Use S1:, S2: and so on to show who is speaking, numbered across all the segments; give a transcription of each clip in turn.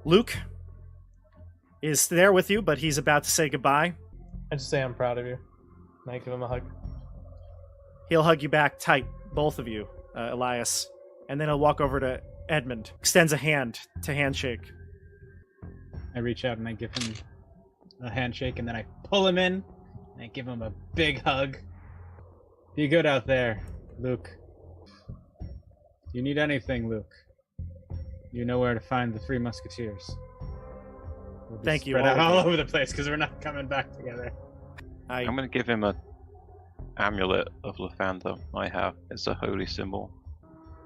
S1: Luke is there with you, but he's about to say goodbye.
S2: I just say I'm proud of you. And I give him a hug.
S1: He'll hug you back tight, both of you, Elias. And then he'll walk over to Edmund, extends a hand to handshake.
S3: I reach out and I give him a handshake, and then I pull him in, and I give him a big hug. Be good out there, Luke. If you need anything, Luke, you know where to find the Three Musketeers. We'll be
S1: Thank you,
S3: spread out
S1: all of
S3: all
S1: you.
S3: over the place because we're not coming back together.
S4: I'm going to give him a amulet of Lathander I have. It's a holy symbol.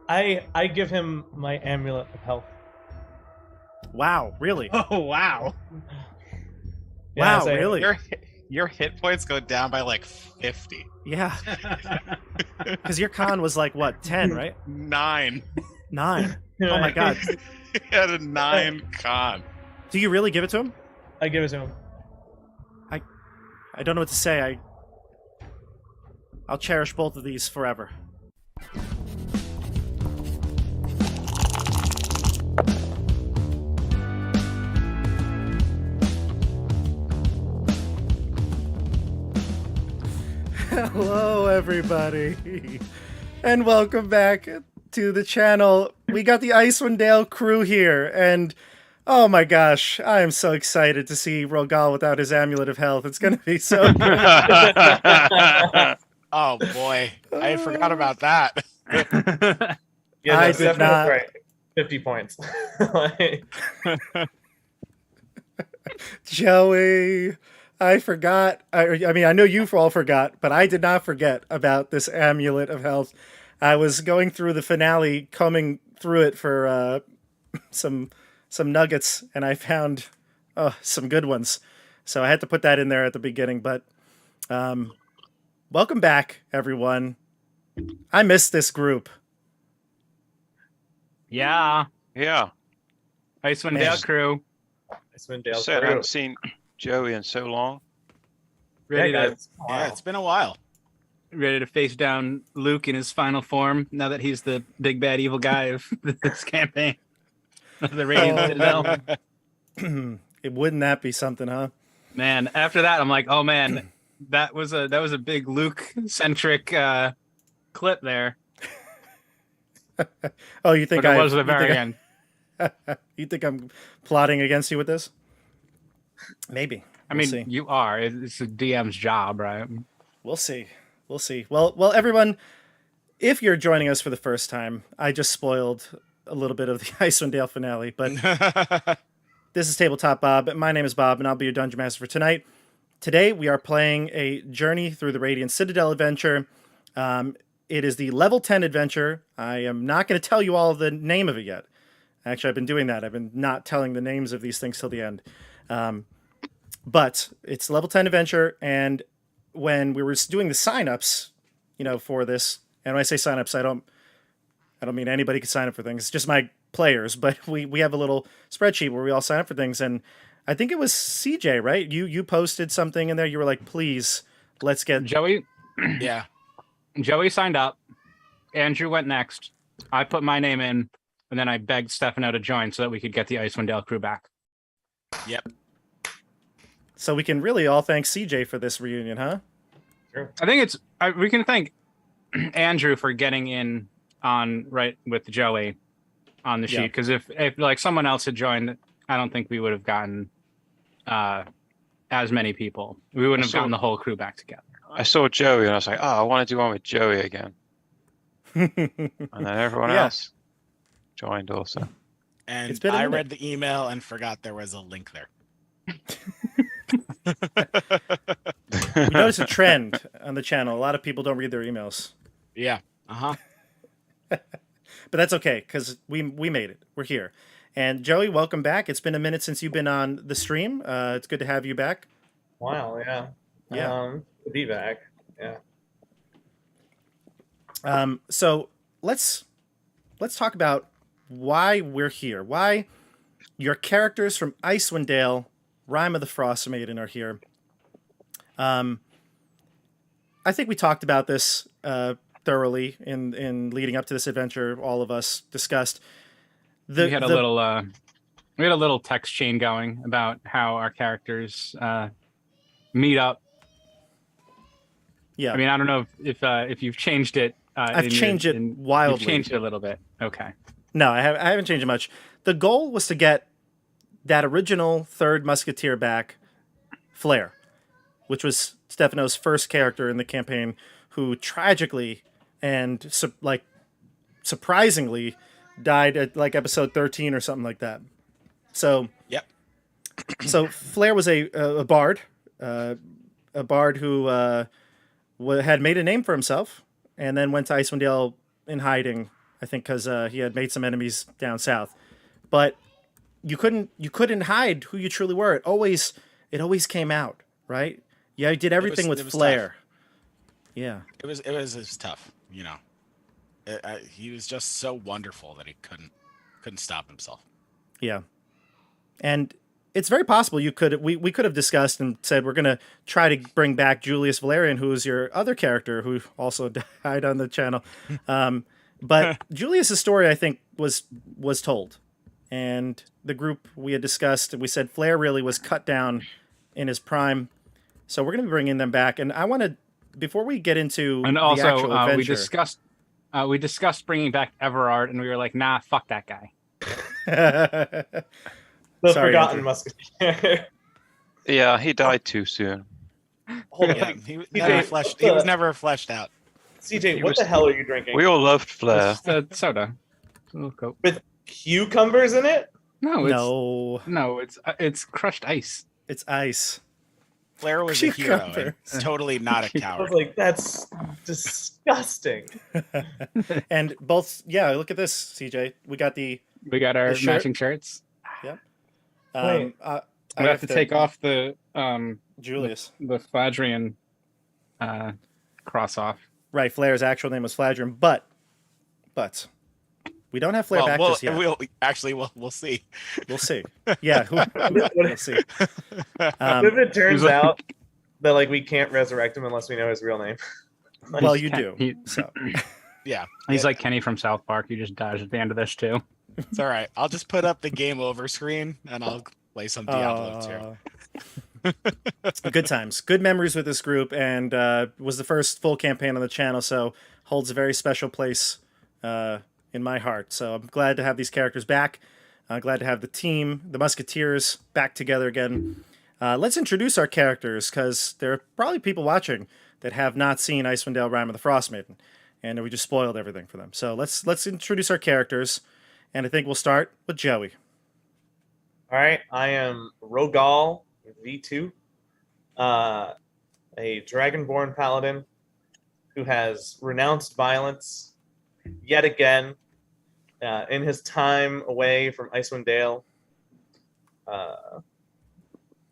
S2: I give him my amulet of health.
S1: Wow, really?
S3: Oh, wow.
S2: Yeah,
S1: Wow,
S2: I say,
S1: really?
S5: Your hit points go down by like 50.
S1: Yeah, because your con was like, what, 10, right?
S5: 9.
S1: 9. Oh my god.
S5: He had a 9 con.
S1: Do you really give it to him?
S2: I give it to him.
S1: I don't know what to say. I'll cherish both of these forever. Hello, everybody, and welcome back to the channel. We got the Icewind Dale crew here, and oh my gosh, I am so excited to see Rogal without his amulet of health. It's going to be so good.
S5: Oh boy, I forgot about that.
S2: Yeah,
S1: I
S2: that's
S1: did
S2: definitely
S1: not.
S2: right. 50 points.
S1: Joey, I forgot. I mean, I know you all forgot, but I did not forget about this amulet of health. I was going through the finale, combing through it for some nuggets, and I found some good ones. So I had to put that in there at the beginning. But welcome back, everyone. I missed this group.
S3: Yeah.
S4: Yeah.
S3: Icewind Dale crew.
S2: Icewind Dale
S4: Said I
S2: crew.
S4: haven't seen Joey in so long.
S3: Ready,
S2: Yeah,
S3: to,
S2: guys.
S5: Yeah, it's been a while.
S3: ready to face down Luke in his final form, now that he's the big bad evil guy of this campaign. Of the Radiant Citadel.
S1: It wouldn't that be something, huh?
S3: Man, after that, I'm like, oh man, that was a big Luke-centric clip there.
S1: Oh, you think
S3: But it was
S1: you
S3: the very
S1: think
S3: end.
S1: you think I'm plotting against you with this? Maybe.
S3: I
S1: We'll
S3: mean,
S1: see.
S3: you are. It's a DM's job, right?
S1: We'll see. We'll see. Well, everyone, if you're joining us for the first time, I just spoiled a little bit of the Icewind Dale finale, but this is Tabletop Bob. My name is Bob, and I'll be your Dungeon Master for tonight. Today, we are playing a Journey Through the Radiant Citadel adventure. It is the level 10 adventure. I am not going to tell you all the name of it yet. Actually, I've been doing that. I've been not telling the names of these things till the end. But it's level 10 adventure, and when we were doing the signups, for this, and when I say signups, I don't mean anybody can sign up for things. It's just my players, but we have a little spreadsheet where we all sign up for things, and I think it was CJ, right? You posted something in there. You were like, please, let's get...
S3: Joey
S5: Yeah.
S3: Joey signed up. Andrew went next. I put my name in, and then I begged Stefano to join so that we could get the Icewind Dale crew back.
S5: Yep.
S1: So we can really all thank CJ for this reunion, huh?
S3: I think we can thank Andrew for getting in on right with Joey on the sheet, because if like someone else had joined, I don't think we would have gotten as many people. We wouldn't have gotten the whole crew back together.
S4: I saw Joey and I was like, oh, I want to do one with Joey again. And then everyone else joined also.
S5: And
S1: It's been a
S5: I
S1: minute.
S5: read the email and forgot there was a link there.
S1: We noticed a trend on the channel. A lot of people don't read their emails.
S5: Yeah. Uh-huh.
S1: But that's okay, because we made it. We're here. And Joey, welcome back. It's been a minute since you've been on the stream. It's good to have you back.
S2: Wow, yeah.
S1: Yeah.
S2: To be back. Yeah.
S1: So let's talk about why we're here. Why your characters from Icewind Dale, Rime of the Frostmaiden, are here. I think we talked about this thoroughly in leading up to this adventure. All of us discussed The,
S3: we had a
S1: the-
S3: little we had a little text chain going about how our characters meet up.
S1: Yeah.
S3: I mean, I don't know if you've changed it.
S1: I've changed it wildly.
S3: You've changed it a little bit. Okay.
S1: No, I haven't changed it much. The goal was to get that original third musketeer back, Flair, which was Stefano's first character in the campaign, who tragically and surprisingly died at like episode 13 or something like that. So
S5: Yep.
S1: So Flair was a bard who had made a name for himself, and then went to Icewind Dale in hiding. I think because he had made some enemies down south, but you couldn't hide who you truly were. It always came out, right? Yeah, you did everything with
S5: it was
S1: flair.
S5: tough.
S1: Yeah,
S5: It was tough, you know. He was just so wonderful that he couldn't stop himself.
S1: yeah, and it's very possible we could have discussed and said we're gonna try to bring back Julius Valerian, who is your other character who also died on the channel. But Julius's story, I think, was told, and the group we had discussed, we said Flair really was cut down in his prime, so we're gonna be bringing them back. And I want to, before we get into
S3: And
S1: the
S3: also,
S1: actual adventure,
S3: we discussed bringing back Everard, and we were like, nah, fuck that guy.
S2: The
S1: Sorry,
S2: forgotten
S1: Andrew.
S2: musketeer.
S4: Yeah, he died too soon.
S2: Hold
S5: Yeah,
S2: on.
S5: he was
S2: CJ,
S5: never fleshed out.
S2: CJ, what the hell are you drinking?
S4: We all loved Flair.
S3: It's soda. It's a little Coke.
S2: With cucumbers in it?
S3: No, it's crushed ice.
S1: It's ice.
S5: Flair was a hero.
S1: Cucumbers.
S5: And totally not a
S2: I
S5: coward.
S2: was like, that's disgusting.
S1: And both, yeah, look at this, CJ. We got
S3: We got our
S1: The shirt?
S3: matching shirts.
S2: Wait.
S3: We have to take off the
S1: Julius.
S3: the Fladrian cross off.
S1: Right, Flair's actual name was Fladron, but we don't have Flair back just yet.
S5: We'll see.
S1: We'll see. Yeah, we'll see.
S2: What if it turns out that like we can't resurrect him unless we know his real name?
S1: Well, you do. So
S5: Yeah,
S3: He's like Kenny from South Park. He just dies at the end of this too.
S5: it's all right. I'll just put up the game over screen and I'll play some Diablo too.
S1: Good times, good memories with this group, and was the first full campaign on the channel, so holds a very special place in my heart. So I'm glad to have these characters back. Glad to have the team, the Musketeers, back together again. Let's introduce our characters, because there are probably people watching that have not seen Icewind Dale Rime of the Frostmaiden, and we just spoiled everything for them. So let's introduce our characters, and I think we'll start with Joey.
S2: All right, I am Rogal V2, a Dragonborn paladin who has renounced violence yet again in his time away from Icewind Dale.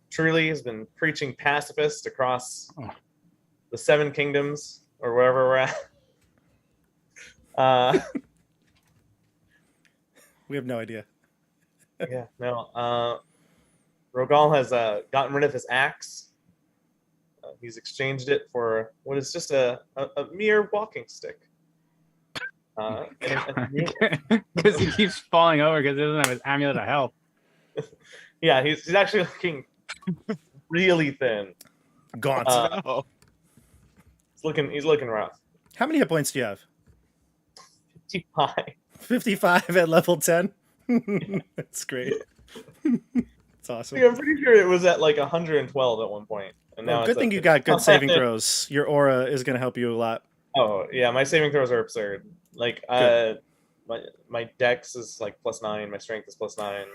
S2: Truly has been preaching pacifist across the Seven Kingdoms, or wherever we're at.
S1: We have no idea.
S2: Yeah, no. Rogal has gotten rid of his axe. He's exchanged it for what is just a mere walking stick.
S3: Because he keeps falling over because he doesn't have his amulet of health.
S2: Yeah, he's actually looking really thin.
S1: Gaunt.
S5: Oh,
S2: He's looking rough.
S1: How many hit points do you have?
S2: 55.
S1: 55 at level 10. That's great. It's awesome.
S2: I'm pretty sure it was at like 112 at one point. And now
S1: Well, good
S2: it's
S1: thing
S2: at
S1: you got good saving throws. Your aura is going to help you a lot.
S2: Oh yeah, my saving throws are absurd. Like my dex is like +9, my strength is +9,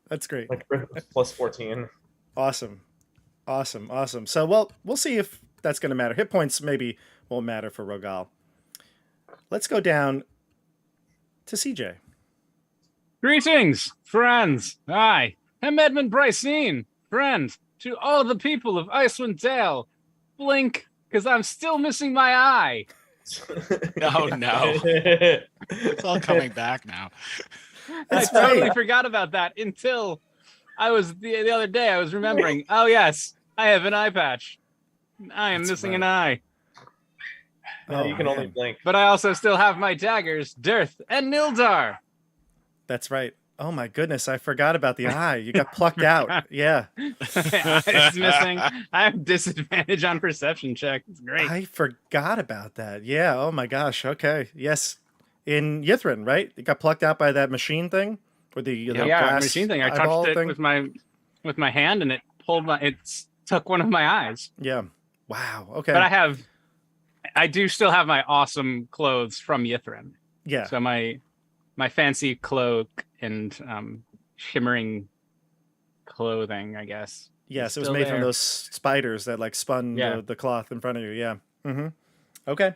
S1: That's great.
S2: like +14.
S1: Awesome. So, well, we'll see if that's going to matter. Hit points maybe won't matter for Rogal. Let's go down to CJ.
S3: Greetings, friends. I am Edmund Brycene, friend to all the people of Icewind Dale. Blink, because I'm still missing my eye.
S5: no. It's all coming back now.
S1: That's
S3: I totally
S1: right.
S3: forgot about that until I was the other day. I was remembering. Oh yes, I have an eye patch. I am
S1: That's
S3: missing
S1: right.
S3: an eye,
S2: You can only
S1: man.
S2: blink.
S3: but I also still have my daggers, Dearth and Nildar.
S1: That's right. Oh my goodness, I forgot about the eye. You got plucked out. Yeah.
S3: It's missing. I have disadvantage on perception check. It's great.
S1: I forgot about that. Yeah. Oh my gosh. Okay. Yes. In Yithrin, right? It got plucked out by that machine thing? Or the
S3: Yeah,
S1: glass
S3: machine thing. I
S1: eyeball
S3: touched it
S1: thing?
S3: with my hand, and it took one of my eyes.
S1: Yeah. Wow. Okay.
S3: But I do still have my awesome clothes from Yithrin.
S1: yeah.
S3: So my fancy cloak and shimmering clothing, I guess.
S1: Yes, it was
S3: still
S1: made from
S3: there.
S1: those spiders that like spun
S3: Yeah.
S1: the cloth in front of you. Yeah. Mm-hmm. Okay.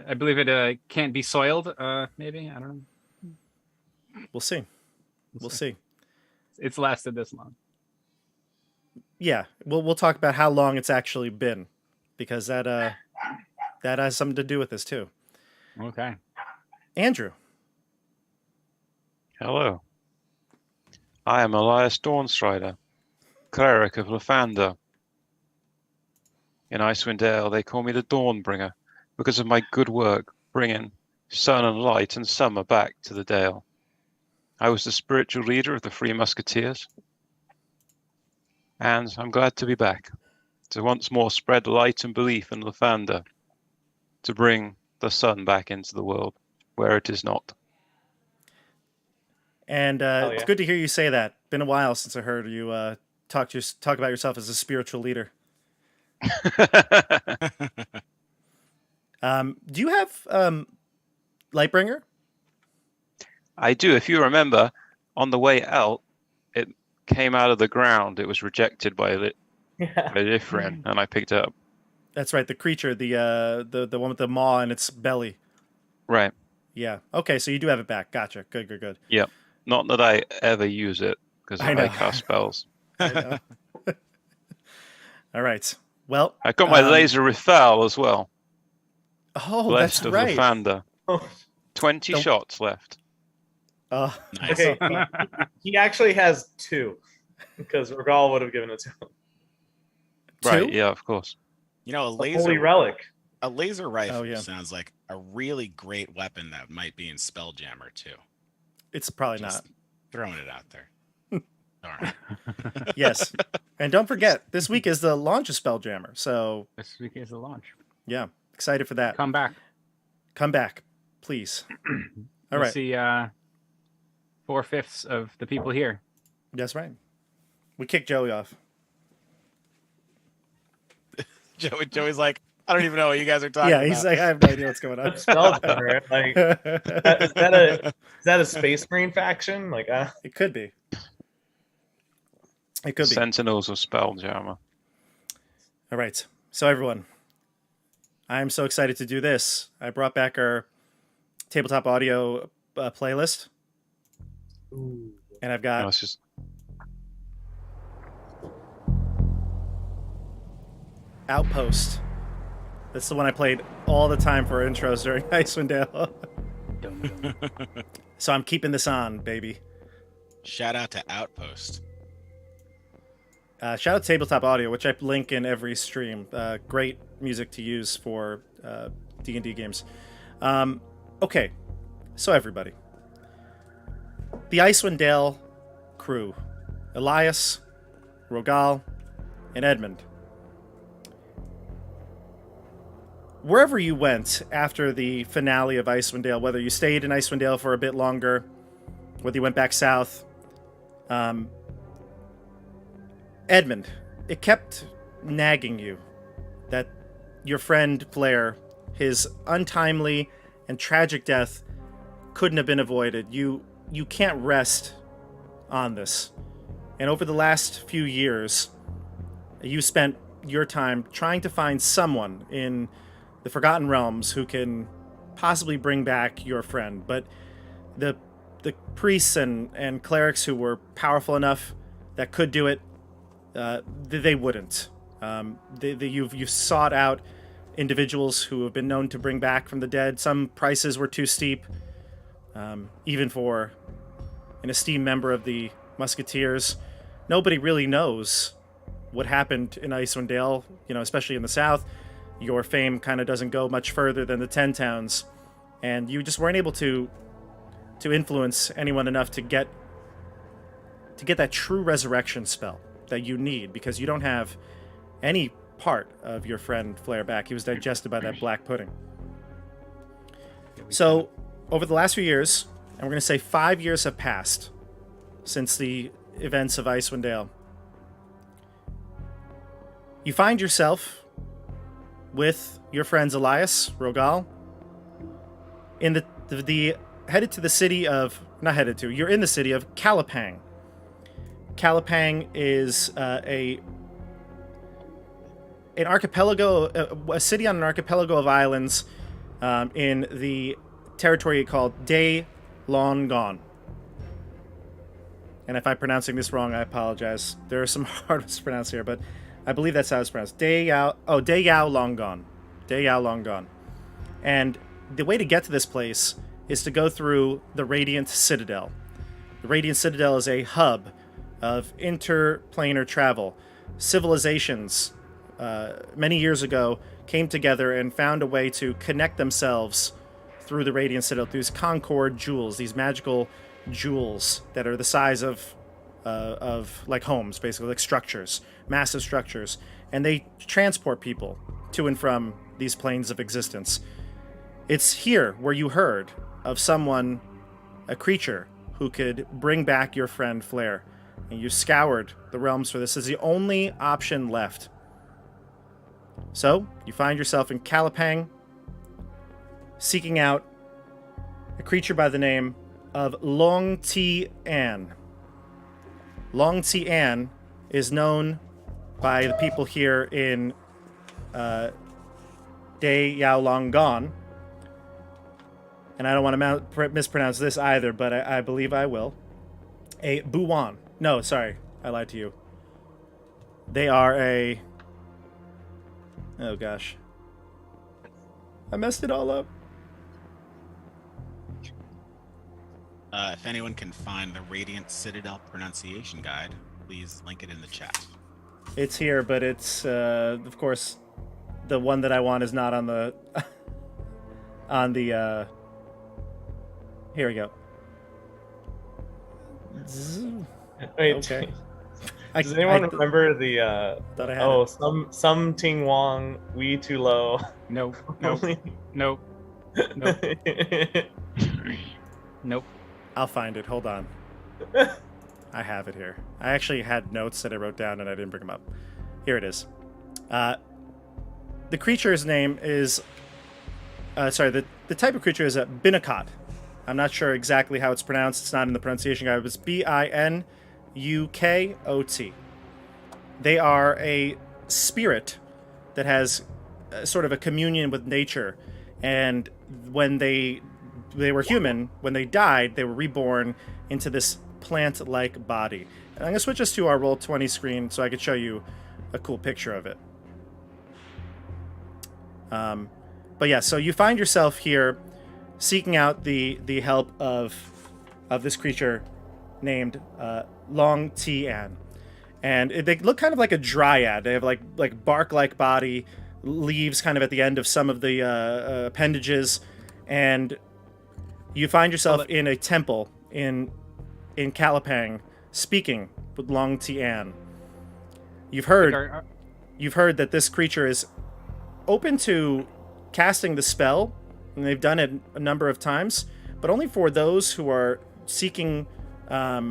S3: I believe it can't be soiled. Maybe, I don't know.
S1: We'll see. We'll see.
S3: It's lasted this long.
S1: Yeah. We'll talk about how long it's actually been, because that has something to do with this too.
S3: Okay.
S1: Andrew.
S4: Hello. I am Elias Dawnstrider, cleric of Lathander. In Icewind Dale, they call me the Dawnbringer because of my good work bringing sun and light and summer back to the Dale. I was the spiritual leader of the Three Musketeers, and I'm glad to be back to once more spread light and belief in Lathander, to bring the sun back into the world where it is not.
S1: And
S2: yeah.
S1: it's good to hear you say that. Been a while since I heard you talk about yourself as a spiritual leader. Do you have Lightbringer?
S4: I do. If you remember, on the way out, it came out of the ground. It was rejected by Ifrin, and I picked it up.
S1: That's right, the creature, the one with the maw in its belly.
S4: Right.
S1: Yeah. Okay, so you do have it back. Gotcha. Good.
S4: Yep. Not that I ever use it, because
S1: I
S4: I
S1: know.
S4: cast spells.
S1: I know. All right. Well,
S4: I got my laser rethal as well.
S1: Oh,
S4: Left
S1: that's
S4: of
S1: right.
S4: Lathander.
S2: Oh,
S4: 20
S1: The-
S4: shots left.
S5: Nice.
S2: okay. He actually has 2, because Regal would have given it to him.
S4: Right,
S1: Two?
S4: yeah, of course.
S5: You know,
S2: The holy relic.
S5: a laser rifle
S1: Oh, yeah.
S5: sounds like a really great weapon that might be in Spelljammer too.
S1: It's probably
S5: Just
S1: not.
S5: throwing it out there. Darn.
S1: Yes. And don't forget, this week is the launch of Spelljammer. So,
S3: This week is the launch.
S1: yeah, excited for that.
S3: Come back.
S1: Come back, please. All
S3: You'll
S1: right.
S3: see 4/5 of the people here.
S1: That's right. We kicked Joey off.
S5: Joey's like, I don't even know what you guys are talking
S1: Yeah,
S5: about.
S1: he's like, I have no idea what's going on.
S2: That's Spelljammer. Like, is that a Space Marine faction? Like,
S1: It could be. It could be.
S4: Sentinels of Spelljammer.
S1: All right. So, everyone, I'm so excited to do this. I brought back our tabletop audio playlist,
S2: ooh.
S1: and I've got
S4: It's just
S1: Outpost. That's the one I played all the time for intros during Icewind Dale. So I'm keeping this on, baby.
S5: Shout out to Outpost.
S1: Shout out to Tabletop Audio, which I link in every stream. Great music to use for D&D games. Okay, so everybody. The Icewind Dale crew. Elias, Rogal, and Edmund. Wherever you went after the finale of Icewind Dale, whether you stayed in Icewind Dale for a bit longer, whether you went back south, Edmund, it kept nagging you that your friend Blair, his untimely and tragic death couldn't have been avoided. You can't rest on this. And over the last few years, you spent your time trying to find someone in the Forgotten Realms who can possibly bring back your friend. But the priests and clerics who were powerful enough that could do it, they wouldn't. You've sought out individuals who have been known to bring back from the dead. Some prices were too steep, even for an esteemed member of the Musketeers. Nobody really knows what happened in Icewind Dale, especially in the south. Your fame kind of doesn't go much further than the 10 towns, and you just weren't able to to influence anyone enough to get that true resurrection spell that you need, because you don't have any part of your friend Flare back. He was digested by that black pudding. So, over the last few years, and we're going to say 5 years have passed since the events of Icewind Dale, you find yourself with your friends Elias, Rogal, in the headed to the city of, not headed to, you're in the city of Calipang. Calipang is an archipelago, a city on an archipelago of islands in the territory called De Longon. And if I'm pronouncing this wrong, I apologize. There are some hard words to pronounce here, but I believe that's how it's pronounced. De Yao Longon. De Yao Longon. And the way to get to this place is to go through the Radiant Citadel. The Radiant Citadel is a hub of interplanar travel. Civilizations, many years ago, came together and found a way to connect themselves through the Radiant Citadel, through these Concord jewels, these magical jewels that are the size of like homes, basically, like structures, massive structures. And they transport people to and from these planes of existence. It's here where you heard of someone, a creature, who could bring back your friend Flare. And you scoured the realms for this. This is the only option left. So, you find yourself in Calipang, seeking out a creature by the name of Long Ti An. Long Ti An is known by the people here in De Yao Longon. And I don't want to mispronounce this either, but I believe I will. A Buwan. No, sorry. I lied to you. They are a... Oh, gosh. I messed it all up.
S5: If anyone can find the Radiant Citadel pronunciation guide, please link it in the chat.
S1: It's here, but it's, of course, the one that I want is not on the... on the, Here we go.
S2: Wait,
S1: Okay.
S2: does anyone remember the
S1: Thought I had it.
S2: some Ting Wong We Too Low?
S3: Nope. Nope. Nope. Nope. Nope.
S1: I'll find it. Hold on. I have it here. I actually had notes that I wrote down and I didn't bring them up. Here it is. The creature's name is... the type of creature is a Binukot. I'm not sure exactly how it's pronounced. It's not in the pronunciation guide. It's Binukot. They are a spirit that has sort of a communion with nature. And when they were human, when they died, they were reborn into this plant-like body. And I'm going to switch us to our Roll20 screen so I could show you a cool picture of it. But yeah, so you find yourself here seeking out the help of this creature named Long Ti An. And they look kind of like a dryad. They have like bark-like body, leaves kind of at the end of some of the appendages, and you find yourself in a temple in Calipang, speaking with Long Ti An. You've heard that this creature is open to casting the spell, and they've done it a number of times, but only for those who are seeking for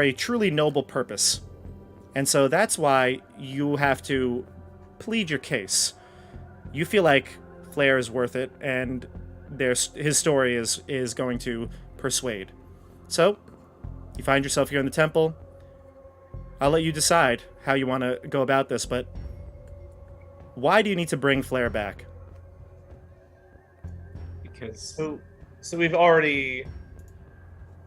S1: a truly noble purpose. And so that's why you have to plead your case. You feel like Flare is worth it, and his story is going to persuade. So, you find yourself here in the temple. I'll let you decide how you want to go about this, but why do you need to bring Flare back?
S3: Because...
S2: So we've already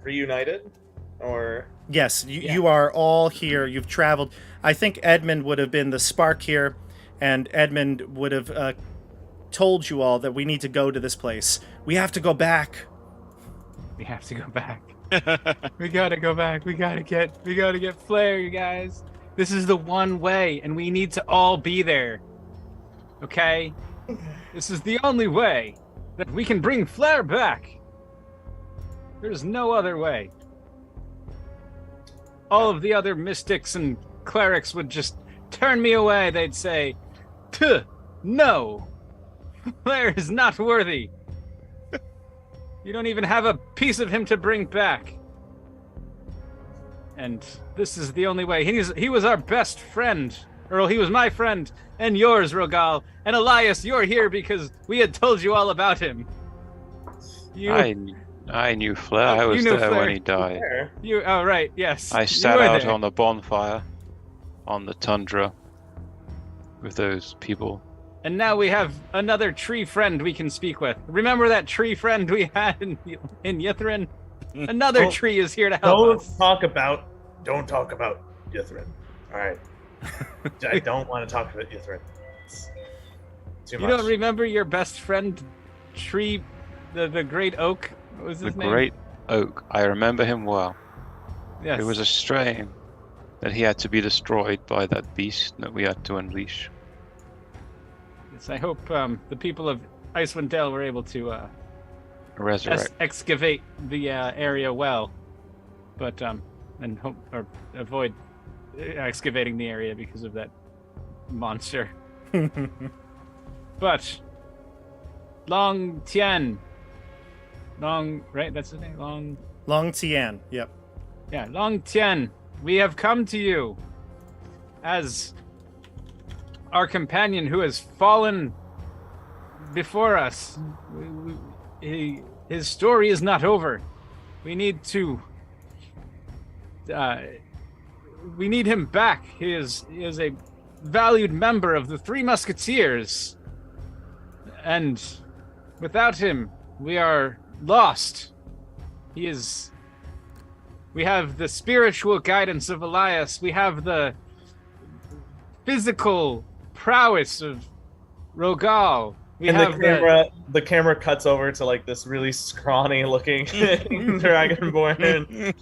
S2: reunited? Or...
S1: Yes, you are all here. You've traveled. I think Edmund would have been the spark here, and Edmund would have told you all that we need to go to this place. We have to go back.
S3: We have to go back. We gotta go back. We gotta get Flare, you guys. This is the one way, and we need to all be there. Okay? This is the only way. that we can bring Flair back. There's no other way. All of the other mystics and clerics would just turn me away. They'd say, "Tuh, no, Flair is not worthy. You don't even have a piece of him to bring back." And this is the only way. He was our best friend. Earl, he was my friend, and yours, Rogal. And Elias, you're here because we had told you all about him.
S4: I knew Flair. I
S3: you
S4: was
S3: knew
S4: there
S3: Flair.
S4: when he died.
S3: Oh, right, yes.
S4: I
S3: You
S4: sat
S3: were
S4: out
S3: there.
S4: on the bonfire on the tundra with those people.
S3: And now we have another tree friend we can speak with. Remember that tree friend we had in Yithrin? Another
S2: Don't-
S3: tree is here to help us.
S2: Don't talk about Yithrin. All right. I don't want to talk about Yithrin. It's too
S3: You
S2: much.
S3: don't remember your best friend, tree, the great oak? What was
S4: The
S3: his name?
S4: great oak. I remember him well.
S3: Yes.
S4: It was a shame that he had to be destroyed by that beast that we had to unleash.
S3: Yes, I hope the people of Icewind Dale were able to
S4: Resurrect.
S3: excavate the area well, but and hope or avoid excavating the area because of that monster. But Long Tien, right? That's the name.
S1: Long Tian. Yep.
S3: Yeah, Long Tien. We have come to you as our companion who has fallen before us. His story is not over. We need to. We need him back. He is a valued member of the Three Musketeers, and without him, we are lost. We have the spiritual guidance of Elias. We have the physical prowess of Rogal. We
S2: And
S3: have
S2: the camera cuts over to like this really scrawny looking dragonborn,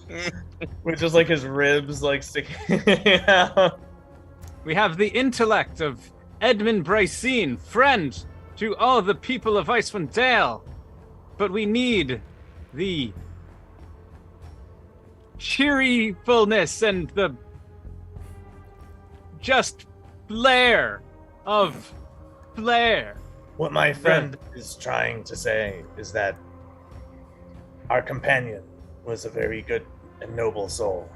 S2: with just like his ribs like sticking out.
S3: We have the intellect of Edmund Brycene, friend to all the people of Icewind Dale. But we need the cheerfulness and the just flair of Flair.
S2: What my friend is trying to say is that our companion was a very good and noble soul,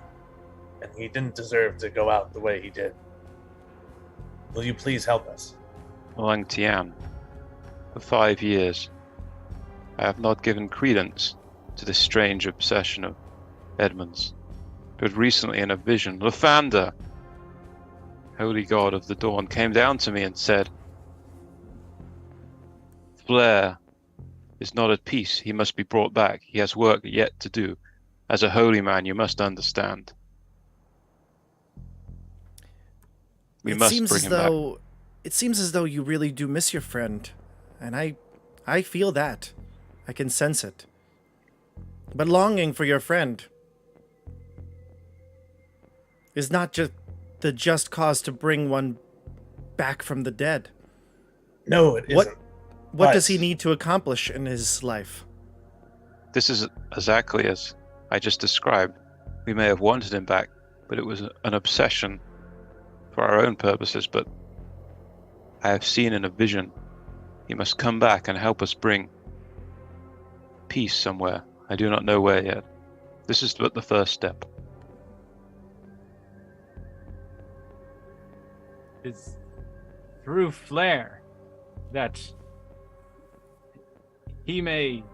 S2: and he didn't deserve to go out the way he did. Will you please help us?
S4: Lang Tian. For 5 years, I have not given credence to this strange obsession of Edmund's. But recently in a vision, Lathander, holy god of the dawn, came down to me and said, Flair is not at peace. He must be brought back. He has work yet to do. As a holy man, you must understand. We must bring him back.
S1: It seems as though you really do miss your friend, and I feel that. I can sense it. But longing for your friend is not just the just cause to bring one back from the dead.
S2: No, it isn't.
S1: What does he need to accomplish in his life?
S4: This is exactly as I just described. We may have wanted him back, but it was an obsession for our own purposes. But I have seen in a vision he must come back and help us bring peace somewhere. I do not know where yet. This is but the first step.
S3: It's through Flair that he may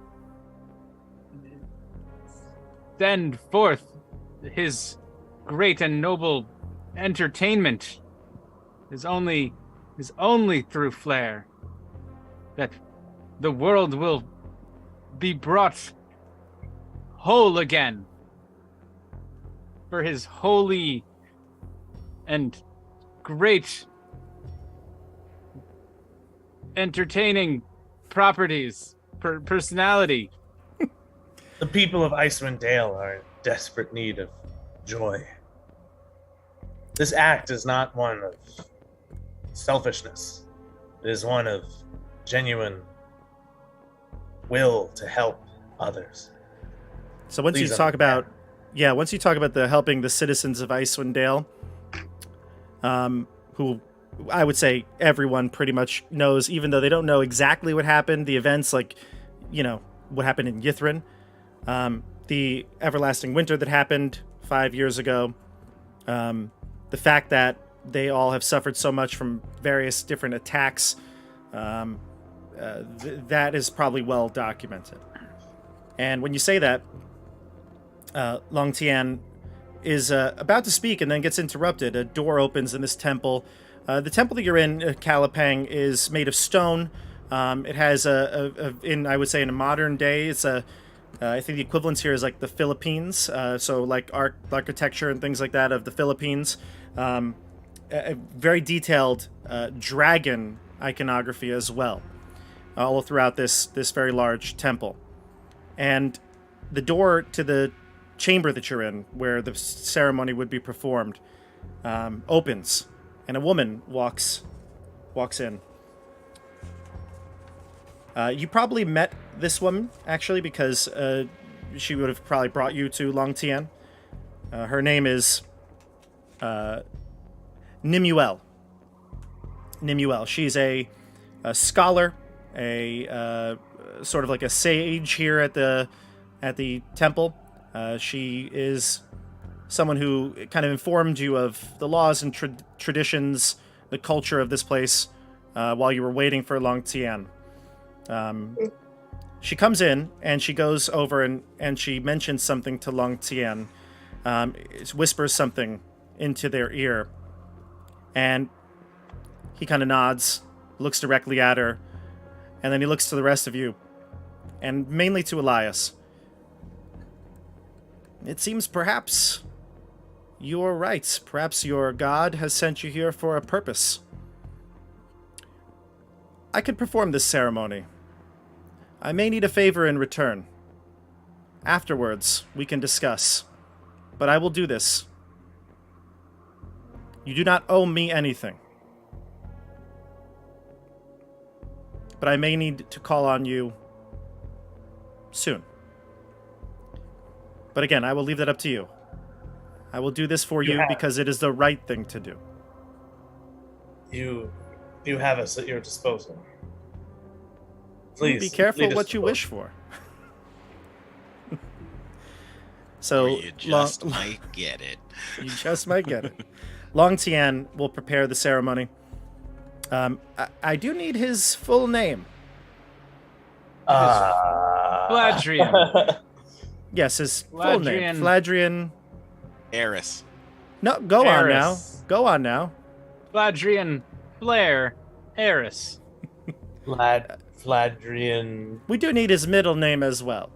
S3: send forth his great and noble entertainment. Is only through Flair that the world will be brought whole again for his holy and great entertaining properties, personality.
S2: The people of Icewind Dale are in desperate need of joy. This act is not one of selfishness. It is one of genuine will to help others.
S1: So once you
S2: Please
S1: talk about,
S2: understand.
S1: once you talk about the helping the citizens of Icewind Dale, who I would say everyone pretty much knows, even though they don't know exactly what happened, the events like, what happened in Yithrin, the everlasting winter that happened 5 years ago, the fact that they all have suffered so much from various different attacks, that is probably well documented. And when you say that, Long Tian is about to speak and then gets interrupted. A door opens in this temple. The temple that you're in, Kalapang, is made of stone. It has I would say in a modern day, it's I think the equivalence here is like the Philippines. So like architecture and things like that of the Philippines. A very detailed dragon iconography as well, all throughout this very large temple. And the door to the chamber that you're in, where the ceremony would be performed, opens, and a woman walks in. You probably met this woman, actually, because she would have probably brought you to Long Tian. Her name is Nimuel. She's a scholar, a sort of like a sage here at the temple. She is someone who kind of informed you of the laws and traditions, the culture of this place, while you were waiting for Long Tian. She comes in and she goes over and she mentions something to Long Tian, whispers something into their ear, and he kind of nods, looks directly at her, and then he looks to the rest of you, and mainly to Elias. It seems perhaps you're right. Perhaps your god has sent you here for a purpose. I could perform this ceremony. I may need a favor in return. Afterwards, we can discuss. But I will do this. You do not owe me anything. But I may need to call on you soon. But again, I will leave that up to you. I will do this for you because it is the right thing to do.
S2: You have us at your disposal. Please
S1: be careful
S2: lead us
S1: what
S2: to
S1: you
S2: both.
S1: wish for. So
S5: You just might get it.
S1: You just might get it. Long Tian will prepare the ceremony. I do need his full name.
S3: Fladrian.
S1: Yes, his full name. Fladrian.
S5: Eris.
S1: No, go on now.
S3: Eris.
S1: Go on now.
S3: Fladrian Blair Eris.
S2: Fladrian.
S1: We do need his middle name as well.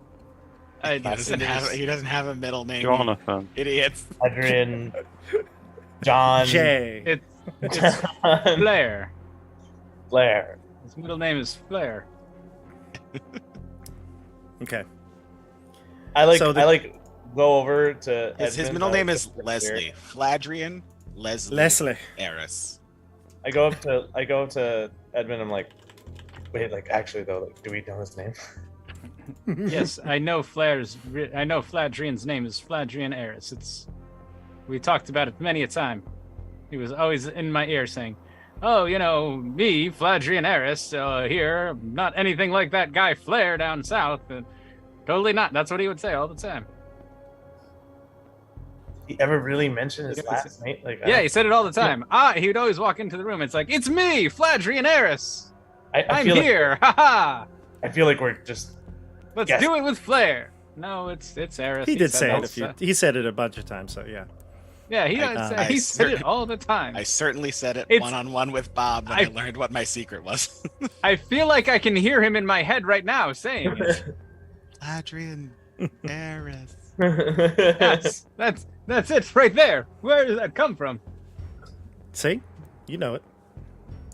S5: He doesn't have a middle name.
S4: Jonathan.
S5: Idiots.
S2: Fladrian. John.
S1: Jay.
S3: It's Blair.
S2: Blair.
S3: His middle name is Blair.
S1: Okay.
S2: I
S1: So
S2: go over to
S5: His
S2: Edmund,
S5: middle name
S2: like,
S5: is Leslie. Fladrian Leslie.
S1: Leslie.
S5: Eris.
S2: I go up to Edmund. I'm like, wait, like actually though, like, do we know his name?
S3: Yes, I know Fladrian's name is Fladrian Eris. We talked about it many a time. He was always in my ear saying, "Oh, me, Fladrian Eris, here, not anything like that guy Flair down south. Totally not." That's what he would say all the time.
S2: He ever really mentioned his last name? Like,
S3: Yeah, he said it all the time. He would always walk into the room. It's like, "It's me, Fladrian Eris. I'm
S2: feel
S3: here. Ha ha.
S2: I feel like we're just.
S3: Let's
S2: Yes.
S3: do it with Flair." No, it's Eris.
S1: He did
S3: said
S1: say
S3: that
S1: it
S3: all
S1: a few.
S3: the time.
S1: He said it a bunch of times. So yeah.
S3: Yeah, he said it all the time.
S5: I certainly said it
S3: It's-
S5: one-on-one with Bob when I learned what my secret was.
S3: I feel like I can hear him in my head right now saying it.
S5: Adrian Eris.
S3: Yes, that's it right there. Where did that come from?
S1: See, you know it.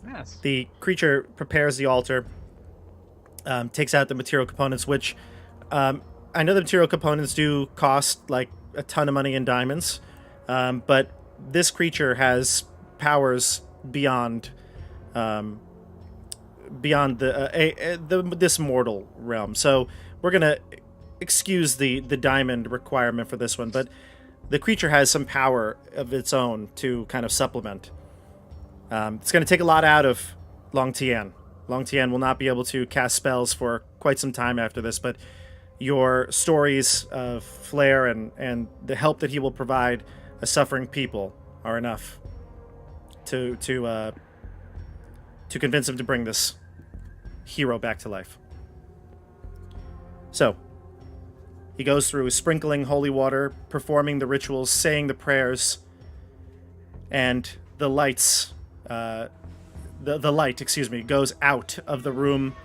S3: Yes.
S1: The creature prepares the altar, takes out the material components, which I know the material components do cost like a ton of money in diamonds, but this creature has powers beyond beyond this mortal realm. So we're gonna excuse the diamond requirement for this one, but the creature has some power of its own to kind of supplement. It's going to take a lot out of Long Tien. Long Tien will not be able to cast spells for quite some time after this, but your stories of Flair and the help that he will provide a suffering people are enough to convince him to bring this hero back to life. So, he goes through sprinkling holy water, performing the rituals, saying the prayers, and the lights, the light, goes out of the room,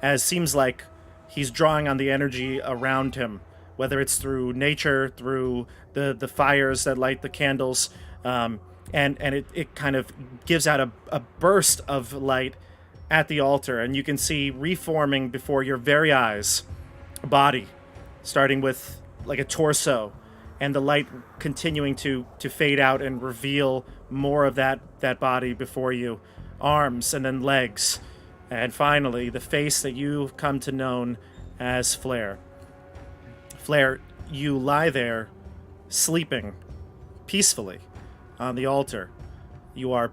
S1: as seems like he's drawing on the energy around him, whether it's through nature, through the fires that light the candles, and it kind of gives out a burst of light at the altar, and you can see reforming before your very eyes a body, starting with like a torso, and the light continuing to fade out and reveal more of that body before you, arms and then legs, and finally the face that you've come to know as Flair. Flair, you lie there sleeping peacefully on the altar. You are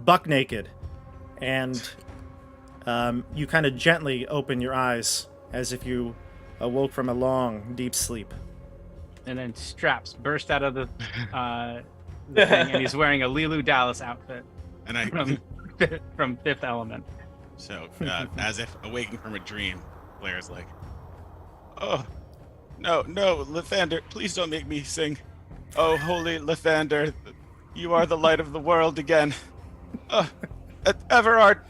S1: buck naked, and you kind of gently open your eyes as if you awoke from a long, deep sleep.
S3: And then straps burst out of the thing, and he's wearing a Lilu Dallas outfit
S5: And I
S3: from Fifth Element.
S5: so as if awaking from a dream, Blair's like, "Oh, no, Lathander, please don't make me sing. Oh, holy Lathander, you are the light of the world again. Everard,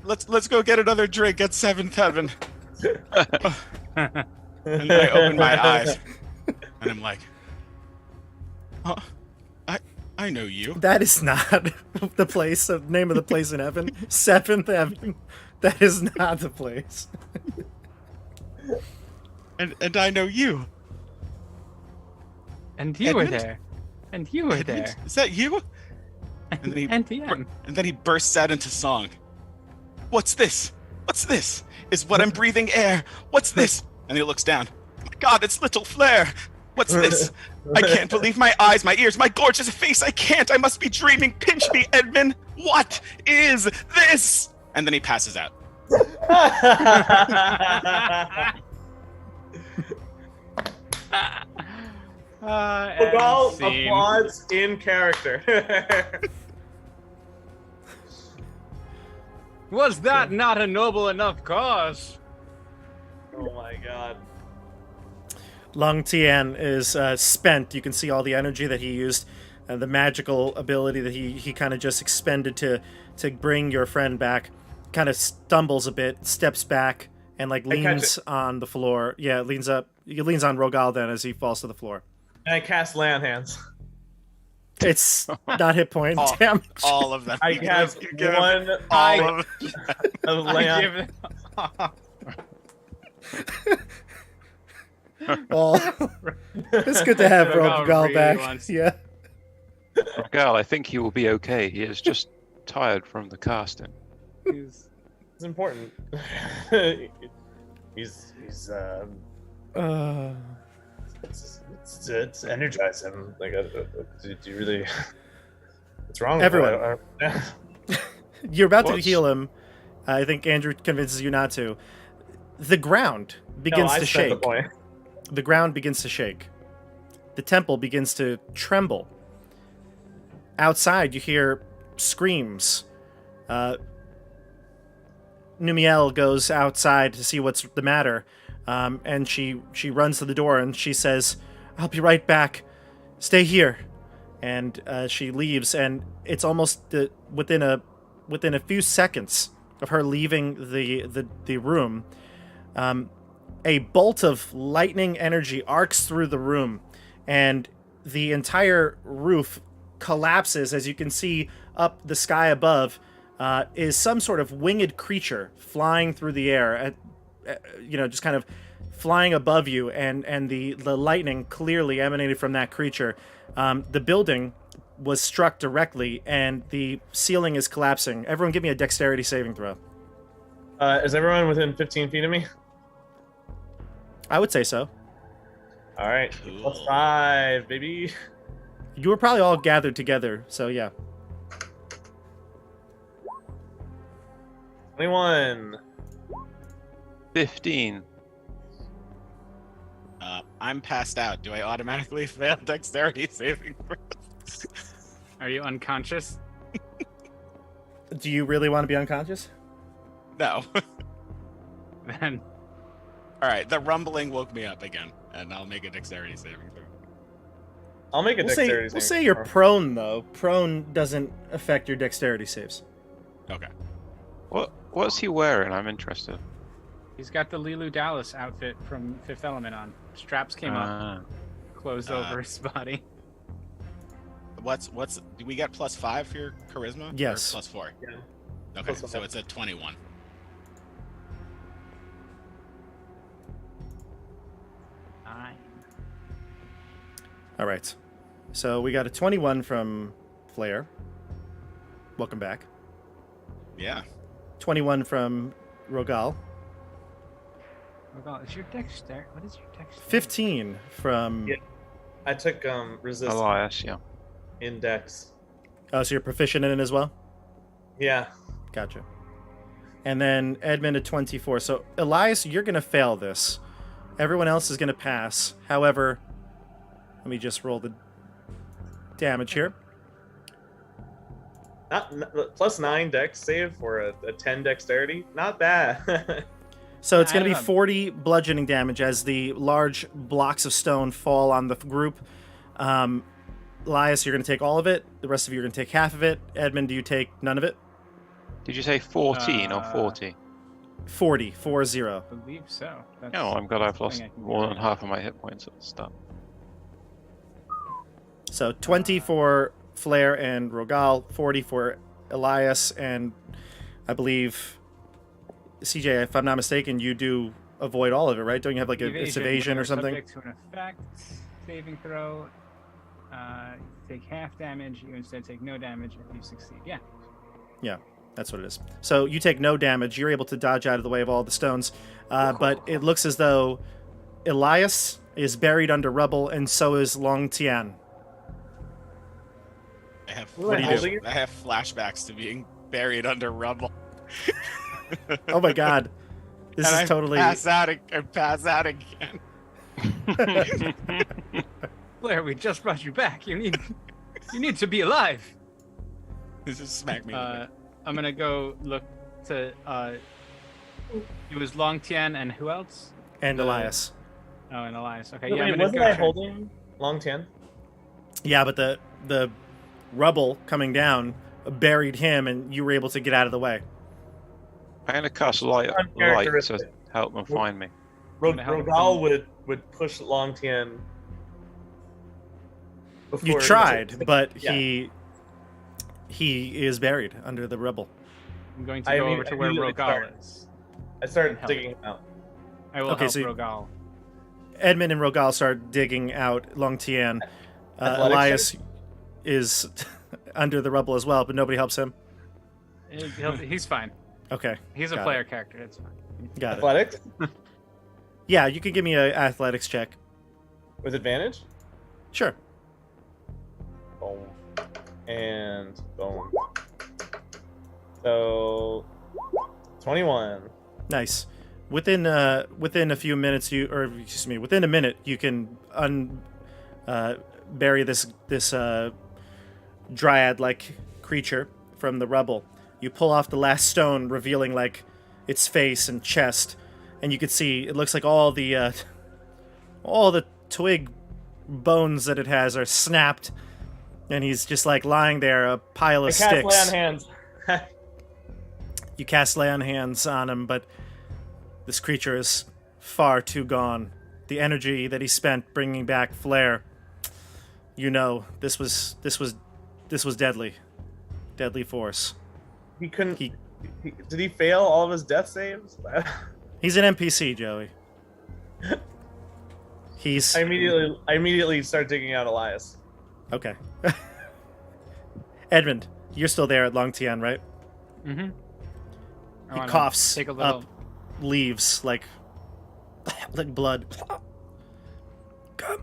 S5: let's go get another drink at Seventh Heaven." And then I open my eyes, and I'm like, "Oh, I know you."
S1: That is not the place, the name of the place in heaven. Seventh Heaven. That is not the place.
S5: And I know you.
S3: And you were
S5: Edmund?
S3: there. And you were
S5: Edmund,
S3: there.
S5: is that you? And then he
S3: NTN.
S5: and then he bursts out into song. "What's this? What's this? Is what I'm breathing air? What's this?" And he looks down. "My God, it's little Flair. What's this? I can't believe my eyes, my ears, my gorgeous face. I can't. I must be dreaming. Pinch me, Edmund. What is this?" And then he passes out.
S2: All
S3: And scene.
S2: applause in character.
S3: Was that not a noble enough cause?
S2: Oh my god.
S1: Long Tien is spent. You can see all the energy that he used, and the magical ability that he kind of just expended to bring your friend back. Kind of stumbles a bit, steps back, and like leans on the floor. Yeah, leans up. He leans on Rogal then as he falls to the floor.
S2: And I cast lay on hands.
S1: It's not hit point
S5: All-
S1: damage.
S5: All of them.
S2: I cast
S5: You give him
S2: one
S5: all of
S2: of lay
S3: I
S2: on.
S3: give it-
S1: Well, it's good to have
S3: Rogal
S1: Rogal
S3: really
S1: back.
S3: wants-
S1: Yeah.
S4: Gal, I think he will be okay. He is just tired from the casting.
S2: It's important. he's it's energize him. Like, do you really? What's wrong?
S1: Everyone.
S2: With
S1: You're about to
S4: What's-
S1: heal him. I think Andrew convinces you not to. The ground begins to shake.
S2: The point.
S1: The ground begins to shake. The temple begins to tremble. Outside, you hear screams. Numiel goes outside to see what's the matter, and she runs to the door and she says, "I'll be right back. Stay here." And she leaves, and it's almost within a few seconds of her leaving the room. A bolt of lightning energy arcs through the room, and the entire roof collapses. As you can see up the sky above, is some sort of winged creature flying through the air, just kind of flying above you, and the lightning clearly emanated from that creature. The building was struck directly, and the ceiling is collapsing. Everyone give me a dexterity saving throw.
S2: Is everyone within 15 feet of me?
S1: I would say so.
S2: All right.
S5: Cool.
S2: +5, baby.
S1: You were probably all gathered together, so yeah.
S2: 21.
S4: 15.
S5: I'm passed out. Do I automatically fail dexterity saving throws?
S3: Are you unconscious?
S1: Do you really want to be unconscious?
S5: No.
S3: Then
S5: All right. The rumbling woke me up again, and I'll make a dexterity saving throw.
S2: I'll make a dexterity
S1: We'll
S2: saving
S1: say you're
S2: throw.
S1: prone, though. Prone doesn't affect your dexterity saves.
S5: Okay.
S4: What's he wearing? I'm interested.
S3: he's got the Lilu Dallas outfit from Fifth Element on. Straps came up,
S4: Ah.
S3: closed over his body.
S5: What's do we get +5 for your charisma? Or
S1: Yes.
S5: +4.
S2: Yeah.
S5: Okay,
S2: +5.
S5: so it's a 21.
S3: Nine.
S1: All right. So we got a 21 from Flair. Welcome back.
S5: Yeah.
S1: 21 from Rogal.
S3: Oh god, is your dexter? What is your dexter?
S1: 15 from...
S2: Yeah. I took resist
S4: Elias, yeah.
S2: index.
S1: Oh, so you're proficient in it as well?
S2: Yeah.
S1: Gotcha. And then Edmund at 24. So, Elias, you're going to fail this. Everyone else is going to pass. However, let me just roll the damage here.
S2: +9 dex save for a 10 dexterity. Not bad.
S1: So it's going to be
S3: I don't know.
S1: 40 bludgeoning damage as the large blocks of stone fall on the group. Elias, you're going to take all of it. The rest of you are going to take half of it. Edmund, do you take none of it?
S4: Did you say 14 or
S3: Uh,
S4: 40?
S1: 40, 40.
S3: I believe so. That's
S4: No, I'm glad I've
S3: something
S4: lost
S3: I can
S4: more
S3: do.
S4: than half of my hit points at the start.
S1: So 20 for Flair and Rogal, 40 for Elias, and I believe, CJ, if I'm not mistaken, you do avoid all of it, right? Don't you have like it's evasion or
S3: whenever
S1: something?
S3: Subject to an effect, saving throw. Take half damage. You instead take no damage if you succeed. Yeah.
S1: That's what it is. So you take no damage. You're able to dodge out of the way of all the stones. But it looks as though Elias is buried under rubble, and so is Long Tian.
S2: What
S1: do you do?
S5: I have flashbacks to being buried under rubble.
S1: Oh my god. This
S5: And
S1: is
S5: I
S1: totally...
S5: pass out again.
S3: Blair, we just brought you back. You need to be alive.
S5: This just smack me. in the
S3: I'm gonna go look to. It was Long Tian and who else?
S1: And Elias.
S3: Oh, and Elias. Okay,
S2: Wait,
S3: yeah. I'm gonna
S2: wasn't
S3: go
S2: I
S3: check.
S2: holding Long 10?
S1: Yeah, but the rubble coming down buried him, and you were able to get out of the way.
S4: I'm going to cast light to
S2: Uncharacteristic.
S4: help them find me.
S3: gonna help
S2: Rogal
S3: him.
S2: would push Long Tien.
S1: You tried, but
S2: Yeah.
S1: he is buried under the rubble.
S3: I'm going to
S2: I
S3: go
S2: mean-
S3: over to
S2: I
S3: where
S2: immediately
S3: Rogal
S2: started.
S3: is.
S2: I started
S3: Help.
S2: digging him out.
S3: I will
S1: Okay,
S3: help
S1: so you-
S3: Rogal.
S1: Edmund and Rogal start digging out Long Tian.
S2: Athletics
S1: Elias is under the rubble as well, but nobody helps him.
S3: He's fine.
S1: Okay,
S3: He's a
S1: Got
S3: player character. It's fine.
S1: got it.
S2: Athletics
S1: Yeah, you can give me an athletics check.
S2: with advantage.
S1: Sure.
S2: Boom. And boom. So 21.
S1: Nice. Within a few minutes, within a minute, you can bury this dryad-like creature from the rubble. You pull off the last stone, revealing like its face and chest, and you can see it looks like all the twig bones that it has are snapped, and he's just like lying there, a pile
S2: I
S1: of
S2: cast
S1: sticks.
S2: lay on hands.
S1: You cast lay on hands on him, but this creature is far too gone. The energy that he spent bringing back Flair, this was deadly force.
S2: He couldn't.
S1: He-
S2: Did he fail all of his death saves?
S1: He's an NPC, Joey. He's
S2: I immediately start digging out Elias.
S1: okay. Edmund, you're still there at Long Tian, right?
S3: Mm-hmm. I
S1: He
S3: wanna
S1: coughs
S3: take a little.
S1: up leaves like blood. Come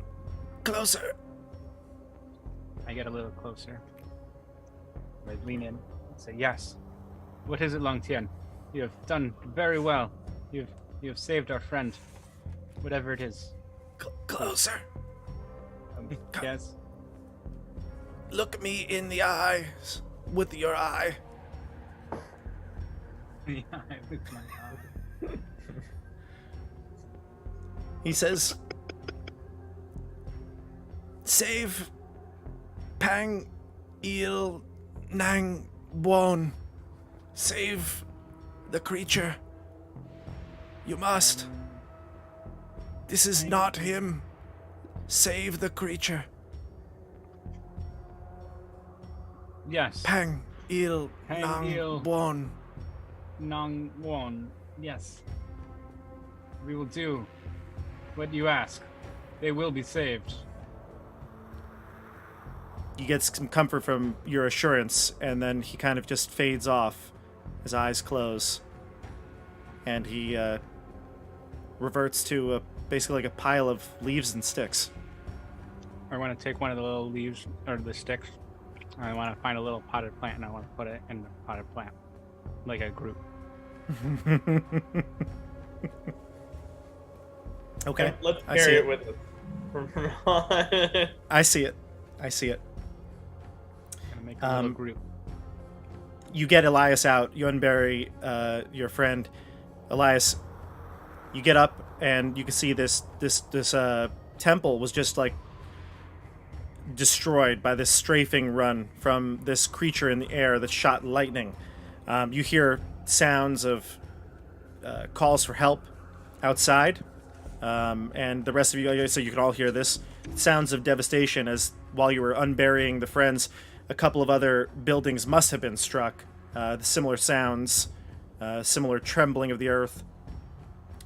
S1: closer.
S3: I get a little closer. I lean in and say, "Yes. What is it, Long Tien? You have done very well. You have saved our friend. Whatever it is."
S1: Closer.
S3: Yes.
S1: Look me in the eyes with your eye.
S3: Yeah, with my eye.
S1: He says, "Save Pang Il Nang Won. Save the creature. You must. This is not him. Save the creature.
S3: Yes.
S1: Pang Il
S3: Pang Il.
S1: Nang Won."
S3: Nong Won. Yes. We will do what you ask. They will be saved.
S1: He gets some comfort from your assurance, and then he kind of just fades off. His eyes close. And he reverts to basically like a pile of leaves and sticks.
S3: I want to take one of the little leaves, or the sticks. I want to find a little potted plant, and I want to put it in the potted plant. Like a group.
S1: Okay.
S2: Let's
S1: I see
S2: carry
S1: it.
S2: it with us.
S1: I see it. I see it.
S3: Gonna make a little group.
S1: You get Elias out. You unbury your friend. Elias, you get up and you can see this temple was just like destroyed by this strafing run from this creature in the air that shot lightning. You hear sounds of calls for help outside, and the rest of you, so you can all hear this sounds of devastation as while you were unburying the friends, a couple of other buildings must have been struck. The similar sounds, similar trembling of the earth.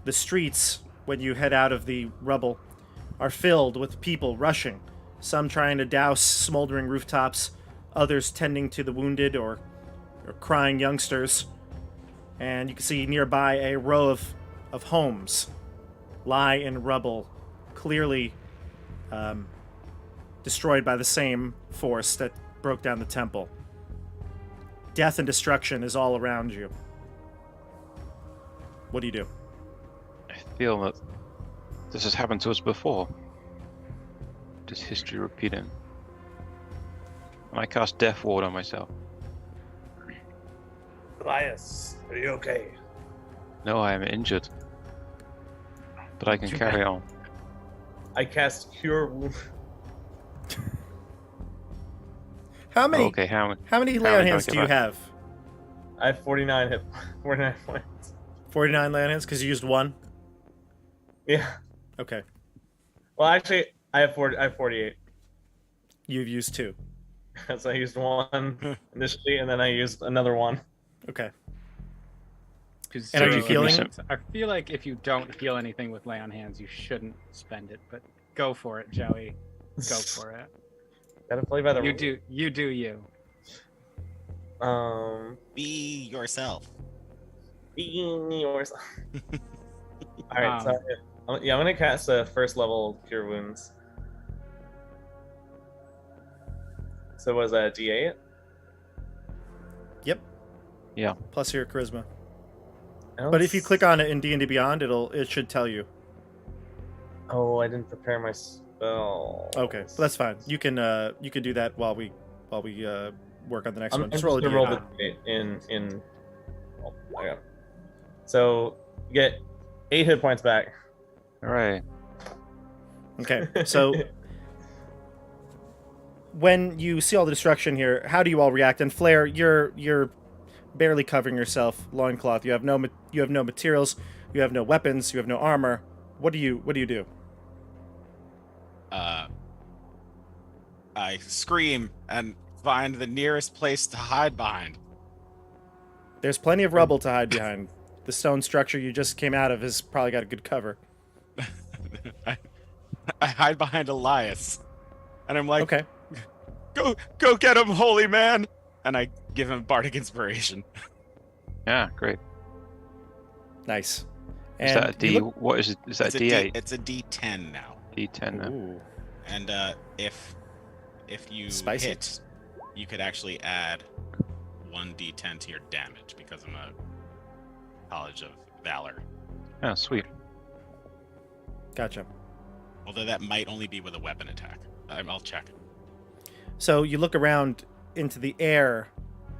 S1: The streets, when you head out of the rubble, are filled with people rushing, some trying to douse smoldering rooftops, others tending to the wounded or crying youngsters. And you can see nearby a row of homes lie in rubble, clearly destroyed by the same force that broke down the temple. Death and destruction is all around you. What do you do?
S4: I feel that this has happened to us before. Does history repeating? And I cast Death Ward on myself.
S2: Elias, are you okay?
S4: No, I am injured. But I can carry on.
S2: I cast Cure Wound.
S1: How many?
S4: Okay, how
S1: How many lay
S4: how
S1: on
S4: many
S1: hands
S4: do I
S1: do you
S4: get
S1: have?
S2: I have 49 points.
S1: 49 lay on hands because you used one.
S2: Yeah.
S1: Okay,
S2: Well, actually, I have 48.
S1: you've used two.
S2: So I used one initially, and then I used another one.
S1: Okay.
S3: 'Cause
S1: And are you
S3: so-
S1: healing?
S3: I feel like if you don't heal anything with lay on hands, you shouldn't spend it. But go for it, Joey. Go for it.
S2: Gotta play by the
S3: You
S2: rules.
S3: do. You do you.
S5: Be yourself.
S2: Being yours. All right, so
S3: Um,
S2: I'm gonna cast a first level Cure Wounds. So was that D8?
S1: Yep.
S4: Yeah.
S1: Plus your charisma.
S2: I don't
S1: But if you
S2: s-
S1: click on it in D&D Beyond, it should tell you.
S2: Oh, I didn't prepare my spell.
S1: Okay, well, that's fine. You can do that while we work on the next
S2: I'm
S1: one.
S2: just
S1: Just roll a
S2: gonna roll
S1: D8.
S2: the D8 in. Oh, I got it. So you get 8 hit points back.
S4: Hooray.
S1: Okay, so when you see all the destruction here, how do you all react? And Flare, you're barely covering yourself, loincloth. You have no materials. You have no weapons. You have no armor. What do you do?
S5: I scream and find the nearest place to hide behind.
S1: There's plenty of rubble to hide behind. The stone structure you just came out of has probably got a good cover.
S5: I hide behind Elias, and I'm like,
S1: Okay.
S5: go get him, holy man! And I give him bardic inspiration.
S4: Yeah, great.
S1: Nice.
S4: Is that a D?
S1: you look-
S4: What is it? Is that
S5: It's
S4: a D8?
S5: It's a D10 now.
S4: D10 now.
S1: Ooh.
S5: And if you
S1: Spicy.
S5: hit, you could actually add 1d10 to your damage because I'm a College of Valor.
S4: Oh, sweet.
S1: Gotcha.
S5: Although that might only be with a weapon attack. I'll check.
S1: So you look around into the air,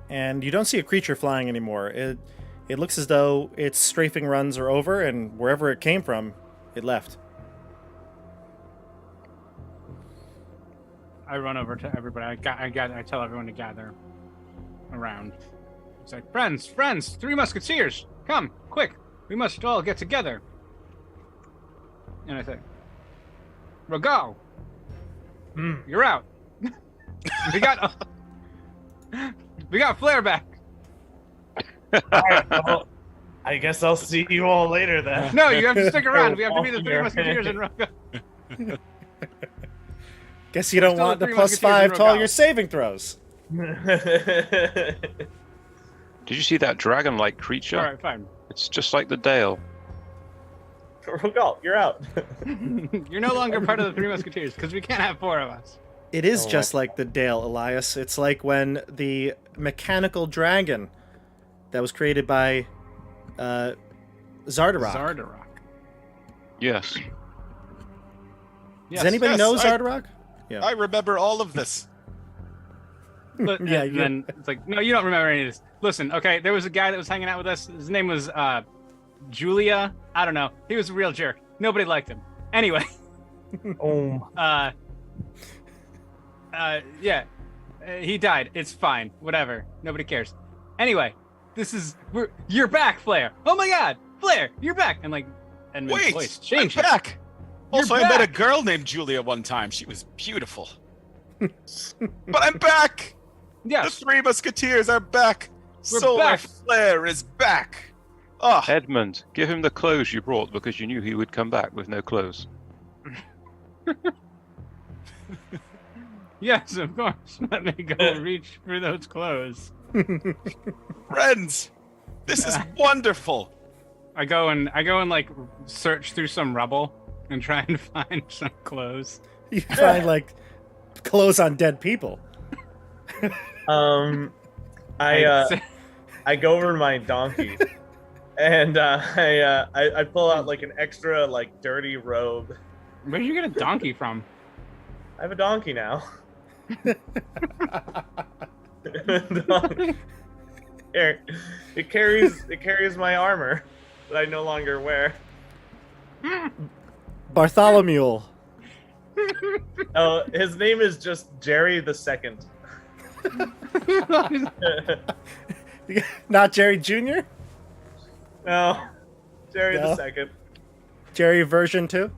S1: and you don't see a creature flying anymore. It looks as though its strafing runs are over, and wherever it came from, it left.
S3: I run over to everybody. I tell everyone to gather around. It's like, friends, 3 musketeers, come, quick. We must all get together. And I say, Rogal, you're out. we got Flair back.
S2: Alright, well, I guess I'll see you all later then.
S3: No, you have to stick around. We have to be the 3 musketeers in Rogal.
S1: Guess you don't
S3: Still
S1: want
S3: the
S1: the
S3: three
S1: plus
S3: musketeers
S1: 5
S3: in
S1: to all
S3: Rogal.
S1: your saving throws.
S4: Did you see that dragon-like creature?
S3: All right, fine.
S4: It's just like the Dale.
S2: Rogal, you're out.
S3: You're no longer part of the 3 musketeers because we can't have 4 of us.
S1: It is
S2: Oh,
S1: just like the Dale, Elias. It's like when the mechanical dragon that was created by Zardarok.
S3: Zardarok.
S4: Yes.
S3: Yes.
S1: Does anybody
S5: Yes,
S1: know
S5: I-
S1: Zardarok?
S5: I remember all of this.
S3: But,
S1: Yeah,
S3: and then it's like, no, you don't remember any of this. Listen, okay, there was a guy that was hanging out with us. His name was Julia. I don't know. He was a real jerk. Nobody liked him. Anyway, yeah, he died. It's fine. Whatever. Nobody cares. Anyway, you're back, Flair. Oh my God, Flair, you're back. And like, Edmund's
S5: Wait,
S3: voice
S5: I'm
S3: changed.
S5: back. Also,
S3: You're
S5: I met a
S3: back.
S5: girl named Julia one time. She was beautiful. But I'm back. The
S3: Yes.
S5: 3 Musketeers are back.
S3: We're
S5: Solar
S3: back.
S5: Flare is back. Oh,
S4: Edmund, give him the clothes you brought because you knew he would come back with no clothes.
S3: Yes, of course. Let me go reach for those clothes.
S5: friends, this is wonderful.
S3: I go and like search through some rubble and try and find some clothes.
S1: You find like clothes on dead people.
S2: I go over to my donkey, and I pull out like an extra like dirty robe.
S3: Where did you get a donkey from?
S2: I have a donkey now. Here, it carries my armor that I no longer wear.
S1: Bartholomew.
S2: Oh, his name is just Jerry the Second.
S1: Not Jerry Jr.?
S2: No, Jerry
S1: No.
S2: the Second.
S1: Jerry version 2?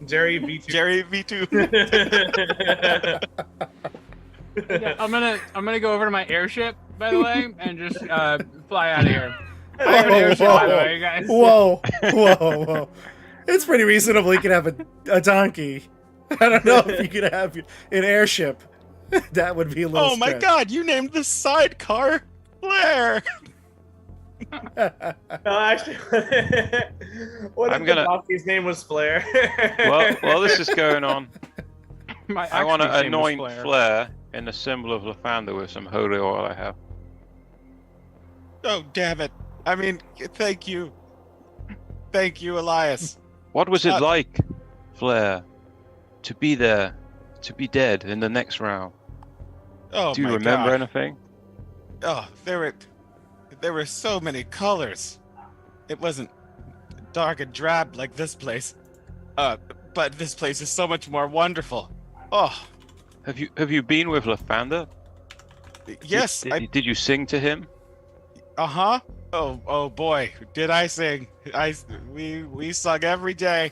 S2: Jerry V2.
S5: Jerry V2.
S3: Yeah, I'm gonna go over to my airship, by the way, and just fly out of here. I have an airship, by the way, guys.
S1: Whoa, whoa. It's pretty reasonable you could have a donkey. I don't know if you could have an airship. That would be a little
S5: Oh my
S1: stretch.
S5: God! You named the sidecar Flare.
S2: No, actually, what
S4: I'm
S2: if the
S4: gonna-
S2: donkey's name was Flair?
S4: While this is going on,
S3: My
S4: I want to
S3: actual name was
S4: anoint
S3: Flair.
S4: Flare in the symbol of Lathander with some holy oil I have.
S5: Oh damn it! I mean, thank you, Elias.
S4: What was it
S5: Uh,
S4: like, Flare, to be there, to be dead in the next round?
S5: Oh
S4: Do you
S5: my
S4: remember
S5: God.
S4: anything?
S5: Oh, there were so many colors. It wasn't dark and drab like this place. But this place is so much more wonderful. Oh,
S4: Have you been with Lathander?
S5: yes.
S4: Did you sing to him?
S5: Uh-huh. Oh boy, did I sing. We sung every day.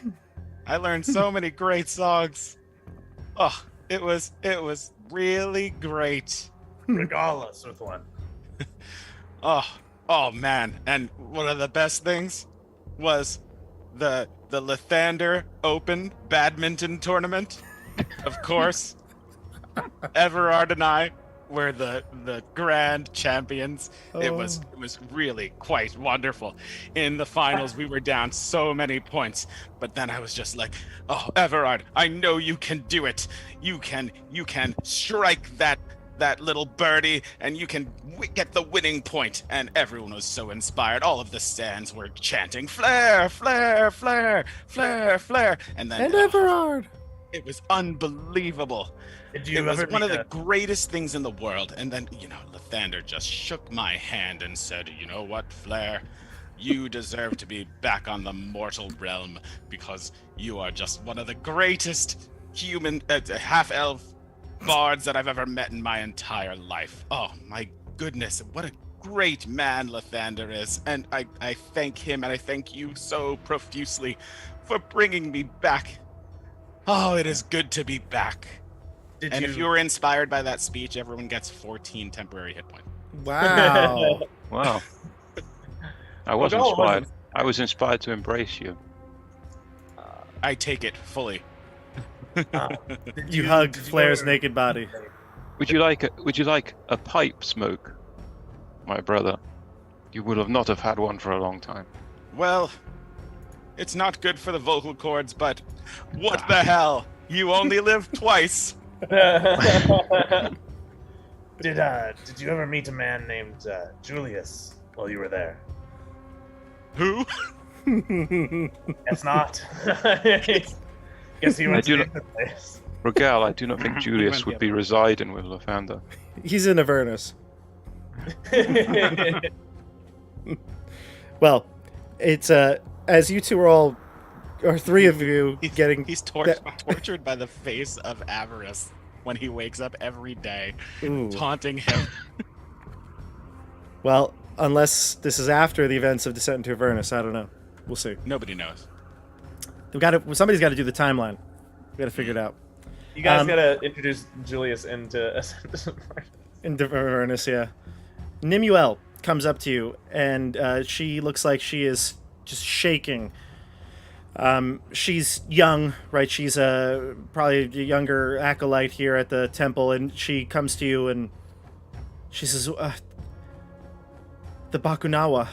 S5: I learned so many great songs. Oh, it was really great.
S2: Regale us with one.
S5: Oh man, and one of the best things was the Lathander Open badminton tournament. Of course. Everard and I were the grand champions. It
S1: Oh.
S5: was really quite wonderful. In the finals, we were down so many points, but then I was just like, "Oh, Everard, I know you can do it. You can strike that little birdie, and you can get the winning point." And everyone was so inspired. All of the stands were chanting, "Flare, flare, flare, flare, flare," and then
S1: And Everard.
S5: it was unbelievable.
S2: Did you
S5: It was
S2: ever
S5: one of
S2: meet
S5: the greatest things in the world. And then, Lathander just shook my hand and said, "You know what, Flair? You deserve to be back on the mortal realm because you are just one of the greatest human, half-elf bards that I've ever met in my entire life." Oh, my goodness. What a great man Lathander is. And I thank him, and I thank you so profusely for bringing me back. Oh, it is good to be back. And if you were inspired by that speech, everyone gets 14 temporary hit points.
S1: Wow.
S4: Wow. I was
S2: Well,
S4: inspired. I was inspired to embrace you.
S5: I take it fully.
S1: You hugged Flair's naked body.
S4: Would you like a pipe smoke, my brother? You would have not have had one for a long time.
S5: Well, it's not good for the vocal cords, but what the hell? You only live twice.
S2: Did you ever meet a man named Julius while you were there?
S5: Who?
S2: Guess not. Guess he went
S4: do
S2: to
S4: not-
S2: the place.
S4: Regal, I do not think Julius would be residing with Lathander.
S1: He's in Avernus. Well, it's as you two are all, or three of you, getting
S5: He's tortured by the face of avarice when he wakes up every day,
S1: Ooh.
S5: taunting him.
S1: Well, unless this is after the events of Descent into Avernus, I don't know. We'll see.
S5: Nobody knows.
S1: Somebody's got to do the timeline. We got to figure it out.
S2: You guys gotta introduce Julius into
S1: In Avernus, yeah. Nimuel comes up to you, and she looks like she is just shaking. She's young, right? She's probably a younger acolyte here at the temple, and she comes to you and she says, "The Bakunawa.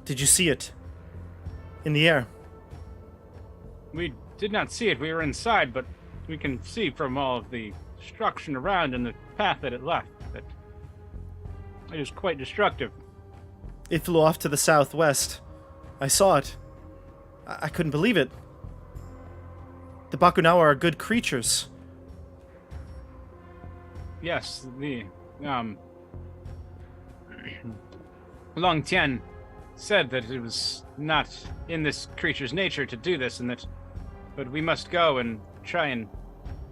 S1: Did you see it? In the air?"
S3: We did not see it. We were inside, but we can see from all of the destruction around and the path that it left that it is quite destructive.
S1: It flew off to the southwest. I saw it. I couldn't believe it. The Bakunawa are good creatures.
S3: Yes, the Long Tian said that it was not in this creature's nature to do this, but we must go and try and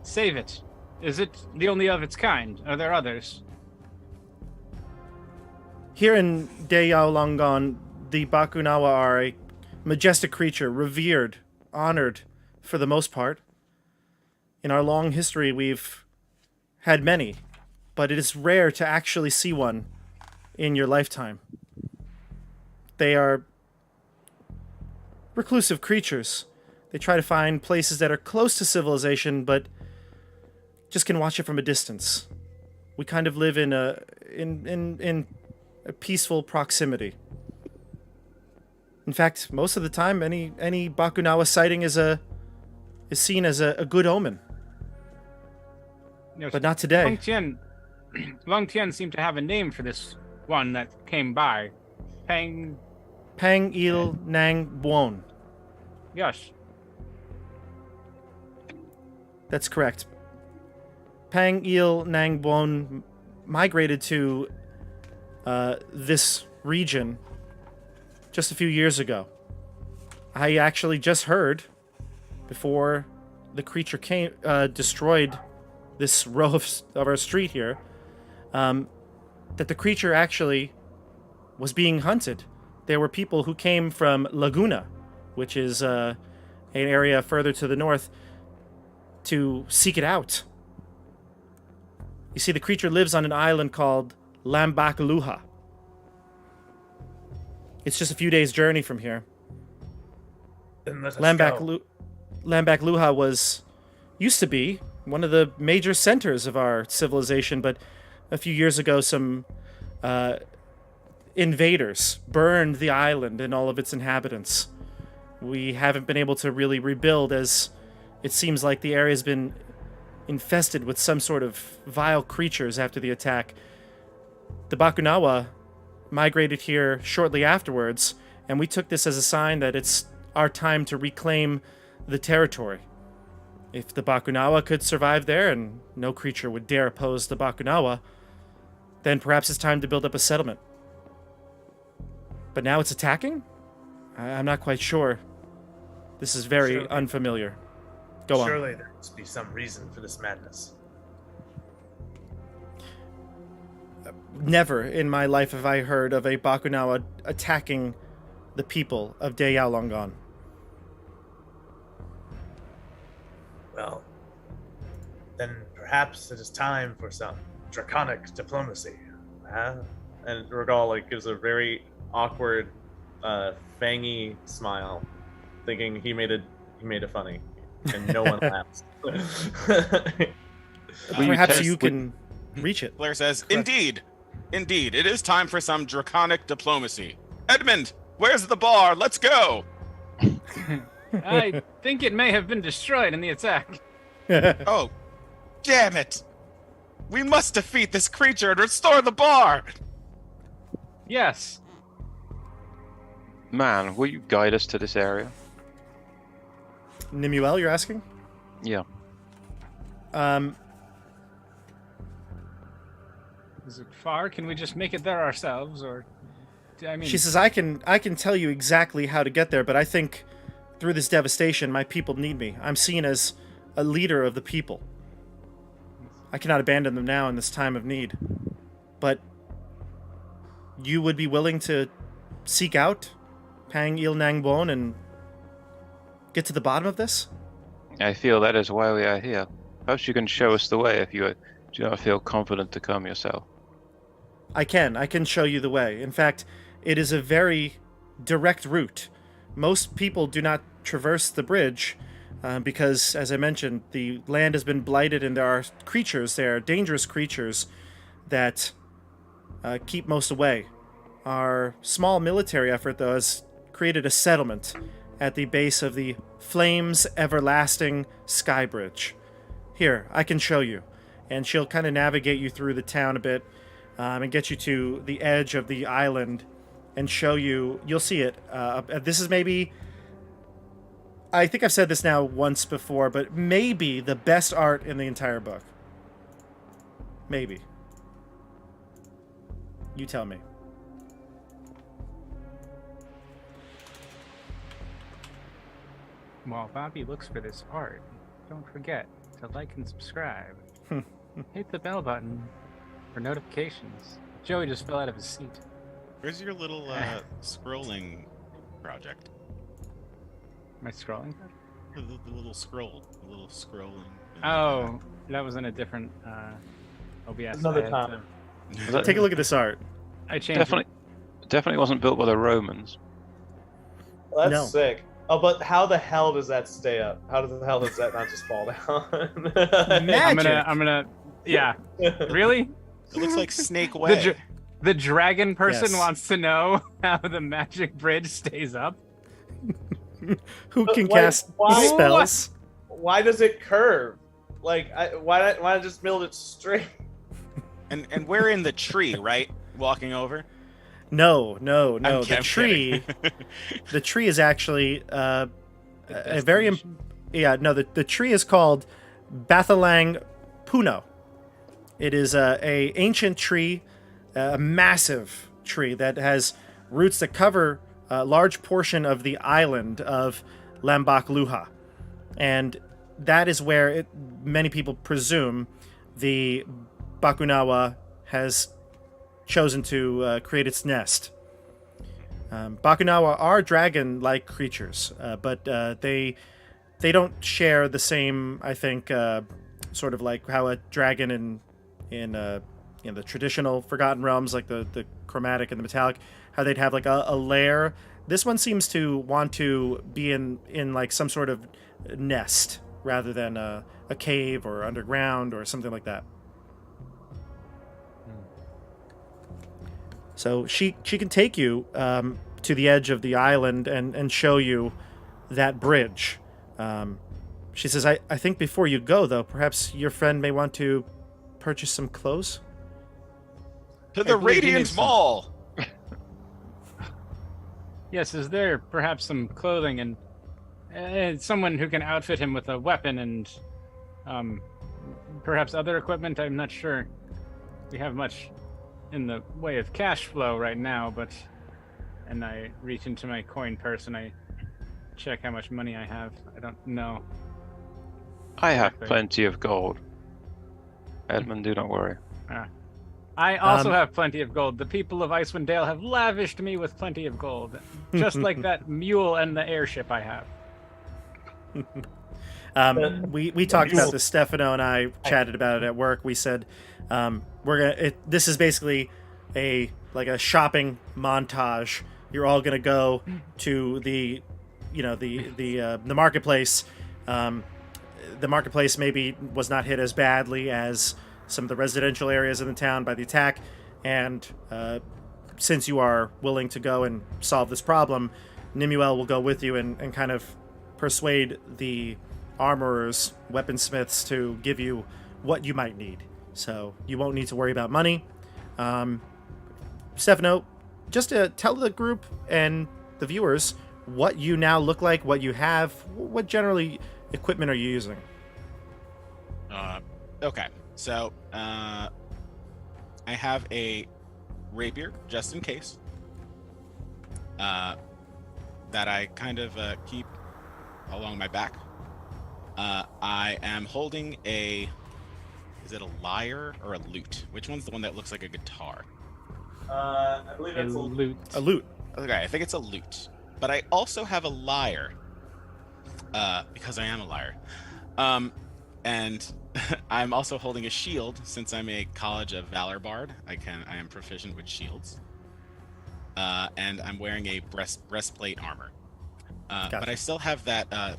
S3: save it. Is it the only of its kind? Are there others?
S1: Here in Deyao Longon, the Bakunawa are a majestic creature, revered, honored for the most part. In our long history, we've had many, but it is rare to actually see one in your lifetime. They are reclusive creatures. They try to find places that are close to civilization, but just can watch it from a distance. We kind of live in a peaceful proximity. In fact, most of the time, any Bakunawa sighting is seen as a good omen.
S3: Yes,
S1: But not today.
S3: Long Tian seemed to have a name for this one that came by. Pang.
S1: Pang Il Nang Buon.
S3: Yes.
S1: That's correct. Pang Il Nang Buon migrated to this region just a few years ago. I actually just heard, before the creature came destroyed this row of our street here, that the creature actually was being hunted. There were people who came from Laguna, which is an area further to the north, to seek it out. You see, the creature lives on an island called Lambak Luha. It's just a few days' journey from here.
S2: Then let us
S1: Lambak
S2: go.
S1: Luha used to be, one of the major centers of our civilization, but a few years ago, some invaders burned the island and all of its inhabitants. We haven't been able to really rebuild, as it seems like the area's been infested with some sort of vile creatures after the attack. The Bakunawa migrated here shortly afterwards, and we took this as a sign that it's our time to reclaim the territory. If the Bakunawa could survive there, and no creature would dare oppose the Bakunawa, then perhaps it's time to build up a settlement. But now it's attacking? I'm not quite sure. This is very unfamiliar. Go on.
S2: Surely there must be some reason for this madness.
S1: Never in my life have I heard of a Bakunawa attacking the people of Deyao Longan.
S2: Well, then perhaps it is time for some draconic diplomacy. Huh?
S6: And Regal gives a very awkward, fangy smile, thinking he made it funny, and no one laughs.
S1: Perhaps you can reach it.
S5: Blair says, Indeed, it is time for some draconic diplomacy. Edmund, where's the bar? Let's go!
S3: I think it may have been destroyed in the attack.
S5: Oh, damn it! We must defeat this creature and restore the bar!
S3: Yes.
S4: Man, will you guide us to this area?
S1: Nimuel, you're asking?
S4: Yeah.
S3: Is it far? Can we just make it there ourselves, or? I mean,
S1: She says, I can tell you exactly how to get there, but I think through this devastation, my people need me. I'm seen as a leader of the people. I cannot abandon them now in this time of need. But you would be willing to seek out Pang Il Nang Bon and get to the bottom of this?
S4: I feel that is why we are here. Perhaps you can show us the way if you do not feel confident to come yourself.
S1: I can show you the way. In fact, it is a very direct route. Most people do not traverse the bridge because, as I mentioned, the land has been blighted and there are creatures there, dangerous creatures, that keep most away. Our small military effort, though, has created a settlement at the base of the Flames Everlasting Sky Bridge. Here, I can show you. And she'll kind of navigate you through the town a bit and get you to the edge of the island and show you. You'll see it. This is maybe, I think I've said this now once before, but maybe the best art in the entire book. Maybe. You tell me.
S3: while Bobby looks for this art, don't forget to like and subscribe. Hit the bell button for notifications. Joey just fell out of his seat.
S5: Where's your little scrolling project?
S3: Am I scrolling?
S5: The little scroll. The little scrolling.
S3: Oh, that was in a different OBS.
S6: Another
S3: I had
S6: time.
S3: to-
S1: Take a look at this art.
S3: I changed it.
S4: Definitely wasn't built by the Romans.
S6: Well, that's
S1: No.
S6: sick. Oh, but how the hell does that stay up? How the hell does that not just fall down?
S3: I'm gonna, yeah. Really?
S5: It looks like Snake Way.
S3: The dragon person
S1: Yes.
S3: wants to know how the magic bridge stays up.
S1: Who
S6: But
S1: can
S6: why-
S1: cast
S6: why-
S1: spells?
S6: Why does it curve? Like, why not just build it straight?
S5: And we're in the tree, right? Walking over.
S1: No.
S5: I'm
S1: The tree,
S5: kidding.
S1: the tree is actually
S3: The
S1: a very
S3: destination.
S1: the tree is called Bathalang Puno. It is a ancient tree, a massive tree that has roots that cover a large portion of the island of Lambak Luha, and that is where many people presume the Bakunawa has chosen to create its nest. Bakunawa are dragon-like creatures, but they don't share the same, I think, sort of like how a dragon in the traditional Forgotten Realms, like the chromatic and the metallic, how they'd have like a lair. This one seems to want to be in like some sort of nest, rather than a cave or underground or something like that. So she can take you to the edge of the island and show you that bridge. She says, I think before you go, though, perhaps your friend may want to purchase some clothes?
S5: To the Radiant Mall!
S3: Yes, is there perhaps some clothing and someone who can outfit him with a weapon and perhaps other equipment? I'm not sure we have much in the way of cash flow right now, and I reach into my coin purse and I check how much money I have. I don't know.
S4: I have
S3: Exactly.
S4: plenty of gold. Edmund, do not worry.
S3: I also have plenty of gold. The people of Icewind Dale have lavished me with plenty of gold, just like that mule and the airship I have.
S1: We talked about this. Stefano and I chatted about it at work. We said this is basically a shopping montage. You're all gonna go to the marketplace. The marketplace maybe was not hit as badly as some of the residential areas in the town by the attack, and since you are willing to go and solve this problem, Nimuel will go with you and kind of persuade the armorers, weaponsmiths to give you what you might need. So you won't need to worry about money. Stefano, just to tell the group and the viewers what you now look like, what you have, what generally equipment are you using?
S5: Okay, so I have a rapier just in case that I kind of keep along my back. I am holding is it a lyre or a lute? Which one's the one that looks like a guitar?
S6: I believe it's a
S3: Loot.
S1: A lute.
S5: Okay, I think it's a lute. But I also have a lyre, because I am a liar. And I'm also holding a shield since I'm a College of Valor bard. I am proficient with shields. And I'm wearing a breastplate armor.
S1: Gotcha.
S5: But I still have that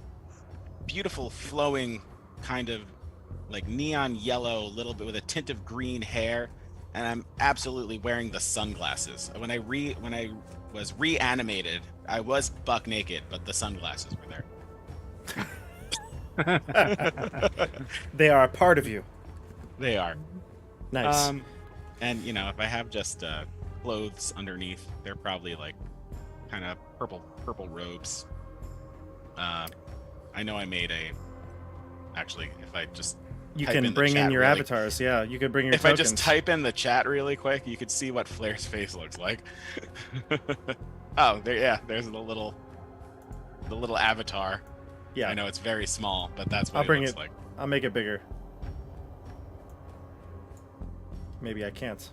S5: beautiful flowing kind of like neon yellow, little bit with a tint of green hair, and I'm absolutely wearing the sunglasses. When I was reanimated, I was buck naked, but the sunglasses were there.
S1: They are a part of you.
S5: They are.
S1: Nice.
S5: And if I have just clothes underneath, they're probably like kind of purple robes. I know I made actually, if I just
S1: you
S5: type
S1: can
S5: the
S1: bring in
S5: chat
S1: your
S5: really-
S1: avatars. Yeah, you could bring your
S5: If
S1: tokens.
S5: I just type in the chat really quick, you could see what Flair's face looks like. Oh, there's the little avatar.
S1: Yeah,
S5: I know it's very small, but that's what
S1: I'll bring
S5: looks
S1: it.
S5: like.
S1: I'll make it bigger. Maybe I can't.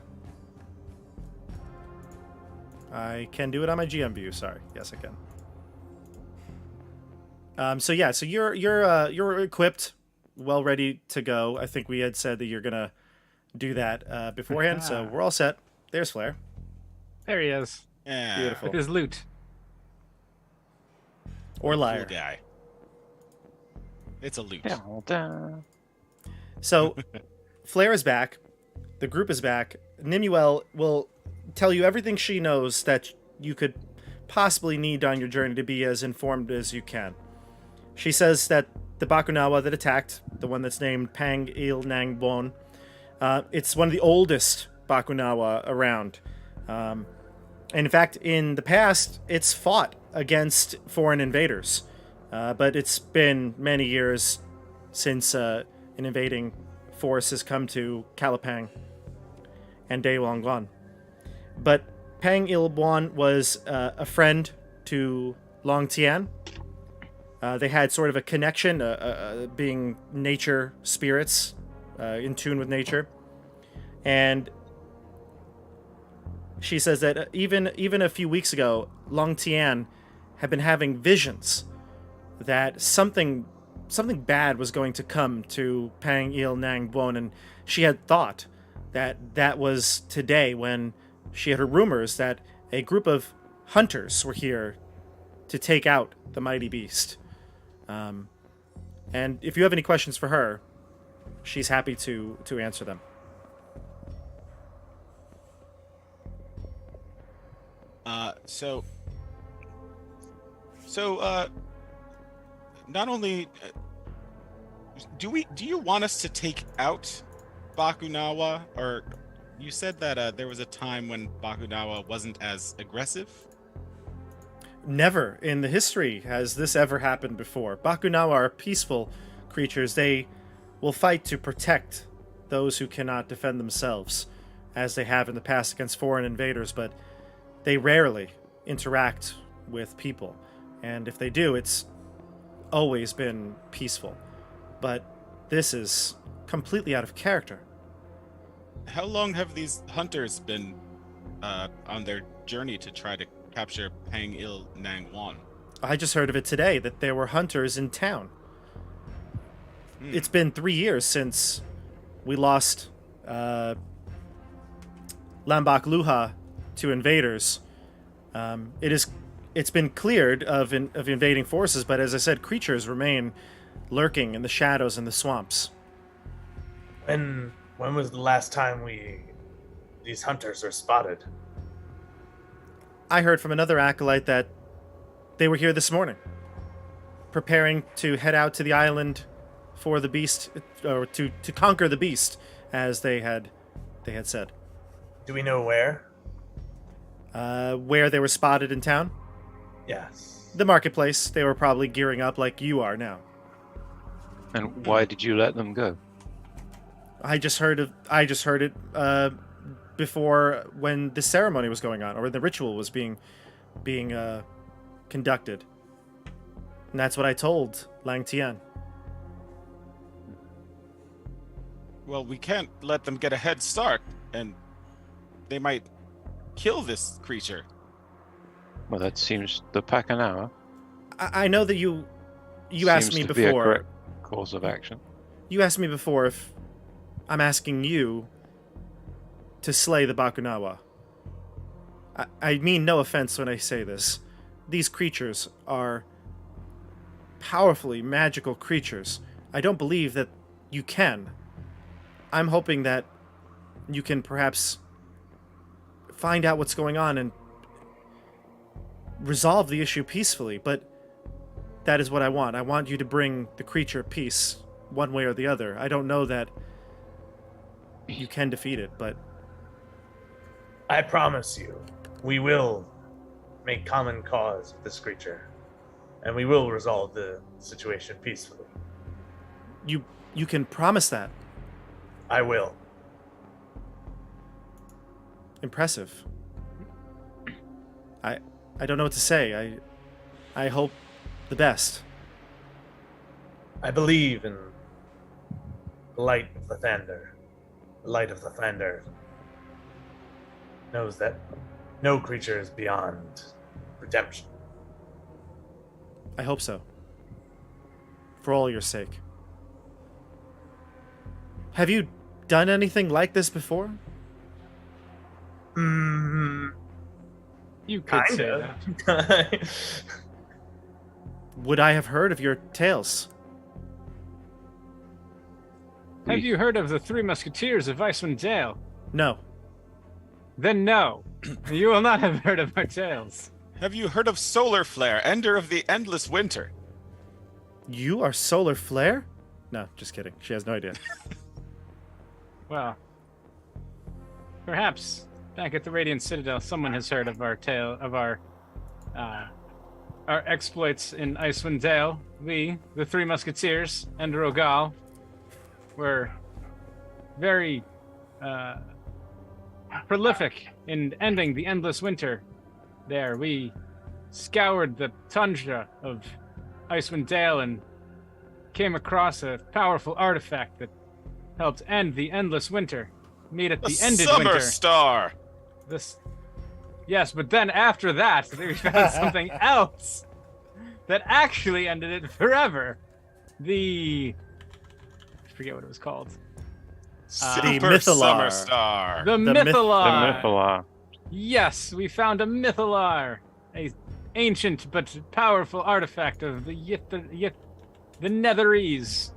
S1: I can do it on my GM view. Sorry. Yes, I can. So you're equipped, well ready to go. I think we had said that you're gonna do that beforehand, so we're all set. There's Flair.
S3: There he is,
S5: Yeah,
S1: Beautiful.
S3: with his loot.
S1: Or
S5: cool
S1: liar.
S5: guy. It's a loot.
S1: So Flair is back. The group is back. Nimuel will tell you everything she knows that you could possibly need on your journey to be as informed as you can. She says that the Bakunawa that attacked, the one that's named Pang Il Nang Bon, it's one of the oldest Bakunawa around. And in fact, in the past, it's fought against foreign invaders. But it's been many years since an invading force has come to Kalapang and Daewongon. But Pang Ilbuan was a friend to Long Tian. They had sort of a connection, being nature spirits, in tune with nature. And she says that even a few weeks ago, Long Tian had been having visions that something bad was going to come to Pang Il Nang Buon, and she had thought that was today when she had heard rumors that a group of hunters were here to take out the mighty beast. And if you have any questions for her, she's happy to answer them.
S5: Not only do you want us to take out Bakunawa, or you said that there was a time when Bakunawa wasn't as aggressive?
S1: Never in the history has this ever happened before. Bakunawa are peaceful creatures. They will fight to protect those who cannot defend themselves, as they have in the past against foreign invaders, but they rarely interact with people. And if they do, it's always been peaceful. But this is completely out of character.
S5: How long have these hunters been on their journey to try to capture Pang Il Nang Wan?
S1: I just heard of it today, that there were hunters in town. It's been 3 years since we lost Lambak Luha to invaders. It's been cleared of invading forces, but as I said, creatures remain lurking in the shadows and the swamps.
S2: When was the last time these hunters are spotted?
S1: I heard from another acolyte that they were here this morning, preparing to head out to the island for the beast, or to conquer the beast, as they had said.
S2: Do we know where?
S1: Where they were spotted in town?
S2: Yes.
S1: The marketplace. They were probably gearing up like you are now.
S4: And why did you let them go?
S1: I just heard it before, when the ceremony was going on, or the ritual was being conducted. And that's what I told Lang Tian.
S5: Well, we can't let them get a head start, and they might kill this creature.
S4: Well, that seems the Pakanawa.
S1: I know that you asked me
S4: seems to be a
S1: before.
S4: correct course of action.
S1: You asked me before if I'm asking you to slay the Bakunawa. I mean no offense when I say this. These creatures are powerfully magical creatures. I don't believe that you can. I'm hoping that you can perhaps find out what's going on and resolve the issue peacefully, but that is what I want. I want you to bring the creature peace, one way or the other. I don't know that you can defeat it, but
S2: I promise you, we will make common cause with this creature, and we will resolve the situation peacefully.
S1: you can promise that.
S2: I will.
S1: Impressive. I don't know what to say. I hope the best.
S2: I believe in the light of the thunder. The light of the thunder knows that no creature is beyond redemption.
S1: I hope so. For all your sake. Have you done anything like this before?
S3: You could say that.
S2: Kinda.
S1: Would I have heard of your tales?
S3: Have you heard of the Three Musketeers of Icewind Dale?
S1: No.
S3: Then no. You will not have heard of our tales.
S5: Have you heard of Solar Flare, Ender of the Endless Winter?
S1: You are Solar Flare? No, just kidding. She has no idea.
S3: Well, perhaps back at the Radiant Citadel, someone has heard of our tale of our exploits in Icewind Dale. We, the Three Musketeers, and Rogal, were very prolific in ending the endless winter. There, we scoured the tundra of Icewind Dale and came across a powerful artifact that helped end the endless winter. Meet at the ended
S5: Summer
S3: winter.
S5: Star!
S3: Yes, but then after that, we found something else that actually ended it forever. I forget what it was called.
S5: Super
S1: Mythalar.
S5: Summer Star!
S3: The
S1: myth-
S3: Mythalar.
S4: The Mythalar.
S3: Yes, we found a Mythalar, a ancient but powerful artifact of the the Netherese.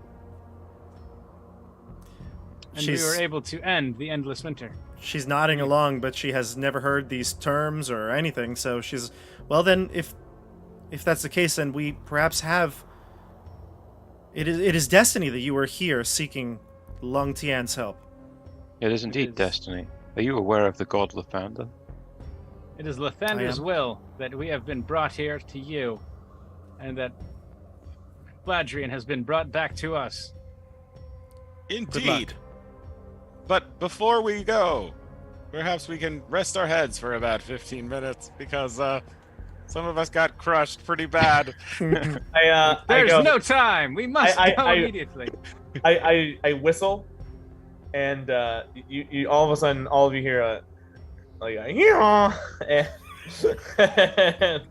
S3: And we
S1: She's-
S3: were able to end the endless winter.
S1: She's nodding along, but she has never heard these terms or anything. So she's, well, then if that's the case, then we perhaps have. It is destiny that you are here seeking Lung Tian's help.
S4: It is indeed
S3: is-
S4: destiny. Are you aware of the god Lathander?
S3: It is Lathander's
S1: am.
S3: will that we have been brought here to you, and that Bladrian has been brought back to us.
S5: Indeed. But before we go, perhaps we can rest our heads for about 15 minutes because some of us got crushed pretty bad.
S6: I
S3: There's
S6: go,
S3: no time. We must go
S6: I-
S3: immediately.
S6: I whistle, and you all of a sudden, all of you hear like a "Yeehaw!" and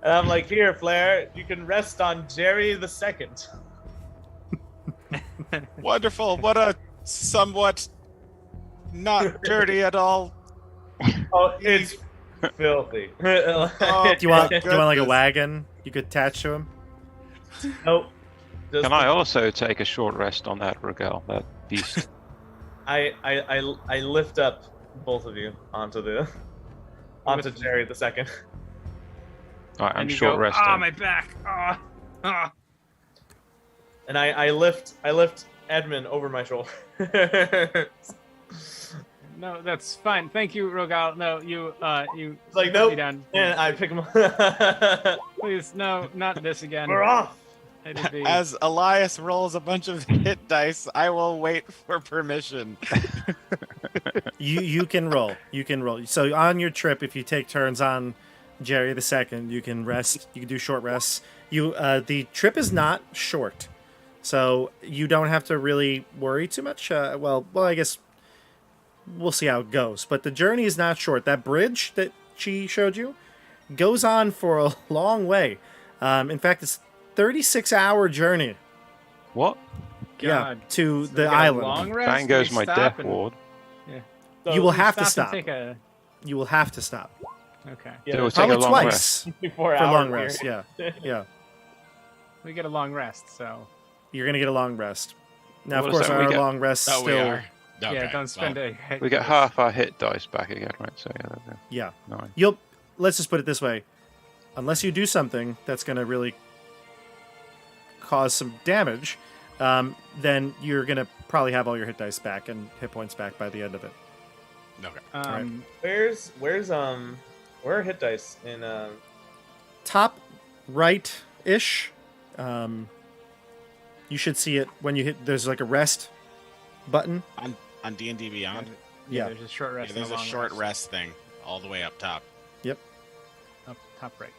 S6: I'm like, here, Flair, you can rest on Jerry the Second.
S5: Wonderful. What a somewhat not dirty at all.
S6: Oh, it's filthy.
S5: Oh,
S1: Do you want like a
S5: goodness.
S1: wagon you could attach to him?
S6: Nope. Just
S4: Can I also take a short rest on that Regal, that beast?
S6: I lift up both of you onto Jerry the Second.
S4: Alright, I'm
S3: And you
S4: short
S3: go,
S4: resting.
S3: ah, my back. Ah.
S6: And I lift Edmund over my shoulder.
S3: No, that's fine. Thank you, Rogal. No, you
S6: It's like,
S3: put
S6: nope.
S3: me down.
S6: And I pick him up.
S3: Please, no, not this again.
S6: We're off.
S3: It'd be-
S5: As Elias rolls a bunch of hit dice, I will wait for permission.
S1: You can roll. You can roll. So on your trip, if you take turns on Jerry the Second, you can rest. You can do short rests. The trip is not short, so you don't have to really worry too much. Well, I guess we'll see how it goes. But the journey is not short. That bridge that she showed you goes on for a long way. In fact, it's 36-hour journey.
S4: What?
S1: Yeah,
S3: God.
S1: to
S3: So we
S1: the
S3: get a
S1: island.
S3: long rest,
S4: Bang goes
S3: we
S4: my
S3: stop
S4: death
S3: and-
S4: ward.
S6: So
S1: You will
S3: we
S1: have to
S3: and
S1: stop.
S3: Take a...
S1: You will have to stop.
S3: Okay.
S6: Yeah,
S4: We'll take
S1: Probably
S4: a long
S1: twice
S4: rest.
S6: 24
S1: for
S6: hour
S1: long
S6: period.
S1: rest. Yeah, yeah.
S3: We get a long rest, so
S1: You're gonna get a long rest. Now,
S4: What
S1: of
S4: is
S1: course,
S4: that? We
S1: our
S4: get-
S1: long rest
S5: Oh, we
S1: still.
S5: are. Okay,
S3: yeah, don't spend
S5: well,
S3: a hit
S4: We get
S3: dice.
S4: half our hit dice back again, right? So yeah,
S1: Yeah,
S4: nine.
S1: let's just put it this way: unless you do something that's gonna really cause some damage, then you're gonna probably have all your hit dice back and hit points back by the end of it.
S5: Okay.
S6: Where are hit dice in
S1: Top right-ish, you should see it when you hit. There's like a rest button.
S5: On D&D Beyond,
S1: Yeah.
S3: There's a short
S5: yeah,
S3: rest.
S5: there's
S3: and
S5: a
S3: long
S5: short rest thing all the way up top.
S3: Up top right.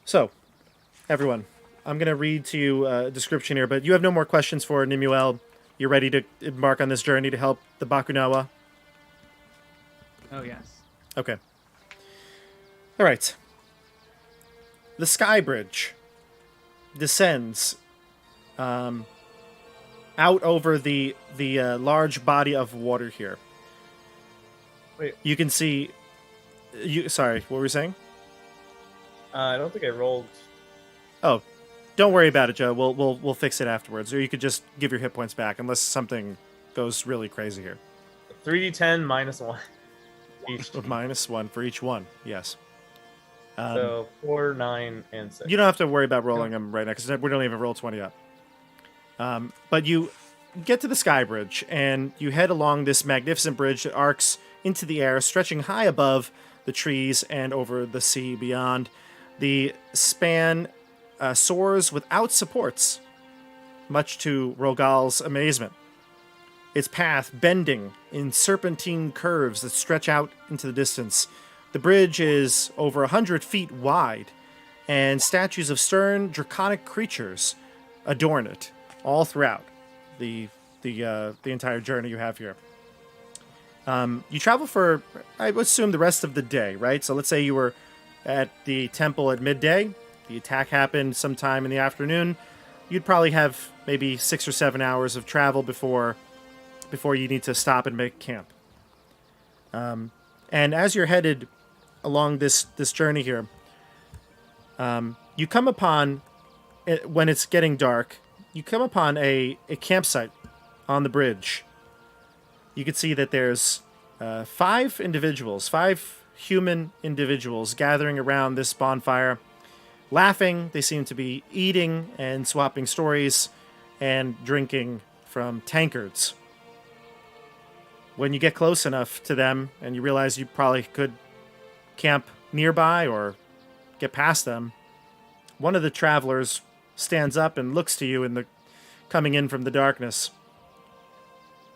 S1: So, everyone, I'm going to read to you a description here, but you have no more questions for Nimuel. You're ready to embark on this journey to help the Bakunawa?
S3: Oh yes.
S1: Okay. All right. The Sky Bridge descends out over the large body of water here.
S6: Wait.
S1: You can see... Sorry, what were you saying?
S6: I don't think I rolled.
S1: Oh, don't worry about it, Joe. We'll fix it afterwards. Or you could just give your hit points back, unless something goes really crazy here.
S6: 3d10 minus 1 each.
S1: With -1 for each one. Yes.
S6: So 4, 9, and 6.
S1: You don't have to worry about rolling them right now because we don't even roll 20 up. But you get to the Sky Bridge and you head along this magnificent bridge that arcs into the air, stretching high above the trees and over the sea beyond. The span soars without supports, much to Rogal's amazement. Its path bending in serpentine curves that stretch out into the distance. The bridge is over 100 feet wide, and statues of stern, draconic creatures adorn it all throughout the entire journey you have here. You travel for, I would assume, the rest of the day, right? So let's say you were at the temple at midday. The attack happened sometime in the afternoon. You'd probably have maybe 6 or 7 hours of travel before you need to stop and make camp. And as you're headed along this journey here, you come upon when it's getting dark, you come upon a campsite on the bridge. You can see that there's 5 human individuals gathering around this bonfire, laughing. They seem to be eating and swapping stories and drinking from tankards. When you get close enough to them and you realize you probably could camp nearby or get past them, one of the travelers stands up and looks to you coming in from the darkness.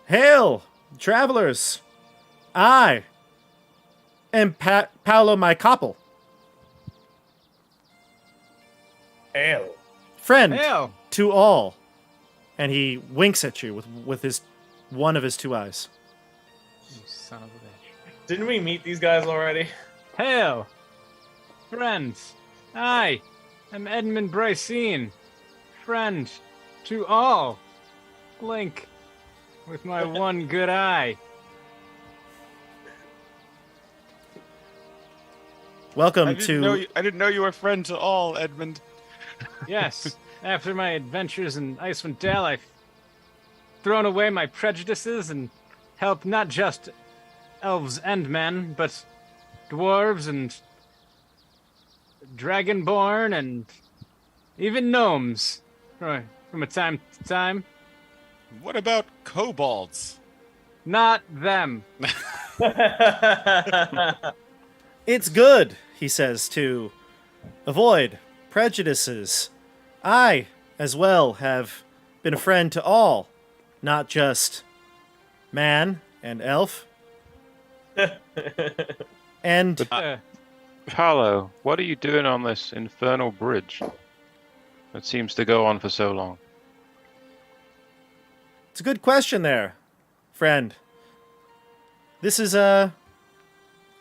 S1: "Hail, travelers! I am Paolo my couple,
S2: Ale.
S1: friend
S3: Hail!
S1: to all." And he winks at you with one of his 2 eyes.
S3: You son of a bitch.
S6: Didn't we meet these guys already?
S3: Hail! Friends, I am Edmund Brycine, friend to all. Blink with my one good eye.
S1: Welcome
S5: I
S1: to
S5: didn't know you were friend to all, Edmund.
S3: Yes, after my adventures in Icewind Dale, I've thrown away my prejudices and helped not just elves and men, but dwarves and dragonborn and even gnomes from a time to time.
S5: What about kobolds?
S3: Not them.
S1: It's good, he says, to avoid prejudices. I, as well, have been a friend to all, not just man and elf. And
S4: Paolo, what are you doing on this infernal bridge that seems to go on for so long?
S1: it's a good question there, friend. This is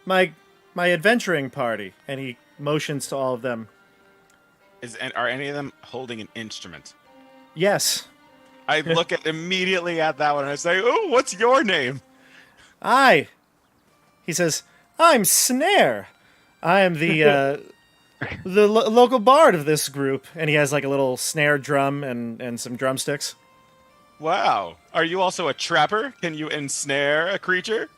S1: my adventuring party, and he motions to all of them.
S5: Are any of them holding an instrument?
S1: Yes,
S5: I look immediately at that one and I say, "Oh, what's your name?"
S1: he says, I'm Snare. I am the local bard of this group, and he has like a little snare drum and some drumsticks.
S5: Wow. Are you also a trapper? Can you ensnare a creature?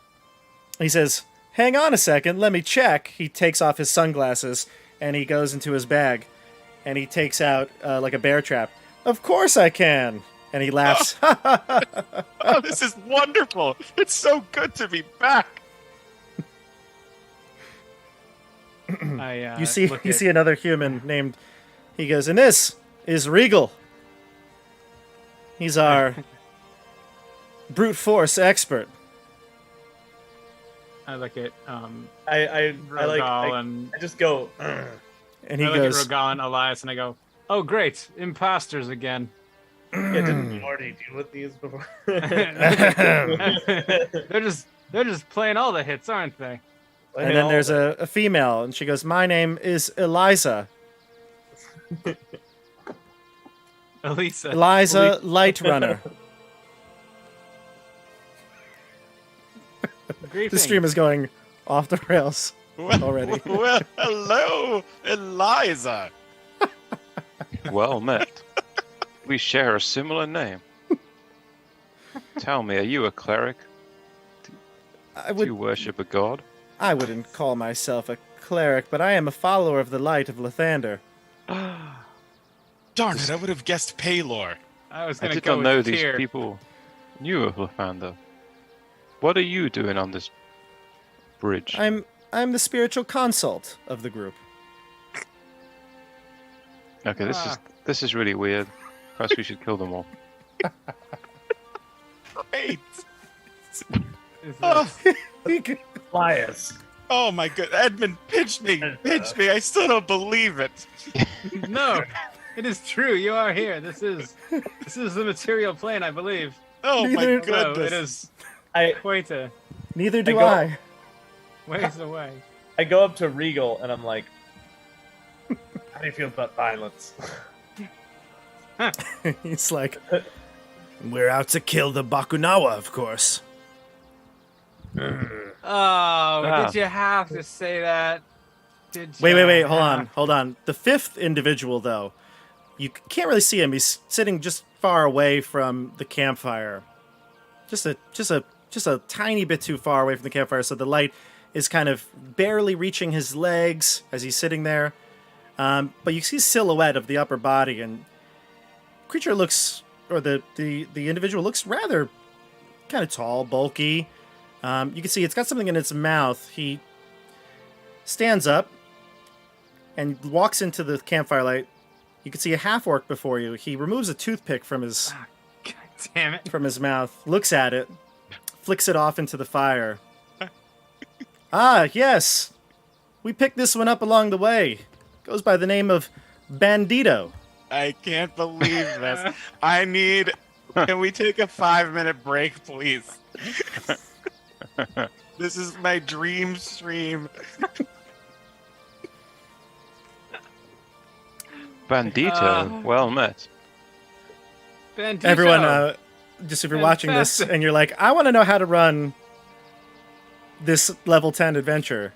S1: He says, hang on a second, let me check. He takes off his sunglasses and he goes into his bag and he takes out like a bear trap. Of course I can. And he laughs.
S5: Oh, this is wonderful. It's so good to be back.
S1: You see another human named, he goes, and this is Regal. He's our brute force expert.
S3: I look at
S6: I just go.
S1: And he
S3: I look
S1: goes,
S3: at Rogal and Elias and I go, "Oh great, imposters again."
S6: Yeah, didn't we already deal with these before?
S3: They're just playing all the hits, aren't they?
S1: and then there's a female, and she goes, my name is Eliza.
S3: Elisa.
S1: Eliza Lightrunner. The stream is going off the rails already.
S5: Well, hello, Eliza.
S4: Well met. We share a similar name. Tell me, are you a cleric? Do you worship a god?
S1: I wouldn't call myself a cleric, but I am a follower of the light of Lathander.
S5: Darn it, I would have guessed Paylor.
S3: I was
S4: I
S3: gonna
S4: did
S3: go
S4: not
S3: with
S4: know these
S3: Tyr.
S4: people knew of Lathander. What are you doing on this bridge?
S1: I'm the spiritual consult of the group.
S4: Okay, this is really weird. Perhaps we should kill them all.
S5: Great.
S3: Is
S5: Oh,
S6: Elias.
S5: oh my god, Edmund, pinch me. I still don't believe it.
S3: No, it is true. You are here. This is the material plane, I believe.
S5: Oh my
S1: Neither-
S3: So
S5: goodness.
S3: it is
S6: I
S3: quite a
S1: Neither do
S6: I go-
S1: I.
S3: ways away.
S6: I go up to Regal and I'm like, how do you feel about violence?
S1: He's like, we're out to kill the Bakunawa, of course.
S3: Oh, did you have to say that? Did you
S1: Wait, hold
S3: have-
S1: on. The 5th individual, though, You can't really see him. He's sitting just far away from the campfire. Just a tiny bit too far away from the campfire, so the light is kind of barely reaching his legs as he's sitting there. But you see silhouette of the upper body, and creature looks, or the individual looks rather kind of tall, bulky. You can see it's got something in its mouth. He stands up and walks into the campfire light. You can see a half-orc before you. He removes a toothpick from his
S3: God damn it.
S1: from his mouth, looks at it, flicks it off into the fire. Ah, yes. We picked this one up along the way. Goes by the name of Bandito.
S5: I can't believe this. Can we take a 5-minute break, please? This is my dream stream.
S4: Bandito, well met.
S3: Bandito.
S1: Everyone, just if you're watching this and you're like, I want to know how to run this level 10 adventure,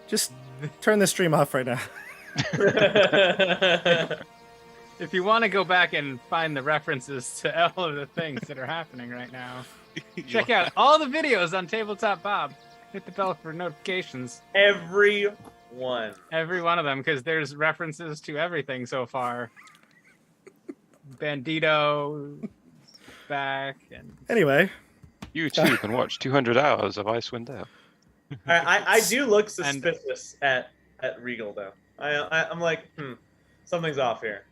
S1: just turn the stream off right now.
S3: If you want to go back and find the references to all of the things that are happening right now, check out all the videos on Tabletop Bob. Hit the bell for notifications.
S6: Every one.
S3: Every one of them, because there's references to everything so far. Bandito back and
S1: Anyway,
S4: You too can watch 200 hours of Icewind Dale.
S6: I do look suspicious at Regal though. I'm like, something's off here.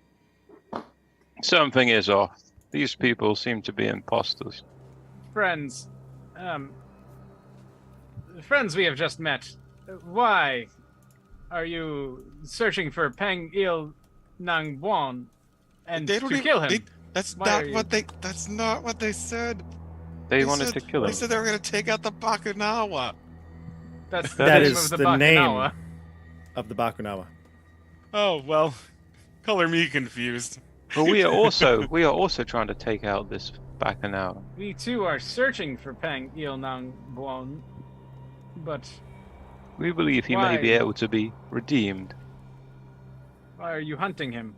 S4: Something is off. These people seem to be imposters.
S3: friends. Friends we have just met. Why are you searching for Peng Il Nang Buon and
S5: They
S3: to
S5: don't even-
S3: kill him?
S5: That's
S3: Why
S5: not
S3: are
S5: what they. That's not what they said.
S4: They wanted to kill
S5: They
S4: him.
S5: said they were going to take out the Bakunawa.
S3: That's the
S1: That
S3: name
S1: is
S3: of the,
S1: the name.
S3: Bakunawa.
S1: of the Bakunawa.
S5: Oh well, color me confused.
S4: But we are also trying to take out this Bacchanal.
S3: We too are searching for Peng Il Nang Buon, but
S4: We believe he may be able to be redeemed.
S3: why are you hunting him?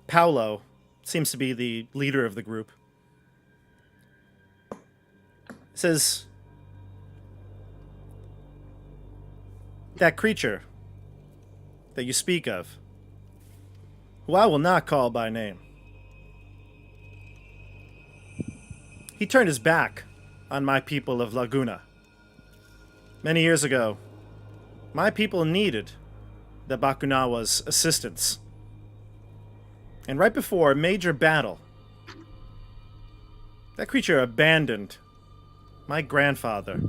S1: Paolo seems to be the leader of the group. Says that creature that you speak of, who I will not call by name. He turned his back on my people of Laguna. Many years ago, my people needed the Bakunawa's assistance. And right before a major battle, that creature abandoned my grandfather.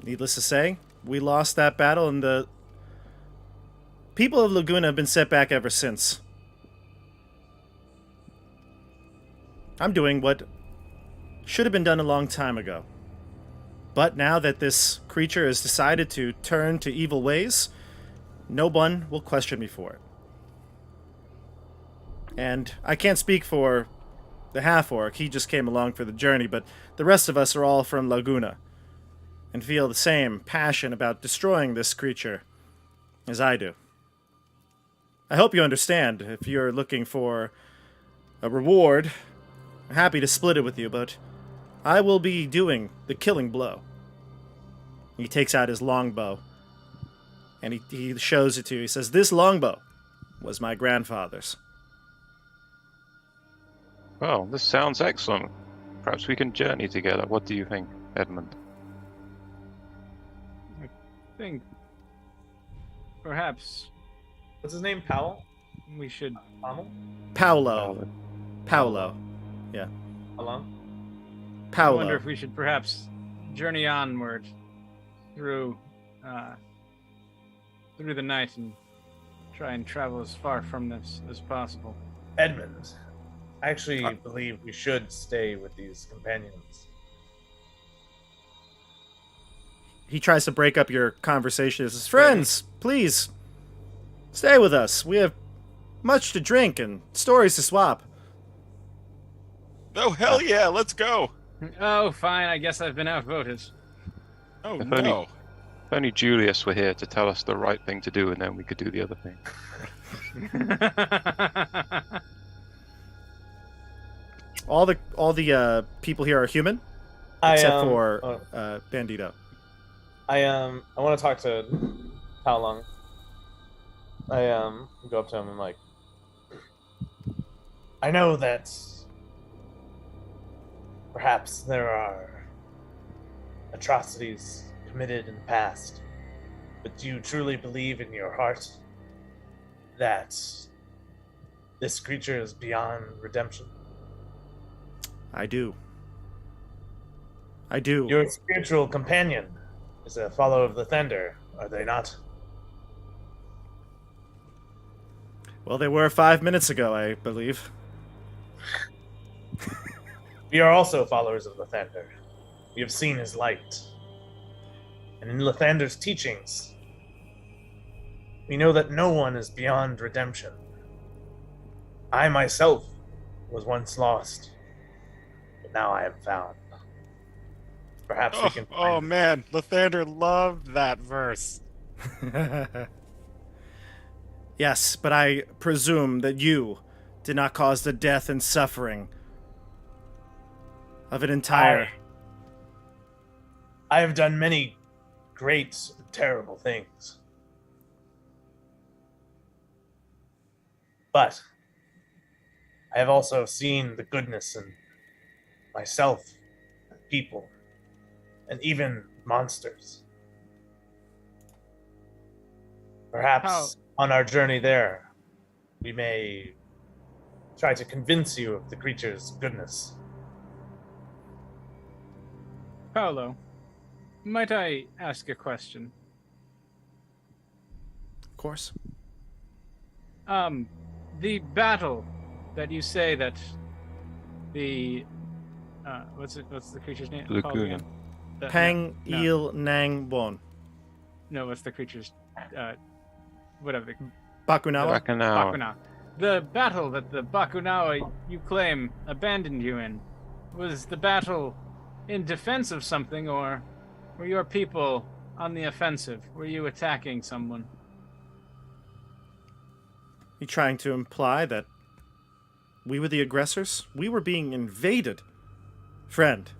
S1: Needless to say, we lost that battle, and the people of Laguna have been set back ever since. I'm doing what should have been done a long time ago. But now that this creature has decided to turn to evil ways, no one will question me for it. And I can't speak for the half-orc, he just came along for the journey, but the rest of us are all from Laguna, and feel the same passion about destroying this creature as I do. I hope you understand. If you're looking for a reward, I'm happy to split it with you, but I will be doing the killing blow. He takes out his longbow, and he shows it to you. He says, "This longbow was my grandfather's."
S4: Well, this sounds excellent. Perhaps we can journey together. What do you think, Edmund?
S3: I think perhaps
S6: What's his name? Powell?
S3: we should.
S6: Powell?
S1: Paolo. Paolo.
S6: How long?
S3: I
S1: Paolo.
S3: wonder if we should perhaps journey onward through the night and try and travel as far from this as possible.
S6: Edmund. I actually believe we should stay with these companions.
S1: He tries to break up your conversation. He says, "Friends, please, stay with us. We have much to drink and stories to swap."
S5: Oh hell yeah, let's go.
S3: Oh, fine. I guess I've been outvoted.
S5: Oh
S4: If
S5: no.
S4: If only Julius were here to tell us the right thing to do, and then we could do the other thing.
S1: All the people here are human, except for Bandito.
S6: I want to talk to How Long. I go up to him and like, I know that perhaps there are atrocities committed in the past, but do you truly believe in your heart that this creature is beyond redemption?
S1: I do. I do.
S6: Your spiritual companion is a follower of the Thunder, are they not?
S1: Well, they were 5 minutes ago, I believe.
S6: We are also followers of Lathander. We have seen his light. And in Lathander's teachings, we know that no one is beyond redemption. I myself was once lost, but now I am found. Perhaps we can find
S5: Oh man, Lathander loved that verse.
S1: Yes, but I presume that you did not cause the death and suffering of an entire...
S6: I have done many great and terrible things. But I have also seen the goodness in myself, people, and even monsters. Perhaps on our journey there, we may try to convince you of the creature's goodness.
S3: Paolo, might I ask a question?
S1: Of course.
S3: The battle that you say that the what's the creature's name?
S4: Lagoon.
S1: Pang Il Nang Bon.
S3: No, what's the creature's whatever.
S1: Bakunawa?
S3: Bakunawa. The battle that the Bakunawa you claim abandoned you in, was the battle in defense of something, or were your people on the offensive? Were you attacking someone?
S1: You trying to imply that we were the aggressors? We were being invaded. Friend.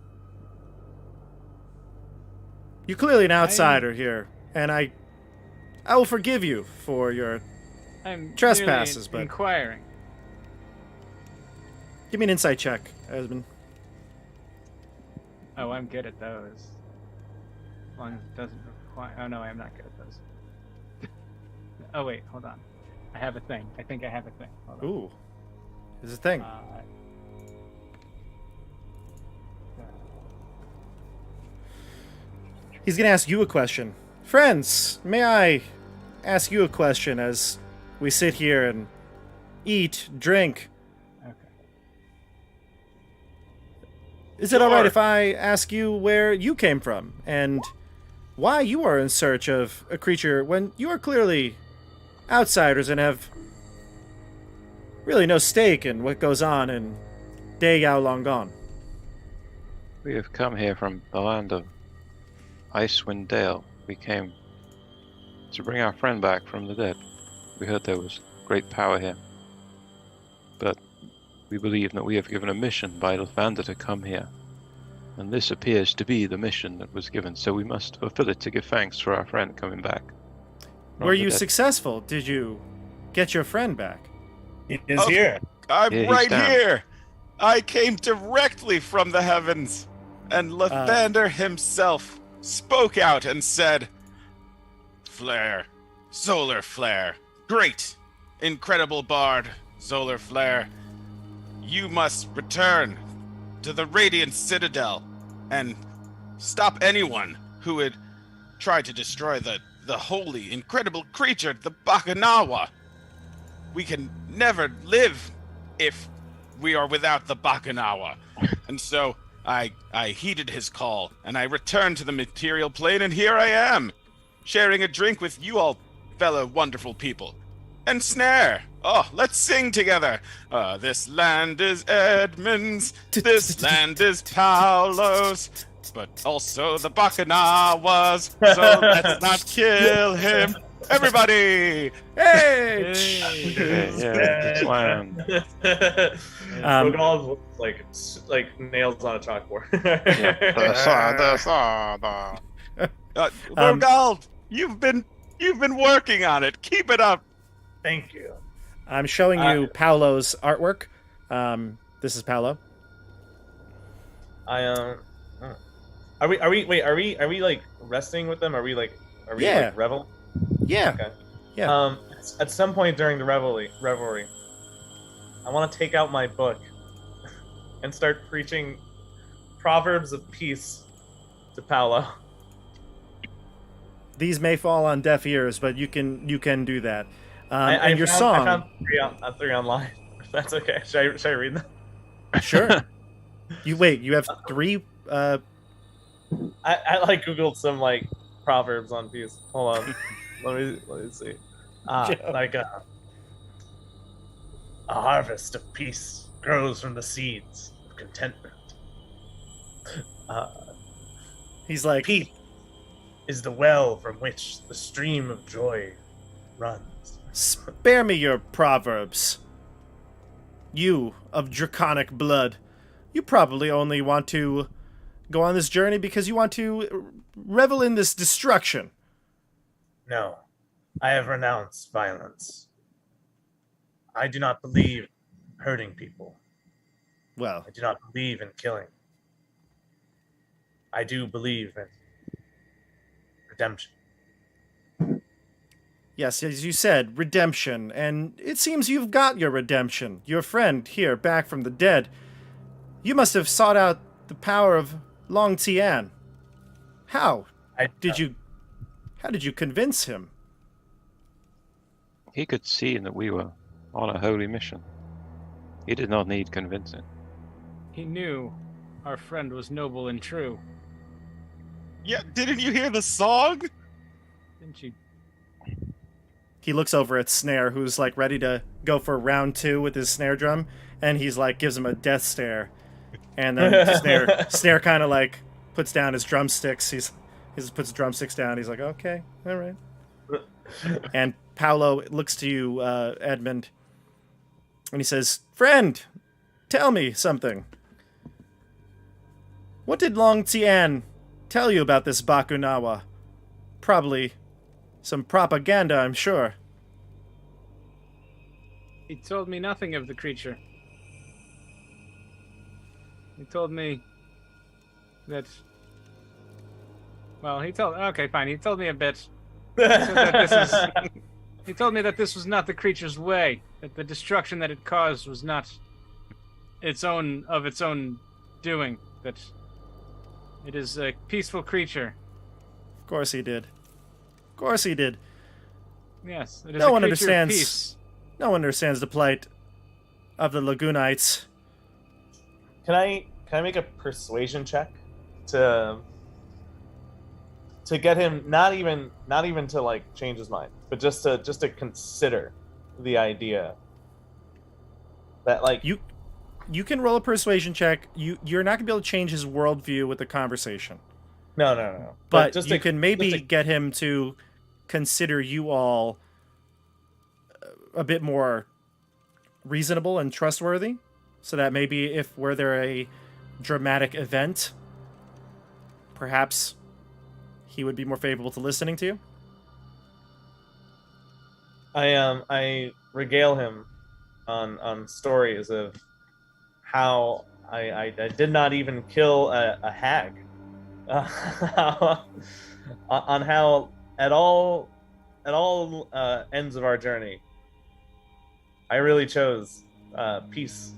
S1: You're clearly an outsider here, and I will forgive you for your
S3: I'm
S1: trespasses, but
S3: inquiring.
S1: Give me an insight check, Esmond.
S3: Oh, I'm good at those. As long as it doesn't require... Oh, no, I'm not good at those. Oh, wait, hold on. I have a thing. I think I have a thing. Hold on.
S1: Ooh. There's a thing. He's gonna ask you a question. Friends, may I ask you a question as we sit here and eat, drink?
S3: Okay.
S1: Is it alright if I ask you where you came from and why you are in search of a creature when you are clearly outsiders and have really no stake in what goes on in Day Yao Long Gone?
S4: We have come here from the land of Icewind Dale. We came to bring our friend back from the dead. We heard there was great power here. But we believe that we have given a mission by Lathander to come here. And this appears to be the mission that was given, so we must fulfill it to give thanks for our friend coming back.
S1: Were you successful? Did you get your friend back?
S6: He is here.
S5: I'm
S4: Yeah, he's
S5: right
S4: down.
S5: here. I came directly from the heavens, and Lathander himself spoke out and said, "Flare, solar flare, great, incredible bard, solar flare, you must return to the radiant citadel and stop anyone who would try to destroy the holy, incredible creature, the Bakunawa. We can never live if we are without the Bakunawa." And so I heeded his call, and I returned to the material plane, and here I am, sharing a drink with you all fellow wonderful people. And Snare, oh, let's sing together. This land is Edmund's, this land is Paolo's, but also the Bakana was, so let's not kill him. Everybody!
S1: Hey!
S4: Yeah, slam.
S6: Rogal's like nails on a chalkboard.
S5: Rogal, you've been working on it. Keep it up.
S6: Thank you.
S1: I'm showing you Paolo's artwork. This is Paolo.
S6: Are we like resting with them? Are we like revel?
S1: Yeah.
S6: Okay.
S1: Yeah.
S6: At some point during the revelry, I want to take out my book and start preaching proverbs of peace to Paolo.
S1: These may fall on deaf ears, but you can do that.
S6: I found three online. If that's okay. Should I read them?
S1: Sure. You have 3.
S6: I like Googled some like proverbs on peace. Hold on. let me see. Like a harvest of peace grows from the seeds of contentment.
S1: He's like,
S6: peace is the well from which the stream of joy runs.
S1: spare me your proverbs. You of draconic blood, you probably only want to go on this journey because you want to revel in this destruction.
S6: No, I have renounced violence. I do not believe in hurting people.
S1: Well,
S6: I do not believe in killing. I do believe in redemption.
S1: yes, as you said, redemption, and it seems you've got your redemption. Your friend here, back from the dead. You must have sought out the power of Long Tian. How did you convince him?
S4: He could see that we were on a holy mission. He did not need convincing.
S3: He knew our friend was noble and true.
S5: Yeah, didn't you hear the song?
S3: Didn't you?
S1: He looks over at Snare, who's like ready to go for round 2 with his snare drum, and he's like gives him a death stare. And then Snare kind of like puts down his drumsticks. He puts drumsticks down. He's like, okay, all right. And Paolo looks to you, Edmund, and he says, "Friend, tell me something. What did Long Tian tell you about this Bakunawa? Probably some propaganda, I'm sure."
S3: He told me nothing of the creature. He told me that... Well, okay, fine. He told me a bit. He told me that this was not the creature's way. That the destruction that it caused was not its own doing. That it is a peaceful creature.
S1: Of course he did. Of course he did.
S3: Yes, it is
S1: No
S3: a
S1: one
S3: creature of
S1: understands.
S3: peace.
S1: No one understands the plight of the Lagunites.
S6: Can I make a persuasion check to get him not even to like change his mind, but just to consider the idea that like
S1: You can roll a persuasion check. You're not gonna be able to change his worldview with the conversation.
S6: no.
S1: But
S6: just
S1: you can maybe get him to consider you all a bit more reasonable and trustworthy, so that maybe if were there a dramatic event, perhaps he would be more favorable to listening to you.
S6: I regale him on stories of how I did not even kill a hag, on how at all ends of our journey I really chose peace.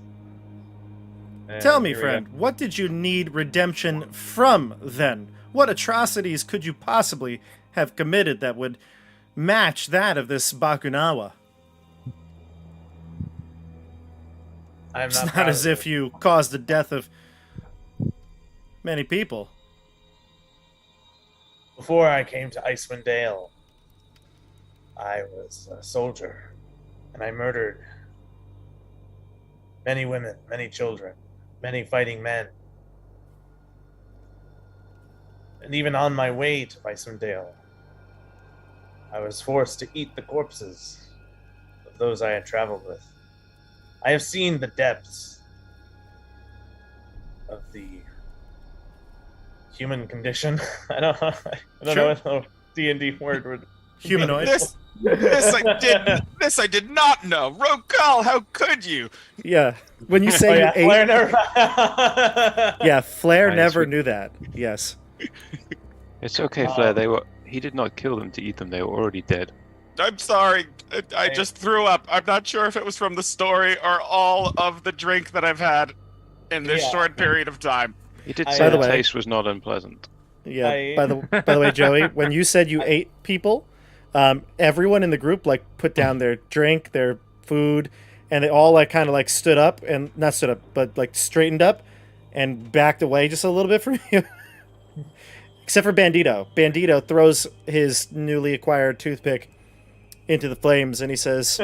S6: And
S1: Tell me,
S6: here we
S1: friend,
S6: go.
S1: what did you need redemption from then? What atrocities could you possibly have committed that would match that of this Bakunawa?
S6: I'm
S1: It's
S6: not
S1: not
S6: proud
S1: as
S6: of
S1: if
S6: it.
S1: you caused the death of many people.
S6: Before I came to Icewind Dale, I was a soldier, and I murdered many women, many children, many fighting men.
S2: And even on my way to Icewind Dale, I was forced to eat the corpses of those I had traveled with. I have seen the depths of the human condition. I don't know what the D&D word would.
S1: Humanoid.
S5: This I did not know. Rokal, how could you?
S1: Yeah. When you say you ate...
S2: Flair never...
S1: Yeah, Flair
S4: Right,
S1: never
S4: it's-
S1: knew that. Yes.
S4: It's okay, Flair. He did not kill them to eat them. They were already dead.
S5: I'm sorry. I just threw up. I'm not sure if it was from the story or all of the drink that I've had in this
S2: Yeah.
S5: short period of time.
S4: He did
S2: By
S4: say
S1: the
S4: the
S1: way-
S4: taste was not unpleasant.
S1: Yeah. By the way, Joey, when you said you ate people, everyone in the group like put down their drink, their food, and they all like kind of like stood up and not stood up, but like straightened up and backed away just a little bit from you. Except for Bandito. Bandito throws his newly acquired toothpick into the flames, and he says,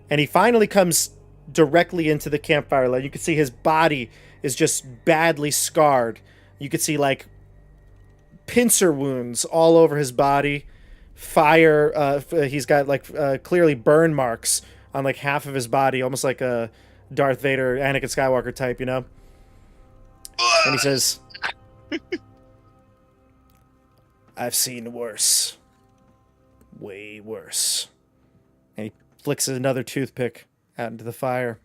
S1: and he finally comes directly into the campfire light. You can see his body is just badly scarred. You can see like pincer wounds all over his body. Fire. He's got like clearly burn marks on like half of his body, almost like a Darth Vader, Anakin Skywalker type, you know. And he says, "I've seen worse, way worse." And he flicks another toothpick out into the fire,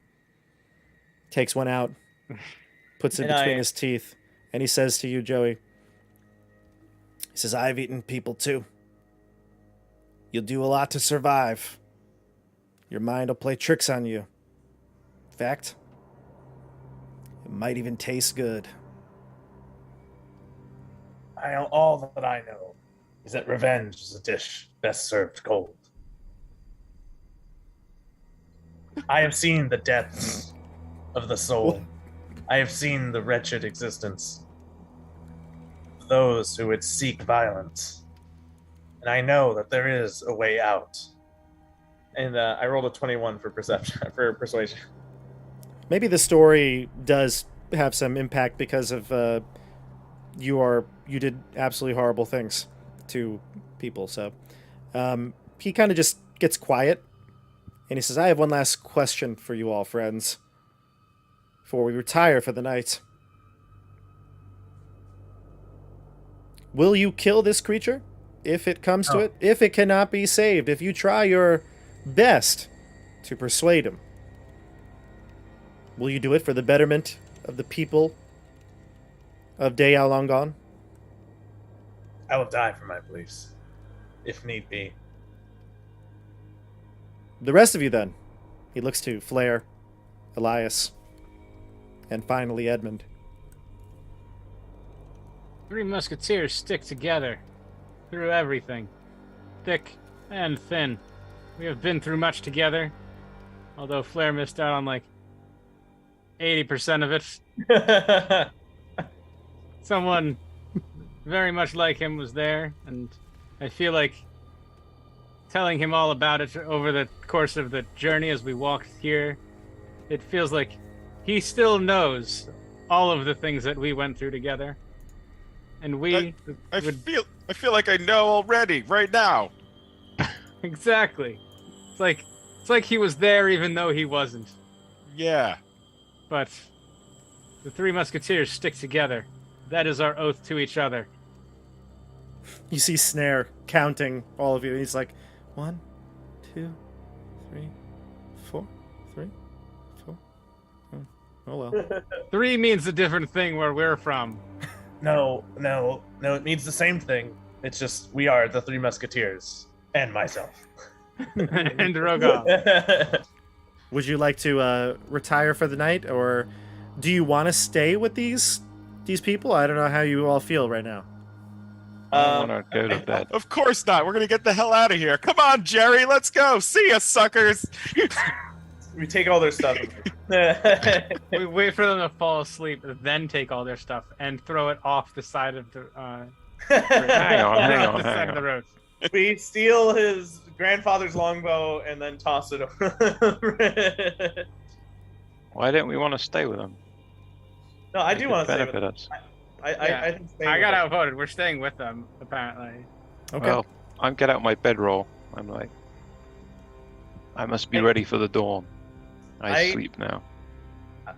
S1: takes one out, puts it
S2: And
S1: between
S2: I-
S1: his teeth, and he says to you, Joey, he says, "I've eaten people too. You'll do a lot to survive. Your mind will play tricks on you. In fact, it might even taste good."
S2: All that I know is that revenge is a dish best served cold. I have seen the depths of the soul. I have seen the wretched existence of those who would seek violence. And I know that there is a way out. And I rolled a 21 for persuasion.
S1: Maybe the story does have some impact because of you did absolutely horrible things to people. So he kind of just gets quiet, and he says, "I have one last question for you all, friends, before we retire for the night. Will you kill this creature if it comes to
S2: No.
S1: it? If it cannot be saved? If you try your best to persuade him? Will you do it for the betterment of the people of Dayal Long Gone?"
S2: I will die for my beliefs, if need be.
S1: The rest of you, then. He looks to Flair, Elias, and finally Edmund.
S3: Three Musketeers stick together through everything, thick and thin. We have been through much together, although Flair missed out on like 80% of it. Someone very much like him was there, and I feel like telling him all about it over the course of the journey as we walked here, it feels like he still knows all of the things that we went through together. And we
S5: I
S3: would
S5: feel like I know already, right now.
S3: exactly. It's like he was there even though he wasn't.
S5: Yeah.
S3: But the Three Musketeers stick together. That is our oath to each other.
S1: You see Snare counting all of you. He's like, 1, 2, 3, 4, 3, 4. Oh well.
S3: 3 means a different thing where we're from.
S2: No, it means the same thing. It's just we are the Three Musketeers and myself.
S3: And Rogal.
S1: Would you like to retire for the night, or do you want to stay with these people? I don't know how you all feel right now.
S4: I want to go to bed.
S5: Of course not. We're gonna get the hell out of here. Come on, Jerry. Let's go. See ya, suckers.
S2: We take all their stuff.
S3: We wait for them to fall asleep, then take all their stuff and throw it off the side of the
S4: Hang on.
S3: off the side of the road.
S2: We steal his grandfather's longbow and then toss it over.
S4: Why don't we want to stay with them?
S2: No, I
S4: They
S2: do
S4: could
S2: want to stay
S4: benefit
S2: with
S4: us.
S2: I think staying
S3: I got
S2: with them-
S3: outvoted. We're staying with them, apparently.
S1: Okay.
S4: Well, I'm get out my bedroll. I'm like, I must be
S2: Hey.
S4: ready for the dawn. I
S2: I-
S4: sleep now.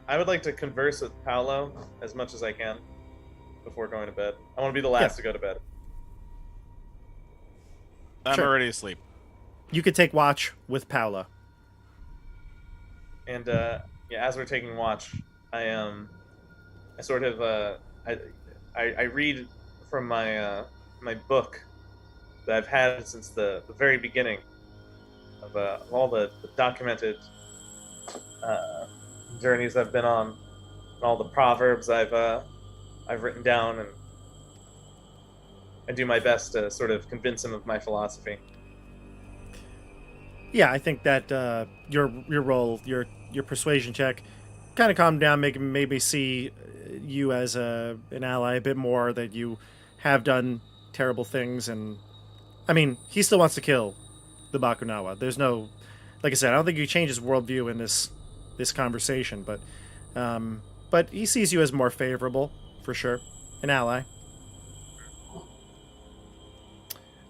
S2: I would like to converse with Paolo as much as I can before going to bed. I want to be the last to go to bed.
S5: I'm
S1: Sure.
S5: already asleep.
S1: You could take watch with Paula.
S2: And as we're taking watch, I sort of I read from my my book that I've had since the very beginning of all the documented journeys I've been on, and all the proverbs I've written down, and I do my best to sort of convince him of my philosophy.
S1: Yeah, I think that your role, your persuasion check, kind of calmed down, make him maybe see you as an ally a bit more. That you have done terrible things, and I mean, he still wants to kill the Bakunawa. There's no, like I said, I don't think you change his worldview in this conversation, but he sees you as more favorable for sure, an ally.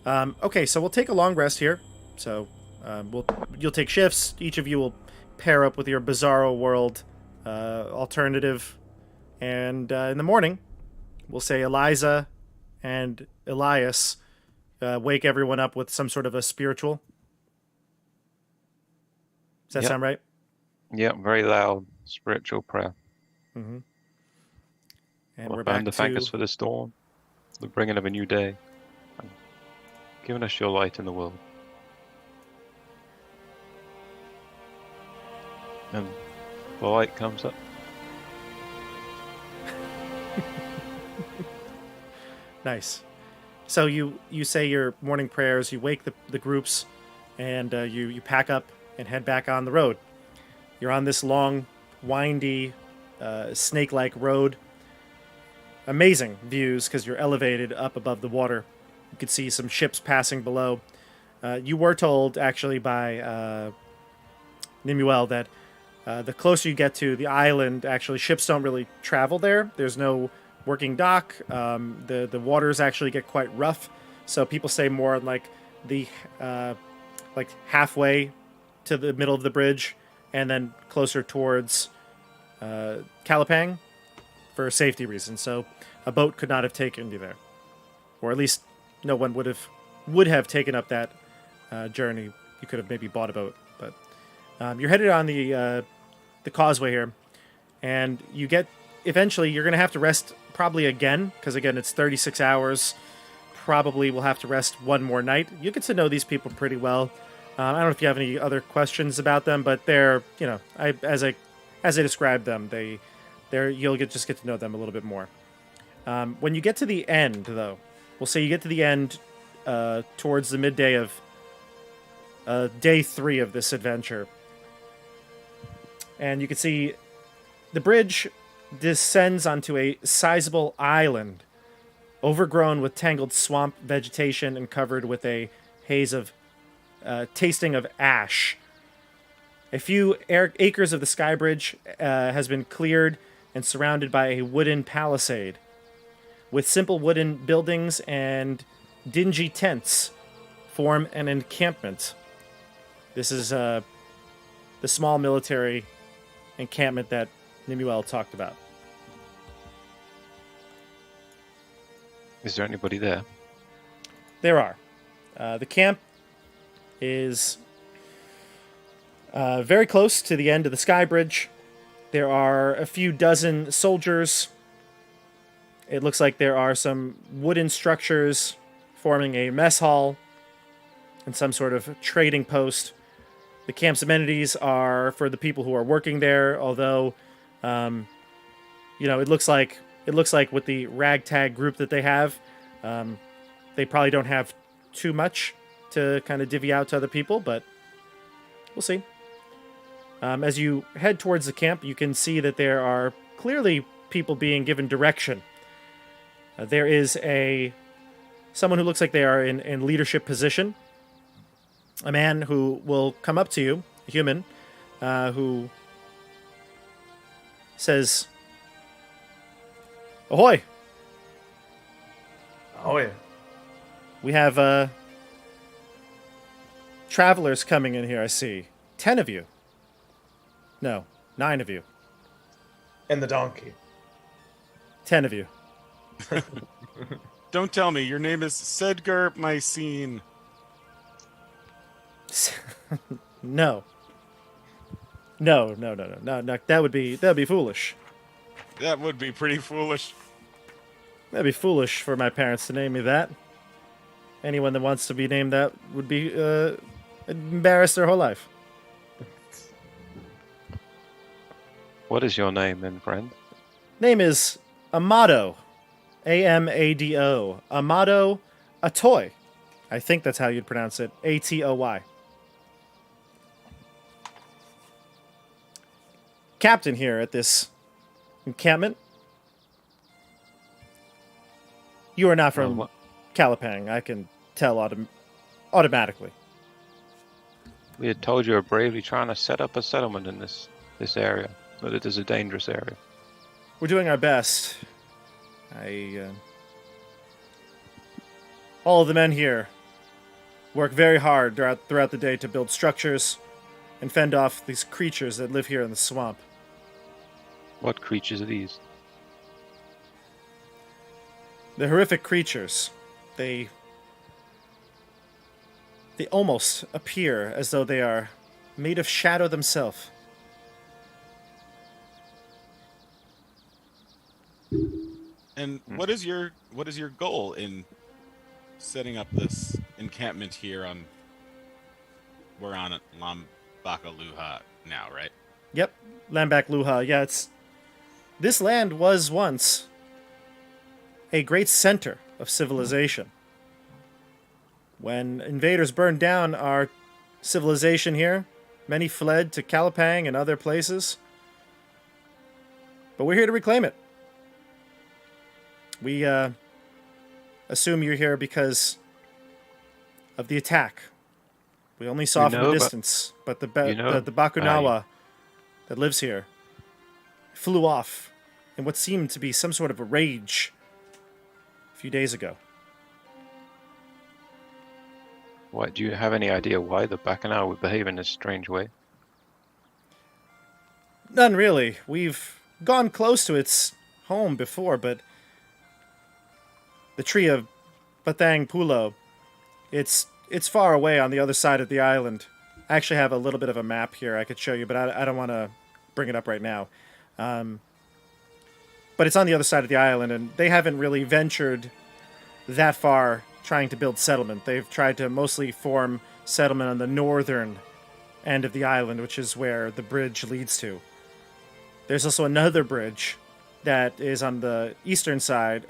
S1: Okay, so we'll take a long rest here. So you'll take shifts. Each of you will pair up with your Bizarro World alternative, and in the morning, we'll say Eliza and Elias wake everyone up with some sort of a spiritual. Does that
S4: Yep.
S1: sound right?
S4: Yeah, very loud spiritual prayer.
S1: Mm-hmm. And
S4: Lord,
S1: we're back
S4: to thank us
S1: to
S4: for this dawn, the bringing of a new day, and giving us your light in the world. And the light comes up.
S1: nice. So you say your morning prayers. You wake the groups, and you pack up and head back on the road. You're on this long, windy, snake-like road. Amazing views because you're elevated up above the water. You could see some ships passing below. You were told, actually, by Nimuel that the closer you get to the island, actually, ships don't really travel there. There's no working dock. The waters actually get quite rough, so people stay more on the halfway to the middle of the bridge, and then closer towards Calipang for safety reasons. So a boat could not have taken you there, or at least no one would have taken up that journey. You could have maybe bought a boat, but you're headed on the causeway here, and eventually you're going to have to rest probably again, because again it's 36 hours. Probably will have to rest one more night. You get to know these people pretty well. I don't know if you have any other questions about them, but they're, as I described them, you'll just get to know them a little bit more. When you get to the end, though, we'll say you get to the end towards the midday of day 3 of this adventure, and you can see the bridge descends onto a sizable island, overgrown with tangled swamp vegetation and covered with a haze of tasting of ash. A few acres of the sky bridge has been cleared and surrounded by a wooden palisade, with simple wooden buildings and dingy tents form an encampment. This is the small military encampment that Nimuel talked about.
S4: Is there anybody there?
S1: There are. The camp is very close to the end of the sky bridge. There are a few dozen soldiers. It looks like there are some wooden structures forming a mess hall and some sort of trading post. The camp's amenities are for the people who are working there, although, it looks like with the ragtag group that they have, they probably don't have too much to kind of divvy out to other people, but we'll see. As you head towards the camp, you can see that there are clearly people being given direction. There is someone who looks like they are in leadership position. A man who will come up to you, a human, who says, "Ahoy!
S6: Oh yeah.
S1: We have travelers coming in here, I see. 10 of you. No, 9 of you.
S6: And the donkey.
S1: 10 of you.
S5: Don't tell me your name is Sedgar Mycene.
S1: No. No. That would be foolish.
S5: That would be pretty foolish.
S1: That'd be foolish for my parents to name me that. Anyone that wants to be named that would be embarrassed their whole life.
S4: What is your name, then, friend?
S1: Name is Amado. Amado. Amado Atoy. I think that's how you'd pronounce it. Atoy. Captain here at this encampment. You are not from Calipang. I can tell automatically.
S4: We had told you were bravely trying to set up a settlement in this area, but it is a dangerous area.
S1: We're doing our best. All of the men here work very hard throughout the day to build structures and fend off these creatures that live here in the swamp.
S4: What creatures are these?
S1: They're horrific creatures. They almost appear as though they are made of shadow themselves.
S5: And what is your goal in setting up this encampment here on? We're on Lambaka Luha now, right?
S1: Yep, Lambak Luha. Yeah, this land was once a great center of civilization. When invaders burned down our civilization here, many fled to Calipang and other places. But we're here to reclaim it. We assume you're here because of the attack. We only saw from a distance, but the Bakunawa that lives here flew off in what seemed to be some sort of a rage a few days ago.
S4: Why, do you have any idea why the Bacchanal would behave in this strange way?
S1: None really. We've gone close to its home before, but the tree of Bathang Pulo, it's far away on the other side of the island. I actually have a little bit of a map here I could show you, but I don't want to bring it up right now. But it's on the other side of the island, and they haven't really ventured that far trying to build settlement. They've tried to mostly form settlement on the northern end of the island, which is where the bridge leads to. There's also another bridge that is on the western side,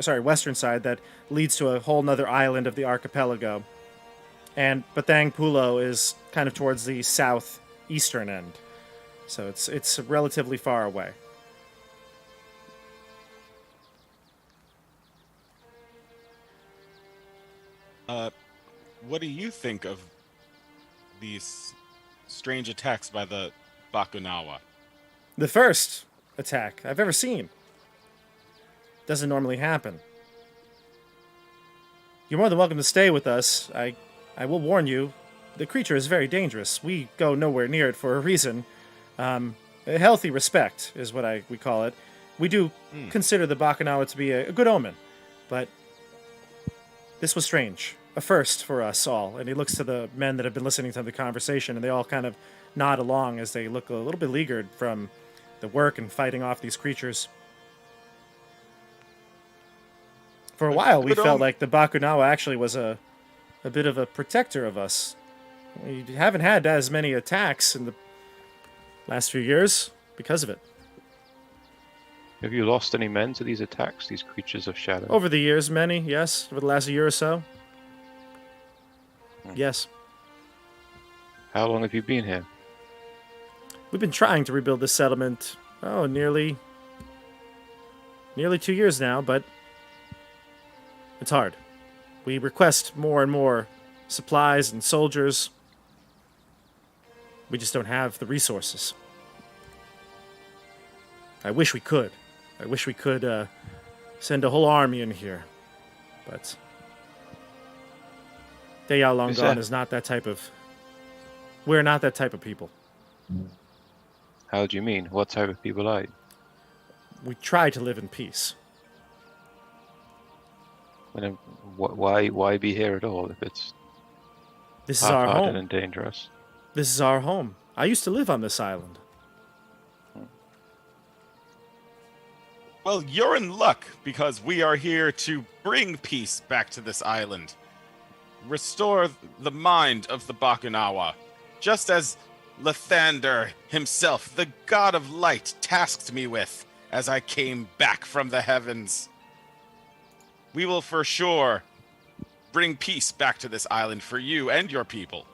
S1: that leads to a whole nother island of the archipelago. And Bathang Pulo is kind of towards the southeastern end. So it's relatively far away.
S5: What do you think of these strange attacks by the Bakunawa?
S1: The first attack I've ever seen. Doesn't normally happen. You're more than welcome to stay with us. I will warn you, the creature is very dangerous. We go nowhere near it for a reason. A healthy respect is what we call it. We do consider the Bakunawa to be a good omen, but this was strange. A first for us all. And he looks to the men that have been listening to the conversation, and they all kind of nod along as they look a little bit leaguered from the work and fighting off these creatures. For a while, we felt like the Bakunawa actually was a bit of a protector of us. We haven't had as many attacks in the last few years because of it.
S4: Have you lost any men to these attacks, these creatures of shadow?
S1: Over the years, many, yes. Over the last year or so. Yes.
S4: How long have you been here?
S1: We've been trying to rebuild this settlement, nearly 2 years now, but it's hard. We request more and more supplies and soldiers. We just don't have the resources. I wish we could. I wish we could send a whole army in here, but They are long
S4: Is
S1: gone
S4: that-
S1: is not that type of. We're not that type of people.
S4: How do you mean? What type of people are you?
S1: We try to live in peace.
S4: When, why be here at all if it's
S1: This is our
S4: half-hearted
S1: home.
S4: and dangerous?
S1: This is our home. I used to live on this island.
S5: Well, you're in luck because we are here to bring peace back to this island. Restore the mind of the Bakunawa, just as Lathander himself, the god of light, tasked me with as I came back from the heavens. We will for sure bring peace back to this island for you and your people.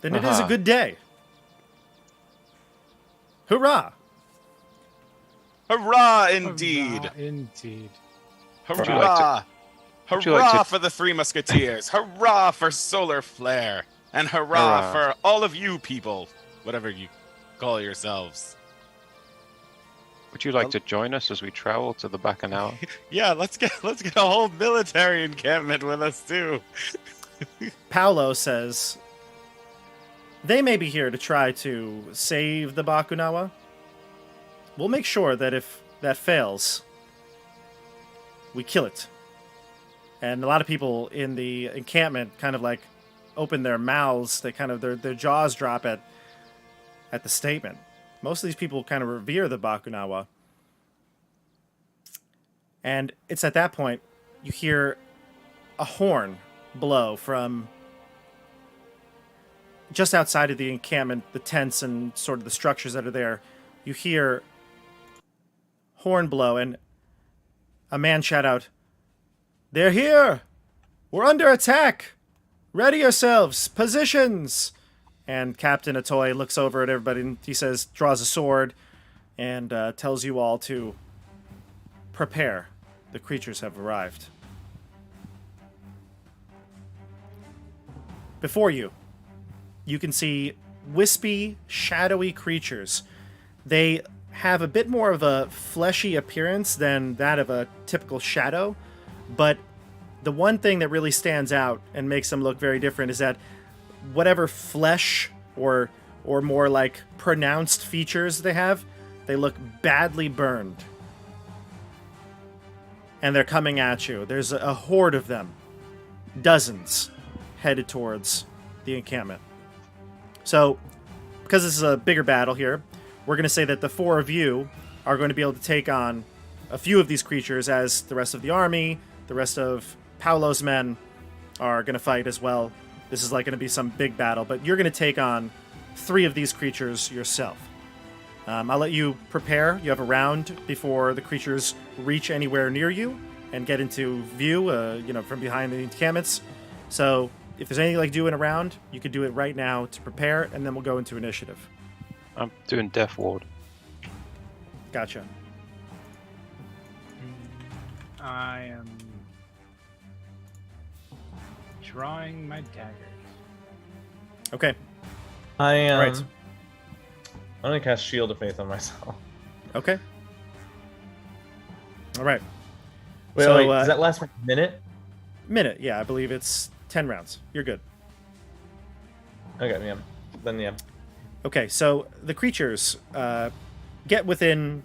S1: Then it is a
S4: Aha.
S1: good day. Hurrah!
S5: Hurrah, indeed!
S3: Hurrah, indeed.
S4: Would you like
S5: Hurrah!
S4: would you
S5: Hurrah
S4: like to-
S5: for the Three Musketeers! Hurrah for Solar Flare! And hurrah,
S4: Hurrah.
S5: for all of you people, whatever you call yourselves.
S4: Would you like to join us as we travel to the Bacchanal?
S5: Yeah, let's get a whole military encampment with us too.
S1: Paolo says, they may be here to try to save the Bakunawa. We'll make sure that if that fails, we kill it. And a lot of people in the encampment kind of like open their mouths. They kind of their jaws drop at the statement. Most of these people kind of revere the Bakunawa. And it's at that point you hear a horn blow from just outside of the encampment, the tents and sort of the structures that are there. You hear horn blow and a man shout out, "They're here! We're under attack! Ready yourselves! Positions!" And Captain Atoy looks over at everybody and he says, draws a sword, and tells you all to prepare. The creatures have arrived. Before you, you can see wispy, shadowy creatures. They have a bit more of a fleshy appearance than that of a typical shadow, but the one thing that really stands out and makes them look very different is that whatever flesh or more like pronounced features they have, they look badly burned. And they're coming at you. There's a horde of them, dozens, headed towards the encampment. So, because this is a bigger battle here, we're going to say that the four of you are going to be able to take on a few of these creatures as the rest of the army, the rest of Paolo's men are going to fight as well. This is like going to be some big battle, but you're going to take on 3 of these creatures yourself. I'll let you prepare. You have a round before the creatures reach anywhere near you and get into view, from behind the encampments. So if there's anything you like to do in a round, you could do it right now to prepare, and then we'll go into initiative.
S4: I'm doing Death Ward.
S1: Gotcha.
S3: I am drawing my daggers.
S1: Okay.
S6: I
S1: Right.
S6: I'm gonna cast Shield of Faith on myself.
S1: Okay. All right.
S6: Wait,
S1: So,
S6: does that last for a minute?
S1: Minute. Yeah, I believe it's 10 rounds. You're good.
S6: Okay, yeah. Then yeah.
S1: Okay, so the creatures get within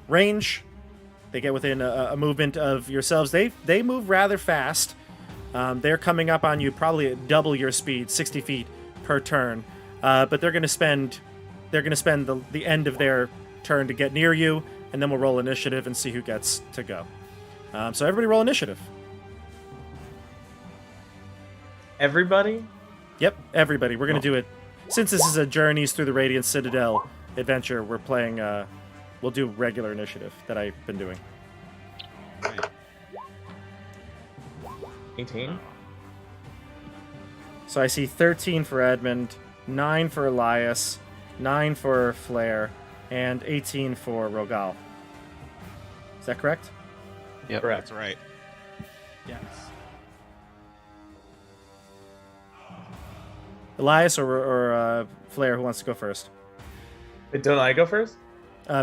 S1: range. They get within a movement of yourselves. They move rather fast. They're coming up on you probably at double your speed, 60 feet per turn. But they're going to spend the end of their turn to get near you, and then we'll roll initiative and see who gets to go. So everybody roll initiative.
S6: Everybody?
S1: Yep, everybody. We're going to do it. Since this is a Journeys Through the Radiant Citadel adventure, we're playing, we'll do regular initiative that I've been doing.
S6: 18?
S1: So I see 13 for Edmund, 9 for Elias, 9 for Flair, and 18 for Rogal. Is that correct?
S4: Yep.
S6: Correct.
S5: That's right.
S3: Yes.
S1: Elias or Flair, who wants to go first?
S6: Wait, don't I go first?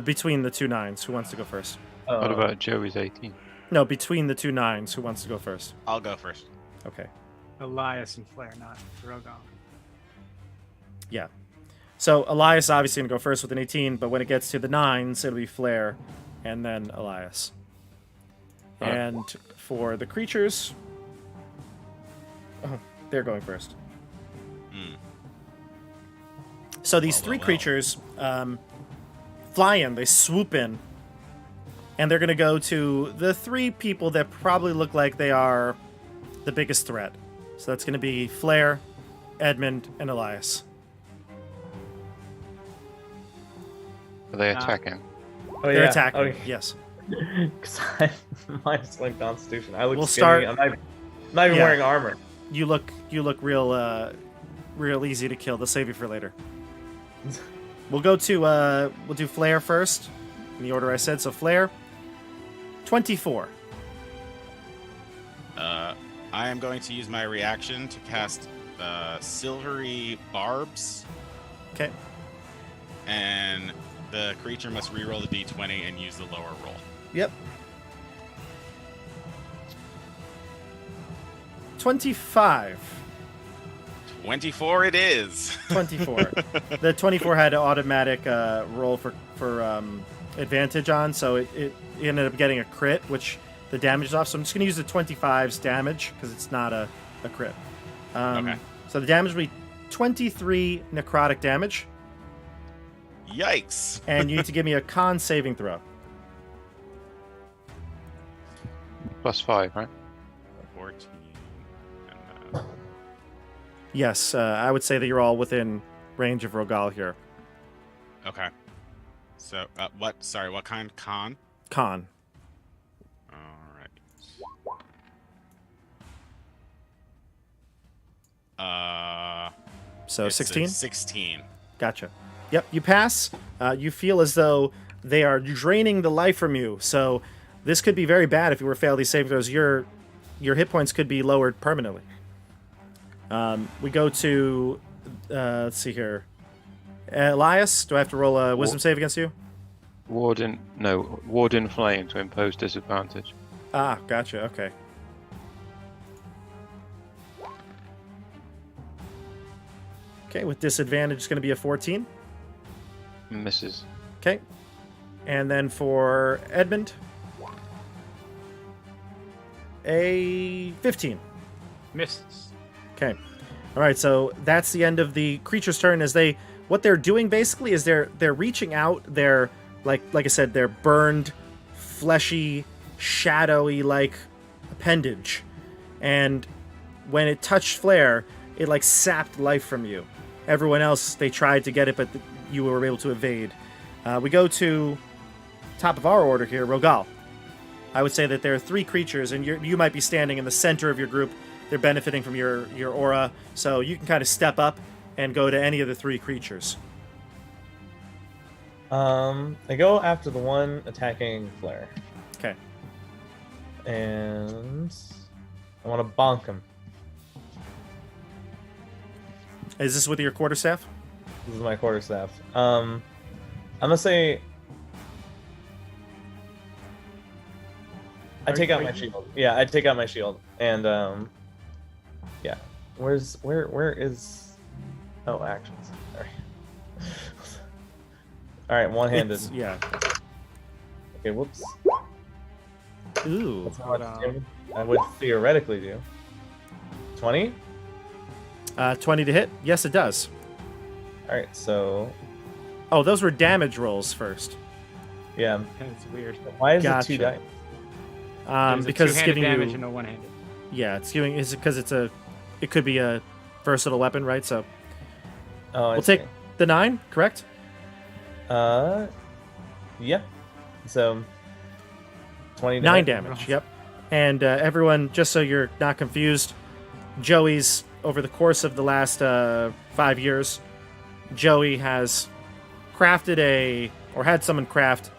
S1: Between the two nines, who wants to go first?
S6: Oh.
S4: What about Joey's 18?
S1: No, between the two nines, who wants to go first?
S5: I'll go first.
S1: Okay.
S7: Elias and Flare, not Drogon.
S1: Yeah. So Elias obviously going to go first with an 18, but when it gets to the 9s, it'll be Flare and then Elias. And for the creatures... Oh, they're going first. So these three creatures fly in, they swoop in, and they're going to go to the 3 people that probably look like they are the biggest threat. So that's going to be Flare, Edmund, and Elias.
S4: Are they attacking?
S2: Oh,
S1: They're
S2: yeah.
S1: attacking,
S2: Oh,
S1: yes.
S2: Because I minus 1 Constitution. I look
S1: We'll
S2: skinny.
S1: start-
S2: I'm not even
S1: Yeah.
S2: wearing armor.
S1: You look real easy to kill. They'll save you for later. We'll go to we'll do Flare first, in the order I said. So Flare, 24.
S5: I am going to use my reaction to cast Silvery Barbs,
S1: Okay.
S5: and the creature must reroll the d20 and use the lower roll.
S1: Yep. 25.
S5: 24 it is.
S1: 24. The 24 had an automatic roll for advantage on, so it ended up getting a crit, which the damage is off. So I'm just going to use the 25's damage because it's not a crit.
S5: Okay.
S1: So the damage will be 23 necrotic damage,
S5: Yikes.
S1: and you need to give me a con saving throw.
S4: +5, right?
S5: 14.
S1: Yes, I would say that you're all within range of Rogal here.
S5: Okay. So, what? Sorry, what kind? Con?
S1: Con.
S5: Alright.
S1: So
S5: It's a
S1: 16?
S5: 16.
S1: Gotcha. Yep, you pass. You feel as though they are draining the life from you. So this could be very bad if you were to fail these saving throws. Your hit points could be lowered permanently. We go to, let's see here. Elias, do I have to roll a wisdom save against you?
S4: Ward in flame to impose disadvantage.
S1: Ah, gotcha. Okay. Okay, with disadvantage, it's going to be a 14.
S4: Misses.
S1: Okay. And then for Edmund, a 15.
S7: Misses.
S1: Okay. All right, so that's the end of the creature's turn. What they're doing basically is they're reaching out their, like I said, their burned, fleshy, shadowy like appendage, and when it touched Flare, it like sapped life from you. Everyone else, they tried to get it, but you were able to evade. We go to top of our order here, Rogal. I would say that there are 3 creatures, and you might be standing in the center of your group. They're benefiting from your aura, so you can kind of step up and go to any of the 3 creatures.
S2: I go after the one attacking Flare.
S1: Okay.
S2: And I want to bonk him.
S1: Is this with your quarterstaff?
S2: This is my quarterstaff. I'm gonna say I take out my shield. Yeah, I take out my shield, and yeah. Where is? Oh, actions. Sorry. All right, one-handed.
S1: Yeah.
S2: Okay, whoops.
S1: Ooh.
S2: That's how much damage I would theoretically do. 20.
S1: 20 to hit? Yes, it does.
S2: All right, so
S1: Oh, those were damage rolls first.
S2: yeah.
S7: That's weird.
S2: Why is
S1: Gotcha.
S2: it 2 dice?
S7: There's a
S1: Because it's
S7: two-handed
S1: giving
S7: damage
S1: you.
S7: and no one-handed.
S1: Yeah, it's giving. Is it because it's a? It could be a versatile weapon, right? So
S2: Oh, I
S1: we'll
S2: see.
S1: take the 9, correct?
S2: Yeah. So 20
S1: 9
S2: to hit.
S1: damage. Yep. And everyone, just so you're not confused, Joey's over the course of the last 5 years, Joey has crafted had someone craft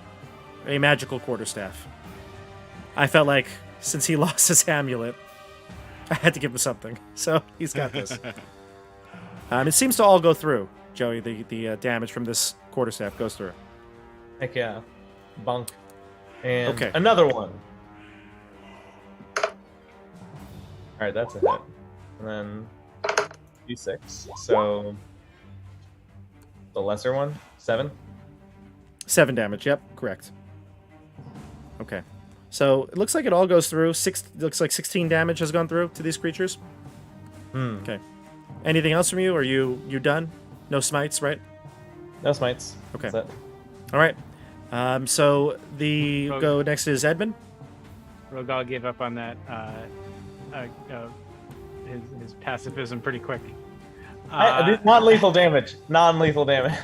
S1: a magical quarterstaff. I felt like since he lost his amulet, I had to give him something. So he's got this. It seems to all go through, Joey. The damage from this quarterstaff goes through.
S2: Heck yeah. Bunk. And
S1: Okay.
S2: another one.
S6: Alright, that's a hit. And then D6. So the lesser one? 7?
S1: 7 damage. Yep, correct. Okay. So it looks like it all goes through. Looks like 16 damage has gone through to these creatures. Okay. Anything else from you? Are you done? No smites, right?
S6: No smites.
S1: Okay.
S6: That's it.
S1: All right. So the go next is Edmund.
S7: Rogal gave up on that his pacifism pretty quick.
S6: Non-lethal damage. Non-lethal damage.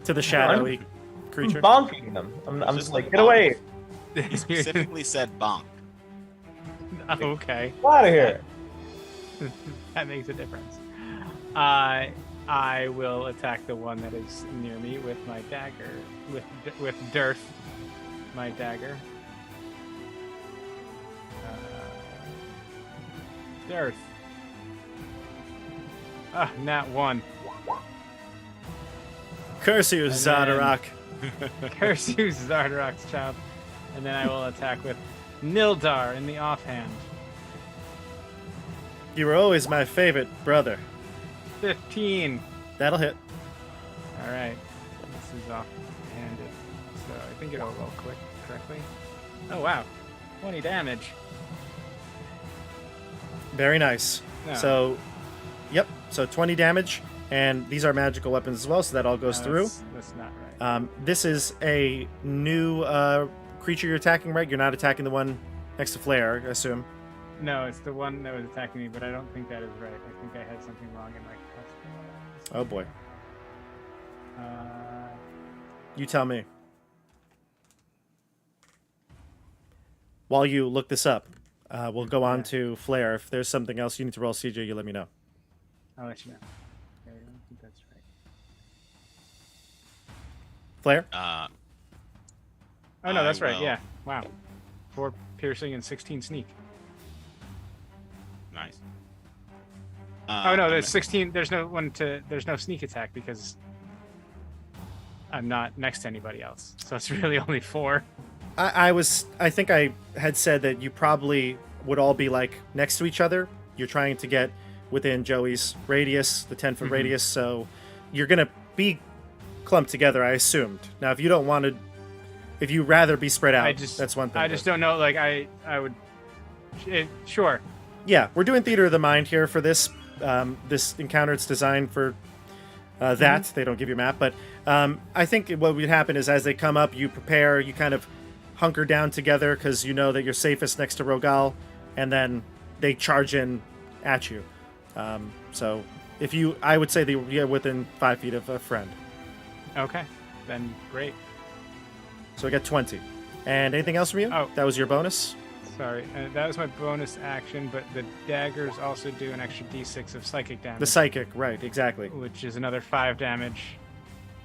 S1: To the shadowy creature.
S6: I'm bonking them. I'm just like, get
S5: bonk.
S6: away.
S5: He specifically said bonk.
S7: Okay,
S6: Get out of here.
S7: that makes a difference. I will attack the one that is near me with my dagger, with Dearth, my dagger. Dearth. Ah, nat 1.
S1: Curse you,
S7: then-
S1: Zardarok.
S7: Curse you, Zardarok's child. And then I will attack with Nildar in the offhand.
S1: You were always my favorite brother.
S7: 15.
S1: That'll hit.
S7: All right. This is off-handed, so I think it'll roll correctly. Oh wow, 20 damage.
S1: Very nice.
S7: No.
S1: So, yep. So 20 damage, and these are magical weapons as well, so that all goes
S7: No,
S1: through.
S7: That's not right.
S1: This is a new creature you're attacking, right? You're not attacking the one next to Flare, I assume.
S7: No, it's the one that was attacking me, but I don't think that is right. I think I had something wrong in my customs.
S1: Oh boy.
S7: Uh,
S1: You tell me. While you look this up, we'll go on to Flare. If there's something else you need to roll, CJ, you let me know.
S7: I'll let you know. Okay, I don't think that's right.
S1: Flare?
S7: Oh no, that's right.
S5: will-
S7: Yeah. Wow. 4 piercing and 16 sneak.
S5: Nice.
S7: Oh no,
S5: I'm
S7: there's 16. There's no sneak attack because I'm not next to anybody else. So it's really only 4.
S1: I think I had said that you probably would all be like next to each other. You're trying to get within Joey's radius, the 10-foot radius, so you're gonna be clumped together, I assumed. Now, if you don't want to, if you rather be spread out, that's one thing.
S7: I just don't know. Like I would. Sure.
S1: Yeah, we're doing theater of the mind here for this. This encounter, it's designed for that. They don't give you a map, but I think what would happen is as they come up, you prepare, you kind of hunker down together because you know that you're safest next to Rogal, and then they charge in at you. So if you, I would say that you're within 5 feet of a friend.
S7: Okay. Then great.
S1: So I got 20. And anything else from you?
S7: Oh.
S1: That was your bonus?
S7: Sorry, that was my bonus action, but the daggers also do an extra d6 of psychic damage.
S1: The psychic, right, exactly.
S7: Which is another 5 damage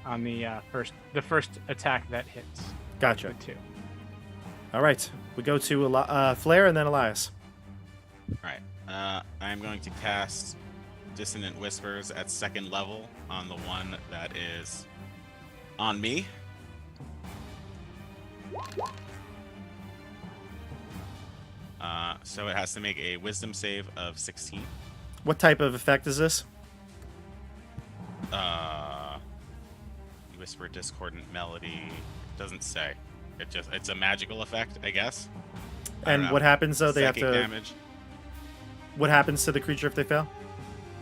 S7: on the first attack that hits.
S1: Gotcha.
S7: With 2.
S1: All right, we go to Flare and then Elias.
S5: Right. I'm going to cast Dissonant Whispers at 2nd level on the one that is on me. So it has to make a Wisdom save of 16.
S1: What type of effect is this?
S5: You whisper discordant melody. Doesn't say. It's a magical effect, I guess. I don't
S1: And
S5: know.
S1: what happens though? They
S5: Psychic
S1: have to.
S5: damage.
S1: What happens to the creature if they fail?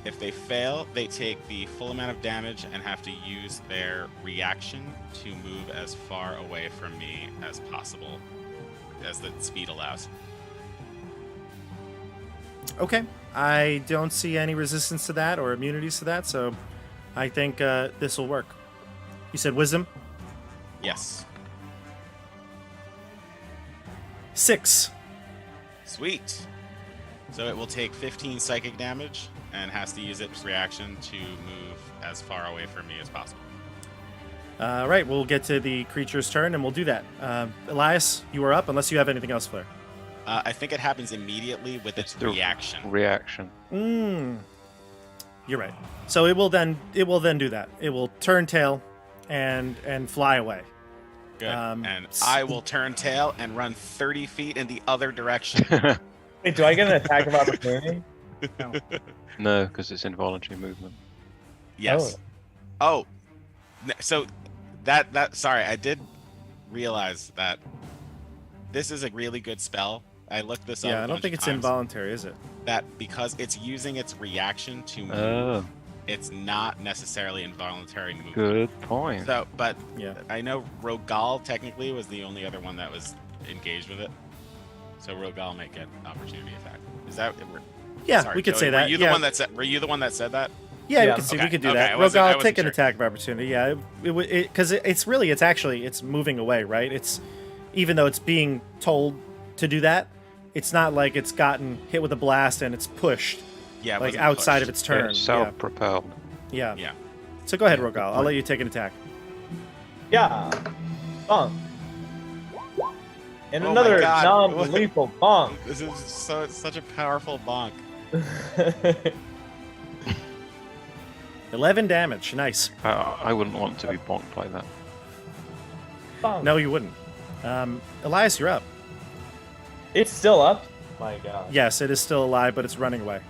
S5: If they fail, they take the full amount of damage and have to use their reaction to move as far away from me as possible, as the speed allows.
S1: Okay, I don't see any resistance to that or immunities to that, so I think this will work. You said wisdom?
S5: Yes.
S1: 6.
S5: Sweet. So it will take 15 psychic damage and has to use its reaction to move as far away from me as possible.
S1: All right, we'll get to the creature's turn and we'll do that. Elias, you are up unless you have anything else, Flare.
S5: I think it happens immediately with its
S4: the
S5: reaction.
S4: Reaction.
S1: You're right. So it will then do that. It will turn tail and fly away.
S5: Good. And I will turn tail and run 30 feet in the other direction.
S6: Wait, do I get an attack of opportunity?
S4: No, because it's involuntary movement.
S5: Yes. Oh. So that sorry, I did realize that this is a really good spell. I looked this up.
S1: Yeah, I don't think it's involuntary, is it?
S5: That because it's using its reaction to move,
S4: Oh,
S5: it's not necessarily involuntary movement.
S4: good point.
S5: So, but
S1: Yeah.
S5: I know Rogal technically was the only other one that was engaged with it. So Rogal might get opportunity attack. Is that?
S1: Yeah,
S5: Sorry,
S1: we could
S5: Joey,
S1: say that.
S5: Were you the
S1: yeah.
S5: one that said? Were you the one that said that?
S1: Yeah,
S6: Yeah.
S1: we could see.
S5: Okay,
S1: We could do
S5: okay,
S1: that.
S5: I wasn't
S1: Rogal, take an
S5: sure.
S1: attack of opportunity. Yeah, because it's moving away, right? It's even though it's being told to do that, it's not like it's gotten hit with a blast and it's pushed
S5: Yeah, it
S1: like
S5: wasn't
S1: outside
S5: pushed.
S1: of its turn.
S4: It's self-propelled.
S1: Yeah.
S5: Yeah.
S1: So go ahead, Rogal. I'll let you take an attack.
S6: Yeah. Bonk. And
S5: Oh my
S6: another
S5: God.
S6: non-lethal bonk.
S5: This is such a powerful bonk.
S1: 11 damage. Nice.
S4: I wouldn't want to be bonked like that.
S6: Bonk.
S1: No, you wouldn't. Elias, you're up.
S6: It's still up? My god.
S1: Yes, it is still alive, but it's running away.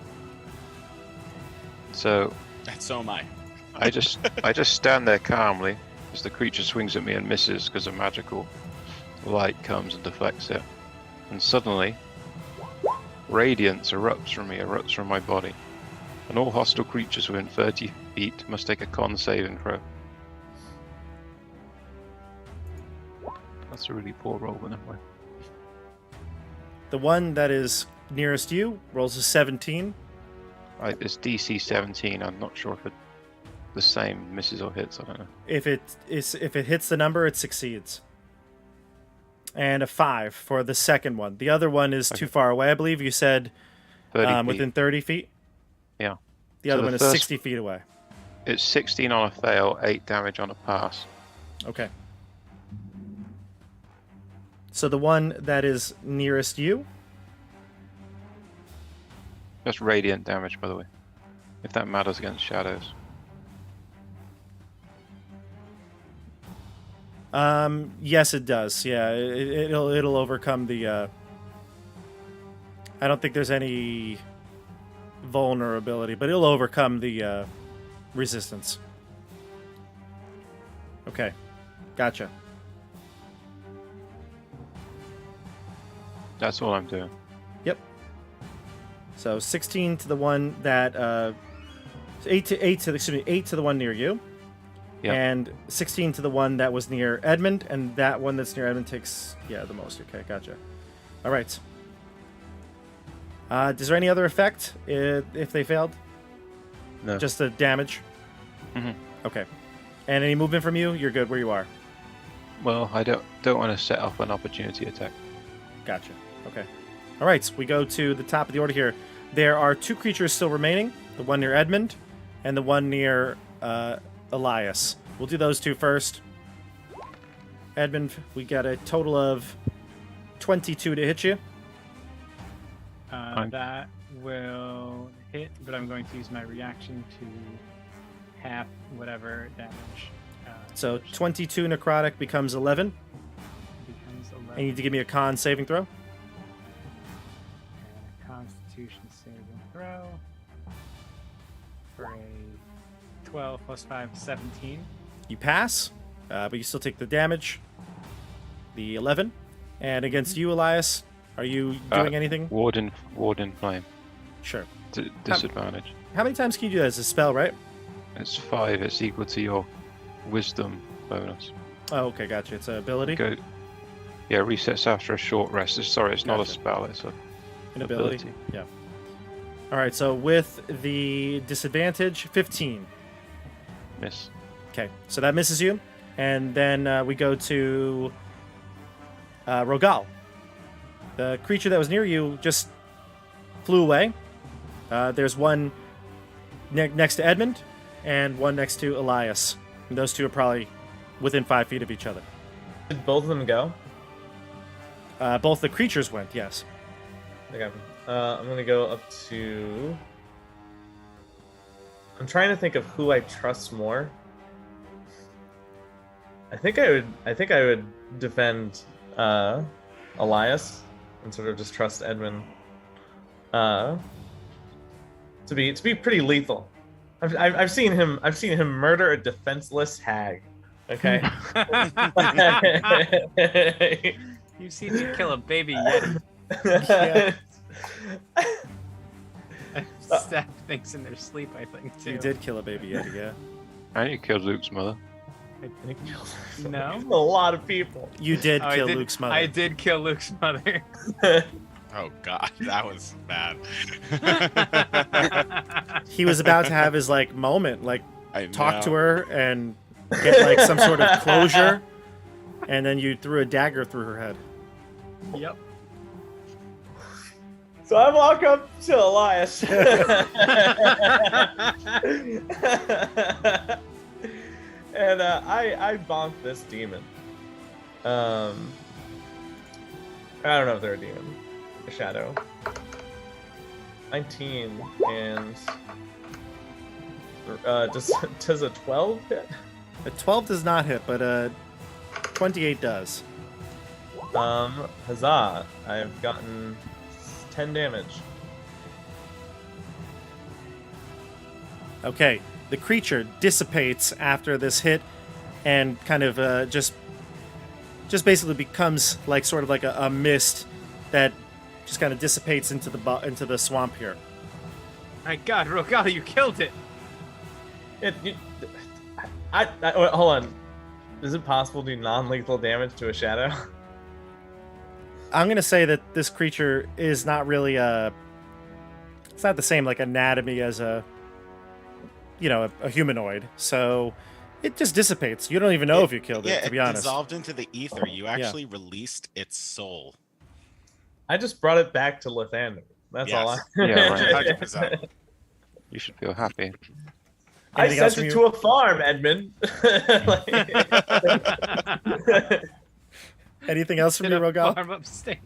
S4: So
S5: So am I.
S4: I just stand there calmly as the creature swings at me and misses because a magical light comes and deflects it. And suddenly, radiance erupts from my body. And all hostile creatures within 30 feet must take a con saving throw. That's a really poor roll, but never mind.
S1: The one that is nearest you rolls a 17.
S4: Right, it's DC 17. I'm not sure if it's the same misses or hits. I don't know.
S1: If it hits the number, it succeeds. And a 5 for the second one. The other one is too far away. I believe you said
S4: 30 feet.
S1: within 30 feet.
S4: Yeah.
S1: The
S4: So
S1: other
S4: the
S1: one is
S4: first-
S1: 60 feet away.
S4: It's 16 on a fail, 8 damage on a pass.
S1: Okay. So the one that is nearest you,
S4: Just radiant damage, by the way. If that matters against shadows.
S1: yes, it does. Yeah, it'll overcome the. I don't think there's any vulnerability, but it'll overcome the resistance. Okay, gotcha.
S4: That's all I'm doing.
S1: Yep. So 16 to the one that 8 to the one near you.
S4: Yeah.
S1: And 16 to the one that was near Edmund, and that one that's near Edmund takes the most. Okay, gotcha. All right. Is there any other effect if they failed?
S4: No.
S1: Just the damage.
S4: Mhm.
S1: Okay. And any movement from you? You're good where you are.
S4: Well, I don't want to set off an opportunity attack.
S1: Gotcha. Okay. All right. So we go to the top of the order here. There are 2 creatures still remaining. The one near Edmund, and the one near Elias. We'll do those 2 first. Edmund, we got a total of 22 to hit you.
S7: That will hit, but I'm going to use my reaction to half whatever damage.
S1: So 22 necrotic becomes 11.
S7: becomes 11.
S1: And you need to give me a con saving throw.
S7: And a Constitution saving throw for a 12 plus 5, 17.
S1: You pass, but you still take the damage. The 11. And against you, Elias, are you doing anything?
S4: Warden flame.
S1: Sure.
S4: Disadvantage.
S1: How many times can you do that as a spell, right?
S4: It's 5. It's equal to your wisdom bonus.
S1: Oh, okay, gotcha. It's an ability.
S4: Yeah, resets after a short rest. Sorry, it's not a
S1: Gotcha.
S4: spell. It's a
S1: An ability. Yeah. All right, so with the disadvantage, 15.
S4: miss.
S1: Okay, so that misses you. And then we go to Rogal. The creature that was near you just flew away. There's one next to Edmund and one next to Elias. And those 2 are probably within 5 feet of each other.
S6: Did both of them go?
S1: Both the creatures went, yes.
S6: Okay. I'm gonna go up to. I'm trying to think of who I trust more. I think I would defend Elias and sort of just trust Edmund to be pretty lethal. I've seen him murder a defenseless hag. Okay.
S7: You've seen me kill a baby yeti.
S1: Yeah.
S7: I stabbed things in their sleep, I think, too.
S1: You did kill a baby yeti, yeah.
S4: And you killed Luke's mother.
S7: No?
S6: A lot of people.
S1: You did
S7: Oh,
S1: kill Luke's mother.
S7: I did kill Luke's mother.
S5: Oh god, that was bad.
S1: He was about to have his like moment, like
S5: I
S1: talk
S5: know.
S1: to her and get like some sort of closure, and then you threw a dagger through her head.
S7: Yep.
S6: So I walk up to Elias. And I bonk this demon. I don't know if they're a demon. A shadow. 19 and does a 12 hit?
S1: A 12 does not hit, but a 28 does.
S6: Huzzah. I've gotten 10 damage.
S1: Okay, the creature dissipates after this hit, and kind of just basically becomes like sort of like a mist that just kind of dissipates into the swamp here.
S7: My God, Rogal, you killed it.
S6: Hold on. Is it possible to do non-lethal damage to a shadow?
S1: I'm gonna say that this creature is not really it's not the same like anatomy as a humanoid, so it just dissipates. You don't even know if you killed it, to be honest.
S5: It dissolved into the ether. You actually released its soul.
S6: I just brought it back to Lathander. That's all.
S4: Yeah, right.
S5: 100%.
S4: You should feel happy.
S6: I
S1: Anything else
S6: sent
S1: from
S6: it
S1: you?
S6: to a farm, Edmund.
S1: Anything else from
S7: In
S1: you,
S7: a
S1: Rogal?
S7: farm upstate.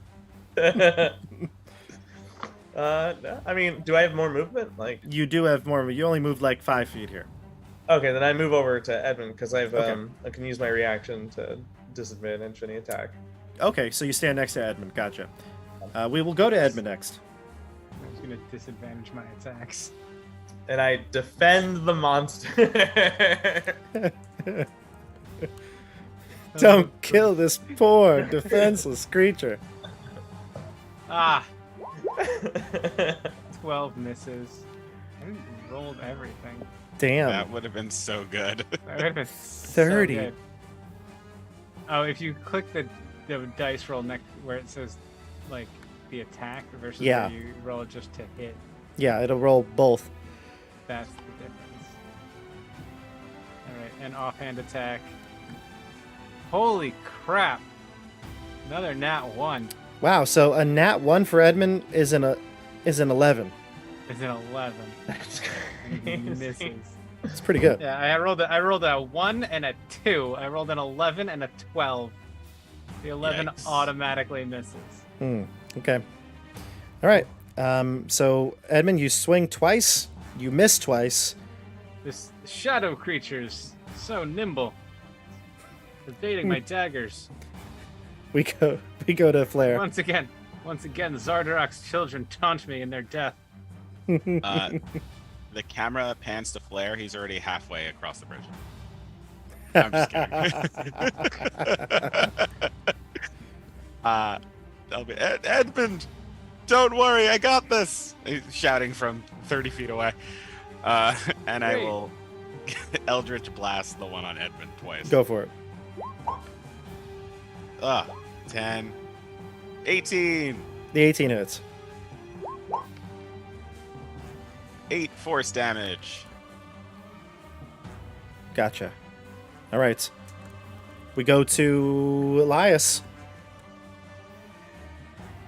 S6: No, I mean, do I have more movement? Like,
S1: You do have more. You only moved like 5 feet here.
S6: okay, then I move over to Edmund because I
S1: Okay.
S6: can use my reaction to disadvantage any attack.
S1: Okay, so you stand next to Edmund. Gotcha. We will go to Edmund next.
S7: I was gonna disadvantage my attacks.
S6: And I defend the monster.
S1: Don't kill this poor defenseless creature.
S7: Ah, 12 misses. I rolled everything.
S1: Damn.
S5: That would have been so good.
S7: That would have been
S1: 30.
S7: So good. Oh, if you click the dice roll next where it says like the attack versus
S1: Yeah.
S7: where you roll just to hit,
S1: Yeah, it'll roll both.
S7: that's the difference. Alright, and offhand attack. Holy crap! Another nat 1.
S1: Wow, so a nat 1 for Edmund is an 11.
S7: It's an 11.
S6: That's
S7: And he misses.
S1: It's pretty good.
S7: Yeah, I rolled a 1 and a 2. I rolled an 11 and a 12. The 11
S5: Yikes.
S7: automatically misses.
S1: Okay. All right. So Edmund, you swing twice. You miss twice.
S7: This shadow creature's so nimble. Evading my daggers.
S1: We go to Flare.
S7: Once again, Zardarok's children taunt me in their death.
S5: The camera pans to Flare. He's already halfway across the bridge. I'm just kidding. Edmund, don't worry, I got this. He's shouting from 30 feet away. And I
S7: Great.
S5: will Eldritch Blast the one on Edmund twice.
S1: Go for it.
S5: 10, 18,
S1: The 18 hits.
S5: 8 force damage.
S1: Gotcha. All right. We go to Elias.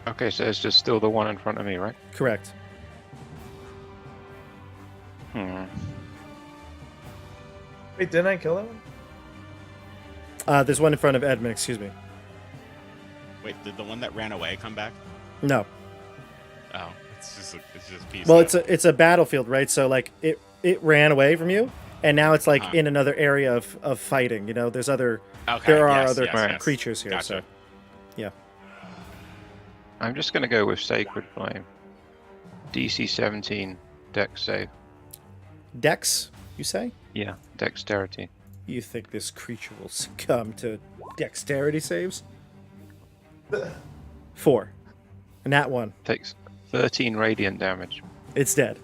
S4: Okay, so it's just still the one in front of me, right?
S1: Correct.
S6: Wait, didn't I kill that one?
S1: There's one in front of Edmund. Excuse me.
S5: Wait, did the one that ran away come back?
S1: No.
S5: Oh, it's just peace.
S1: Well,
S5: out.
S1: it's a battlefield, right? So like it ran away from you, and now it's like
S5: Uh-huh.
S1: in another area of fighting. You know, there's other
S5: Okay,
S1: there are
S5: yes,
S1: other
S5: yes.
S1: creatures here.
S5: Gotcha.
S1: So
S4: I'm just going to go with Sacred Flame. DC 17 dex save.
S1: Dex, you say?
S4: Yeah, dexterity.
S1: You think this creature will succumb to dexterity saves? 4. And that one.
S4: Takes 13 radiant damage.
S1: It's dead.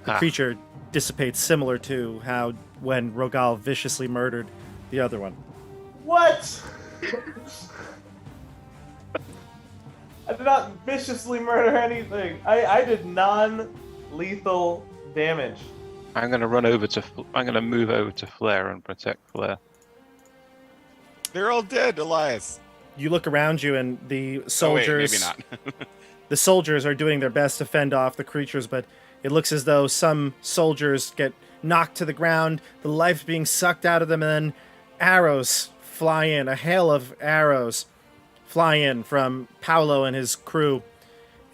S1: The
S4: Ah.
S1: creature dissipates similar to how when Rogal viciously murdered the other one.
S6: What? I did not viciously murder anything. I did non-lethal damage.
S4: I'm gonna run over to. I'm gonna move over to Flare and protect Flare.
S5: They're all dead, Elias.
S1: You look around you, and the
S5: Oh, wait,
S1: soldiers.
S5: maybe not.
S1: The soldiers are doing their best to fend off the creatures, but it looks as though some soldiers get knocked to the ground, the life being sucked out of them, and then arrows fly in. A hail of arrows fly in from Paolo and his crew,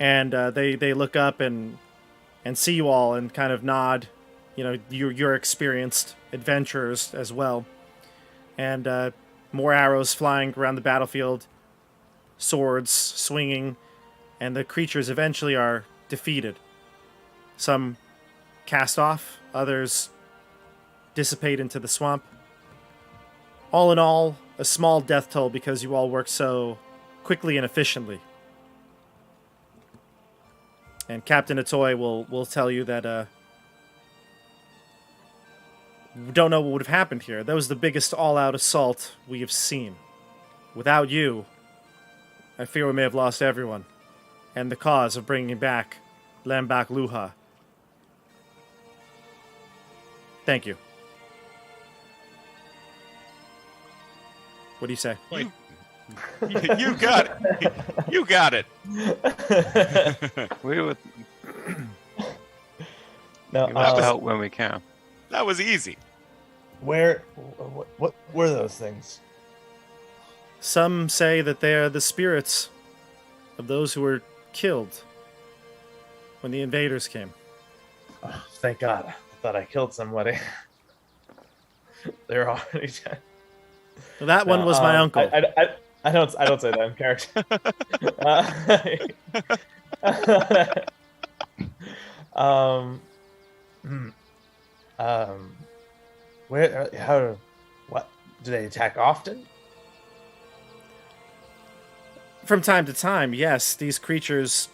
S1: and they look up and see you all and kind of nod. You know, you're experienced adventurers as well. And more arrows flying around the battlefield, swords swinging, and the creatures eventually are defeated. Some cast off, others dissipate into the swamp. All in all, a small death toll because you all work so quickly and efficiently. And Captain Atoy will tell you that we don't know what would have happened here. That was the biggest all-out assault we have seen. Without you, I fear we may have lost everyone. And the cause of bringing back Lambak Luha. Thank you. What do you say?
S5: You got it. You got it.
S4: We would
S6: No,
S4: we must help when we can.
S5: That was easy.
S6: what were those things?
S1: Some say that they are the spirits of those who were killed when the invaders came.
S6: Oh, thank God. I thought I killed somebody. They're already dead.
S1: Well, that one was my uncle.
S6: I don't say that in character. Where? How? What? Do they attack often?
S1: From time to time, yes, these creatures,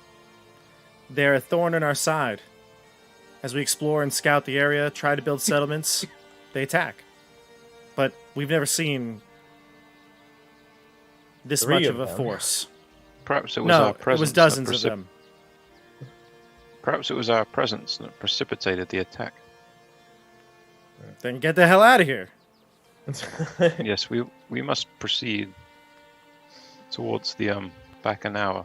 S1: they're a thorn in our side. As we explore and scout the area, try to build settlements, they attack. But we've never seen this
S6: Three
S1: much
S6: of
S1: of a
S6: them.
S1: force.
S4: Perhaps it was
S1: No,
S4: our
S1: it
S4: presence.
S1: was
S4: that
S1: dozens of them.
S4: Perhaps it was our presence that precipitated the attack.
S1: Then get the hell out of here.
S4: Yes, we must proceed towards the back an hour.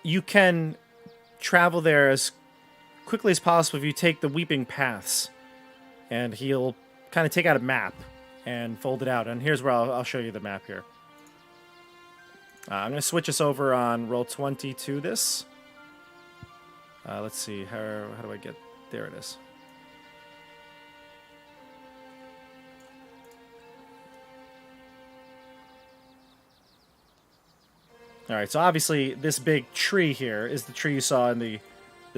S1: You can travel there as quickly as possible if you take the Weeping Paths. And he'll kind of take out a map and fold it out. And here's where I'll show you the map here. I'm going to switch us over on Roll20 to this. Let's see, how do I get... There it is. Alright, so obviously this big tree here is the tree you saw in the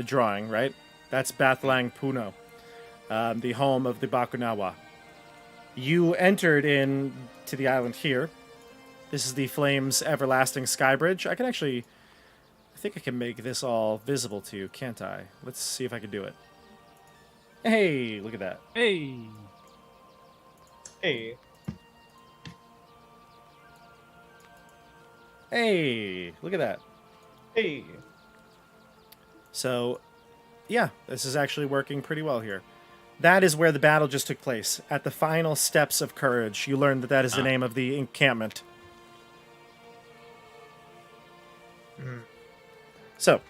S1: drawing, right? That's Bathlang Puno, the home of the Bakunawa. You entered in to the island here. This is the Flames Everlasting Skybridge. I think I can make this all visible to you, can't I? Let's see if I can do it. Hey, look at that.
S7: Hey.
S6: Hey.
S1: Hey, look at that.
S6: Hey.
S1: So, yeah, this is actually working pretty well here. That is where the battle just took place. At the final steps of courage, you learned that that is the name of the encampment. So,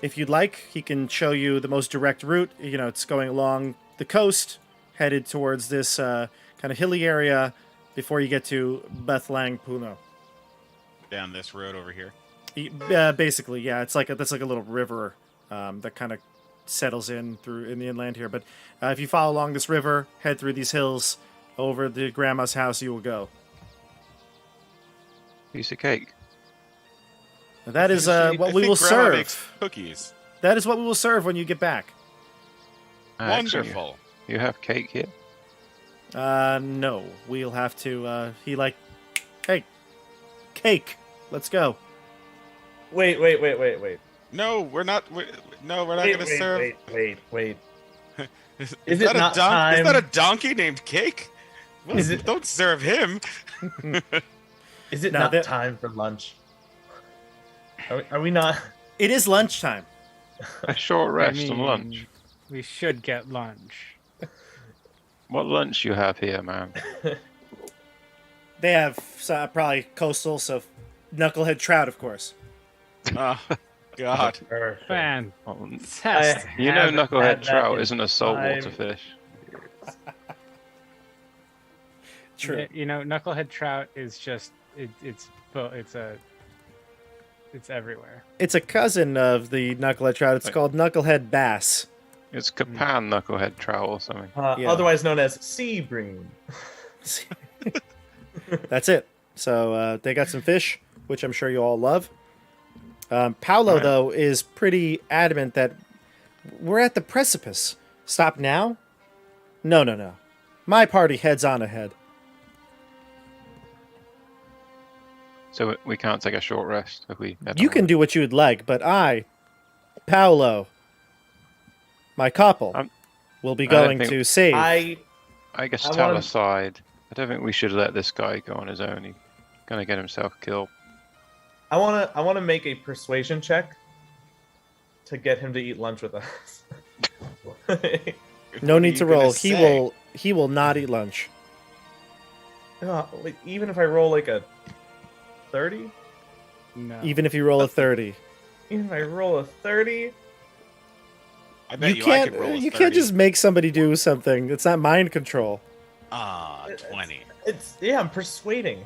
S1: if you'd like, he can show you the most direct route. You know, it's going along the coast, headed towards this kind of hilly area before you get to Bethlang Puno.
S5: Down this road over here.
S1: Basically, yeah, it's like that's like a little river that kind of settles in the inland here. But if you follow along this river, head through these hills, over the grandma's house, you will go.
S4: Piece of cake.
S1: That is
S5: I
S1: what we
S5: think
S1: will
S5: Grandma
S1: serve.
S5: makes cookies.
S1: That is what we will serve when you get back.
S4: Actually,
S5: Wonderful.
S4: you have cake here?
S1: No. We'll have to, hey, cake. Let's go.
S6: Wait.
S5: No, we're not. No, we're not going to serve.
S6: Wait.
S5: Is
S6: Is
S5: that
S6: it not
S5: Is that
S6: time?
S5: a donkey named Cake?
S6: Is it-
S5: Don't serve him.
S6: Is it
S1: No,
S6: not
S1: that-
S6: time for lunch? Are we not?
S1: It is lunchtime.
S4: A short rest
S7: I
S4: and
S7: mean,
S4: lunch.
S7: We should get lunch.
S4: What lunch you have here, man?
S1: They have probably coastal, so knucklehead trout, of course.
S5: Oh, God.
S6: Perfect.
S7: Fantastic.
S4: You know
S6: haven't had
S4: knucklehead
S6: that
S4: trout
S6: in
S4: isn't a saltwater
S6: time.
S4: fish.
S1: True.
S7: You know, knucklehead trout is just it's everywhere.
S1: It's a cousin of the knucklehead trout. It's
S4: Right.
S1: called knucklehead bass.
S4: It's Capan knucklehead trout or something.
S1: Yeah.
S6: Otherwise known as sea bream.
S1: That's it. So they got some fish, which I'm sure you all love. Paolo,
S4: Right.
S1: though, is pretty adamant that we're at the precipice. Stop now? No. My party heads on ahead.
S4: So we can't take a short rest if we.
S1: You can do what you would like, but I, Paolo, my couple,
S4: I'm-
S1: will be
S4: I don't
S1: going
S4: think-
S1: to save.
S4: I guess
S6: I
S4: tell
S6: wanna-
S4: aside. I don't think we should let this guy go on his own. He's gonna get himself killed.
S6: I wanna make a persuasion check to get him to eat lunch with us.
S1: No
S5: What are
S1: need to
S5: you gonna
S1: roll.
S5: say?
S1: He will not eat lunch.
S6: Like, even if I roll like a 30,
S7: No.
S1: Even if you roll a 30.
S6: even if I roll a 30,
S5: I bet
S1: You
S5: I
S1: can't
S5: could roll a
S1: you
S5: 30.
S1: can't just make somebody do something. It's not mind control.
S5: Ah, 20.
S6: I'm persuading.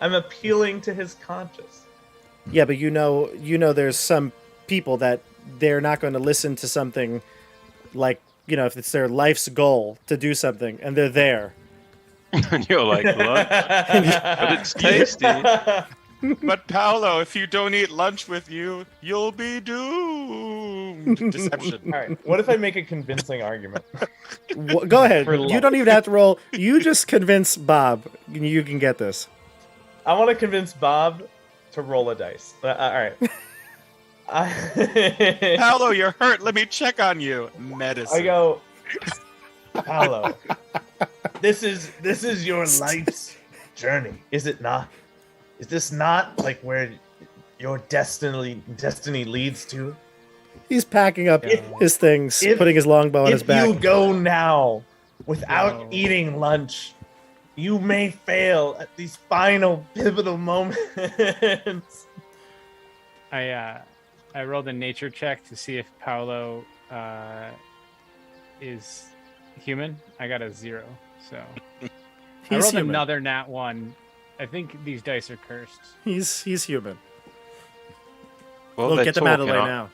S6: I'm appealing to his conscience.
S1: Yeah, but you know there's some people that they're not going to listen to something like, if it's their life's goal to do something and they're there.
S4: And you're like, lunch? But it's tasty.
S5: But Paolo, if you don't eat lunch with you, you'll be doomed. Deception.
S6: All right. What if I make a convincing argument?
S1: Go ahead.
S6: For
S1: You
S6: lunch.
S1: don't even have to roll. You just convince Bob. You can get this.
S6: I want to convince Bob to roll a dice. All right.
S5: Paolo, you're hurt. Let me check on you. Medicine.
S6: I go, Paolo. This is your life's journey, is it not? Is this not like where your destiny leads to?
S1: He's packing up his things, putting his longbow on his
S6: If
S1: back.
S6: you go now without
S7: No.
S6: eating lunch, you may fail at these final pivotal moments.
S7: I rolled a nature check to see if Paolo is human. I got a 0, so I
S1: He's
S7: rolled
S1: human.
S7: another nat 1. I think these dice are cursed.
S1: He's human.
S4: Well,
S1: We'll
S4: they're
S1: get them out of the way
S4: talking,
S1: now.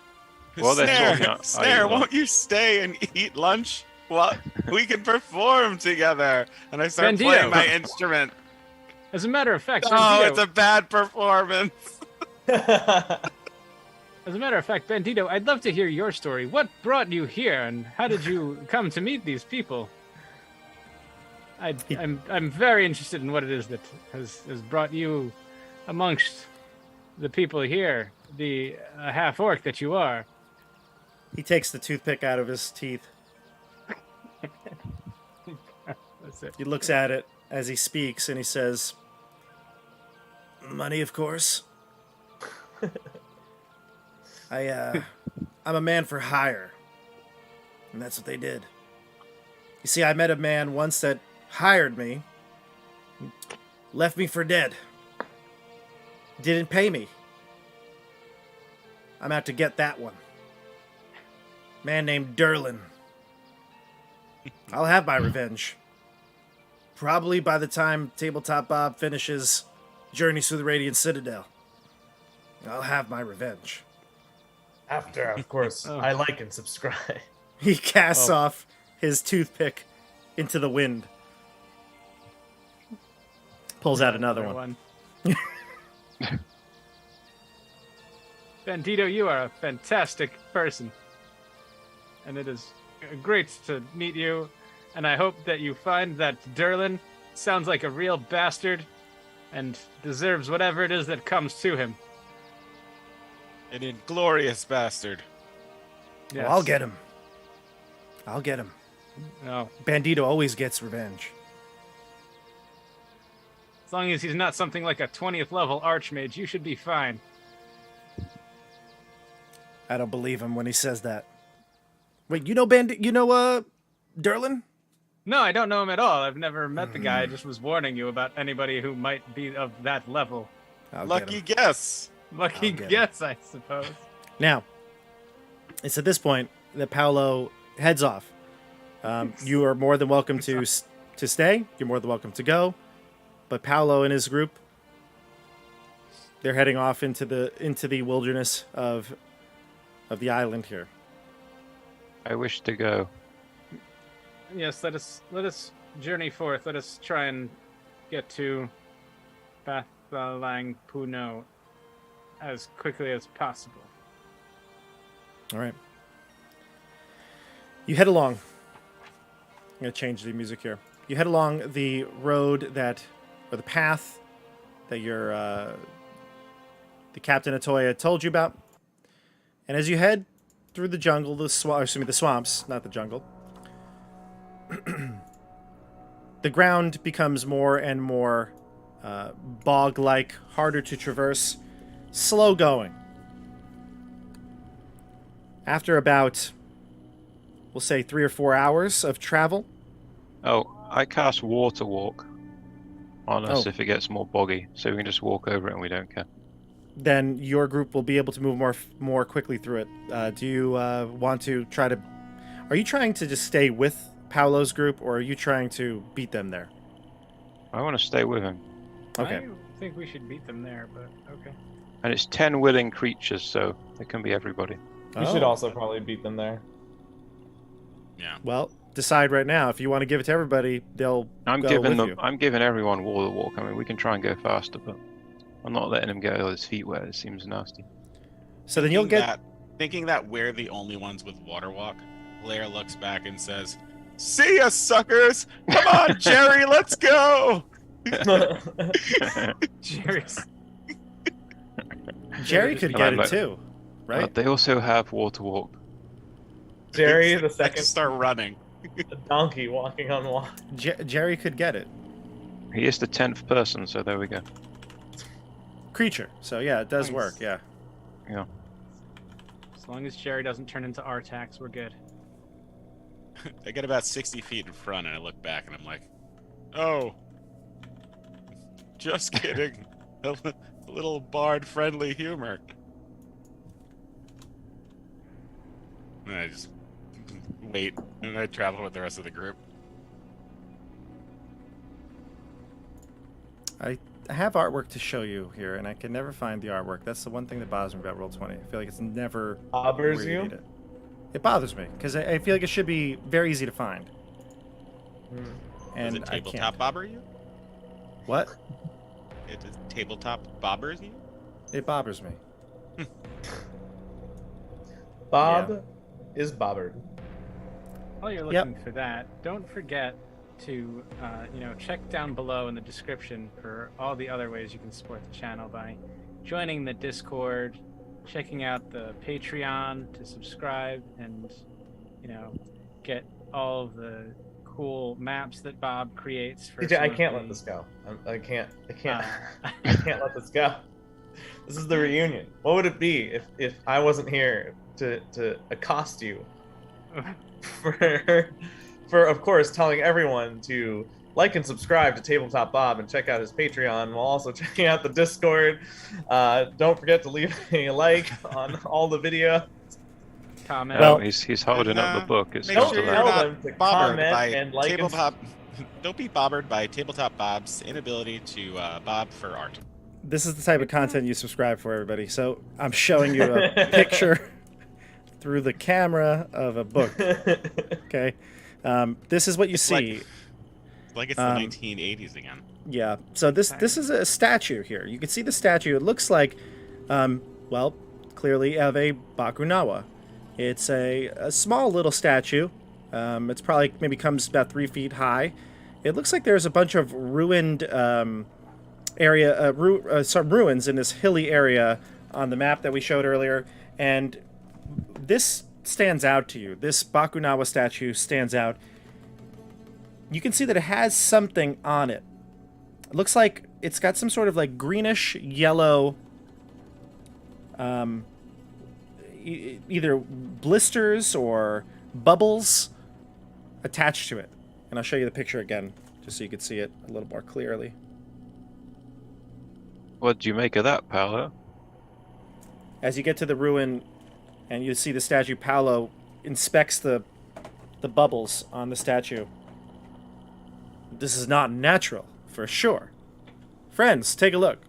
S4: Well, they're talking, I
S5: Snare,
S4: eat
S5: won't
S4: lunch.
S5: you stay and eat lunch? Well, we can perform together. And I start
S7: Bandito.
S5: playing my instrument.
S7: As a matter of fact,
S5: Oh,
S7: Bandito,
S5: it's a bad performance.
S7: as a matter of fact, Bandito, I'd love to hear your story. What brought you here, and how did you come to meet these people? I'm very interested in what it is that has brought you amongst the people here, the half orc that you are.
S1: He takes the toothpick out of his teeth.
S7: That's it.
S1: He looks at it as he speaks and he says, "Money, of course. I'm a man for hire." And that's what they did. You see, I met a man once that hired me, left me for dead. Didn't pay me. I'm out to get that one. Man named Derlin. I'll have my revenge. Probably by the time Tabletop Bob finishes Journeys Through the Radiant Citadel. I'll have my revenge.
S6: After, of course,
S7: Oh.
S6: I like and subscribe.
S1: He casts
S7: Oh.
S1: off his toothpick into the wind. Pulls out another one.
S7: Bandito, you are a fantastic person. And it is great to meet you. And I hope that you find that Derlin sounds like a real bastard and deserves whatever it is that comes to him.
S5: An inglorious bastard.
S7: Yes.
S1: Well, I'll get him. I'll get him.
S7: No.
S1: Bandito always gets revenge.
S7: As long as he's not something like a 20th level archmage, you should be fine.
S1: I don't believe him when he says that. Wait, you know Derlin?
S7: No, I don't know him at all. I've never met the guy. I just was warning you about anybody who might be of that level.
S1: I'll get
S5: Lucky
S1: him.
S5: guess.
S7: Lucky
S1: I'll get him.
S7: guess, I suppose.
S1: Now, it's at this point that Paolo heads off. You are more than welcome to stay. You're more than welcome to go. But Paolo and his group, they're heading off into the wilderness of the island here.
S4: I wish to go.
S7: Yes, let us journey forth. Let us try and get to Bathalang Puno as quickly as possible.
S1: All right. You head along. I'm going to change the music here. You head along the road or the path that the Captain Atoya told you about. And as you head through the jungle, the swamps, not the jungle, the ground becomes more and more bog-like, harder to traverse, slow going. After about, we'll say 3 or 4 hours of travel.
S4: Oh, I cast Water Walk on us
S1: Oh.
S4: if it gets more boggy, so we can just walk over it and we don't care.
S1: Then your group will be able to move more quickly through it. Do you want to try to... Are you trying to just stay with Paolo's group, or are you trying to beat them there?
S4: I want to stay with him.
S1: Okay.
S7: I think we should beat them there, but okay.
S4: And it's 10 willing creatures, so it can be everybody.
S6: You should
S1: Oh.
S6: also probably beat them there.
S5: Yeah.
S1: Well, decide right now. If you want to give it to everybody, they'll
S4: I'm
S1: go
S4: giving
S1: with
S4: them.
S1: you.
S4: I'm giving everyone Water Walk. I mean, we can try and go faster, but I'm not letting him get all his feet wet. It seems nasty.
S1: So then you'll get...
S5: Thinking that we're the only ones with water walk, Blair looks back and says, "See ya, suckers! Come on, Jerry, let's go!"
S7: Jerry's.
S1: Jerry could
S4: And
S1: get
S4: I'm
S1: it
S4: like-
S1: too, right?
S4: They also have Water Walk.
S6: Jerry, the
S5: I can
S6: second
S5: start running.
S6: donkey walking on water.
S1: Jerry could get it.
S4: He is the 10th person, so there we go.
S1: Creature. So yeah, it does
S7: Nice.
S1: work. Yeah.
S7: As long as Jerry doesn't turn into Artax, we're good.
S5: I get about 60 feet in front, and I look back, and I'm like, "Oh, just kidding. A little bard-friendly humor." And I just wait, and I travel with the rest of the group.
S1: I have artwork to show you here, and I can never find the artwork. That's the one thing that bothers me about Roll20. I feel like it's never
S6: Bothers
S1: where
S6: you?
S1: need it. It bothers me because I feel like it should be very easy to find,
S6: Hmm.
S1: and
S5: Does it
S1: I
S5: tabletop
S1: can't.
S5: bobber you?
S1: What?
S5: It is tabletop bobbers you?
S1: It bothers me.
S6: Bob is bobbered.
S7: While you're
S1: Yep.
S7: looking for that, don't forget to check down below in the description for all the other ways you can support the channel by joining the Discord, checking out the Patreon to subscribe, and get all of the cool maps that Bob creates for.
S6: DJ, I
S7: some of
S6: can't
S7: the-
S6: let this go. I can't. I can't.
S7: Uh,
S6: I can't let this go. This is the reunion. What would it be if I wasn't here to accost you for of course telling everyone to like and subscribe to Tabletop Bob and check out his Patreon while also checking out the Discord. Don't forget to leave a like on all the video.
S7: comment.
S1: Well-
S4: he's holding up the book. It's
S5: Make
S6: Don't
S5: sure
S4: still
S5: you're
S6: tell
S4: there.
S5: not
S6: them to
S5: bobbered
S6: comment
S5: by
S6: and like and
S5: tabletop. Don't be bobbered by Tabletop Bob's inability to bob for art.
S1: This is the type of content you subscribe for, everybody. So I'm showing you a picture through the camera of a book. Okay, this is what you see.
S5: Like it's
S1: Um,
S5: the 1980s again.
S1: Yeah. So this is a statue here. You can see the statue. It looks like, clearly of a Bakunawa. It's a small little statue. It's probably maybe comes about 3 feet high. It looks like there's a bunch of ruined some ruins in this hilly area on the map that we showed earlier, and this stands out to you. This Bakunawa statue stands out. You can see that it has something on it. It looks like it's got some sort of like greenish yellow either blisters or bubbles attached to it. And I'll show you the picture again, just so you can see it a little more clearly.
S4: What do you make of that, Paolo?
S1: As you get to the ruin and you see the statue, Paolo inspects the bubbles on the statue. This is not natural, for sure. Friends, take a look.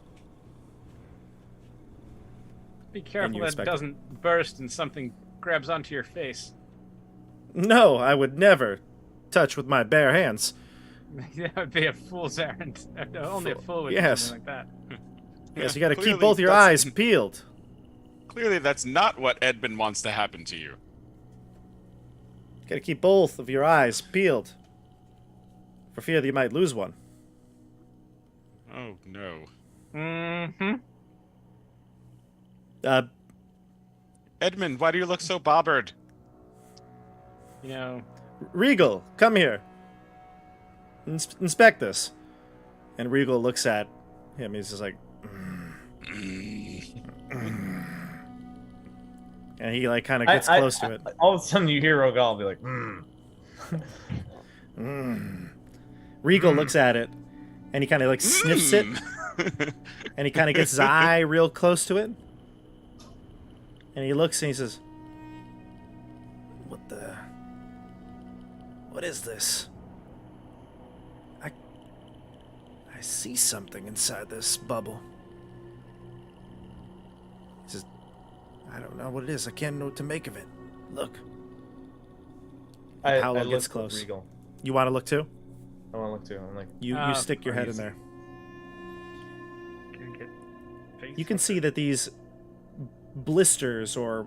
S7: Be careful that it doesn't burst and something grabs onto your face.
S1: No, I would never touch with my bare hands.
S7: That would be a fool's errand. Only a fool would do
S1: Yes.
S7: something like that.
S1: Yes, you got to keep
S5: Clearly
S1: both your
S5: that's-
S1: eyes peeled.
S5: Clearly, that's not what Edmund wants to happen to you.
S1: Got to keep both of your eyes peeled, for fear that you might lose one.
S5: Oh, no.
S7: Mm-hmm.
S5: Edmund, why do you look so bobbered?
S7: You know,
S1: Regal, come here. Inspect this. And Regal looks at him. He's just like, and he like kind of gets close to it.
S6: All of a sudden, you hear Rogal be like,
S1: Regal looks at it, and he kind of like sniffs it, and he kind of gets his eye real close to it, and he looks and he says, what is this? I see something inside this bubble. He says, I don't know what it is. I can't know what to make of it. Look. Paolo gets close.
S6: Regal.
S1: You want to look too?
S6: I want to look too. I'm like,
S1: You stick your head in there.
S7: can get face
S1: You can see that these blisters or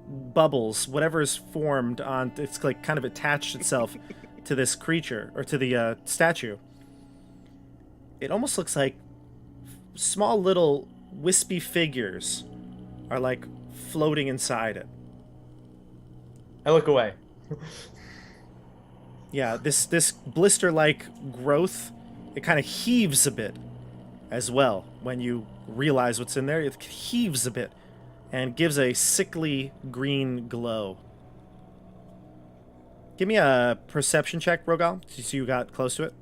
S1: bubbles, whatever is formed on, it's like kind of attached itself to this creature or to the statue. It almost looks like small little wispy figures are like floating inside it.
S6: I look away.
S1: Yeah, this blister-like growth, it kind of heaves a bit as well when you realize what's in there. It heaves a bit and gives a sickly green glow. Give me a perception check, Rogal, so you got close to it.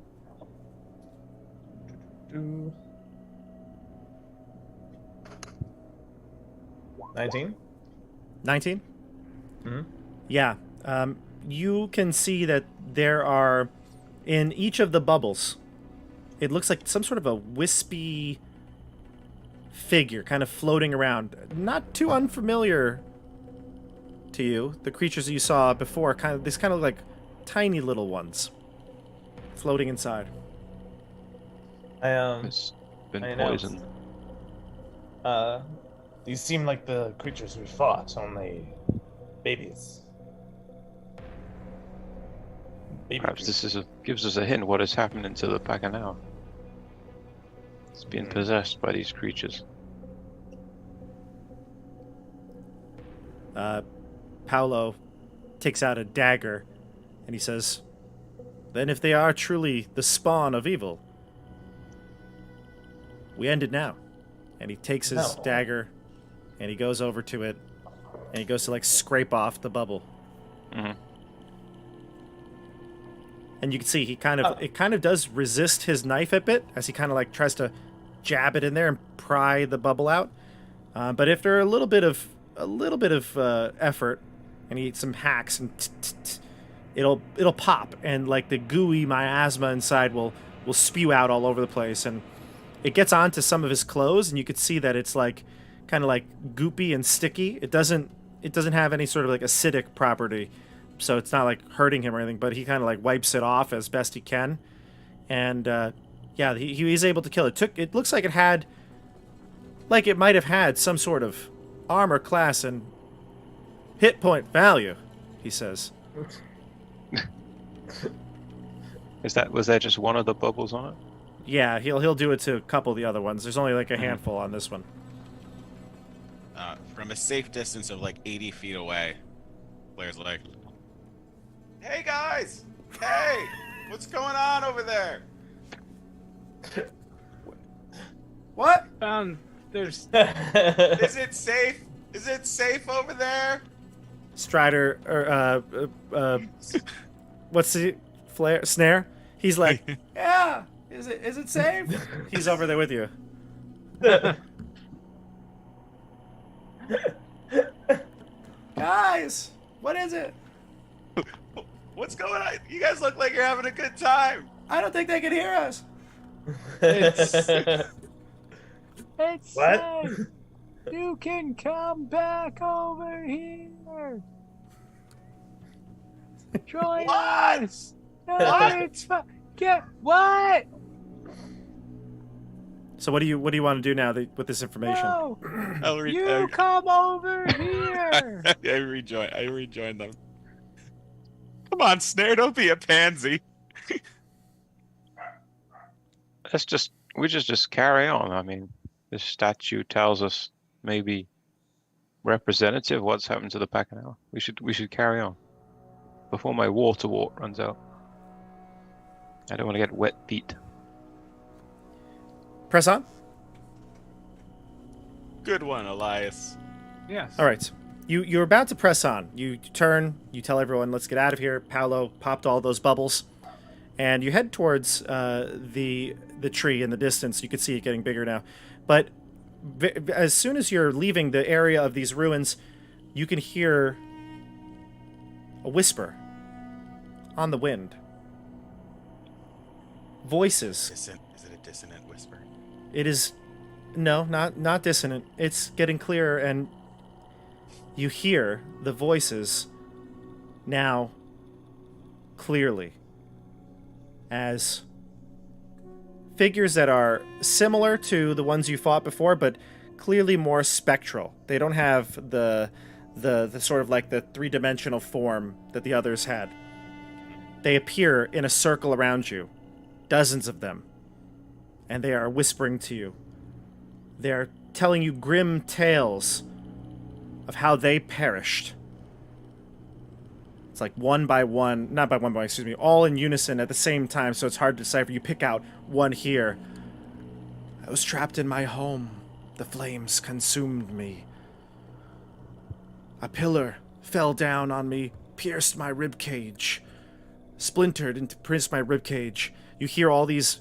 S6: 19?
S1: 19?
S6: Mm-hmm.
S1: Yeah. You can see that there are, in each of the bubbles, it looks like some sort of a wispy figure kind of floating around. Not too unfamiliar to you. The creatures that you saw before, these kind of like tiny little ones floating inside.
S4: It's been
S6: I announced,
S4: poisoned.
S6: These seem like the creatures we fought, only babies. Baby
S4: Perhaps
S6: creatures.
S4: this gives us a hint what is happening to the pack now. It's being possessed by these creatures.
S1: Paolo takes out a dagger and he says, "Then if they are truly the spawn of evil, we end it now." And he takes his dagger and he goes over to it and he goes to like scrape off the bubble.
S4: Mm-hmm.
S1: And you can see it kind of does resist his knife a bit as he kind of like tries to jab it in there and pry the bubble out. But after a little bit of effort and he some hacks and it'll pop and like the gooey miasma inside will spew out all over the place, and it gets onto some of his clothes and you could see that it's like kind of like goopy and sticky. It doesn't have any sort of like acidic property, so it's not like hurting him or anything, but he kind of like wipes it off as best he can. And yeah, he's able to kill it. It looks like it might have had some sort of armor class and hit point value, he says.
S4: Was there just one of the bubbles on it?
S1: Yeah, he'll do it to a couple of the other ones. There's only like a handful on this one.
S5: From a safe distance of like 80 feet away, Blair's like, "Hey guys! Hey! What's going on over there?"
S1: What?
S7: There's
S5: Is it safe? Is it safe over there?
S1: Strider, or what's the snare? He's like, yeah. Is it safe? He's over there with you. Guys, what is it?
S5: What's going on? You guys look like you're having a good time.
S1: I don't think they can hear us.
S7: it's
S2: What?
S7: safe. You can come back over here. Join
S5: What?
S7: us. No, it's fine. Get what?
S1: So what do you want to do now with this information?
S7: No,
S5: I'll
S7: you come over here.
S5: I rejoin them. Come on, Snare, don't be a pansy.
S4: We just carry on. I mean, this statue tells us maybe representative what's happened to the Bacchanal. We should carry on before my water wart runs out. I don't want to get wet feet.
S1: Press on.
S5: Good one, Elias.
S7: Yes.
S1: All right. You're about to press on. You turn. You tell everyone, "Let's get out of here." Paolo popped all those bubbles, and you head towards the tree in the distance. You can see it getting bigger now, but as soon as you're leaving the area of these ruins, you can hear a whisper on the wind. Voices.
S5: Is it a dissonant whisper?
S1: It is, no, not dissonant. It's getting clearer, and you hear the voices now clearly as figures that are similar to the ones you fought before, but clearly more spectral. They don't have the sort of like the three-dimensional form that the others had. They appear in a circle around you, dozens of them, and they are whispering to you. They are telling you grim tales of how they perished. It's like one by one, not by one by, excuse me, all in unison at the same time, so it's hard to decipher. You pick out one here. I was trapped in my home. The flames consumed me. A pillar fell down on me, pierced my rib cage, splintered and pierced my rib cage. You hear all these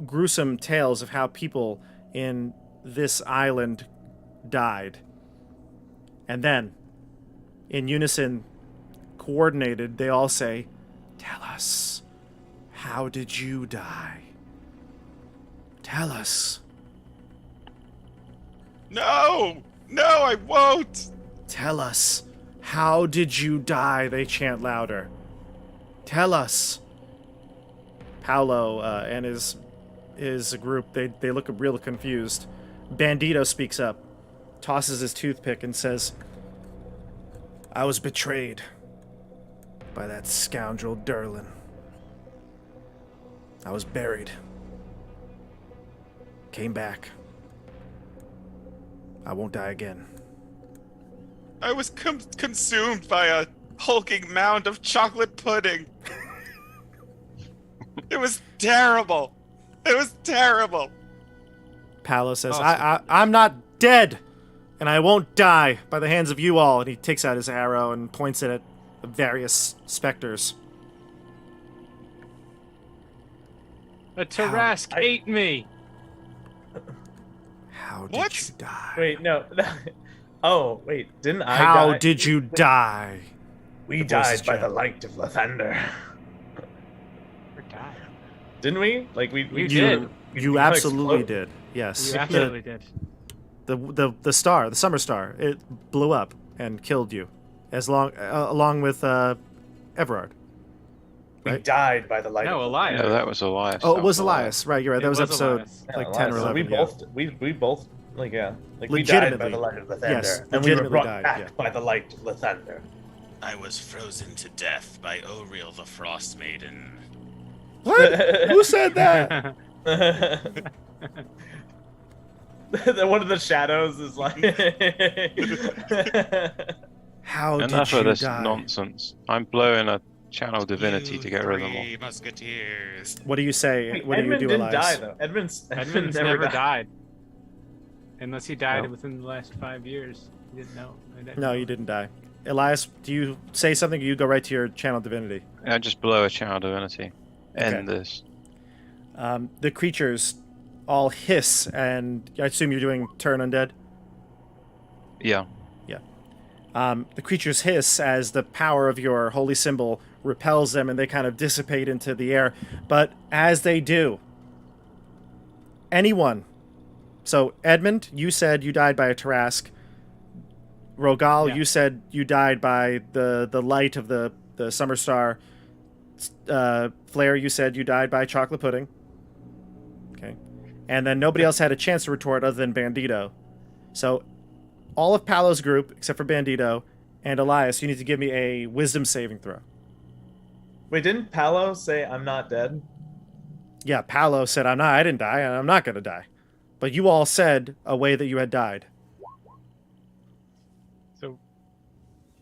S1: gruesome tales of how people in this island died. And then, in unison, coordinated, they all say, "Tell us, how did you die? Tell us.
S5: No, I won't.
S1: Tell us, how did you die?" They chant louder. "Tell us." Paolo and his group, they look real confused. Bandito speaks up, tosses his toothpick, and says, "I was betrayed by that scoundrel Durlin. I was buried. Came back. I won't die again."
S5: I was consumed by a hulking mound of chocolate pudding. It was terrible. It was terrible.
S1: Paolo says,
S7: Awesome.
S1: I'm not dead, and I won't die by the hands of you all. And he takes out his arrow and points it at the various specters.
S7: A Tarask ate me.
S1: How did
S5: What?
S1: you die?
S2: Wait, no. Oh, wait, didn't I
S1: How
S2: die?
S1: did you die?
S2: We
S1: The voices
S2: died by
S1: chant.
S2: the light of Lathander.
S7: Or died.
S2: Didn't we? Like, we
S7: You
S2: did.
S7: did.
S1: You
S2: We
S1: absolutely
S2: exploded.
S1: did. Yes.
S7: You absolutely did.
S1: The star, the summer star, it blew up and killed you, along with Everard.
S2: We
S1: Right?
S2: died by the light
S7: No,
S2: of
S7: Elias.
S4: No, that was Elias.
S1: Oh,
S4: That
S1: it was Elias. Right, you're right.
S7: It
S1: That was
S7: was
S1: episode
S7: Elias.
S2: Yeah,
S1: like
S2: Elias.
S1: 10 or
S2: So
S1: 11.
S2: we
S1: yeah.
S2: both
S6: Like we died by
S1: Legitimately.
S6: the light of Lathander,
S1: Yes,
S6: and we were
S1: legitimately
S6: brought
S1: died,
S6: back
S1: yeah.
S6: by the light of Lathander.
S5: I was frozen to death by Oriel the Frostmaiden.
S1: What? Who said that?
S6: One of the shadows is like.
S1: How
S4: Enough
S1: did
S4: of
S1: you
S4: this
S1: die?
S4: nonsense. I'm blowing a channel divinity to get rid of them all.
S5: Three musketeers.
S1: What do you say?
S6: Wait,
S1: What do you
S6: Edmund
S1: do,
S6: didn't
S1: Elias?
S6: die though. Edmund's
S7: never died. Unless he died
S1: No.
S7: within the last 5 years. You didn't know. I didn't
S1: No,
S7: know.
S1: you didn't die. Elias, do you say something or you go right to your channel divinity?
S4: I just blow a channel divinity. End this.
S1: The creatures all hiss, and I assume you're doing turn undead?
S4: Yeah.
S1: The creatures hiss as the power of your holy symbol repels them and they kind of dissipate into the air. But as they do, anyone. So, Edmund, you said you died by a Tarask. Rogal,
S7: Yeah.
S1: you said you died by the light of the summer star. Flair, you said you died by chocolate pudding. Okay. And then nobody else had a chance to retort other than Bandito. So, all of Palo's group, except for Bandito and Elias, you need to give me a wisdom saving throw.
S6: Wait, didn't Palo say I'm not dead?
S1: Yeah, Palo said, I didn't die, and I'm not going to die. But you all said a way that you had died.
S7: So,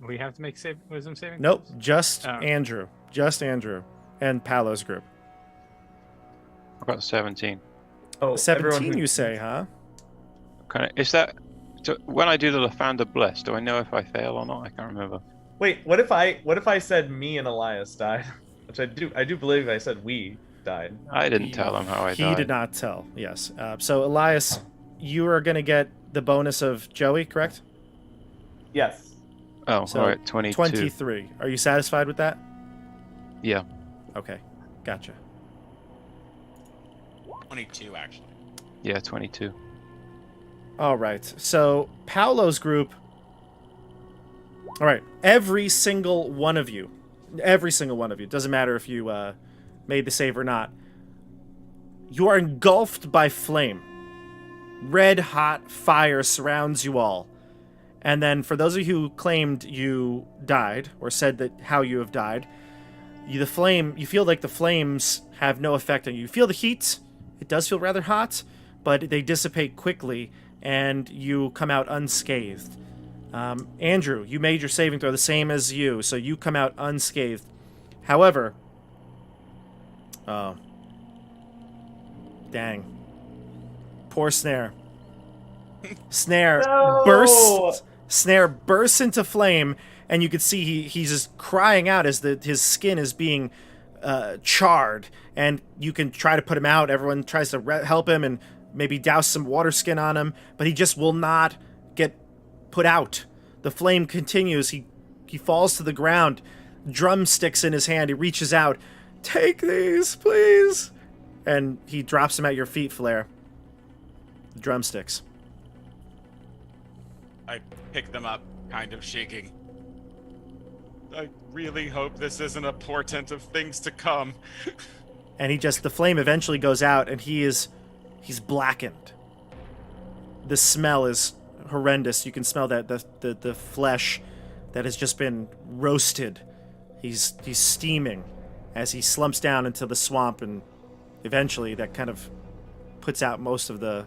S7: we have to make wisdom saving
S1: Nope,
S7: throws?
S1: just
S7: Oh.
S1: Andrew. Just Andrew and Palo's group.
S4: I got 17.
S6: Oh,
S1: 17, you say, huh?
S4: Is that... So when I do the Lathander Bless, do I know if I fail or not? I can't remember.
S6: Wait, what if I said me and Elias died? Which I do believe I said we died.
S4: I didn't tell them how I
S1: He
S4: died.
S1: did not tell, yes. So, Elias, you are going to get the bonus of Joey, correct?
S6: Yes.
S4: Oh,
S1: So,
S4: alright, 22.
S1: 23. Are you satisfied with that?
S4: Yeah.
S1: Okay, gotcha.
S5: 22, actually.
S4: Yeah, 22.
S1: All right. So Paolo's group. All right. Every single one of you. Doesn't matter if you made the save or not. You are engulfed by flame. Red hot fire surrounds you all. And then for those of you who claimed you died or said that how you have died, you feel like the flames have no effect on you. You feel the heat. It does feel rather hot, but they dissipate quickly. And you come out unscathed. Andrew, you made your saving throw the same as you, so you come out unscathed. However, oh, dang, poor Snare. Snare bursts into flame, and you can see he's just crying out as his skin is being charred, and you can try to put him out. Everyone tries to help him and maybe douse some water skin on him, but he just will not get put out. The flame continues. He falls to the ground, drumsticks in his hand. He reaches out. Take these, please. And he drops them at your feet, Flair. The drumsticks.
S5: I pick them up, kind of shaking. I really hope this isn't a portent of things to come.
S1: And the flame eventually goes out, and he's blackened. The smell is horrendous. You can smell that the flesh that has just been roasted. He's steaming as he slumps down into the swamp, and eventually that kind of puts out most of the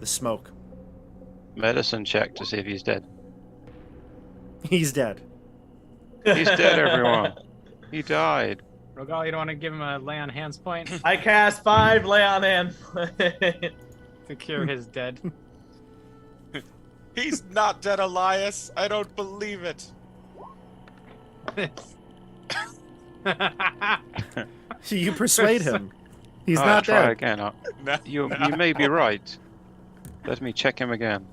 S1: smoke.
S4: Medicine check to see if he's dead.
S1: He's dead.
S4: He's dead, everyone. He died.
S7: Rogal, you don't want to give him a lay on hands point
S6: I cast 5 lay on hand.
S7: to cure his dead?
S5: He's not dead, Elias. I don't believe it.
S1: You persuade him. He's
S4: Alright,
S1: not
S4: try
S1: dead.
S4: again.
S5: No.
S4: You may be right. Let me check him again.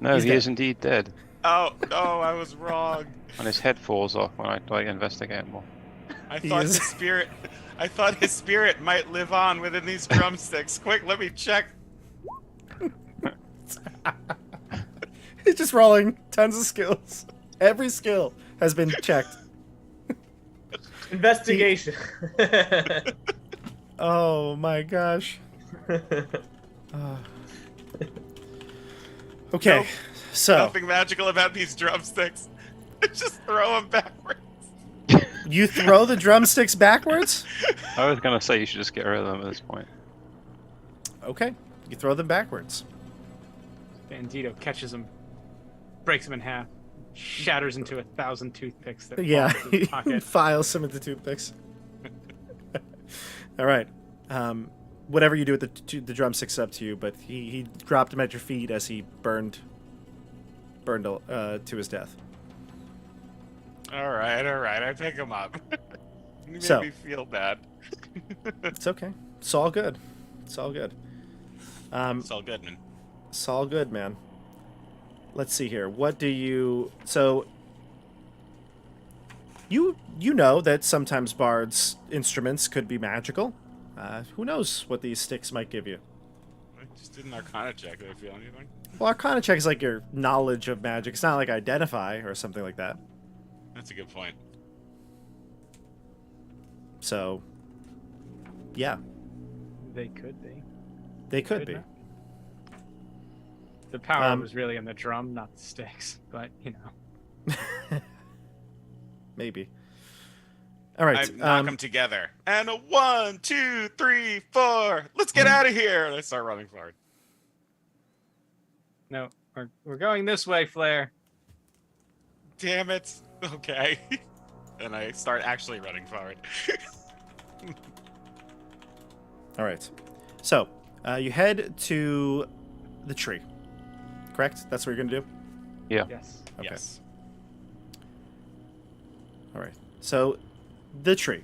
S4: No,
S1: He's
S4: he
S1: dead.
S4: is indeed dead.
S5: Oh, no, I was wrong.
S4: And his head falls off when I investigate more.
S5: I
S1: He
S5: thought
S1: is-
S5: his spirit might live on within these drumsticks. Quick, let me check.
S1: He's just rolling tons of skills. Every skill has been checked.
S6: Investigation.
S1: Oh my gosh. Okay,
S5: Nope.
S1: so
S5: Nothing magical about these drumsticks. Just throw them backwards.
S1: you throw the drumsticks backwards?
S4: I was gonna say you should just get rid of them at this point.
S1: Okay, you throw them backwards.
S7: Bandito catches him, breaks him in half, shatters into 1,000 toothpicks that
S1: Yeah,
S7: fall into his pocket.
S1: files some of the toothpicks. All right. Whatever you do with the drumsticks is up to you, but he dropped them at your feet as he burned to his death.
S5: All right. I pick him up. You made
S1: So-
S5: me feel bad.
S1: It's okay. It's all good. It's all good.
S5: It's all good, man.
S1: It's all good, man. Let's see here. What do you... So, you know that sometimes bards' instruments could be magical. Who knows what these sticks might give you?
S5: I just did an Arcana check. Did I feel anything?
S1: Well, Arcana check is like your knowledge of magic. It's not like identify or something like that.
S5: That's a good point.
S1: So, yeah,
S7: They could be.
S1: they could
S7: Could
S1: be.
S7: not. The power
S1: Um,
S7: was really in the drum, not the sticks. But, you know.
S1: Maybe. All right.
S5: I knock them together. And a 1, 2, 3, 4. Let's get out of here. And I start running forward.
S7: No, we're going this way, Flair.
S5: Damn it. Okay. And I start actually running forward.
S1: All right. So, you head to the tree. Correct? That's what you're going to do?
S7: Yes.
S1: Okay.
S5: Yes.
S1: All right. So, the tree.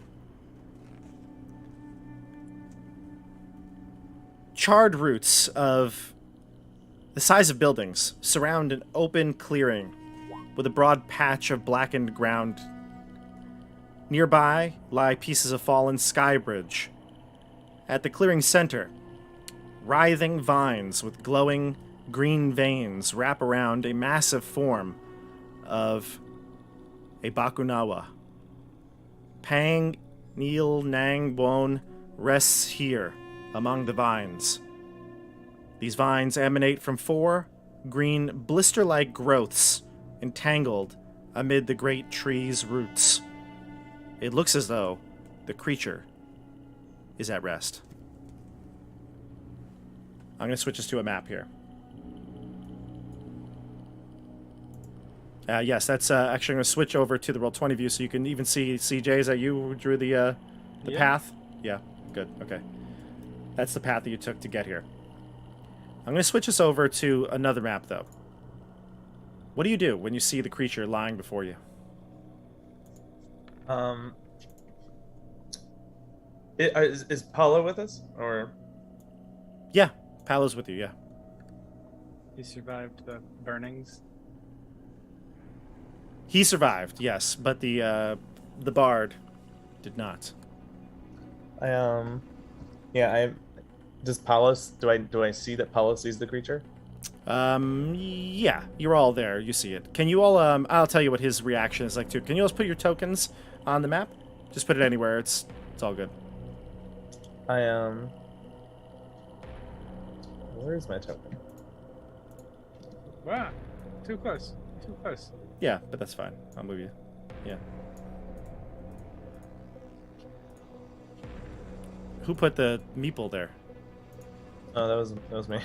S1: Charred roots of the size of buildings surround an open clearing with a broad patch of blackened ground. Nearby lie pieces of fallen sky bridge. At the clearing's center, writhing vines with glowing green veins wrap around a massive form of a Bakunawa. Pang Neil Nang Won rests here among the vines. These vines emanate from 4 green blister-like growths entangled amid the great tree's roots. It looks as though the creature is at rest. I'm going to switch us to a map here. Yes, that's actually going to switch over to the Roll20 view so you can even see CJ. Is that you who drew the
S7: Yeah.
S1: path? Yeah, good. Okay. That's the path that you took to get here. I'm going to switch us over to another map, though. What do you do when you see the creature lying before you?
S6: Is Paula with us, or
S1: Yeah, Paolo's with you, yeah.
S7: He survived the burnings.
S1: He survived, yes, but the bard did not.
S6: does Paula, do I see that Paula sees the creature?
S1: Yeah, you're all there. You see it. Can you all, I'll tell you what his reaction is like, too. Can you all put your tokens on the map? Just put it anywhere. It's all good.
S6: Where is my token?
S7: Wow, too close. Too close.
S1: Yeah, but that's fine. I'll move you. Yeah. Who put the meeple there?
S6: Oh, that was me.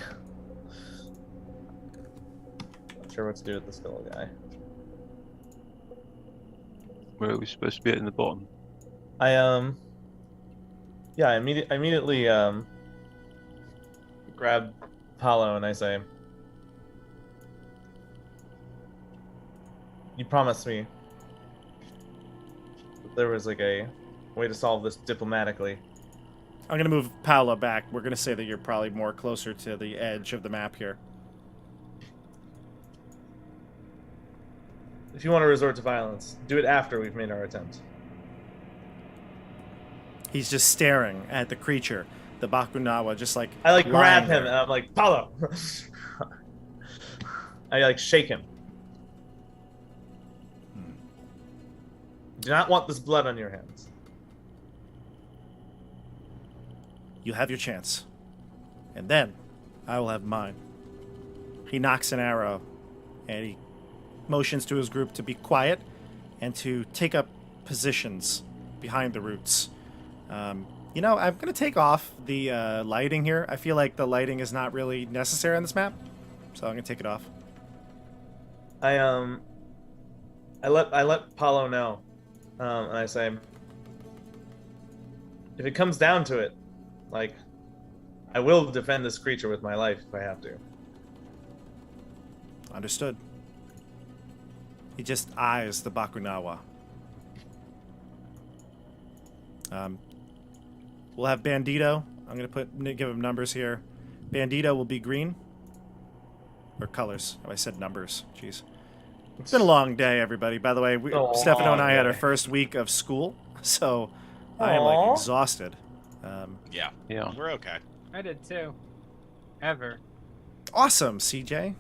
S6: Not sure what to do with this little guy.
S4: Where are we supposed to be at in the bottom?
S6: I immediately grab Paolo and I say, "You promised me that there was like a way to solve this diplomatically."
S1: I'm gonna move Paolo back. We're gonna say that you're probably more closer to the edge of the map here.
S6: If you want to resort to violence, do it after we've made our attempt.
S1: He's just staring at the creature, the Bakunawa, just like
S6: I like grab
S1: lying
S6: him
S1: there.
S6: and I'm like, Paolo. I like shake him. Do not want this blood on your hands.
S1: You have your chance. And then I will have mine. He knocks an arrow, and he motions to his group to be quiet and to take up positions behind the roots. You know, I'm going to take off the lighting here. I feel like the lighting is not really necessary on this map, so I'm going to take it off.
S6: I let Paulo know, and I say, if it comes down to it, like, I will defend this creature with my life if I have to.
S1: Understood. He just eyes the Bakunawa. We'll have Bandito. I'm gonna give him numbers here. Bandito will be green. Or colors. Oh, I said numbers. Jeez. It's been a long day, everybody. By the way, Stefano and I had our first week of school, so I am like exhausted.
S5: Yeah. We're okay.
S7: I did too. Ever.
S1: Awesome, CJ.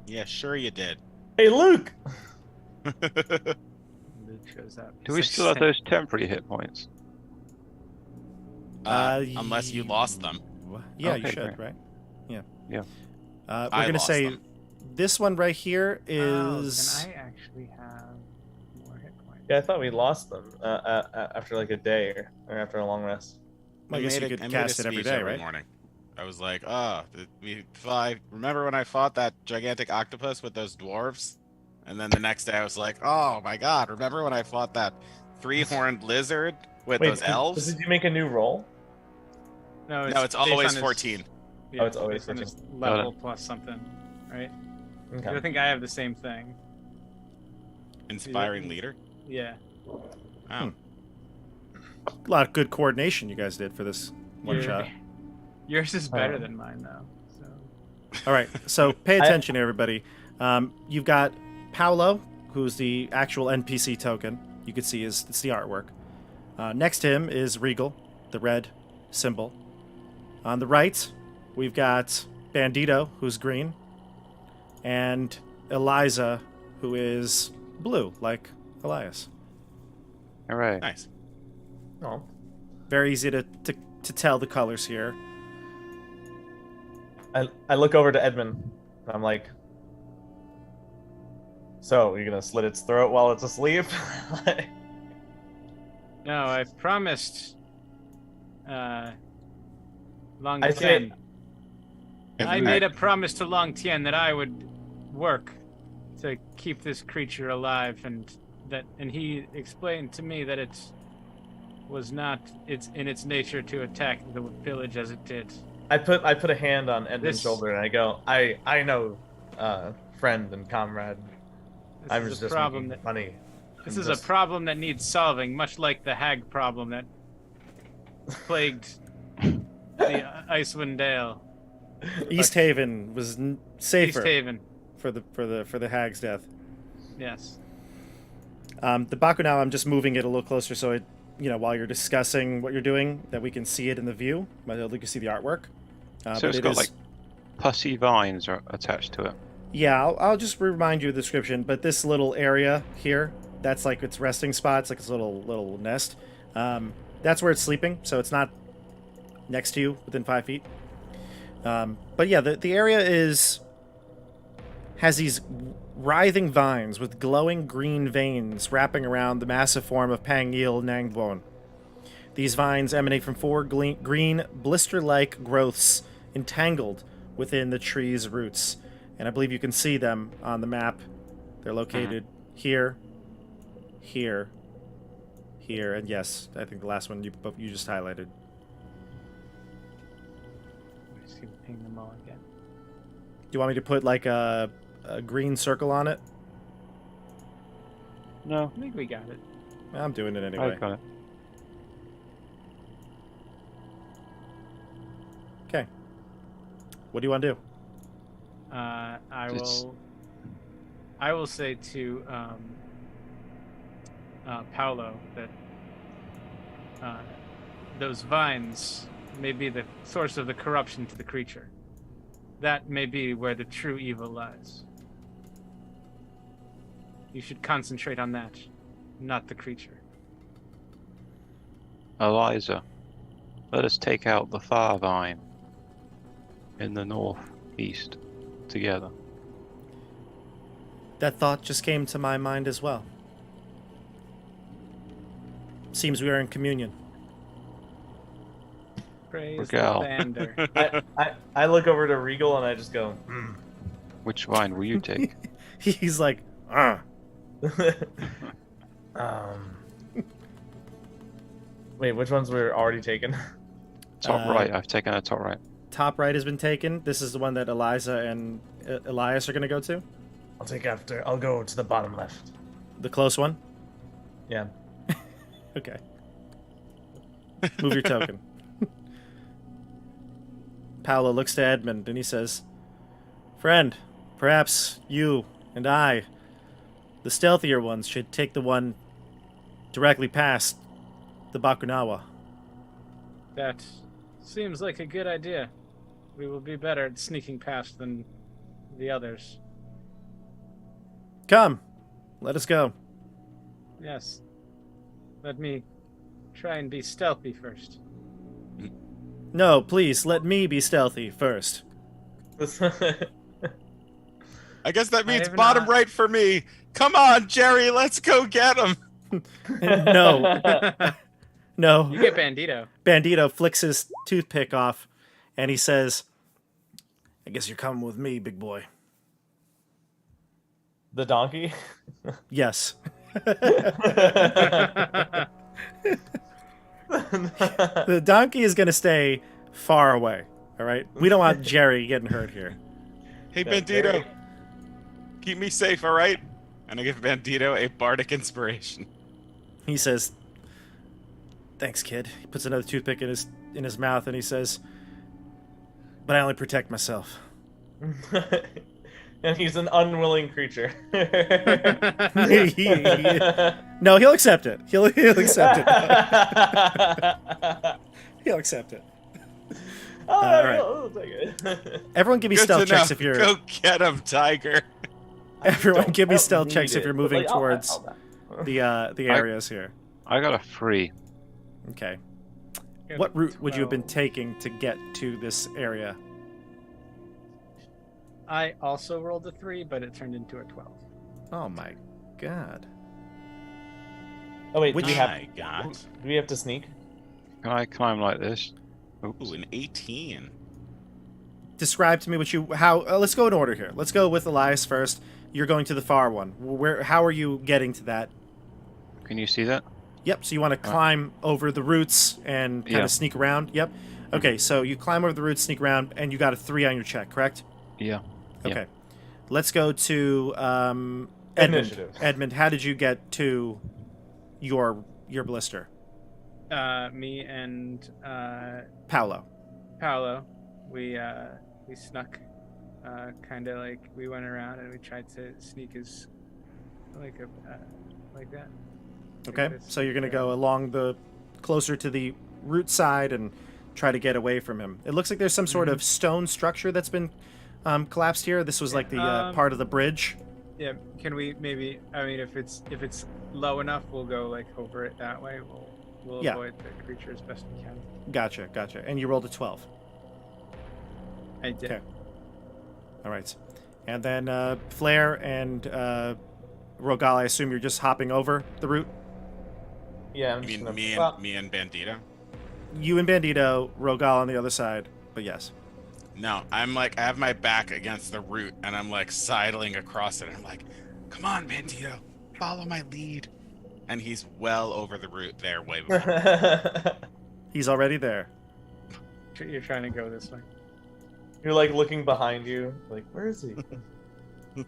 S5: Yeah, sure you did.
S6: Hey, Luke!
S7: Luke shows up.
S4: Do we still have those temporary hit points?
S5: Unless you lost them.
S1: Yeah,
S4: Okay,
S1: you should,
S4: great.
S1: right? Yeah.
S4: Yeah.
S1: We're
S5: I
S1: gonna
S5: lost
S1: say
S5: them.
S1: this one right here
S7: Oh,
S1: is.
S7: then I actually have more hit points.
S6: Yeah, I thought we lost them after like a day or after a long rest.
S1: I guess you could cast it every day, right?
S5: Morning. I was like, remember when I fought that gigantic octopus with those dwarves? And then the next day I was like, oh my god, remember when I fought that 3-horned lizard with those elves?
S6: Did you make a new roll?
S7: No,
S5: No, it's
S7: based
S5: always
S7: on his-
S5: 14.
S7: Yeah,
S6: it's always
S7: based on his
S6: 14.
S7: level plus something, right?
S6: Okay.
S7: I think I have the same thing.
S5: Inspiring leader?
S7: Yeah.
S5: Oh.
S1: A lot of good coordination you guys did for this one
S7: Your-
S1: shot.
S7: Yours is better than mine, though. So.
S1: All right, so pay attention, everybody. You've got Paolo, who's the actual NPC token. You can see it's the artwork. Next to him is Regal, the red symbol. On the right, we've got Bandito, who's green, and Eliza, who is blue, like Elias.
S4: All right.
S5: Nice.
S6: Oh.
S1: Very easy to tell the colors here.
S6: I look over to Edmund. And I'm like, so you're gonna slit its throat while it's asleep?
S7: No, I promised. Long
S6: I say-
S7: Tien. I made a promise to Long Tien that I would work to keep this creature alive, and he explained to me that it's in its nature to attack the village as it did.
S6: I put a hand on Edmund's
S7: This-
S6: shoulder and I go, I know, friend and comrade. I'm
S7: This is
S6: just
S7: a problem
S6: making
S7: that
S6: funny.
S7: this is a problem that needs solving, much like the hag problem that plagued the Icewind Dale.
S1: East Haven was safer
S7: East Haven.
S1: for the hag's death.
S7: Yes.
S1: The Bakunawa, I'm just moving it a little closer so it, while you're discussing what you're doing, that we can see it in the view. But we can see the artwork.
S4: So it's got like pussy vines are attached to it.
S1: Yeah, I'll just remind you of the description. But this little area here, that's like its resting spot. It's like its little nest. That's where it's sleeping. So it's not next to you within 5 feet. But yeah, the area has these writhing vines with glowing green veins wrapping around the massive form of Pangil Nangbon. These vines emanate from 4 green blister-like growths entangled within the tree's roots. And I believe you can see them on the map. They're located here, here, here, and yes, I think the last one you just highlighted.
S7: Just gonna ping them all again.
S1: Do you want me to put like a green circle on it?
S4: No,
S7: I think we got it.
S1: I'm doing it anyway.
S4: I've got it.
S1: Okay. What do you want to do?
S7: I will say to Paolo that those vines may be the source of the corruption to the creature. That may be where the true evil lies. You should concentrate on that, not the creature.
S4: Eliza, let us take out the far vine. in the northeast together.
S1: That thought just came to my mind as well. Seems we are in communion.
S7: Praise
S4: Regal.
S7: Lathander.
S6: I look over to Regal and I just go,
S4: Which vine will you take?
S1: He's like,
S6: Wait, which ones were already taken?
S4: Top right. I've taken a top right.
S1: top right has been taken. This is the one that Eliza and Elias are going to go to.
S6: I'll go to the bottom left.
S1: The close one?
S6: Yeah.
S1: Okay. Move your token. Paolo looks to Edmund and he says, "Friend, perhaps you and I, the stealthier ones, should take the one directly past the Bakunawa."
S7: That seems like a good idea. We will be better at sneaking past than the others.
S1: Come, let us go.
S7: Yes. Let me try and be stealthy first.
S1: No, please, let me be stealthy first.
S5: I guess that means
S7: have
S5: bottom
S7: not.
S5: right for me. Come on, Jerry, let's go get him.
S1: No. No.
S7: You get Bandito.
S1: Bandito flicks his toothpick off, and he says, "I guess you're coming with me, big boy."
S6: The donkey?
S1: Yes. The donkey is going to stay far away, all right? We don't want Jerry getting hurt here.
S5: Hey,
S6: That's
S5: Bandito,
S6: very-
S5: keep me safe, all right? And I give Bandito a bardic inspiration.
S1: He says, "Thanks, kid." He puts another toothpick in his mouth, and he says, "But I only protect myself."
S6: And he's an unwilling creature.
S1: No, he'll accept it. He'll accept it. He'll accept it.
S6: All
S1: right.
S6: I'll take it.
S1: Everyone give me
S5: Good
S1: stealth
S5: to know.
S1: checks if you're...
S5: Go get him, Tiger.
S1: Everyone give me
S6: I don't
S1: stealth
S6: need
S1: checks if
S6: it,
S1: you're
S6: but,
S1: moving
S6: like, I'll-
S1: towards
S6: I'll-
S1: the areas here.
S4: I got a 3.
S1: Okay. What route would you have been taking to get to this area?
S7: I also rolled a 3, but it turned into a 12.
S1: Oh my god.
S6: Oh wait,
S1: Which-
S6: do we have?
S5: I got.
S6: Do we have to sneak?
S4: Can I climb like this? Oops.
S5: Ooh, an 18.
S1: Describe to me what you... let's go in order here. Let's go with Elias first. You're going to the far one. How are you getting to that?
S4: Can you see that?
S1: Yep, so you want to climb over the roots and kind
S4: Yeah.
S1: of sneak around? Yep. Okay, so you climb over the roots, sneak around, and you got a 3 on your check, correct?
S4: Yeah.
S1: Okay.
S4: Yeah.
S1: Let's go to Edmund.
S6: Initiative.
S1: Edmund, how did you get to your blister?
S7: Me and
S1: Paolo.
S7: Paolo, we snuck, kind of like we went around and we tried to sneak as like that.
S1: Okay,
S7: this.
S1: so you're going to go along the closer to the root side and try to get away from him. It looks like there's some sort of stone structure that's been collapsed here. This was like the part of the bridge.
S7: Yeah, can we maybe? I mean, if it's low enough, we'll go like over it that way. We'll
S1: Yeah.
S7: avoid the creature as best we can.
S1: Gotcha. And you rolled a 12.
S7: I did.
S1: Okay. All right. And then Flair and Rogal, I assume you're just hopping over the route?
S6: Yeah, I'm
S5: You
S6: just
S5: mean
S6: gonna.
S5: me and Bandito?
S1: You and Bandito, Rogal on the other side, but yes.
S5: No, I'm like, I have my back against the root, and I'm like sidling across it. And I'm like, come on, Bandito, follow my lead. And he's well over the root there, way before.
S1: He's already there.
S7: You're trying to go this way.
S6: You're like looking behind you, like, where is he?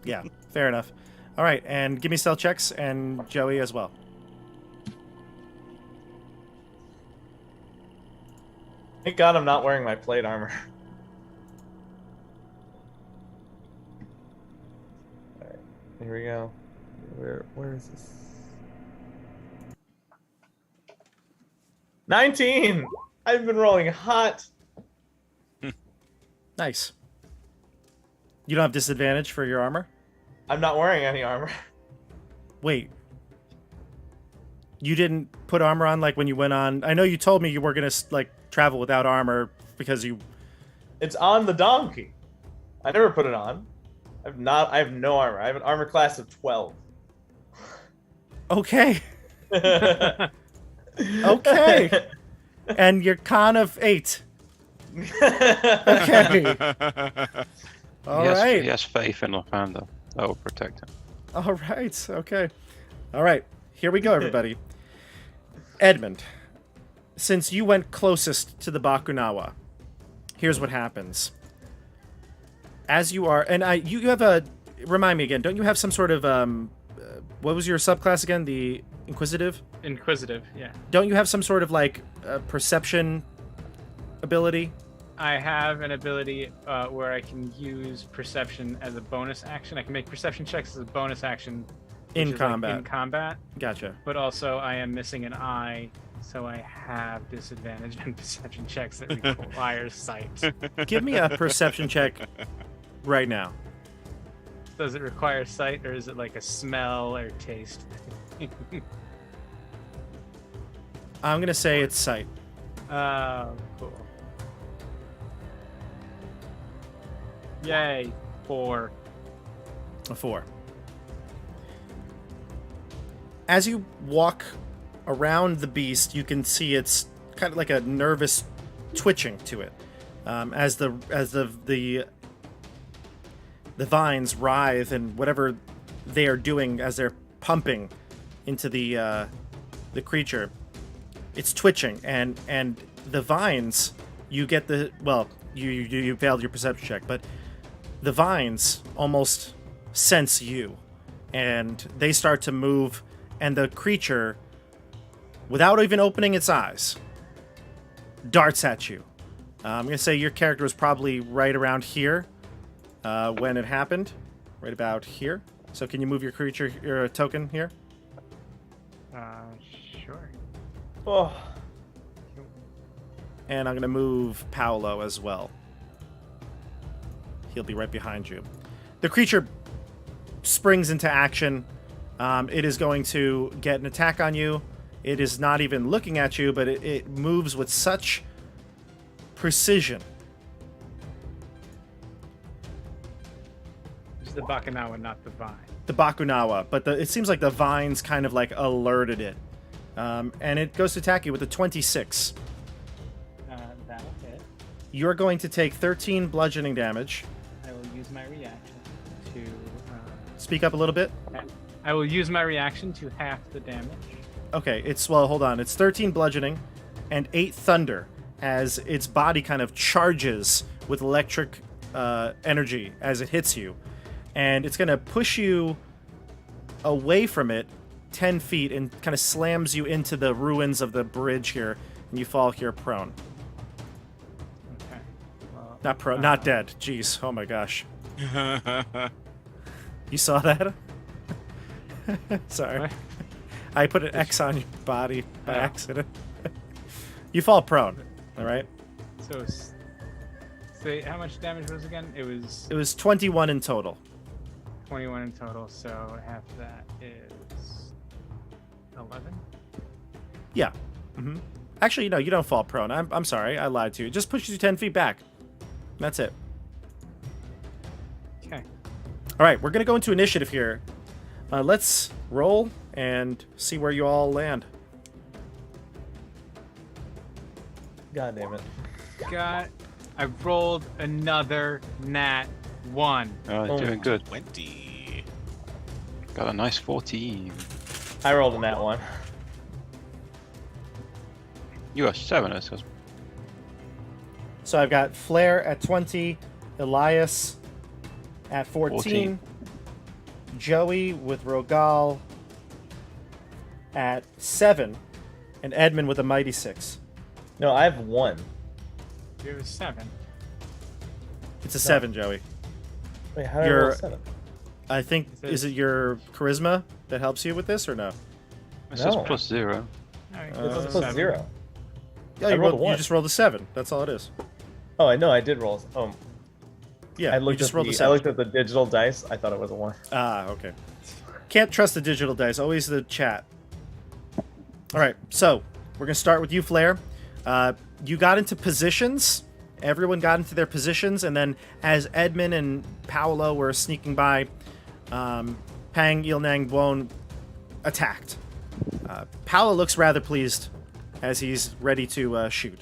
S1: Yeah, fair enough. All right, and give me stealth checks, and Joey as well.
S6: Thank God I'm not wearing my plate armor. Alright, here we go. Where is this? 19! I've been rolling hot.
S1: Nice. You don't have disadvantage for your armor?
S6: I'm not wearing any armor.
S1: Wait. You didn't put armor on like when you went on... I know you told me you were going to like travel without armor because you
S6: It's on the donkey. I never put it on. I have no armor. I have an armor class of 12.
S1: Okay. Okay. And your con of 8. Okay. All right.
S4: He has faith in Lathander. That will protect him.
S1: All right. Okay. All right. Here we go, everybody. Edmund, since you went closest to the Bakunawa, here's what happens. As you are, and you have a, remind me again, don't you have some sort of, what was your subclass again? The Inquisitive?
S7: Inquisitive, yeah.
S1: Don't you have some sort of, like, perception ability?
S7: I have an ability where I can use perception as a bonus action. I can make perception checks as a bonus action
S1: In
S7: like,
S1: combat.
S7: in combat,
S1: Gotcha.
S7: but also I am missing an eye, so I have disadvantage on perception checks that require sight.
S1: Give me a perception check right now.
S7: Does it require sight, or is it like a smell or taste?
S1: I'm going to say it's sight.
S7: Cool. Yay, 4.
S1: A 4. As you walk around the beast, you can see it's kind of like a nervous twitching to it, as the vines writhe and whatever they are doing as they're pumping into the creature. It's twitching, and the vines. You get the you failed your perception check, but the vines almost sense you, and they start to move. And the creature, without even opening its eyes, darts at you. I'm going to say your character was probably right around here when it happened. Right about here. So can you move your creature, your token here?
S7: Sure.
S6: Oh.
S1: And I'm going to move Paolo as well. He'll be right behind you. The creature springs into action. It is going to get an attack on you. It is not even looking at you, but it moves with such precision.
S7: It's the Bakunawa, not the vine.
S1: The Bakunawa, but it seems like the vines kind of like alerted it. And it goes to attack you with a 26.
S7: That'll hit.
S1: You're going to take 13 bludgeoning damage.
S7: I will use my reaction to...
S1: Speak up a little bit.
S7: I will use my reaction to half the damage.
S1: Okay, hold on. It's 13 bludgeoning and 8 thunder as its body kind of charges with electric energy as it hits you. And it's going to push you away from it 10 feet and kind of slams you into the ruins of the bridge here, and you fall here prone.
S7: Okay. Well,
S1: Not prone, not dead. Jeez, oh my gosh. You saw that? Sorry.
S7: What?
S1: I put an X on your body by accident. You fall prone, all right?
S7: So, say how much damage was it again? It was
S1: 21 in total.
S7: 21 in total, so half of that is 11.
S1: Yeah. Mm-hmm. Actually, no, you don't fall prone. I'm sorry, I lied to you. It just pushes you 10 feet back. That's it.
S7: Okay.
S1: All right, we're going to go into initiative here. Let's roll and see where you all land.
S6: God damn it.
S7: I rolled another nat 1.
S4: Doing good.
S5: 20.
S4: Got a nice 14.
S6: I rolled a nat 1.
S4: You are 7, it says.
S1: So I've got Flair at 20, Elias at 14. Joey with Rogal at 7, and Edmund with a mighty 6.
S6: No, I have 1.
S7: It was 7.
S1: It's a 7, Joey.
S6: Wait, how did I roll 7?
S1: I think, is it your charisma that helps you with this, or no?
S4: It says
S6: No.
S4: +0.
S6: It's plus 0.
S1: Yeah,
S6: I
S1: you,
S6: rolled a 1.
S1: you just rolled a 7. That's all it is.
S6: Oh, I know, I did roll. Oh,
S1: Yeah,
S6: I
S1: you
S6: looked
S1: just
S6: at
S1: rolled
S6: the,
S1: the
S6: I
S1: 7.
S6: looked at the digital dice. I thought it was a 1.
S1: Ah, okay. Can't trust the digital dice. Always the chat. All right, so we're going to start with you, Flair. You got into positions everyone got into their positions, and then as Edmund and Paolo were sneaking by, Pang, Ilnang, Buon attacked. Paolo looks rather pleased as he's ready to shoot.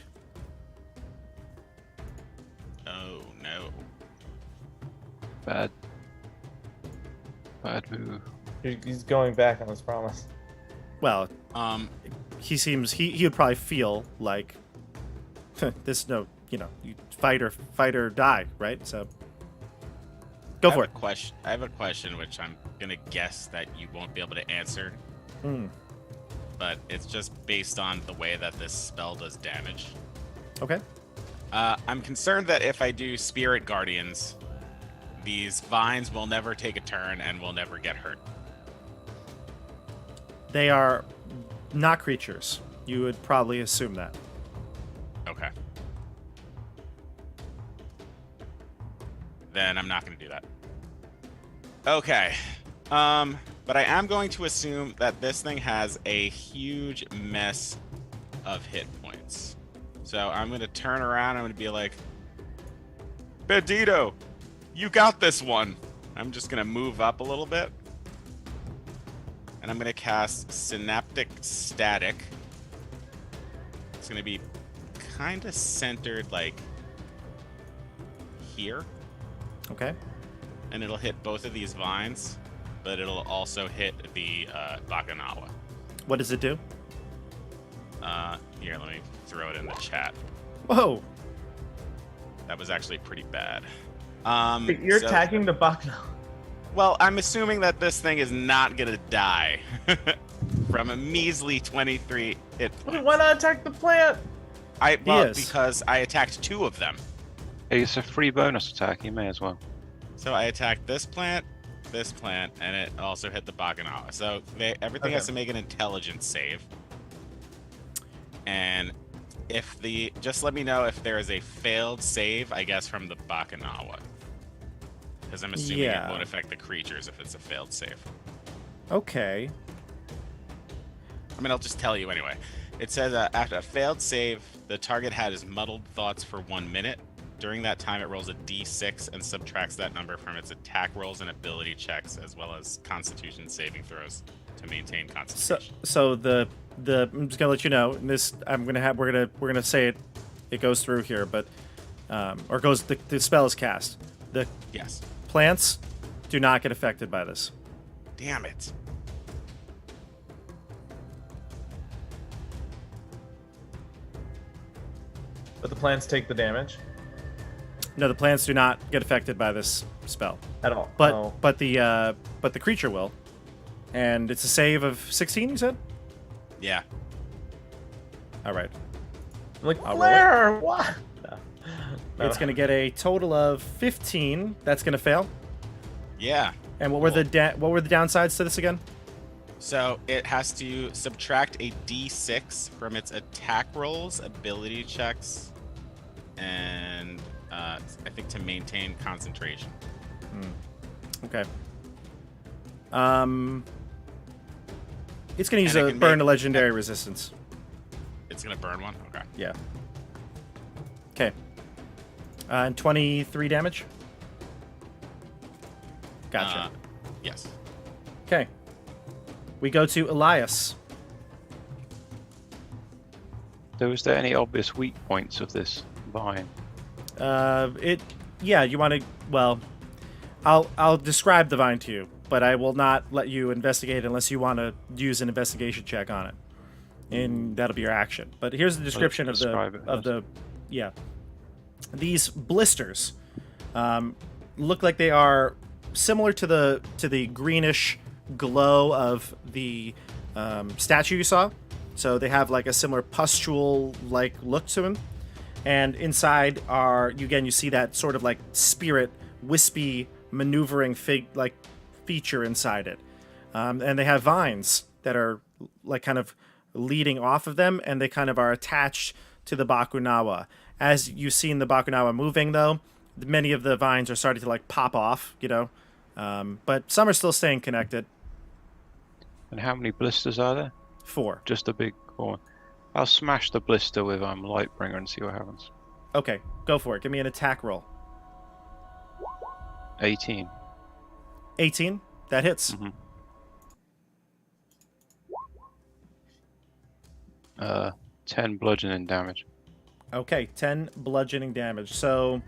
S5: Oh no.
S4: Bad move.
S6: He's going back on his promise.
S1: Well,
S5: Um,
S1: he would probably feel like this. No, you fight or die, right? So go for it.
S5: I have a question which I'm gonna guess that you won't be able to answer, but it's just based on the way that this spell does damage.
S1: Okay.
S5: I'm concerned that if I do Spirit Guardians, these vines will never take a turn and will never get hurt.
S1: They are not creatures. You would probably assume that.
S5: Okay. Then I'm not going to do that. Okay. But I am going to assume that this thing has a huge mess of hit points. So I'm going to turn around. I'm going to be like, Bandito, you got this one. I'm just going to move up a little bit. And I'm going to cast Synaptic Static. It's going to be kind of centered like here.
S1: Okay.
S5: And it'll hit both of these vines, but it'll also hit the Bakanawa.
S1: What does it do?
S5: Here, let me throw it in the chat.
S1: Whoa.
S5: That was actually pretty bad.
S6: You're
S5: so-
S6: attacking the Bakna.
S5: Well, I'm assuming that this thing is not gonna die from a measly 23 hit points.
S6: Why not attack the plant?
S5: Because I attacked two of them.
S4: Hey, it's a free bonus attack. You may as well.
S5: So I attacked this plant, and it also hit the Bakanawa. So everything has to make an intelligence save. And just let me know if there is a failed save, I guess, from the Bakanawa. Because I'm assuming it won't affect the creatures if it's a failed save.
S1: Okay.
S5: I mean, I'll just tell you anyway. It says after a failed save, the target has muddled thoughts for 1 minute. During that time, it rolls a d6 and subtracts that number from its attack rolls and ability checks, as well as Constitution saving throws to maintain concentration.
S1: So I'm just gonna let you know. This we're gonna say it. It goes through here, but the spell is cast. The
S5: Yes.
S1: plants do not get affected by this.
S5: Damn it.
S6: But the plants take the damage
S1: No, the plants do not get affected by this spell.
S6: at all.
S1: But the creature will. And it's a save of 16, you said?
S5: Yeah.
S1: All right.
S6: I'm like,
S1: I'll roll
S6: Blair, what? No.
S1: It's going to get a total of 15. That's going to fail.
S5: Yeah.
S1: And what were
S5: Cool.
S1: what were the downsides to this again?
S5: So it has to subtract a d6 from its attack rolls, ability checks, and I think to maintain concentration.
S1: Okay. It's going to use
S5: And it
S1: a
S5: can
S1: burn
S5: make-
S1: a legendary resistance.
S5: It's gonna burn one. Okay.
S1: Yeah. Okay. And 23 damage. Gotcha.
S5: Yes.
S1: Okay. We go to Elias.
S4: So is there any obvious weak points of this vine?
S1: You want to? Well, I'll describe the vine to you, but I will not let you investigate unless you want to use an investigation check on it, and that'll be your action. But here's the description of
S4: describe it,
S1: these blisters look like they are similar to the greenish glow of the statue you saw. So they have like a similar pustule-like look to them. And inside you see that sort of like spirit, wispy, maneuvering feature inside it. And they have vines that are like kind of leading off of them, and they kind of are attached to the Bakunawa. As you've seen the Bakunawa moving, though, many of the vines are starting to like pop off, but some are still staying connected.
S4: And how many blisters are there?
S1: 4.
S4: Just a big one. I'll smash the blister with Lightbringer and see what happens.
S1: Okay, go for it. Give me an attack roll.
S4: 18.
S1: 18. That hits.
S4: Mm-hmm. 10 bludgeoning damage.
S1: Okay, 10 bludgeoning damage. So,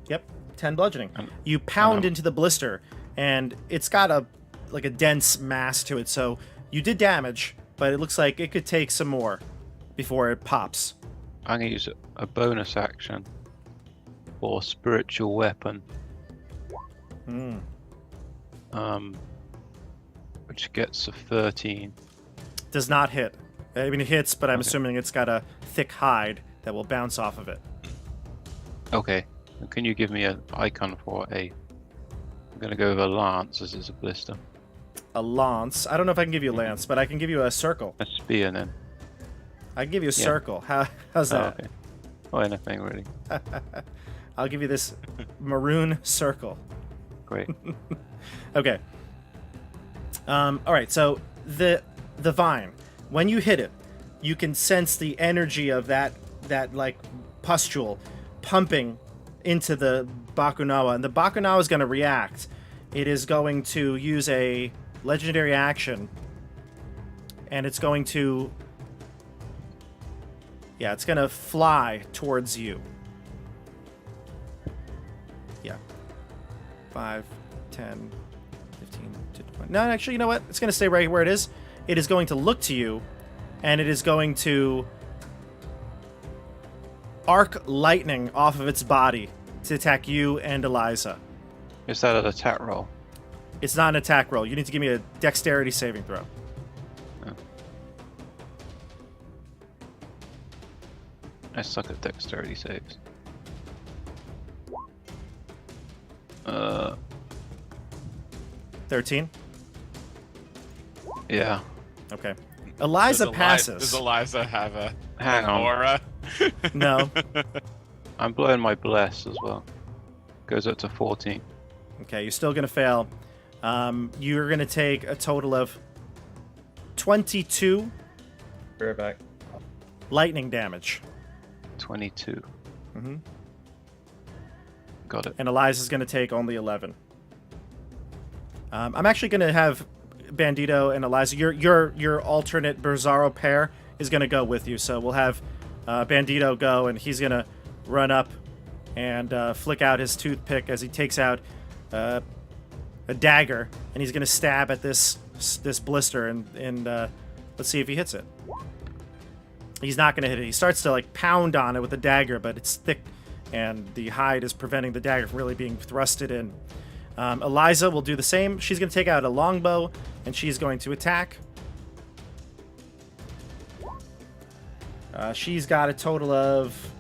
S1: yep, 10 bludgeoning. You pound into the blister, and it's got a dense mass to it. So you did damage, but it looks like it could take some more before it pops.
S4: I'm gonna use a bonus action for spiritual weapon. Which gets a 13.
S1: Does not hit. I mean, it hits, but I'm assuming it's got a thick hide that will bounce off of it.
S4: Okay. Can you give me an icon for a... I'm going to go with a lance as it's a blister.
S1: A lance. I don't know if I can give you a lance, but I can give you a circle.
S4: A spear then.
S1: I can give you a circle. How's that?
S4: Okay. Oh, anything really.
S1: I'll give you this maroon circle.
S4: Great.
S1: Okay. All right. So the vine, when you hit it, you can sense the energy of that like pustule pumping into the Bakunawa, and the Bakunawa is going to react. It is going to use a legendary action, and it's going to... Yeah, it's going to fly towards you. Yeah. 5, 10, 15, 20... No, actually, you know what? It's going to stay right where it is. It is going to look to you, and it is going to arc lightning off of its body to attack you and Eliza.
S4: Is that an attack roll?
S1: It's not an attack roll. You need to give me a dexterity saving throw.
S4: Oh. I suck at dexterity saves.
S1: 13?
S4: Yeah.
S1: Okay. Eliza passes.
S5: Does Eliza have
S4: Hang
S5: an
S4: on.
S5: aura?
S1: No.
S4: I'm blowing my bless as well. Goes up to 14.
S1: Okay, you're still going to fail. You're going to take a total of 22
S6: Be right back.
S1: lightning damage.
S4: 22.
S1: Mhm.
S4: Got it.
S1: And Eliza's going to take only 11. I'm actually going to have Bandito and Eliza, your alternate Berzaro pair is going to go with you. So we'll have Bandito go, and he's going to run up and flick out his toothpick as he takes out a dagger, and he's going to stab at this blister, and let's see if he hits it. He's not going to hit it. He starts to like pound on it with the dagger, but it's thick, and the hide is preventing the dagger from really being thrusted in. Eliza will do the same. She's going to take out a longbow, and she's going to attack. She's got a total of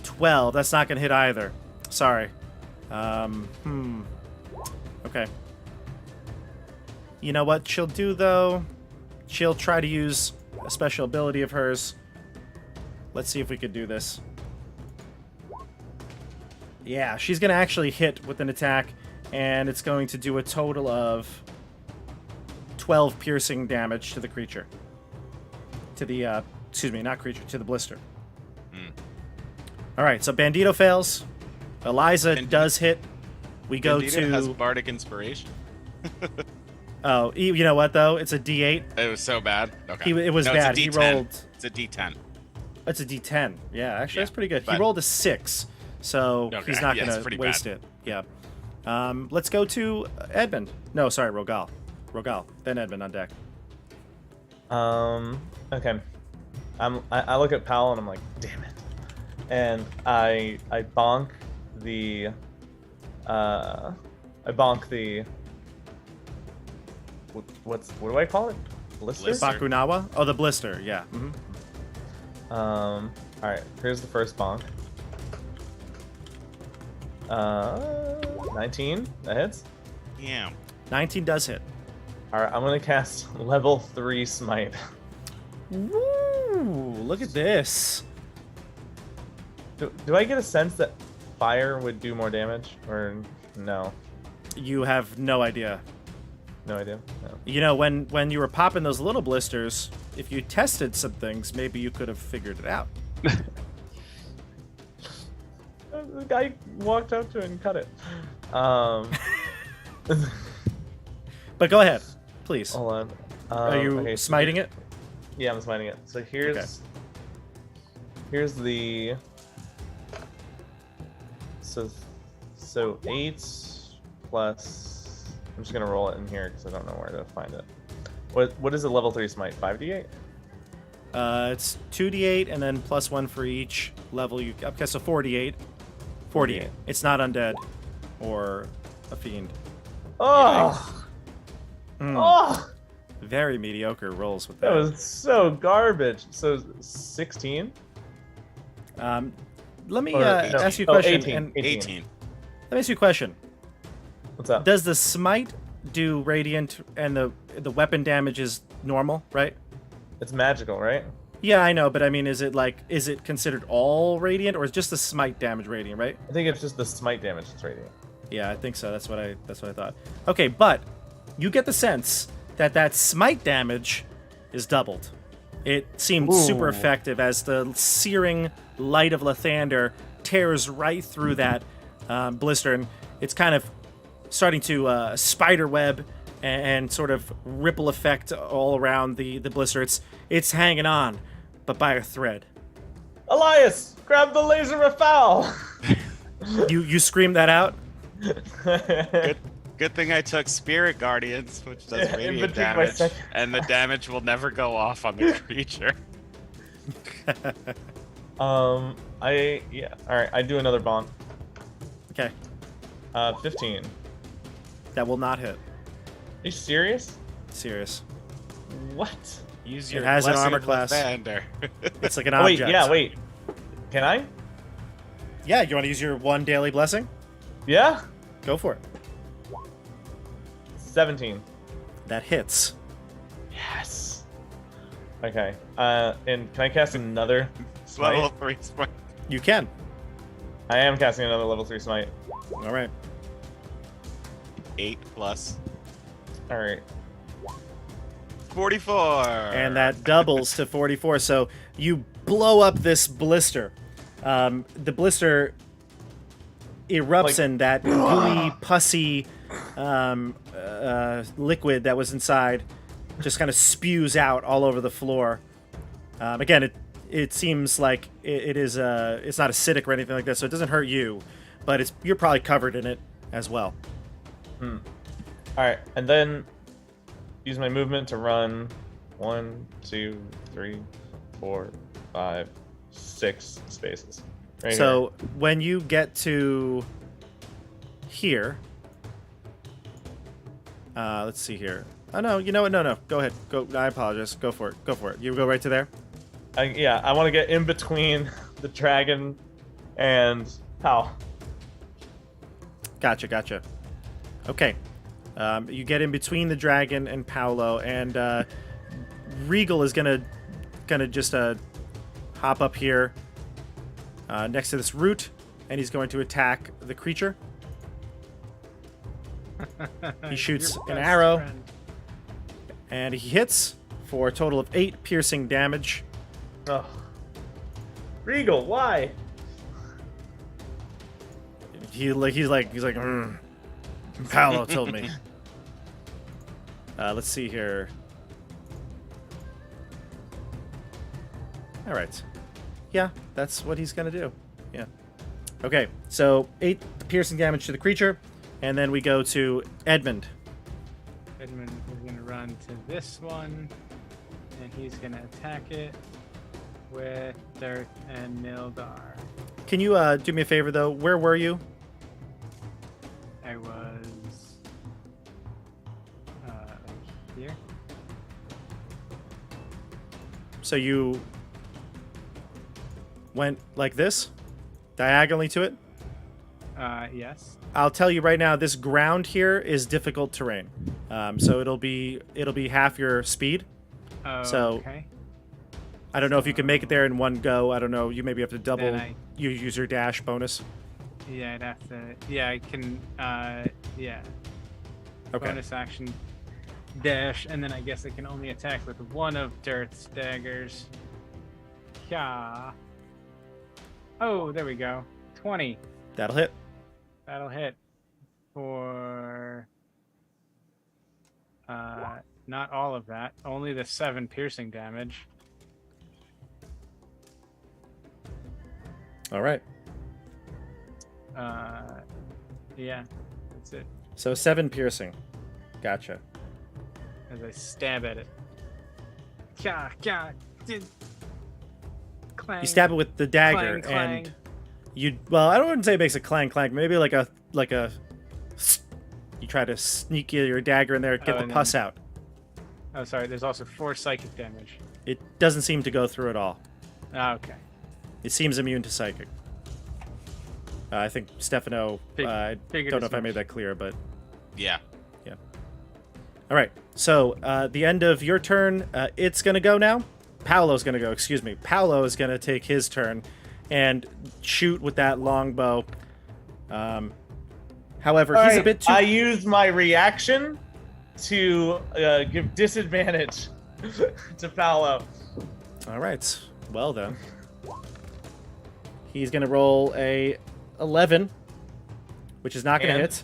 S1: 12. That's not going to hit either. Sorry. Okay. You know what she'll do, though? She'll try to use a special ability of hers. Let's see if we could do this. Yeah, she's going to actually hit with an attack, and it's going to do a total of 12 piercing damage to the creature. To the, excuse me, not creature, to the blister. All right, so Bandito fails. Eliza does hit. We go
S5: Bandito
S1: to...
S5: has bardic inspiration.
S1: Oh, you know what, though? It's a D8.
S5: It was so bad. Okay.
S1: It was
S5: No,
S1: bad.
S5: It's a
S1: He
S5: D10.
S1: rolled...
S5: It's a D10.
S1: It's a D10. Yeah, actually,
S5: Yeah,
S1: that's pretty good. He
S5: but-
S1: rolled a 6, so
S5: Okay,
S1: he's not
S5: yeah,
S1: going
S5: it's
S1: to
S5: pretty
S1: waste
S5: bad.
S1: it. Yeah. Let's go to Edmund. No, sorry, Rogal. Rogal. Then Edmund on deck.
S6: Okay. I look at Powell and I'm like, damn it. And I bonk the what do I call it? Blister?
S5: Blister.
S1: Bakunawa? Oh, the blister. Yeah. Mm-hmm.
S6: All right. Here's the first bonk. 19. That hits.
S5: Yeah.
S1: 19 does hit.
S6: All right. I'm gonna cast level 3 smite.
S1: Woo! Look at this.
S6: Do I get a sense that fire would do more damage, or no?
S1: You have no idea.
S6: No idea. No.
S1: You know, when you were popping those little blisters, if you tested some things, maybe you could have figured it out.
S6: The guy walked up to it and cut it.
S1: But go ahead, please.
S6: Hold on.
S1: Are you
S6: okay,
S1: smiting it?
S6: Yeah, I'm smiting it. So here's the so 8 plus. I'm just gonna roll it in here because I don't know where to find it. What is a level 3 smite? 5d8?
S1: It's 2d8 and then +1 for each level you. Okay, so 4d8. 48. It's not undead or a fiend.
S6: Oh! Oh!
S1: Very mediocre rolls with
S6: That
S1: that.
S6: was so garbage. So 16?
S1: Let me
S6: Or-
S1: ask you a question.
S6: 18.
S1: And
S5: 18.
S1: let me ask you a question.
S6: What's up?
S1: Does the smite do radiant and the weapon damage is normal, right?
S6: It's magical, right?
S1: Yeah, I know, but I mean, is it considered all radiant, or is just the smite damage radiant, right?
S6: I think it's just the smite damage that's radiant.
S1: Yeah, I think so. That's what I thought. Okay, but you get the sense that smite damage is doubled. It seemed super
S6: Ooh.
S1: effective as the searing light of Lathander tears right through that blister, and it's kind of starting to spider web and sort of ripple effect all around the blister. It's hanging on, but by a thread.
S6: Elias, grab the laser rafale!
S1: You scream that out.
S5: Good thing I took Spirit Guardians, which does
S6: Yeah,
S5: radiant
S6: infantry by
S5: damage,
S6: second.
S5: and the damage will never go off on the creature.
S6: All right, I do another bonk.
S1: Okay,
S6: 15.
S1: that will not hit.
S6: Are you serious?
S1: Serious.
S6: What?
S5: Use
S1: It
S5: your
S1: has an
S5: blessing
S1: armor
S5: of
S1: class.
S5: Lathander.
S1: It's like an
S6: Oh, wait,
S1: object.
S6: yeah, wait. Can I?
S1: Yeah, you want to use your one daily blessing?
S6: Yeah?
S1: Go for it.
S6: 17.
S1: That hits.
S6: Yes. Okay. And can I cast another smite?
S5: Level 3 smite.
S1: You can.
S6: I am casting another level 3 smite.
S1: All right.
S5: 8 plus
S6: All right.
S5: 44.
S1: And that doubles to 44. So you blow up this blister. The blister erupts
S6: Like-
S1: in that gooey, pussy liquid that was inside. Just kind of spews out all over the floor. Again, it seems like it's not acidic or anything like that, so it doesn't hurt you, but you're probably covered in it as well.
S6: All right, and then use my movement to run 1, 2, 3, 4, 5, 6 spaces. Right
S1: So when you get to here, let's see here. Oh no, you know what? No. Go ahead. Go. I apologize. Go for it. Go for it. You go right to there.
S6: here. I want to get in between the dragon and Pal.
S1: Gotcha. Okay. You get in between the dragon and Paolo, and Regal is gonna just hop up here next to this root, and he's going to attack the creature. He shoots
S7: Your
S1: an
S7: best
S1: arrow,
S7: friend.
S1: and he hits for a total of 8 piercing damage.
S6: Oh. Regal, why?
S1: He's like, Paolo told me. Let's see here. All right. Yeah, that's what he's gonna do. Yeah. Okay, so 8 piercing damage to the creature, and then we go to Edmund.
S7: Edmund is going to run to this one, and he's going to attack it with Dirt and Nildar.
S1: Can you do me a favor though? Where were you?
S7: I was here.
S1: So you went like this, diagonally to it.
S7: Yes.
S1: I'll tell you right now, this ground here is difficult terrain. So it'll be half your speed. So-
S7: Okay.
S1: I don't know if you can make it there in one go. I don't know. You maybe have to double.
S7: Then
S1: You use your dash bonus.
S7: Yeah, I'd have to. Yeah, I can. Yeah.
S1: Okay.
S7: Bonus action. dash, and then I guess I can only attack with one of Dirt's daggers. Yeah. Oh, there we go. 20.
S1: That'll hit.
S7: That'll hit for not all of that, only the 7 piercing damage.
S1: All right.
S7: Yeah, that's it.
S1: So 7 piercing. Gotcha.
S7: As I stab at it. Kya, kya, did. Clang.
S1: You stab it with the dagger,
S7: Clang, clang.
S1: and I wouldn't say it makes a clang clang. Maybe like a. You try to sneak your dagger in there, get the
S7: and
S1: pus
S7: then-
S1: out.
S7: Oh, sorry. There's also 4 psychic damage.
S1: It doesn't seem to go through at all.
S7: Ah, okay.
S1: It seems immune to psychic. I think Stefano. I
S7: Figured
S1: don't know
S7: as
S1: if I made
S7: much.
S1: that clear, but
S5: Yeah.
S1: all right. So the end of your turn, it's gonna go now. Paolo's gonna go. Excuse me. Paolo is gonna take his turn and shoot with that longbow. However, he's a bit too.
S6: I used my reaction to give disadvantage to Paolo.
S1: All right. Well then, he's gonna roll a 11, which is not gonna
S6: And?
S1: hit.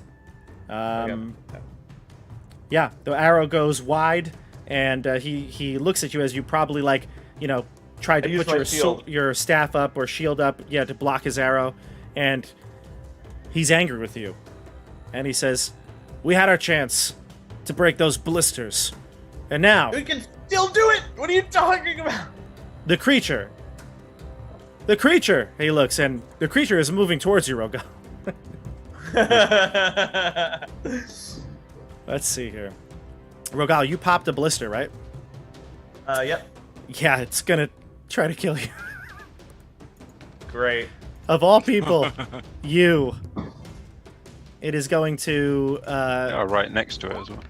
S1: Yeah, the arrow goes wide, and he looks at you as you probably tried
S6: I
S1: to
S6: used
S1: put
S6: my shield.
S1: your staff up or shield up, to block his arrow, and he's angry with you, and he says, "We had our chance to break those blisters, and now
S6: We can still do it. What are you talking about?
S1: the creature." The creature! He looks, and the creature is moving towards you, Rogal. Let's see here. Rogal, you popped a blister, right?
S6: Yep.
S1: Yeah, it's gonna try to kill you.
S6: Great.
S1: Of all people, you. It is going to,
S4: Right next to it as well.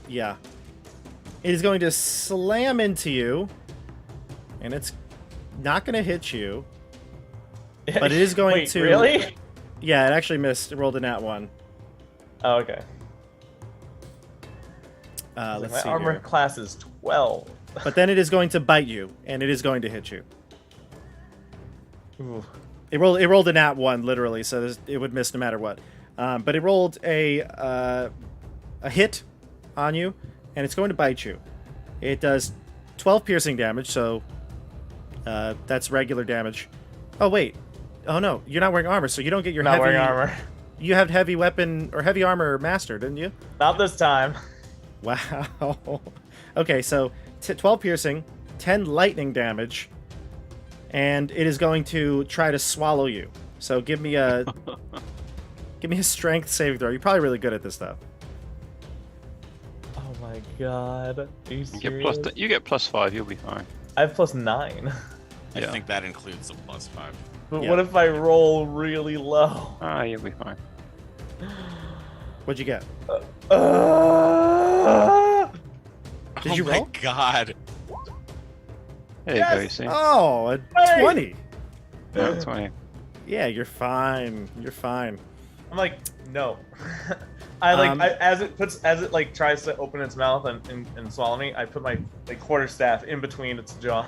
S1: yeah. It is going to slam into you, and it's not going to hit you. But it is going
S6: Wait,
S1: to-
S6: Really?
S1: Yeah, it actually missed. It rolled a nat 1.
S6: Oh, okay.
S1: Let's
S6: My
S1: see
S6: armor
S1: here.
S6: class is 12.
S1: But then it is going to bite you, and it is going to hit you.
S6: Ooh.
S1: It rolled a nat 1, literally, so it would miss no matter what. But it rolled a hit on you, and it's going to bite you. It does 12 piercing damage, so that's regular damage. Oh, wait. Oh, no. You're not wearing armor, so you don't get your
S6: Not
S1: heavy...
S6: wearing armor.
S1: You have heavy weapon or heavy armor master, didn't you?
S6: Not this time.
S1: Wow. Okay, so 12 piercing, 10 lightning damage, and it is going to try to swallow you. So give me a strength saving throw. You're probably really good at this stuff.
S6: Oh my god. Are you serious?
S4: You get +5. You'll be fine.
S6: I have +9.
S5: I
S4: Yeah.
S5: think that includes the +5.
S6: But
S1: Yeah.
S6: what if I roll really low?
S4: You'll be fine.
S1: What'd you get? Did
S5: oh
S1: you
S5: my
S1: roll?
S5: god.
S4: There you go. You see?
S1: Oh, a
S6: Hey!
S1: 20.
S4: Yeah, 20.
S1: Yeah, you're fine. You're fine.
S6: I'm like, no. I like
S1: Um,
S6: as it like tries to open its mouth and swallow me, I put my quarterstaff in between its jaw.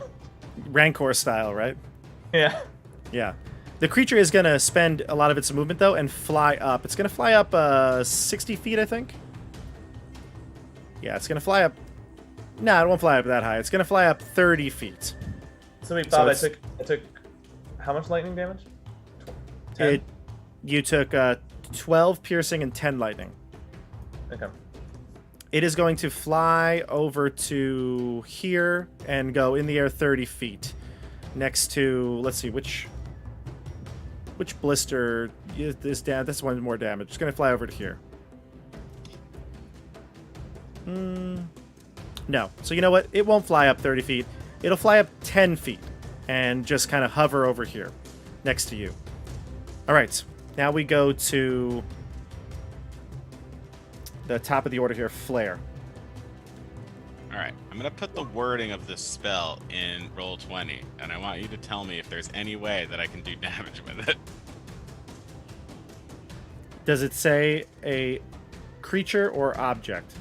S1: Rancor style, right?
S6: Yeah.
S1: Yeah. The creature is going to spend a lot of its movement, though, and fly up. It's going to fly up 60 feet, I think. Yeah, it's going to fly up... No, it won't fly up that high. It's going to fly up 30 feet.
S6: So wait,
S1: So
S6: Bob,
S1: it's-
S6: I took how much lightning damage? 10?
S1: You took 12 piercing and 10 lightning.
S6: Okay.
S1: It is going to fly over to here and go in the air 30 feet. Next to... Let's see, which blister is down? This one's more damage. It's going to fly over to here. No. So you know what? It won't fly up 30 feet. It'll fly up 10 feet and just kind of hover over here next to you. All right. Now we go to the top of the order here, Flare.
S5: Alright, I'm gonna put the wording of this spell in Roll20, and I want you to tell me if there's any way that I can do damage with it.
S1: Does it say a creature or object?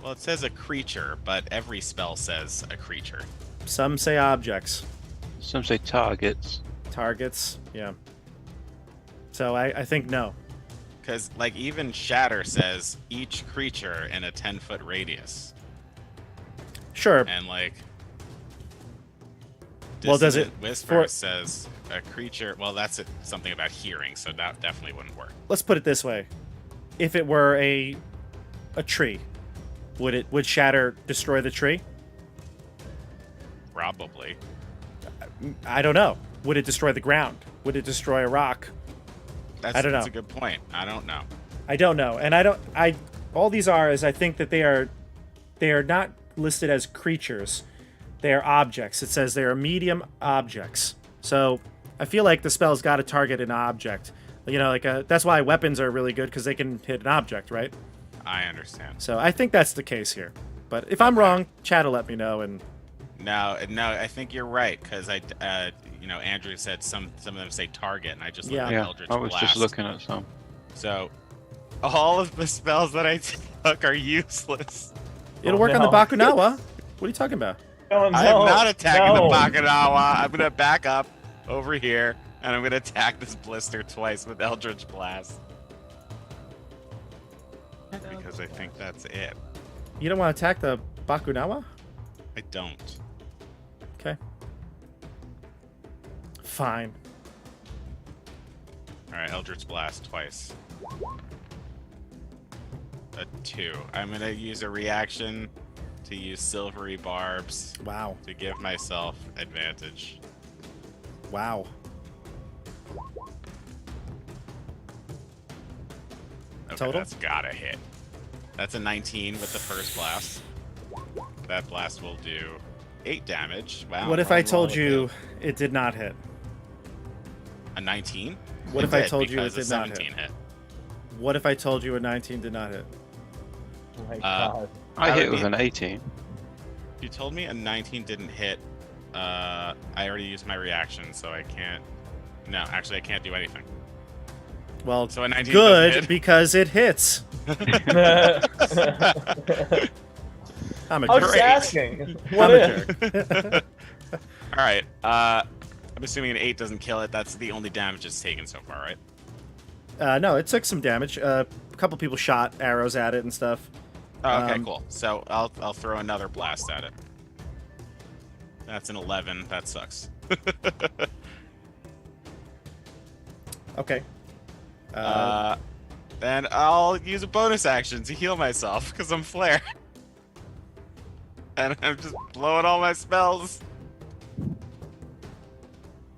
S5: Well, it says a creature, but every spell says a creature.
S1: Some say objects,
S4: Some say targets.
S1: targets. Yeah. So I think no.
S5: Because, like, even Shatter says each creature in a 10-foot radius.
S1: Sure.
S5: And, like...
S1: Well, does it-
S5: Dissonant Whisper
S1: for-
S5: says a creature... Well, that's something about hearing, so that definitely wouldn't work.
S1: Let's put it this way: if it were a tree, would shatter destroy the tree?
S5: Probably.
S1: I don't know. Would it destroy the ground? Would it destroy a rock?
S5: That's,
S1: I don't
S5: That's
S1: know.
S5: a good point. I don't know.
S1: I don't know. And all these are is I think that they are not listed as creatures. They are objects. It says they are medium objects. So I feel like the spell's got to target an object. You know, like that's why weapons are really good, because they can hit an object, right?
S5: I understand.
S1: So I think that's the case here. But if I'm wrong, chat will let me know. And
S5: No, I think you're right, because Andrew said some of them say target, and I just looked at
S4: Yeah,
S5: Eldritch
S4: I was
S5: Blast.
S4: just looking at some.
S5: So, all of the spells that I took are useless.
S1: it'll work on the
S2: no.
S1: Bakunawa. What are you talking about?
S2: No,
S5: I am not attacking
S2: no.
S5: the Bakanawa. I'm gonna back up over here, and I'm gonna attack this blister twice with Eldritch Blast. Because I think that's it.
S1: You don't want to attack the Bakunawa?
S5: I don't.
S1: Okay. Fine.
S5: Alright, Eldritch Blast twice. A 2. I'm gonna use a reaction to use Silvery Barbs
S1: Wow.
S5: to give myself advantage.
S1: Wow.
S5: Okay,
S1: Total?
S5: that's gotta hit. That's a 19 with the first blast. That blast will do 8 damage. Wow.
S1: What if
S5: I'm
S1: I told
S5: rolling
S1: you
S5: good.
S1: it did not hit?
S5: A 19?
S1: What
S5: It
S1: if I
S5: did,
S1: told you it
S5: because a
S1: did not hit?
S5: 17 hit?
S1: What if I told you a 19 did not hit?
S2: Oh my
S5: Uh,
S2: God.
S4: I
S5: That
S4: hit
S5: would
S4: with
S5: be-
S4: an 18.
S5: You told me a 19 didn't hit. I already used my reaction, so I can't. No, actually, I can't do anything.
S1: Well,
S5: So a 19
S1: good,
S5: doesn't hit.
S1: because it hits. I'm a
S2: I was
S1: jerk.
S2: just asking. What
S1: I'm a
S2: if?
S1: jerk.
S5: All right. I'm assuming an 8 doesn't kill it. That's the only damage it's taken so far, right?
S1: No, it took some damage. A couple people shot arrows at it and stuff.
S5: Oh, okay,
S1: Um,
S5: cool. So I'll throw another blast at it. That's an 11. That sucks.
S1: Okay.
S5: Then I'll use a bonus action to heal myself because I'm flare. And I'm just blowing all my spells.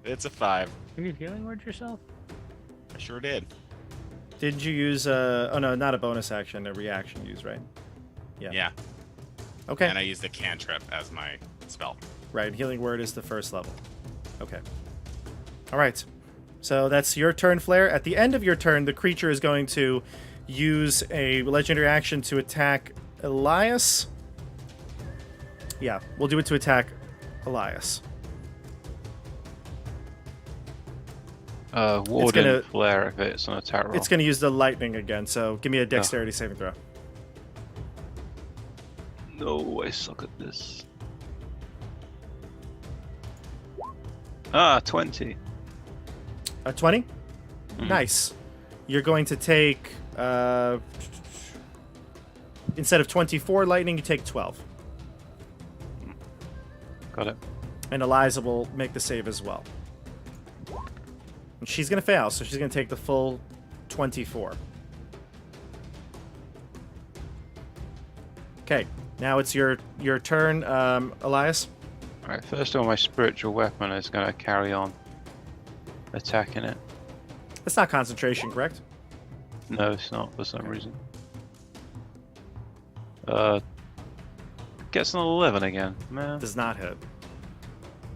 S5: It's a 5.
S7: Can you healing word yourself?
S5: I sure did.
S1: Did you use oh no, not a bonus action, a reaction use, right?
S5: Yeah.
S1: Okay.
S5: And I used the cantrip as my spell.
S1: Right, healing word is the first level. Okay. All right. So that's your turn, Flare. At the end of your turn, the creature is going to use a legendary action to attack Elias. Yeah, we'll do it to attack Elias.
S4: Warden
S1: gonna-
S4: flare if it's an attack roll.
S1: It's going to use the lightning again, so give me a dexterity saving throw.
S4: No, I suck at this. 20.
S1: A 20?
S4: Mhm.
S1: Nice. You're going to take, instead of 24 lightning, you take 12.
S4: Got it.
S1: And Eliza will make the save as well. And she's going to fail, so she's going to take the full 24. Okay, now it's your turn, Elias.
S4: Alright, first of all, my spiritual weapon is going to carry on attacking it.
S1: That's not concentration, correct?
S4: No, it's not for some reason. Gets an 11 again, man.
S1: Does not hit.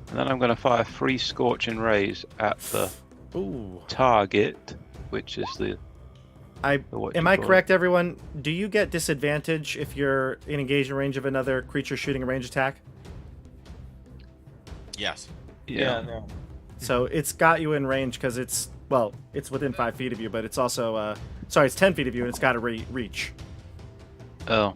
S4: And then I'm going to fire 3 scorching rays at the
S1: Ooh.
S4: target, which is the. what
S1: Am
S4: you
S1: I
S4: call it.
S1: correct, everyone? Do you get disadvantage if you're in engagement range of another creature shooting a range attack?
S5: Yes.
S4: Yeah.
S2: No.
S1: So it's got you in range because it's within 5 feet of you, but it's also it's 10 feet of you and it's got to reach.
S4: Oh.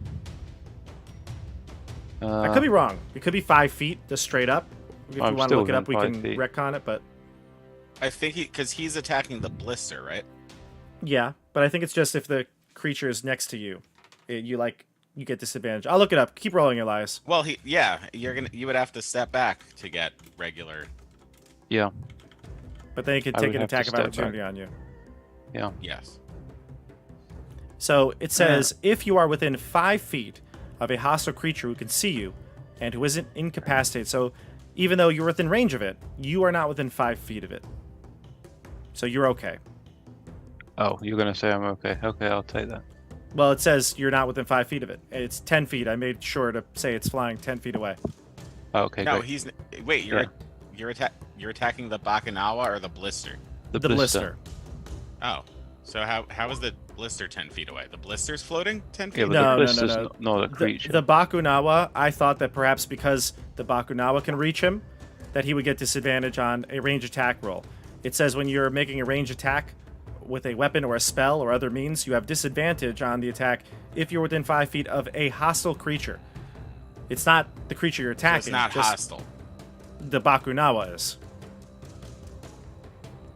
S1: I could be wrong. It could be 5 feet, just straight up. If you
S4: I'm
S1: want to
S4: still
S1: look it up, we
S4: within
S1: can
S4: 5 feet.
S1: retcon it. But
S5: I think because he's attacking the blister, right?
S1: yeah, but I think it's just if the creature is next to you, you get disadvantage. I'll look it up. Keep rolling, Elias.
S5: Well, you would have to step back to get regular.
S4: Yeah.
S1: But then you can
S4: I
S1: take
S4: would
S1: an
S4: have to
S1: attack of
S4: step
S1: opportunity
S4: back.
S1: on you.
S4: Yeah.
S5: Yes.
S1: So it says if you are within 5 feet of a hostile creature who can see you and who isn't incapacitated. So even though you're within range of it, you are not within 5 feet of it. So you're okay.
S4: Oh, you're gonna say I'm okay. Okay, I'll take that.
S1: Well, it says you're not within 5 feet of it. It's 10 feet. I made sure to say it's flying 10 feet away.
S4: Oh, okay,
S5: No,
S4: great.
S5: he's. Wait, you're attacking the Bakanawa or the blister?
S1: The blister.
S5: Oh, so how is the blister 10 feet away? The blister's floating 10 feet.
S4: Yeah, but
S1: No,
S4: the
S1: no,
S4: blister's
S1: no.
S4: not a creature.
S1: The Bakunawa, I thought that perhaps because the Bakunawa can reach him, that he would get disadvantage on a range attack roll. It says when you're making a range attack with a weapon or a spell or other means, you have disadvantage on the attack if you're within 5 feet of a hostile creature. It's not the creature you're
S5: So
S1: attacking.
S5: it's not
S1: just
S5: hostile.
S1: The Bakunawa is.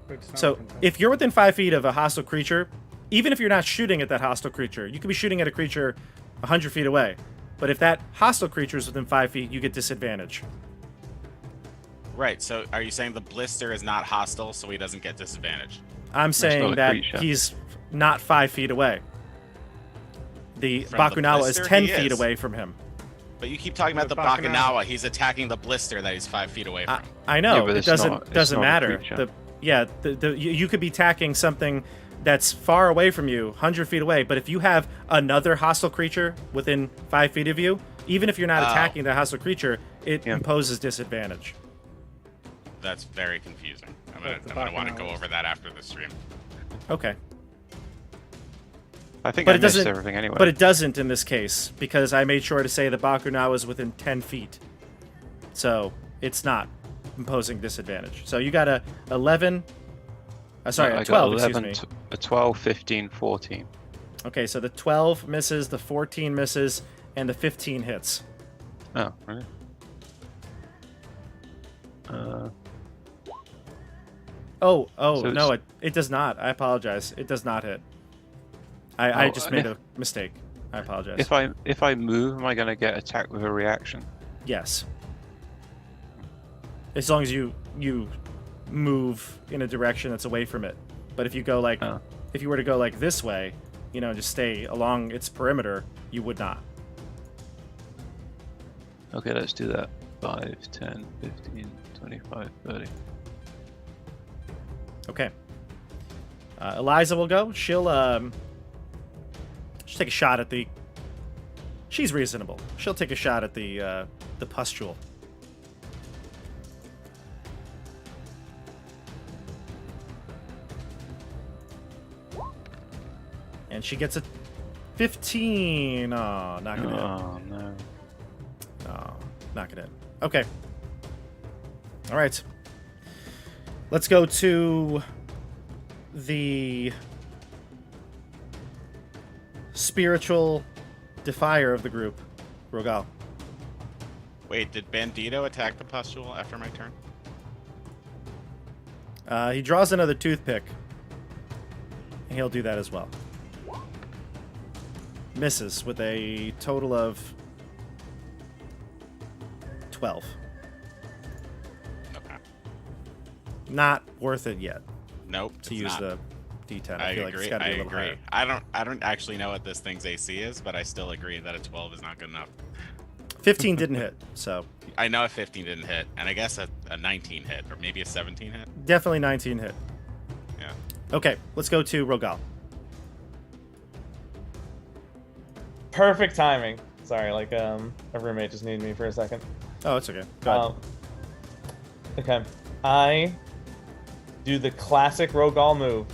S7: But it's not
S1: So
S7: within 5
S1: if you're within 5 feet of a hostile creature, even if you're not shooting at that hostile creature, you could be shooting at a creature 100 feet away. But if that hostile creature is within 5 feet, you get disadvantage.
S5: Right. So are you saying the blister is not hostile, so he doesn't get disadvantage?
S1: I'm
S4: not
S1: saying
S4: a
S1: that
S4: creature.
S1: he's not 5 feet away. The
S5: From the
S1: Bakunawa
S5: blister,
S1: is 10
S5: he
S1: feet
S5: is.
S1: away from him.
S5: But you keep talking about the
S7: The Bakanawa.
S5: Bakanawa. He's attacking the blister that he's 5 feet away from.
S1: I know,
S4: Yeah, but
S1: it
S4: it's
S1: doesn't
S4: not- it's
S1: doesn't
S4: not a
S1: matter.
S4: creature.
S1: You could be attacking something that's far away from you, 100 feet away, but if you have another hostile creature within 5 feet of you, even if you're not
S5: Oh.
S1: attacking the hostile creature, it
S4: Yeah.
S1: imposes disadvantage.
S5: That's very confusing. I'm
S7: But the
S5: gonna want to
S7: Bakanawa
S5: go
S7: is-
S5: over that after the stream.
S1: Okay.
S4: I think
S1: But
S4: I
S1: it
S4: missed
S1: doesn't-
S4: everything anyway.
S1: But it doesn't in this case, because I made sure to say the Bakunawa is within 10 feet. So it's not imposing disadvantage. So you got a 11... sorry,
S4: I
S1: a
S4: got
S1: 12,
S4: 11,
S1: excuse me.
S4: a 12, 15, 14.
S1: Okay, so the 12 misses, the 14 misses, and the 15 hits.
S4: Oh, really?
S1: Oh,
S4: So
S1: no,
S4: it's-
S1: it does not. I apologize. It does not hit. I
S4: Oh,
S1: just made a mistake. I apologize.
S4: If I move, am I going to get attacked with a reaction?
S1: Yes. As long as you move in a direction that's away from it. But if you go like,
S4: Oh.
S1: if you were to go like this way, just stay along its perimeter, you would not.
S4: Okay, let's do that. 5, 10, 15, 25, 30.
S1: Okay. Eliza will go. She'll take a shot at the. She's reasonable. She'll take a shot at the pustule. And she gets a 15. Oh, not gonna hit.
S4: Oh, no.
S1: Oh, not gonna hit. Okay. All right. Let's go to the spiritual defier of the group, Rogal.
S5: Wait, did Bandito attack the pustule after my turn?
S1: He draws another toothpick. And he'll do that as well. Misses with a total of 12.
S5: Okay.
S1: Not worth it yet
S5: Nope.
S1: to
S5: it's
S1: use
S5: not.
S1: the D10.
S5: I
S1: feel like
S5: agree.
S1: it's got to
S5: I
S1: be a little
S5: agree.
S1: higher.
S5: I don't actually know what this thing's AC is, but I still agree that a 12 is not good enough.
S1: 15 didn't hit, so
S5: I know a 15 didn't hit, and I guess a 19 hit, or maybe a 17 hit.
S1: definitely 19 hit.
S5: Yeah.
S1: Okay, let's go to Rogal.
S6: Perfect timing. Sorry, a roommate just needed me for a second.
S1: Oh, it's okay. Go ahead.
S6: Okay. I do the classic Rogal move.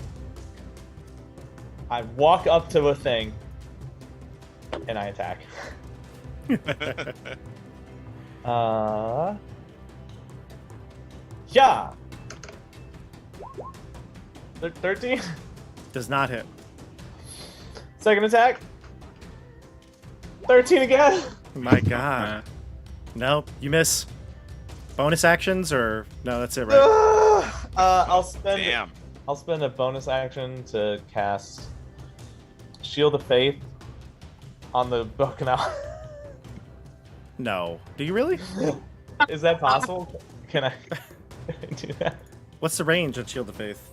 S6: I walk up to a thing, and I attack. Yeah. 13.
S1: Does not hit.
S6: Second attack. 13 again.
S1: My God. Nope, you miss. Bonus actions or no? That's it, right?
S6: I'll spend.
S5: Damn.
S6: I'll spend a bonus action to cast Shield of Faith on the Bokanal.
S1: No. Do you really?
S6: Is that possible? Can I do that?
S1: What's the range of Shield of Faith?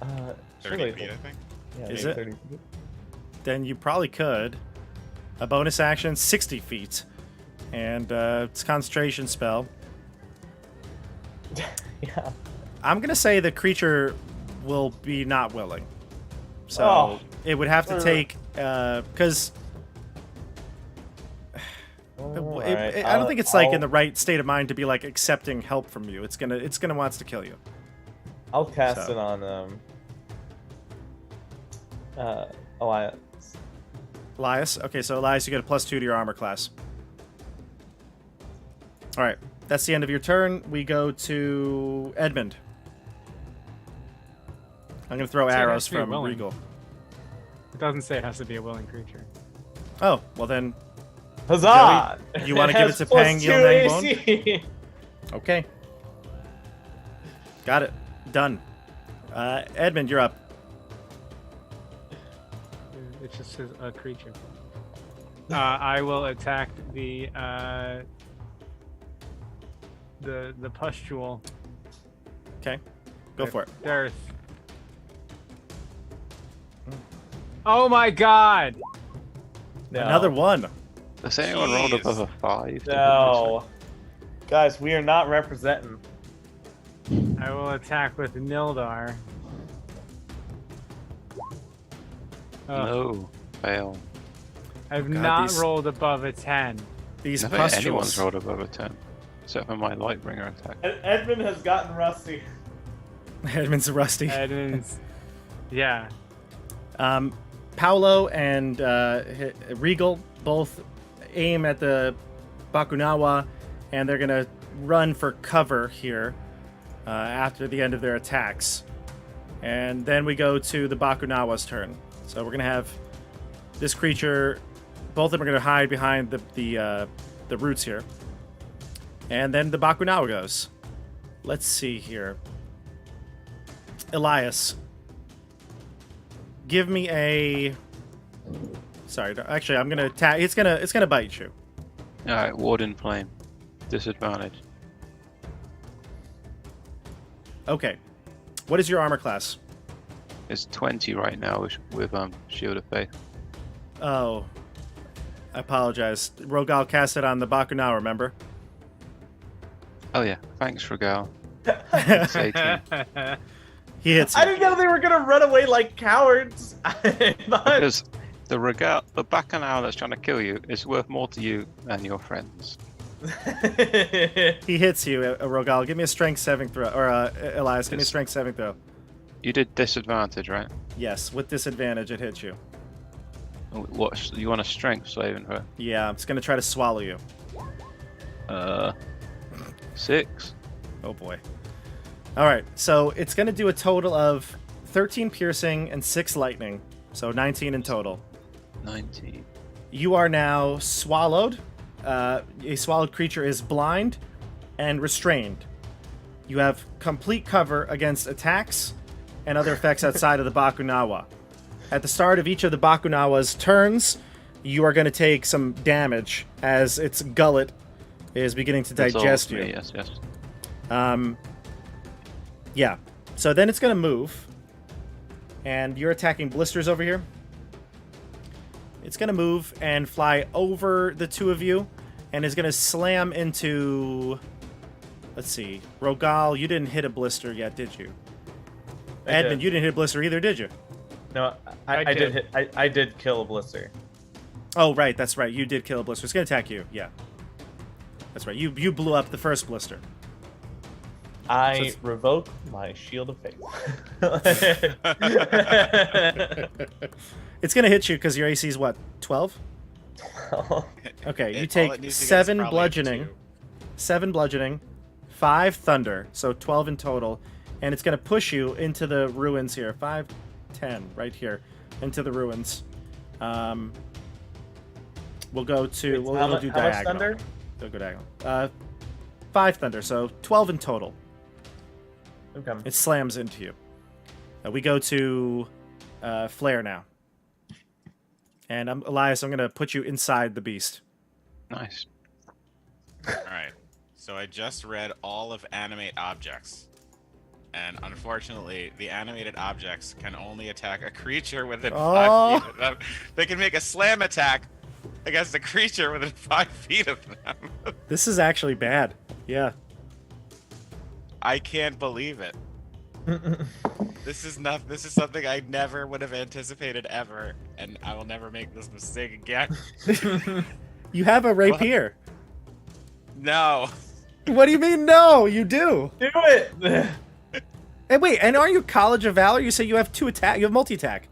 S5: 30
S6: surely
S5: feet, I think.
S6: Yeah,
S1: Is
S6: maybe
S1: it?
S6: 30 feet.
S1: Then you probably could. A bonus action, 60 feet. And it's a concentration spell.
S6: Yeah.
S1: I'm going to say the creature will be not willing. So
S6: Oh.
S1: it would have to take... Because...
S6: Alright,
S1: I don't think it's like in the right state of mind to be like accepting help from you. It's gonna wants to kill you.
S6: I'll cast
S1: So.
S6: it on Elias.
S1: Elias? Okay, so Elias, you get a +2 to your armor class. Alright, that's the end of your turn. We go to Edmund. I'm gonna throw
S7: So it has
S1: arrows
S7: to be
S1: from
S7: willing.
S1: Regal.
S7: It doesn't say it has to be a willing creature.
S1: Oh, well then,
S6: Huzzah!
S1: Joey, you wanna give it
S6: has
S1: to Pang
S6: +2
S1: Yil Nang
S6: AC.
S1: okay. Got it. Done. Edmund, you're up.
S7: It's just a creature. I will attack the pustule.
S1: Okay, go for it.
S7: Dearth. Oh my god!
S6: No.
S1: Another one.
S4: Has anyone rolled
S5: Jeez.
S4: above a 5?
S6: No. Guys, we are not representing.
S7: I will attack with Nildar. Ugh,
S4: No. Fail.
S7: I've
S1: God,
S7: not
S1: these-
S7: rolled above a 10.
S1: These
S4: I don't think anyone's
S1: pustules.
S4: rolled above a 10. Except for my Lightbringer attack.
S6: Edmund has gotten rusty.
S1: Edmund's rusty.
S7: Edmonds. Yeah.
S1: Paolo and Regal both aim at the Bakunawa, and they're gonna run for cover here after the end of their attacks. And then we go to the Bakunawa's turn. So we're gonna have this creature. Both of them are gonna hide behind the roots here, and then the Bakunawa goes. Let's see here. Elias, give me a. Sorry, actually, I'm gonna attack. It's gonna bite you.
S4: Alright, Ward in Flame. Disadvantage.
S1: Okay. What is your armor class?
S4: It's 20 right now with Shield of Faith.
S1: Oh, I apologize. Rogal cast it on the Bakunawa, remember?
S4: Oh yeah, thanks Regal. It's 18.
S1: He hits
S6: I
S1: you.
S6: didn't know they were gonna run away like cowards.
S4: Because the Bacchanal that's trying to kill you is worth more to you than your friends.
S1: He hits you, Rogal. Give me a strength saving throw, or Elias, give me a strength saving throw.
S4: You did disadvantage, right?
S1: Yes, with disadvantage, it hits you.
S4: What? You want a strength saving throw?
S1: Yeah, it's gonna try to swallow you.
S4: 6.
S1: Oh boy. All right, so it's gonna do a total of 13 piercing and 6 lightning, so 19 in total.
S4: 19.
S1: You are now swallowed. A swallowed creature is blind and restrained. You have complete cover against attacks and other effects outside of the Bakunawa. At the start of each of the Bakunawa's turns, you are going to take some damage as its gullet is beginning to digest you.
S4: Yes, yes.
S1: Yeah. So then it's going to move. And you're attacking blisters over here. It's going to move and fly over the two of you. And is going to slam into... Let's see. Rogal, you didn't hit a blister yet, did you? Edmund, you didn't hit a blister either, did you?
S6: No, I did hit. I did kill a blister.
S1: Oh, right. That's right. You did kill a blister. It's going to attack you. Yeah. That's right. You blew up the first blister.
S6: I revoke my Shield of Faith.
S1: It's going to hit you because your AC is what? 12? Okay, you
S5: All
S1: take
S5: it needs to get is
S1: 7
S5: probably
S1: bludgeoning.
S5: 2.
S1: 7 bludgeoning. 5 thunder. So 12 in total. And it's going to push you into the ruins here. 5, 10, right here. Into the ruins. We'll go to...
S6: Wait,
S1: we'll do
S6: how much
S1: diagonal.
S6: thunder?
S1: Don't go diagonal. 5 thunder, so 12 in total.
S6: Okay.
S1: It slams into you. We go to Flare now. And Elias, I'm going to put you inside the beast.
S4: Nice.
S5: All right. So I just read all of animate objects. And unfortunately, the animated objects can only attack a creature within 5 feet of them. They can make a slam attack against a creature within 5 feet of them.
S1: This is actually bad. Yeah.
S5: I can't believe it. This is something I never would have anticipated ever, and I will never make this mistake again.
S1: You have a rapier.
S5: No.
S1: What do you mean no? You do.
S6: Do it!
S1: Hey, wait, and are you College of Valor? You say you have 2 attack. You have multi-attack.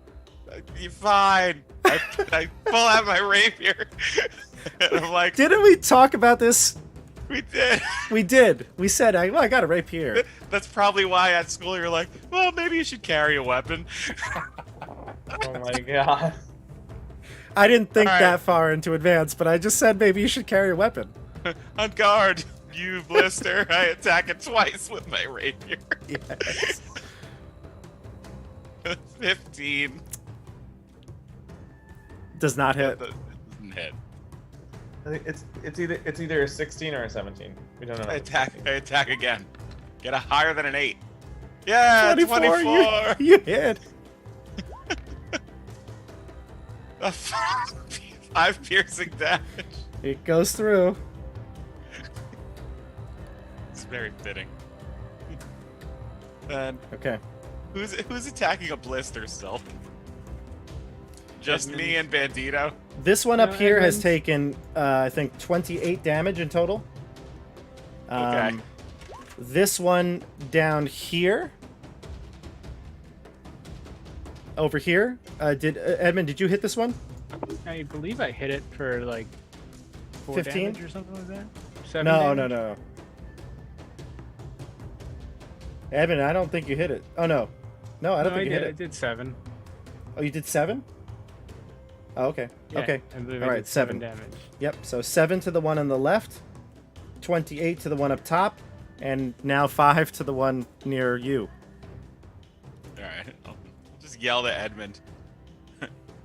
S5: You're fine. I pull out my rapier, and I'm like,
S1: Didn't we talk about this?
S5: we did.
S1: We did. We said, I got a rapier.
S5: That's probably why at school you're like, well, maybe you should carry a weapon.
S6: Oh my god.
S1: I didn't think
S5: All right.
S1: that far into advance, but I just said maybe you should carry a weapon.
S5: On guard, you blister. I attack it twice with my rapier.
S1: Yes.
S5: 15.
S1: Does not hit.
S5: Doesn't hit.
S6: I think it's either a 16 or a 17. We don't know.
S5: I attack again. Get a higher than an 8. Yeah, 24.
S1: You hit.
S5: A 5 piercing damage.
S1: It goes through.
S5: It's very fitting. And
S1: Okay.
S5: who's attacking a blister still? Just me and Bandito.
S1: This one up
S7: No,
S1: here has
S7: Edmund.
S1: taken, I think, 28 damage in total.
S5: Okay.
S1: This one down here. Over here. Edmund, did you hit this one?
S7: I believe I hit it for like 4
S1: 15?
S7: damage or something like that. 7
S1: No.
S7: damage?
S1: Edmund, I don't think you hit it. Oh, no. No, I don't think you hit
S7: I
S1: it.
S7: did 7.
S1: Oh, you did 7? Oh, okay.
S7: Yeah,
S1: Okay.
S7: I believe
S1: All
S7: I
S1: right,
S7: did 7
S1: 7.
S7: damage.
S1: Yep, so 7 to the one on the left, 28 to the one up top, and now 5 to the one near you.
S5: Alright, I'll just yell to Edmund.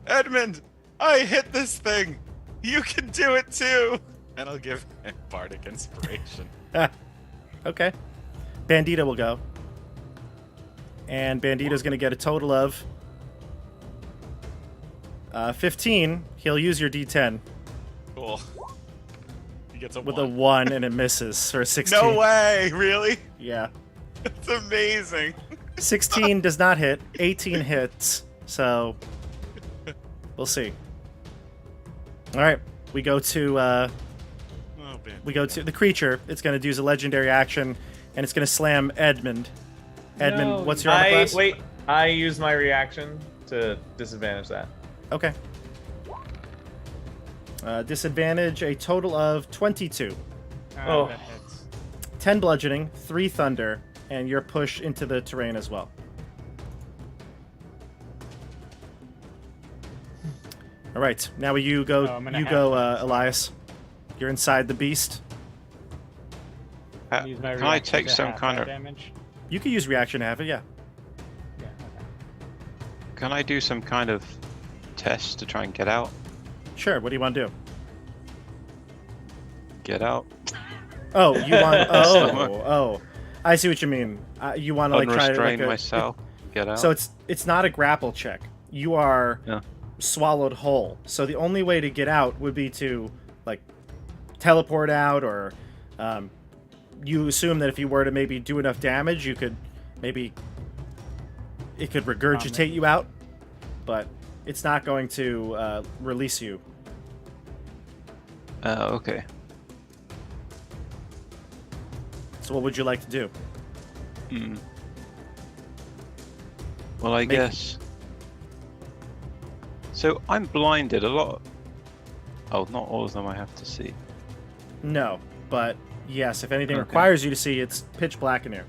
S5: Edmund, I hit this thing! You can do it too! And I'll give him Bardic Inspiration.
S1: Okay. Bandito will go. And Bandito's going to get a total of 15. He'll use your D10
S5: Cool. He gets a
S1: with
S5: 1.
S1: a 1 and it misses for a 16.
S5: No way! Really?
S1: Yeah.
S5: That's amazing.
S1: 16 does not hit. 18 hits. So we'll see. All right. We go to
S5: Oh, man.
S1: the creature. It's going to use a legendary action, and it's going to slam Edmund. Edmund,
S7: No.
S1: what's your armor class?
S6: I used my reaction to disadvantage that.
S1: Okay. Disadvantage, a total of 22.
S6: Oh.
S7: That hits.
S1: 10 bludgeoning, 3 thunder, and your push into the terrain as well. All right, now you go.
S7: Oh, I'm gonna
S1: You
S7: have
S1: go,
S7: that.
S1: Elias. You're inside the beast.
S7: Use my
S4: Can I
S7: reaction
S4: take
S7: to
S4: some
S7: half
S4: kind
S7: that
S4: of...
S7: damage.
S1: You can use reaction to have it, yeah.
S7: Yeah, okay.
S4: Can I do some kind of test to try and get out?
S1: Sure. What do you want to do?
S4: Get out?
S1: Oh, you want?
S4: Somewhere.
S1: Oh. I see what you mean. You want to like try to
S4: Unrestrain
S1: like
S4: myself? Get out?
S1: So it's not a grapple check. You are
S4: Yeah.
S1: swallowed whole. So the only way to get out would be to like teleport out, or you assume that if you were to maybe do enough damage, you could maybe it could regurgitate you out, but it's not going to release you.
S4: Okay.
S1: So what would you like to do?
S4: Hmm. Well, I
S1: Make-
S4: guess. So I'm blinded a lot. Oh, not all of them I have to see.
S1: No, but yes, if anything
S4: Okay.
S1: requires you to see, it's pitch black in here.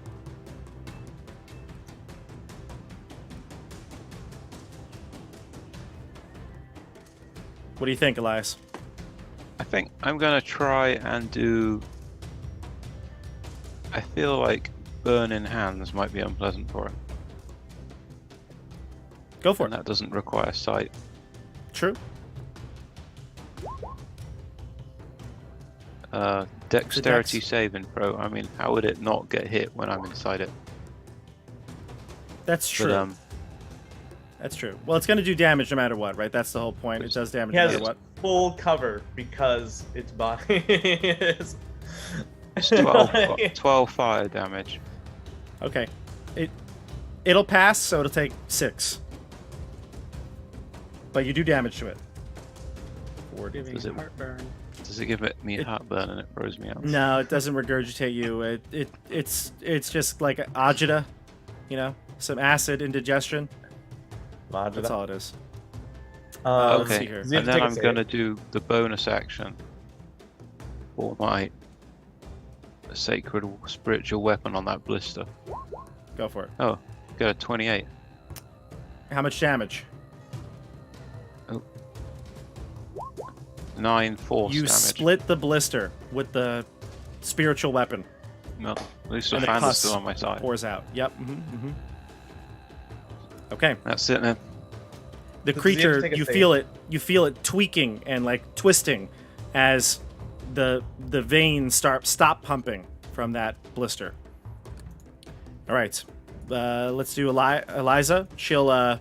S1: What do you think, Elias?
S4: I think I'm gonna try and do. I feel like burning hands might be unpleasant for him.
S1: Go for
S4: And
S1: it.
S4: that doesn't require sight.
S1: True.
S4: Dexterity
S1: dex.
S4: saving throw. I mean, how would it not get hit when I'm inside it?
S1: That's true.
S4: But,
S1: That's true. Well, it's going to do damage no matter what, right? That's the whole point. It does damage
S6: He
S1: no
S6: has
S1: matter what.
S6: full cover because its body is.
S4: it's 12 fire damage.
S1: Okay. It'll pass, so it'll take 6. But you do damage to it.
S7: Giving
S4: Does it-
S7: heartburn.
S4: Does it give me heartburn and it throws me out?
S1: No, it doesn't regurgitate you. It's just like agita, some acid indigestion. That's all it is. Let's see
S4: Okay,
S1: here.
S6: Does he have
S4: and
S6: to
S4: then
S6: take a
S4: I'm
S6: save?
S4: gonna do the bonus action for my sacred spiritual weapon on that blister.
S1: Go for it.
S4: Oh, got a 28.
S1: How much damage?
S4: 9 force
S1: You
S4: damage.
S1: split the blister with the spiritual weapon.
S4: No, at least
S1: And
S4: the
S1: the
S4: hand is
S1: pus
S4: still on my side.
S1: Pours out. Yep. Okay.
S4: That's it then.
S1: The
S6: Does he have to
S1: creature,
S6: take a
S1: you
S6: save?
S1: feel it tweaking and like twisting as the veins stop pumping from that blister. All right, let's do Eliza. She'll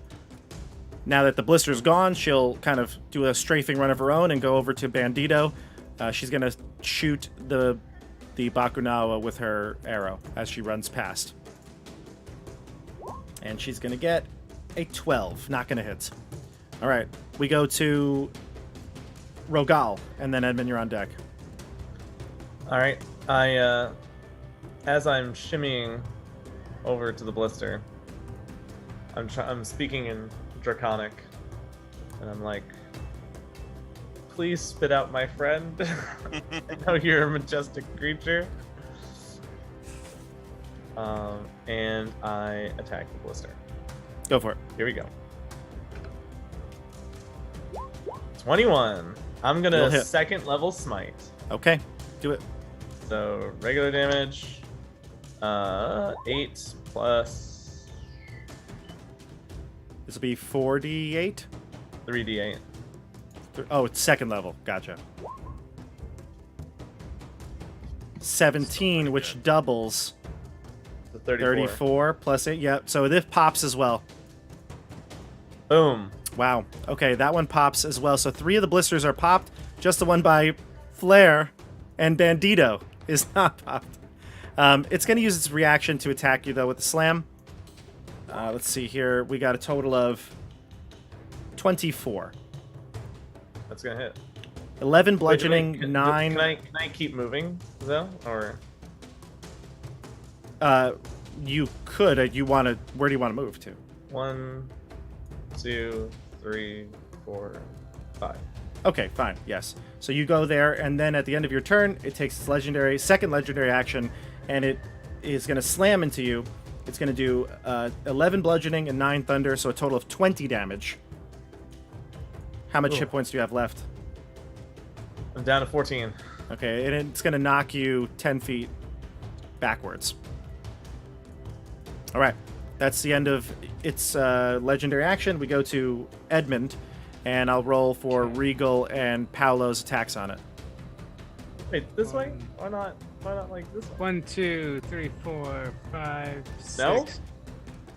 S1: now that the blister's gone, she'll kind of do a strafing run of her own and go over to Bandito. She's gonna shoot the Bakunawa with her arrow as she runs past, and she's gonna get a 12. Not gonna hit. All right, we go to Rogal, and then Edmund, you're on deck.
S6: All right, I as I'm shimmying over to the blister, I'm speaking in Draconic, and I'm like, "Please spit out my friend. I know you're a majestic creature." And I attack the blister.
S1: Go for it.
S6: Here we go. 21. I'm
S1: You'll
S6: gonna
S1: hit.
S6: second level smite.
S1: Okay, do it.
S6: So regular damage, 8 plus
S1: This will be 4d8.
S6: 3d8.
S1: Oh, it's second level. Gotcha. 17, which doubles
S6: So 34.
S1: 34 plus 8. Yep. So this pops as well.
S6: Boom.
S1: Wow. Okay, that one pops as well. So 3 of the blisters are popped. Just the one by Flare and Bandito is not popped. It's going to use its reaction to attack you, though, with the slam. Let's see here. We got a total of 24.
S6: That's gonna hit.
S1: 11 bludgeoning,
S6: Wait,
S1: 9...
S6: Can I keep moving though, or
S1: You could. Where do you want to move to?
S6: 1, 2, 3, 4, 5.
S1: Okay, fine. Yes. So you go there, and then at the end of your turn, it takes its second legendary action, and it is going to slam into you. It's going to do 11 bludgeoning and 9 thunder, so a total of 20 damage. How much hit points do you have left?
S6: I'm down to 14.
S1: Okay, and it's going to knock you 10 feet backwards. All right. That's the end of its legendary action. We go to Edmund, and I'll roll for Regal and Paolo's attacks on it.
S6: Wait, this way? Why not? Why not like this way?
S7: 1, 2, 3, 4, 5, 6.
S6: No?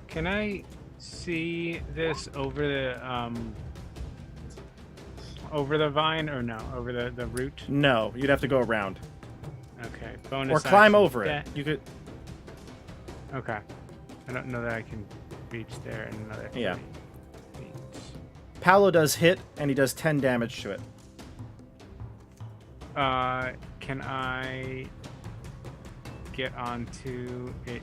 S7: Can I see this over the vine or no? Over the root?
S1: No, you'd have to go around.
S7: Okay. Bonus
S1: Or climb
S7: action.
S1: over it.
S7: Yeah.
S1: You could.
S7: Okay. I don't know that I can reach there in another
S1: Yeah.
S7: 30 feet.
S1: Paolo does hit, and he does 10 damage to it.
S7: Can I get onto it?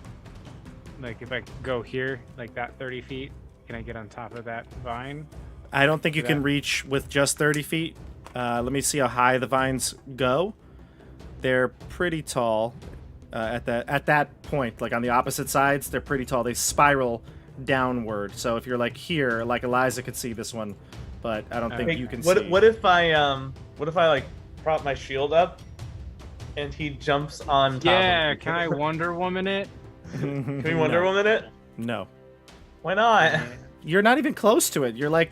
S7: Like, if I go here, like that 30 feet, can I get on top of that vine?
S1: I don't think you can
S7: Yeah.
S1: reach with just 30 feet. Let me see how high the vines go. They're pretty tall at that point, like on the opposite sides. They're pretty tall. They spiral downward. So if you're like here, like Eliza could see this one, but I don't think you can see.
S6: What if I like prop my shield up, and he jumps on top
S7: Yeah,
S6: of me.
S7: can I Wonder Woman it?
S6: Can we Wonder Woman it?
S1: No.
S6: Why not?
S1: You're not even close to it. You're like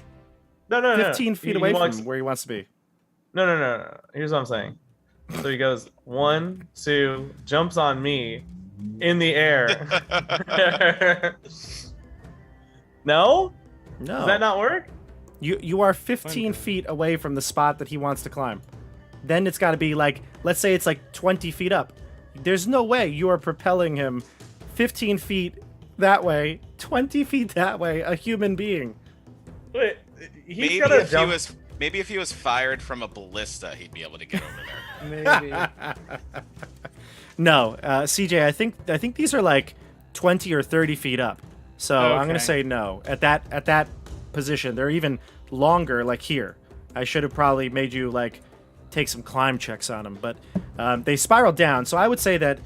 S6: No,
S1: 15 feet
S6: He
S1: away
S6: walks-
S1: from where he wants to be.
S6: No. Here's what I'm saying. So he goes 1, 2, jumps on me in the air. No?
S1: No.
S6: Does that not work?
S1: You are 15 feet away from the spot that he wants to climb. Then it's got to be like, let's say it's like 20 feet up. There's no way you are propelling him 15 feet that way, 20 feet that way, a human being.
S6: Wait, he's
S5: Maybe
S6: gotta
S5: if
S6: jump.
S5: maybe if he was fired from a ballista, he'd be able to get over there.
S7: Maybe.
S1: No, CJ, I think these are like 20 or 30 feet up. So I'm gonna
S7: Okay.
S1: say no. At that position, they're even longer, like here. I should have probably made you like take some climb checks on them, but they spiral down. So I would say that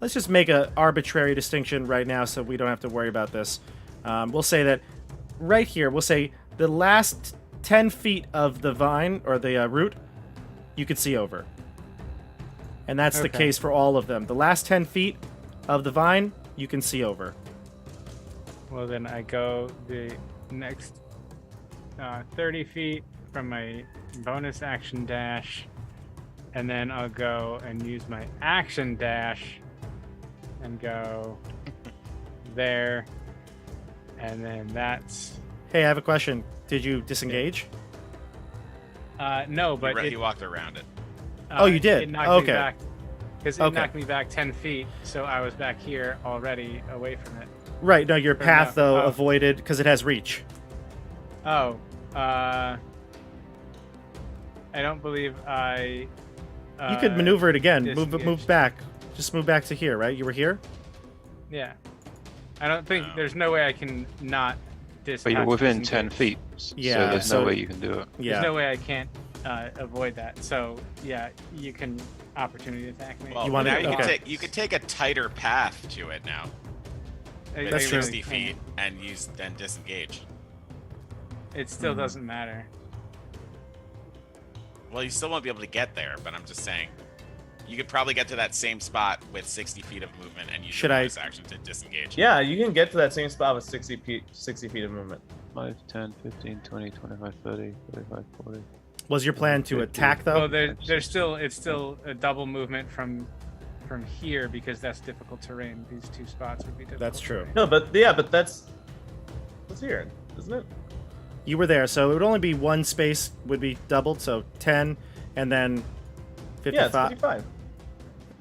S1: let's just make an arbitrary distinction right now, so we don't have to worry about this. We'll say that right here. We'll say the last 10 feet of the vine or the root, you could see over. And that's the
S7: Okay.
S1: case for all of them. The last 10 feet of the vine, you can see over.
S7: Well, then I go the next 30 feet from my bonus action dash, and then I'll go and use my action dash and go there, and then that's
S1: Hey, I have a question. Did you disengage?
S7: no, but
S5: He walked around it.
S1: Oh, you did?
S7: It knocked
S1: Okay.
S7: me back because it
S1: Okay.
S7: knocked me back 10 feet, so I was back here already away from it.
S1: Right, no, your path,
S7: no,
S1: though,
S7: oh.
S1: avoided because it has reach.
S7: Oh, I don't believe I.
S1: You could maneuver it again. Move
S7: disengaged.
S1: back. Just move back to here, right? You were here?
S7: Yeah, I don't think there's no way I can not
S4: But you're within 10
S7: disengage.
S4: feet, so
S1: Yeah,
S4: there's
S1: so-
S4: no way you can do it.
S1: Yeah.
S7: There's no way I can't avoid that. So yeah, you can opportunity attack me.
S5: Well,
S1: You wanna-
S5: now you
S1: okay.
S5: you could take a tighter path to it now. With
S1: That's true.
S5: 60 feet and then disengage.
S7: It still doesn't matter.
S5: Well, you still won't be able to get there, but I'm just saying. You could probably get to that same spot with 60 feet of movement and use
S1: Should
S5: your
S1: I-
S5: bonus action to disengage.
S6: Yeah, you can get to that same spot with 60 feet of movement.
S4: 5, 10, 15, 20, 25, 30, 35, 40.
S1: Was your plan to attack, though?
S7: Well, there's still it's still a double movement from here because that's difficult terrain. These two spots would be difficult.
S1: That's true.
S6: No, but that's here, isn't it?
S1: You were there, so it would only be one space would be doubled, so 10, and then 55.
S6: Yeah, it's 55.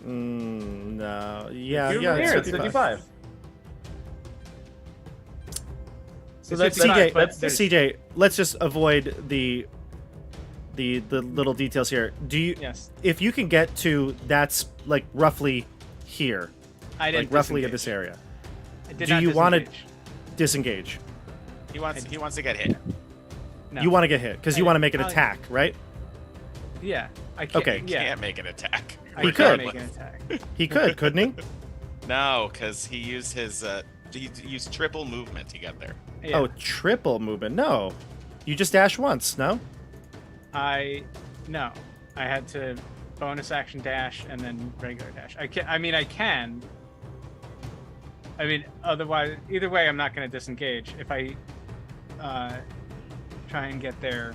S1: No. Yeah,
S6: You're
S1: yeah,
S6: here, it's 55. So
S7: It's
S6: that's
S7: 55,
S1: CJ,
S7: but
S6: that's
S7: there's-
S1: CJ, let's just avoid the little details here. Do you
S7: Yes,
S1: if you can get to that's like roughly here,
S7: I didn't
S1: like roughly in
S7: disengage.
S1: this area.
S7: I did
S1: do
S7: not
S1: you wanna-
S7: disengage.
S1: Disengage.
S5: He wants to get hit.
S7: No.
S1: You want to get hit because you
S7: I-
S1: want to make an
S7: I-
S1: attack, right?
S7: Yeah, I can't.
S1: Okay.
S7: Yeah,
S5: Can't make an attack.
S7: I
S1: He
S7: can't
S1: could.
S7: make an attack.
S1: He could, couldn't he?
S5: No, because he used his he used triple movement to get there.
S7: Yeah.
S1: Oh, triple movement. No. You just dash once, no?
S7: No, I had to bonus action dash and then regular dash. I can. I can. I mean, otherwise, either way, I'm not going to disengage. If I try and get there,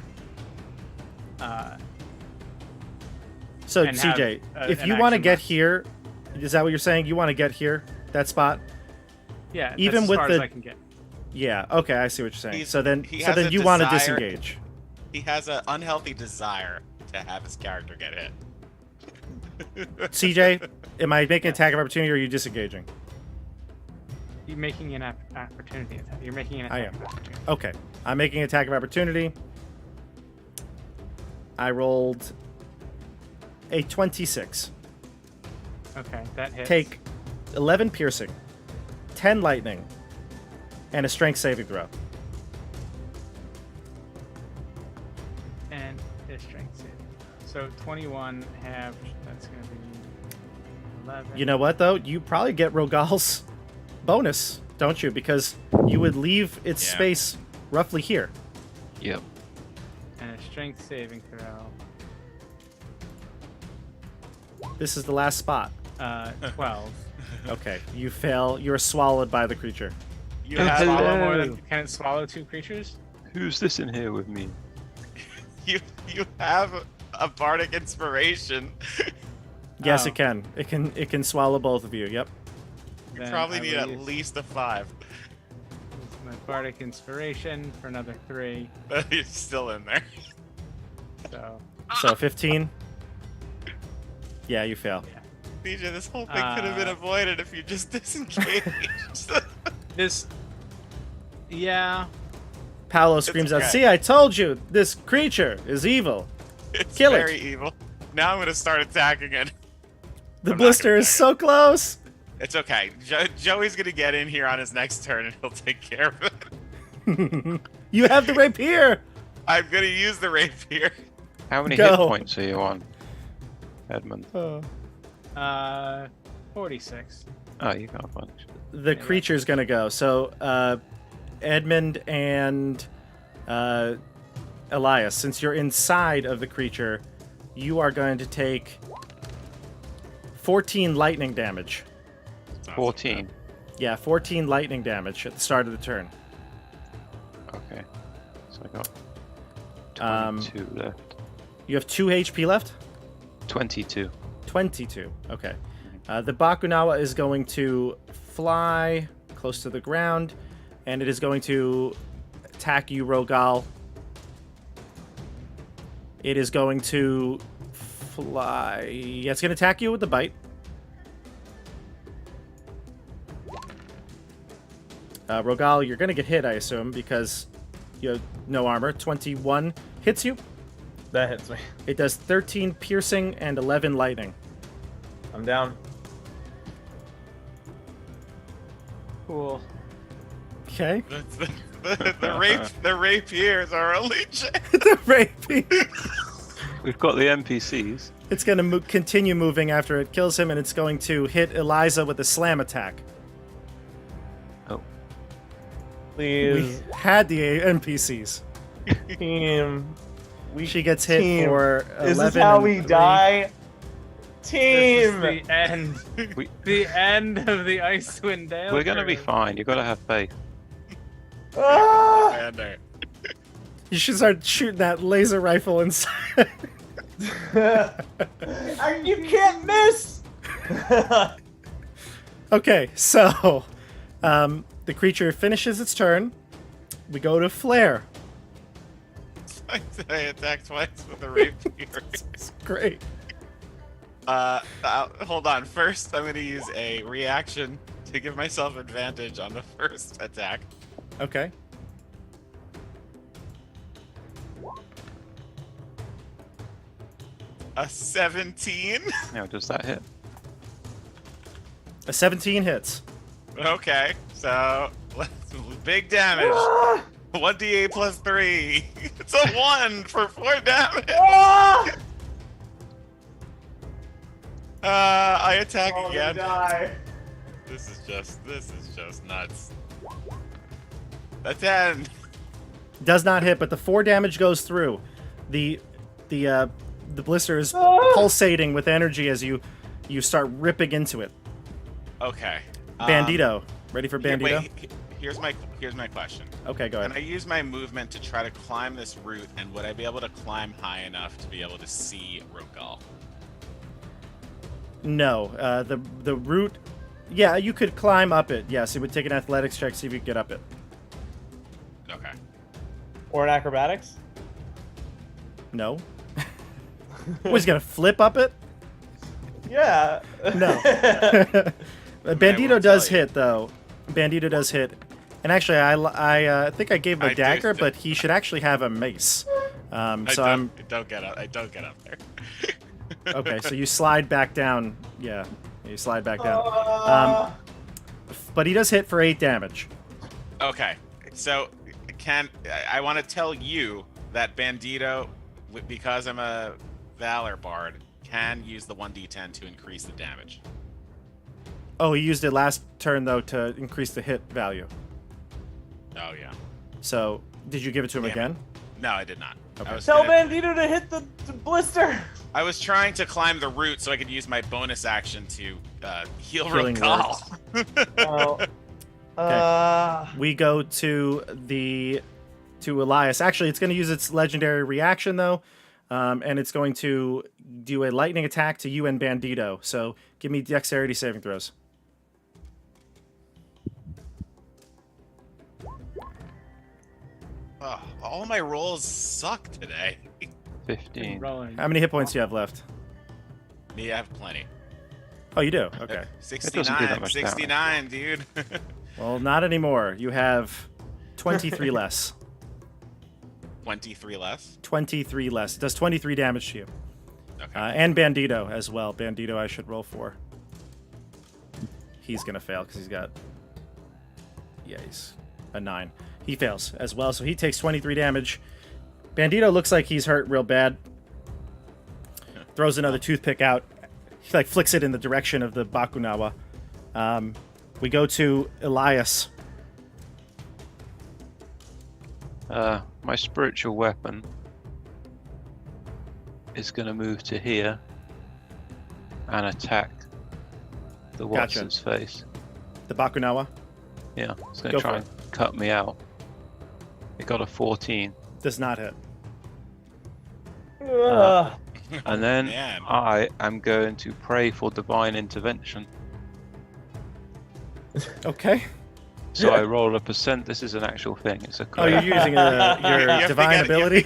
S1: So,
S7: and have,
S1: CJ, if
S7: an
S1: you want to
S7: action
S1: get
S7: left.
S1: here, is that what you're saying? You want to get here, that spot?
S7: yeah,
S1: Even
S7: that's
S1: with
S7: as far
S1: the-
S7: as I can get.
S1: Yeah. Okay, I see what you're saying.
S5: He's-
S1: So then
S5: he has a
S1: you want to
S5: desire-
S1: disengage.
S5: He has an unhealthy desire to have his character get hit.
S1: CJ, am I making attack of opportunity or are you disengaging?
S7: You're making an opportunity attack. You're making an
S1: I
S7: attack.
S1: am.
S7: of opportunity.
S1: Okay. I'm making attack of opportunity. I rolled a 26.
S7: Okay, that hits.
S1: Take 11 piercing, 10 lightning, and a strength saving throw.
S7: and his strength save. So 21 half. That's going to be 11.
S1: You know what, though? You probably get Rogal's bonus, don't you? Because you would leave its
S5: Yeah.
S1: space roughly here.
S4: Yep.
S7: And a strength saving throw.
S1: This is the last spot.
S7: 12.
S1: Okay, you fail. You're swallowed by the creature.
S5: You
S7: Can it
S5: have
S7: swallow more than? Can it swallow 2 creatures?
S4: Who's this in here with me?
S5: you have a bardic inspiration.
S1: Yes,
S7: Oh.
S1: it can. It can swallow both of you. Yep.
S5: You
S7: Then
S5: probably
S7: I
S5: need
S7: will
S5: at
S7: use
S5: least a 5.
S7: my bardic inspiration for another 3.
S5: He's still in there.
S7: So
S1: So 15. Yeah, you fail.
S5: DJ, this whole thing could have been avoided if you just disengaged.
S7: this. Yeah.
S1: Paolo screams out,
S5: okay.
S1: "See, I told you, this creature is evil."
S5: It's
S1: Kill it.
S5: very evil. Now I'm gonna start attacking it.
S1: The
S5: I'm not
S1: blister
S5: gonna
S1: is so close.
S5: It's okay. Joey's gonna get in here on his next turn and he'll take care of it.
S1: You have the rapier.
S5: I'm gonna use the rapier.
S4: How many
S1: Go.
S4: hit points are you on, Edmund?
S7: 46.
S4: Oh, you got a bunch.
S1: The creature's gonna go. So, Edmund and Elias, since you're inside of the creature, you are going to take 14 lightning damage.
S4: 14.
S1: Yeah, 14 lightning damage at the start of the turn.
S4: Okay. So I got
S1: Um,
S4: 22 left.
S1: You have 2 HP left?
S4: 22.
S1: 22. Okay. The Bakunawa is going to fly close to the ground, and it is going to attack you, Rogal. It is going to fly. Yeah, it's going to attack you with the bite. Rogal, you're going to get hit, I assume, because you have no armor. 21 hits you.
S6: That hits me.
S1: It does 13 piercing and 11 lightning.
S6: I'm down.
S7: Cool.
S1: Okay.
S5: The rapiers are only
S1: The rapier.
S4: We've got the NPCs.
S1: It's going to continue moving after it kills him, and it's going to hit Eliza with a slam attack.
S4: Oh.
S6: Please,
S1: We had the NPCs.
S6: team.
S1: She gets hit
S6: Team.
S1: for 11
S6: Is this how
S1: and
S6: we
S1: 3.
S6: die?
S7: This
S6: Team.
S7: is the end.
S4: We-
S7: The end of the Icewind Dale.
S4: We're gonna be
S7: curve.
S4: fine. You gotta have faith.
S6: Ah!
S5: Commander.
S1: You should start shooting that laser rifle inside.
S6: You can't miss.
S1: Okay, so the creature finishes its turn. We go to Flare.
S5: I attacked twice with a rapier.
S1: It's great.
S5: Hold on. First, I'm gonna use a reaction to give myself advantage on the first attack.
S1: Okay.
S5: A 17.
S4: Now, does that hit?
S1: A 17 hits.
S5: Okay, so let's big damage. 1d8 plus 3. It's a 1 for 4 damage. I attack again. This is just nuts. A 10.
S1: Does not hit, but the 4 damage goes through. The blister is pulsating with energy as you start ripping into it.
S5: Okay.
S1: Bandito. Ready for Bandito?
S5: Wait, here's my question.
S1: Okay, go
S5: Can
S1: ahead.
S5: I use my movement to try to climb this route, and would I be able to climb high enough to be able to see Rogal?
S1: No. The route... Yeah, you could climb up it. Yes, it would take an athletics check, see if you could get up it.
S5: Okay.
S6: Or an acrobatics?
S1: No. Was he going to flip up it?
S6: Yeah.
S1: No. Bandito
S5: will
S1: does
S5: tell you.
S1: hit, though. Bandito does hit. And actually, I think I gave him a
S5: I do
S1: dagger,
S5: th-
S1: but he should actually have a mace.
S5: I don't get up there.
S1: Okay, so you slide back down. Yeah, you slide back down. But he does hit for 8 damage.
S5: Okay, so I want to tell you that Bandito, because I'm a Valor Bard, can use the 1d10 to increase the damage.
S1: Oh, he used it last turn, though, to increase the hit value.
S5: Oh yeah.
S1: So, did you give it to him
S5: Damn it.
S1: again?
S5: No, I did not. I was
S6: Tell
S5: gonna-
S6: Bandito to hit the blister.
S5: I was trying to climb the root so I could use my bonus action to heal
S1: Healing
S5: Rokal.
S1: We go to Elias. Actually, it's going to use its legendary reaction though, and it's going to do a lightning attack to you and Bandito. So give me dexterity saving throws.
S5: All my rolls suck today.
S4: 15.
S7: Rolling.
S1: How many hit points do you have left?
S5: Me, I have plenty.
S1: Oh, you do. Okay.
S4: doesn't do that
S5: 69,
S4: much
S5: 69, dude.
S1: Well, not anymore. You have 23 less.
S5: 23 less.
S1: 23 less. It does 23 damage to you.
S5: Okay.
S1: And Bandito as well. Bandito I should roll for. He's going to fail because he's got... Yeah, he's a 9. He fails as well, so he takes 23 damage. Bandito looks like he's hurt real bad. Throws another toothpick out. He like flicks it in the direction of the Bakunawa. We go to Elias.
S4: My spiritual weapon is going to move to here and attack the
S1: Gotcha.
S4: Watson's face.
S1: The Bakunawa
S4: Yeah, it's going
S1: Go
S4: to try
S1: for
S4: and cut me out. It got a 14.
S1: does not hit.
S4: And then
S5: Man.
S4: I am going to pray for divine intervention.
S1: Okay.
S4: So I roll a percent. This is an actual thing. It's a
S1: Oh, you're
S4: crit.
S1: using
S5: You have
S1: your
S5: to
S1: divine
S5: get-
S1: ability?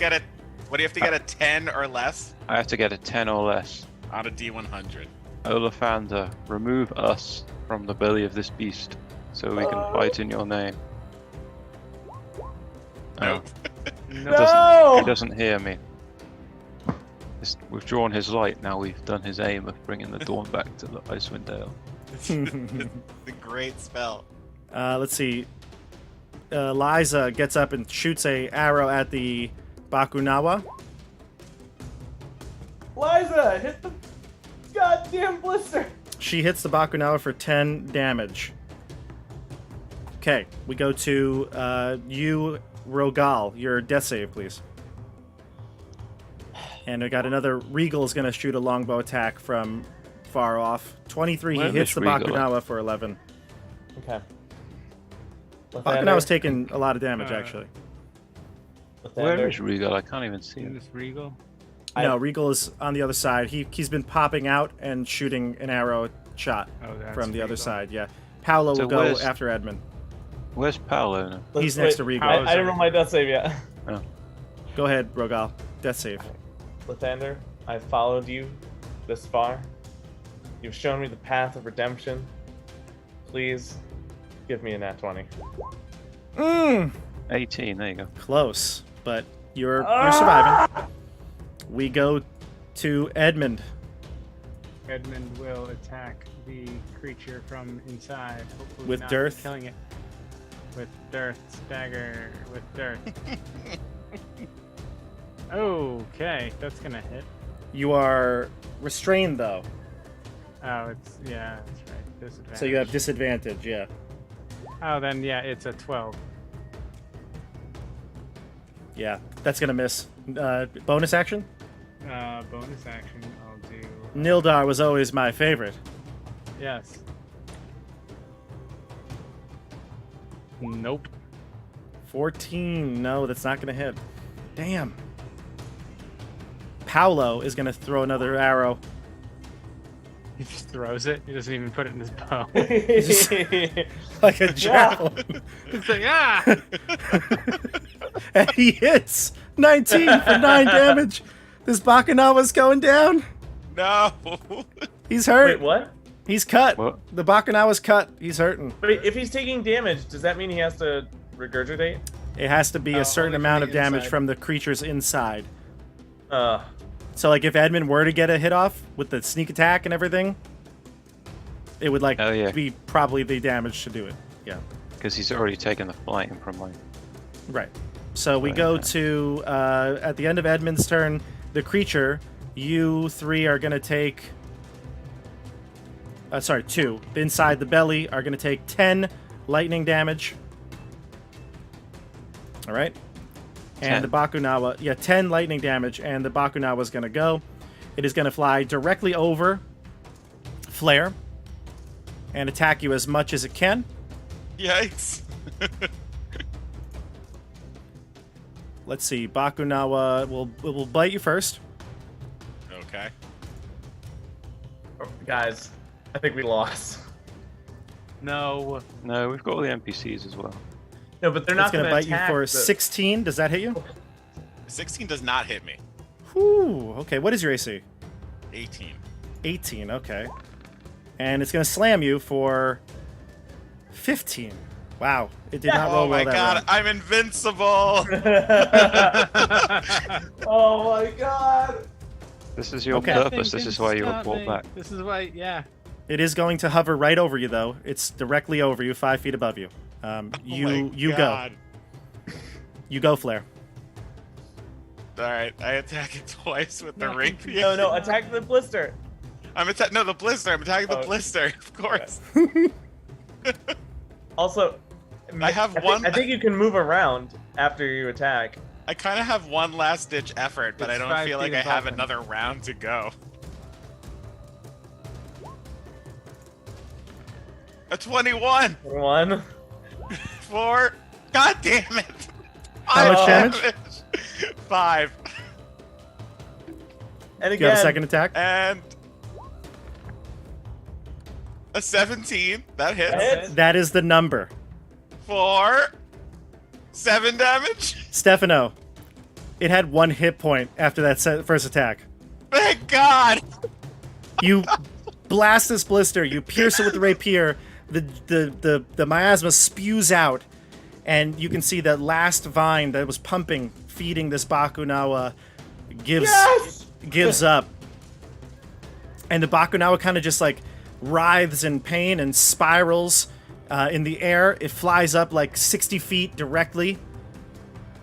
S5: What do you have to get a 10 or less
S4: I have to get a 10 or less.
S5: on a D100?
S4: Olafanda, remove us from the belly of this beast so we can fight in your name.
S5: Nope.
S1: Oh.
S4: He doesn't hear me. We've drawn his light, now we've done his aim of bringing the dawn back to the Icewind Dale.
S5: The great spell.
S1: Let's see. Liza gets up and shoots a arrow at the Bakunawa.
S6: Liza, hit the goddamn blister.
S1: She hits the Bakunawa for 10 damage. Okay, we go to you, Rogal. Your death save, please. And we got another Regal is going to shoot a longbow attack from far off. 23,
S4: Where
S1: he hits
S4: is
S1: the
S4: Regal?
S1: Bakunawa for 11.
S6: Okay.
S1: Bakunawa's taking a lot of damage, actually.
S4: Where is Regal? I can't even see
S7: In
S4: him.
S7: this Regal.
S1: No, Regal is on the other side. He's been popping out and shooting an arrow shot
S7: Oh, that's
S1: from the other
S7: Regal.
S1: side, yeah. Paolo
S4: So
S1: will go
S4: where's-
S1: after Edmund.
S4: Where's Paolo now?
S1: He's next to Regal.
S6: I didn't roll my death save yet.
S1: Go ahead, Rogal. Death save.
S6: Lathander, I've followed you this far. You've shown me the path of redemption. Please give me a nat 20.
S4: 18, there you go.
S1: Close, but you're surviving. We go to Edmund.
S7: Edmund will attack the creature from inside. Hopefully
S1: With
S7: not
S1: dearth?
S7: Killing it. With dearth. Stagger. With dearth. Okay, that's gonna hit.
S1: You are restrained, though,
S7: Oh, it's yeah, that's right. Disadvantage.
S1: so you have disadvantage, yeah.
S7: Oh, then yeah, it's a 12.
S1: Yeah, that's going to miss. Bonus action?
S7: Bonus action. I'll do.
S1: Nildar was always my favorite.
S7: Yes. Nope.
S1: 14. No, that's not going to hit. Damn. Paolo is going to throw another arrow.
S7: He just throws it. He doesn't even put it in his bow.
S1: Like a javelin.
S7: It's like ah.
S1: And he hits 19 for 9 damage. This Bakunawa's going down.
S5: No.
S1: He's hurt.
S6: Wait, what?
S1: He's cut.
S4: What?
S1: The Bakunawa's cut. He's hurting.
S6: Wait, if he's taking damage, does that mean he has to regurgitate?
S1: It has to be a certain
S7: only from
S1: amount
S7: the
S1: of damage
S7: inside.
S1: from the creatures inside.
S6: Uh,
S1: So, like, if Edmund were to get a hit off with the sneak attack and everything, it would, like,
S4: Oh, yeah.
S1: be probably the damage to do it. Yeah.
S4: Because he's already taken the flame from my...
S1: Right. So we go to, at the end of Edmund's turn, the creature, you three are going to take... two. Inside the belly are going to take 10 lightning damage. All right. And
S4: 10.
S1: the Bakunawa, 10 lightning damage, and the Bakunawa is going to go. It is going to fly directly over Flare and attack you as much as it can.
S5: Yikes.
S1: Let's see. Bakunawa will bite you first.
S5: Okay.
S6: Guys, I think we lost.
S7: No.
S4: No, we've got all the NPCs as well.
S6: No, but they're
S1: It's
S6: not
S1: going
S6: going
S1: to
S6: to
S1: bite you for 16. Does that hit you?
S5: 16 does not hit me.
S1: Whew. Okay, what is your AC?
S5: 18.
S1: 18, okay. And it's going to slam you for 15. Wow. It did not roll
S5: Oh my
S1: well that
S5: god,
S1: round.
S5: I'm invincible!
S6: Oh my god!
S4: This is your
S1: Okay.
S4: purpose. This is why you were
S7: Stop
S4: brought
S7: me.
S4: back.
S7: This is why, yeah.
S1: It is going to hover right over you, though. It's directly over you, 5 feet above you. You go.
S5: God.
S1: You go, Flare.
S5: Alright, I attack it twice with the
S7: Nothing
S5: rapier.
S6: No, attack the blister.
S5: No, the blister. I'm attacking the
S6: Oh.
S5: blister, of course.
S6: Also,
S5: I have
S6: think-
S5: one-
S6: I think you can move around after you attack.
S5: I kind of have one last ditch effort, but
S7: It's
S5: I don't
S7: 5
S5: feel like
S7: feet
S5: I
S7: above
S5: have
S7: him.
S5: another round to go. A 21
S6: One.
S5: for. God damn it!
S1: How much damage?
S5: 5.
S6: And
S1: Do you have
S6: again,
S1: a second attack?
S5: And a 17. That hits.
S6: hits.
S1: That is the number.
S5: For 7 damage.
S1: Stefano, it had 1 hit point after that first attack.
S5: Thank God!
S1: You blast this blister, you pierce it with the rapier, the miasma spews out, and you can see the last vine that was pumping, feeding this Bakunawa, gives up. And the Bakunawa kind of just like writhes in pain and spirals in the air. It flies up like 60 feet directly,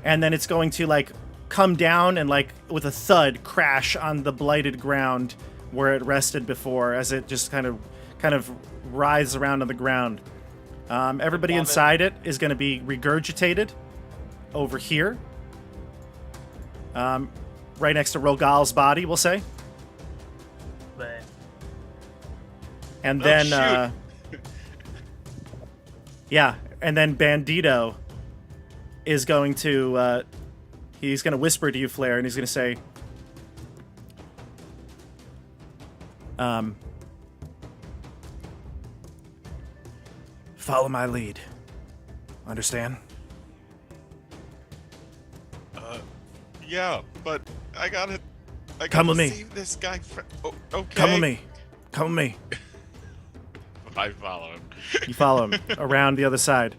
S1: and then it's going to like come down and like with a thud crash on the blighted ground where it rested before, as it just kind of writhes around on the ground. Everybody inside it is going to be regurgitated over here, right next to Rogal's body, we'll say. And
S5: Oh,
S1: then, and then Bandito is going to, he's going to whisper to you, Flare, and he's going to say, follow my lead. Understand?
S5: Yeah, but I gotta
S1: Come with me.
S5: save this guy. Okay.
S1: Come with me. Come with me.
S5: I follow him.
S1: You follow him around the other side.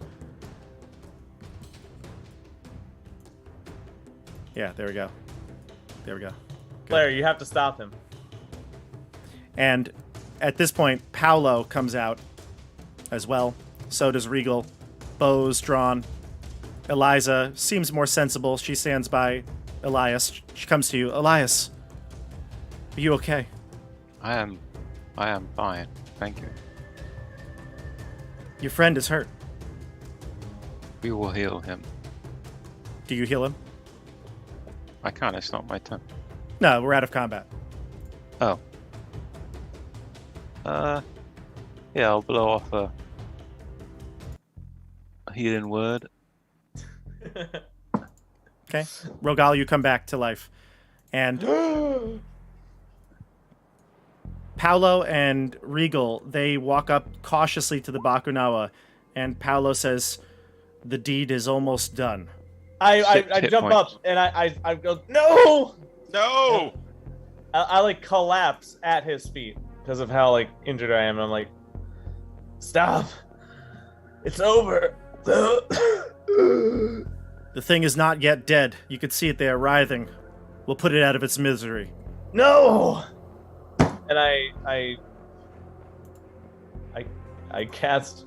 S1: Yeah, there we go. There we go.
S6: Blair, you have to stop him.
S1: And at this point, Paolo comes out as well. So does Regal. Bows drawn. Eliza seems more sensible. She stands by Elias. She comes to you. Elias, are you okay?
S4: I am fine. Thank you.
S1: Your friend is hurt.
S4: We will heal him.
S1: Do you heal him?
S4: I can't. It's not my turn.
S1: No, we're out of combat.
S4: Oh. Yeah, I'll blow off a healing word.
S1: Okay. Rogal, you come back to life. And Paolo and Regal, they walk up cautiously to the Bakunawa, and Paolo says, the deed is almost done.
S6: I
S4: Hit
S6: jump
S4: points.
S6: up and I go, no!
S5: No!
S6: I like collapse at his feet because of how like injured I am. I'm like, stop! It's over.
S1: The thing is not yet dead. You can see it there writhing. We'll put it out of its misery.
S6: No! And I cast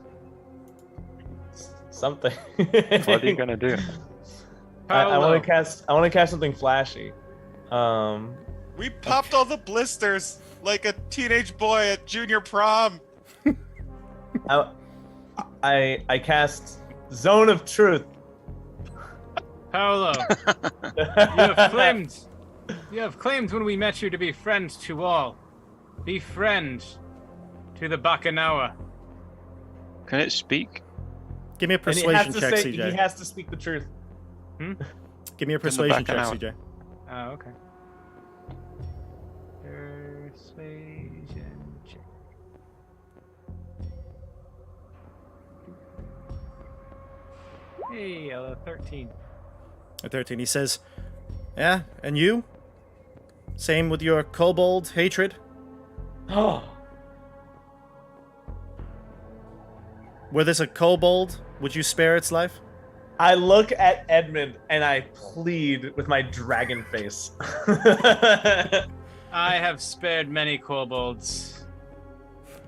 S6: something.
S4: What are you gonna do?
S6: I want to cast something flashy.
S5: We popped all the blisters like a teenage boy at junior prom.
S6: I cast Zone of Truth.
S7: Paolo, you have claimed when we met you to be friend to all. Be friend to the Bakanawa.
S4: Can it speak?
S1: Give me a
S6: And he
S1: persuasion
S6: has to
S1: check,
S6: say,
S1: CJ.
S6: he has to speak the truth.
S1: Give me a persuasion check,
S4: Bakanawa.
S1: CJ.
S7: Oh, okay. Persuasion check. Hey, 13.
S1: At 13, he says, "Yeah, and you? Same with your kobold hatred?
S6: Oh,
S1: Were this a kobold, would you spare its life?"
S6: I look at Edmund and I plead with my dragon face.
S7: I have spared many kobolds.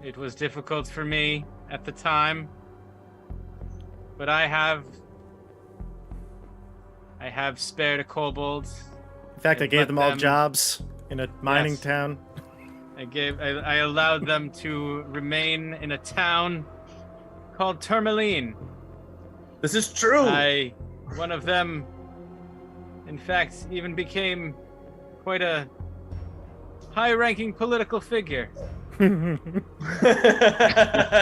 S7: It was difficult for me at the time, but I have spared a kobold.
S1: In fact, I
S7: And
S1: gave
S7: let
S1: them all
S7: them-
S1: jobs in a mining
S7: Yes.
S1: town.
S7: I allowed them to remain in a town called Tourmaline.
S6: This is true.
S7: One of them, in fact, even became quite a high-ranking political figure.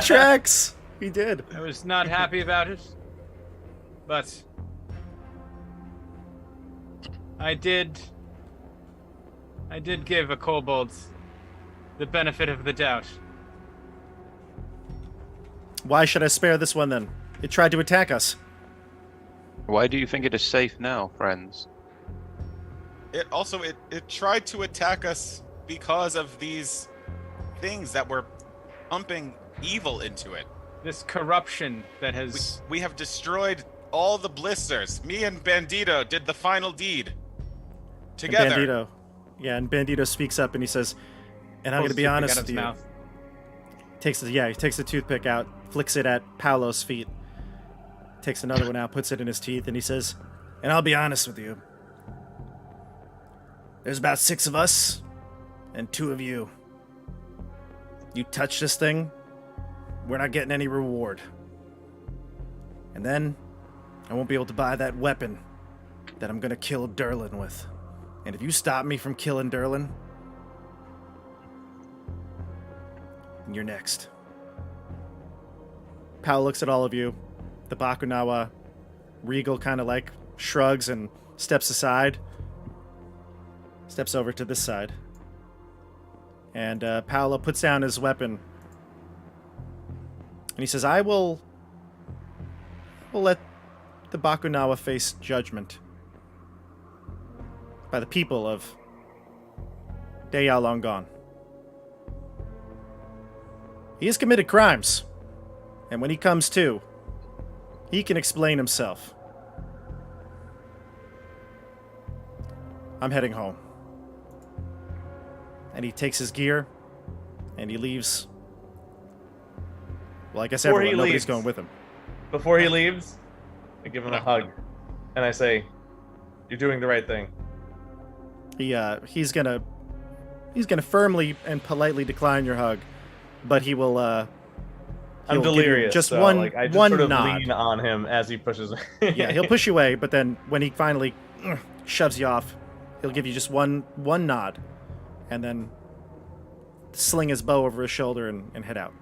S1: Tracks! He did.
S7: I was not happy about it, but I did give a kobold the benefit of the doubt.
S1: Why should I spare this one then? It tried to attack us.
S4: Why do you think it is safe now, friends?
S5: It tried to attack us because of these things that were pumping evil into it.
S7: This corruption that has...
S5: We have destroyed all the blisters. Me and Bandito did the final deed.
S1: And
S5: Together.
S1: Bandito. Yeah, and Bandito speaks up and he says, and I'm going to be
S7: Pulls a toothpick
S1: honest
S7: out of
S1: with
S7: his
S1: you.
S7: mouth.
S1: He takes the toothpick out, flicks it at Paolo's feet, takes another one out, puts it in his teeth, and he says, and I'll be honest with you. There's about 6 of us, and 2 of you. You touch this thing, we're not getting any reward. And then, I won't be able to buy that weapon that I'm gonna kill Durlin with. And if you stop me from killing Durlin, you're next. Paolo looks at all of you. The Bakunawa Regal kind of like shrugs and steps aside. Steps over to this side. And Paolo puts down his weapon. And he says, I will let the Bakunawa face judgment by the people of Deyao Long Gone. He has committed crimes, and when he comes to, he can explain himself. I'm heading home. And he takes his gear, and he leaves. Well, I guess
S6: Before he
S1: nobody's
S6: leaves.
S1: going with him.
S6: Before he leaves, I give him a hug, and I say, "You're doing the right thing."
S1: He's gonna firmly and politely decline your hug, but he will.
S6: I'm
S1: he'll give you
S6: delirious.
S1: just
S6: so,
S1: one
S6: like, I just
S1: one
S6: sort of
S1: nod.
S6: lean on him as he pushes me.
S1: Yeah, he'll push you away, but then when he finally shoves you off, he'll give you just one nod, and then sling his bow over his shoulder and head out.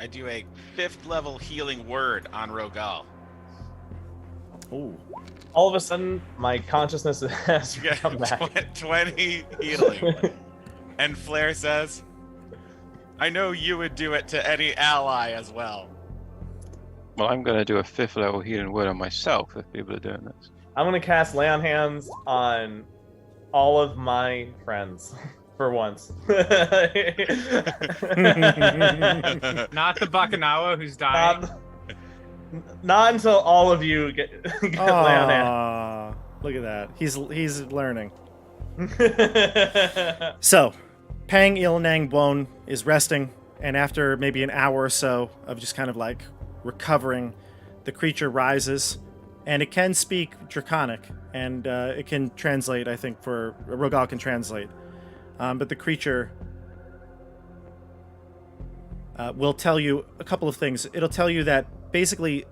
S5: I do a 5th level healing word on Rogal.
S1: Ooh.
S6: All of a sudden, my consciousness has
S5: You get
S6: come back.
S5: 20 healing. And Flair says, I know you would do it to any ally as well.
S4: Well, I'm going to do a 5th level healing word on myself if people are doing this.
S6: I'm gonna cast Lay on Hands on all of my friends for once.
S7: Not the Bakanawa who's dying.
S6: Not until all of you get Lay on Hands.
S1: Aw, look at that. He's learning. So, Pang Ilnang Buon is resting, and after maybe an hour or so of just kind of like recovering, the creature rises, and it can speak Draconic, and it can translate, I think, for Rogal can translate. But the creature will tell you a couple of things. It'll tell you that basically,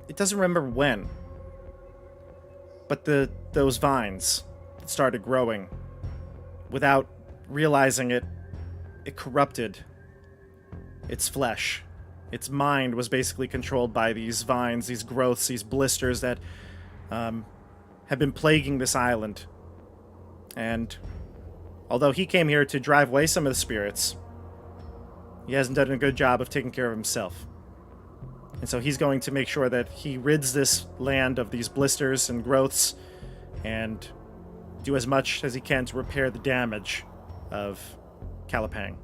S1: it doesn't remember when, but those vines started growing. Without realizing it, it corrupted its flesh. Its mind was basically controlled by these vines, these growths, these blisters that have been plaguing this island. And although he came here to drive away some of the spirits, he hasn't done a good job of taking care of himself. And so he's going to make sure that he rids this land of these blisters and growths and do as much as he can to repair the damage of Calipang.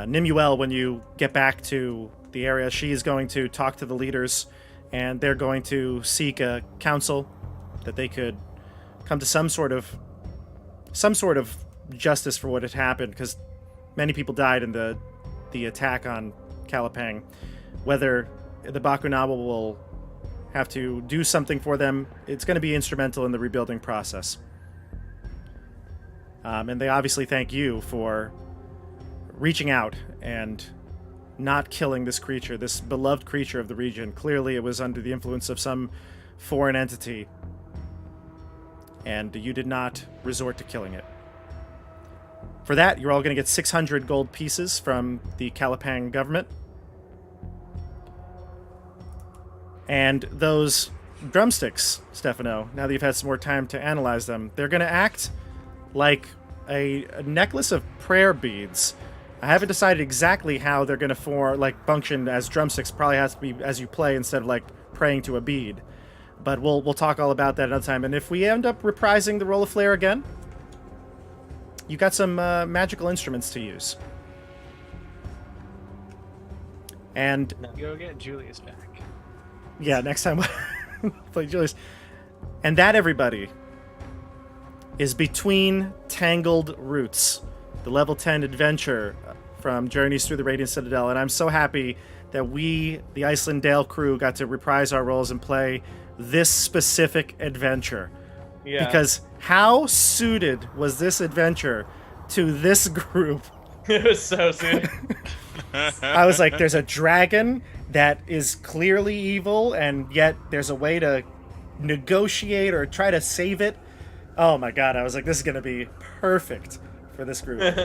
S1: Nimuel, when you get back to the area, she is going to talk to the leaders, and they're going to seek a council that they could come to some sort of justice for what had happened, because many people died in the attack on Calipang. Whether the Bakunawa will have to do something for them, it's going to be instrumental in the rebuilding process. And they obviously thank you for reaching out and not killing this creature, this beloved creature of the region. Clearly it was under the influence of some foreign entity, and you did not resort to killing it. For that, you're all going to get 600 gold pieces from the Calipang government. And those drumsticks, Stefano, now that you've had some more time to analyze them, they're going to act like a necklace of prayer beads. I haven't decided exactly how they're going to function as drumsticks. Probably has to be as you play instead of like praying to a bead. But we'll talk all about that another time. And if we end up reprising the Roll of Flare again, you got some magical instruments to use. And
S7: Go get Julius back.
S1: yeah, next time we'll play Julius. And that, everybody, is Between Tangled Roots, the level 10 adventure from Journeys Through the Radiant Citadel. And I'm so happy that we, the Iceland Dale crew, got to reprise our roles and play this specific adventure.
S6: Yeah.
S1: Because how suited was this adventure to this group?
S6: It was so soon.
S1: I was like, there's a dragon that is clearly evil, and yet there's a way to negotiate or try to save it. Oh my god, I was like, this is going to be perfect for this group.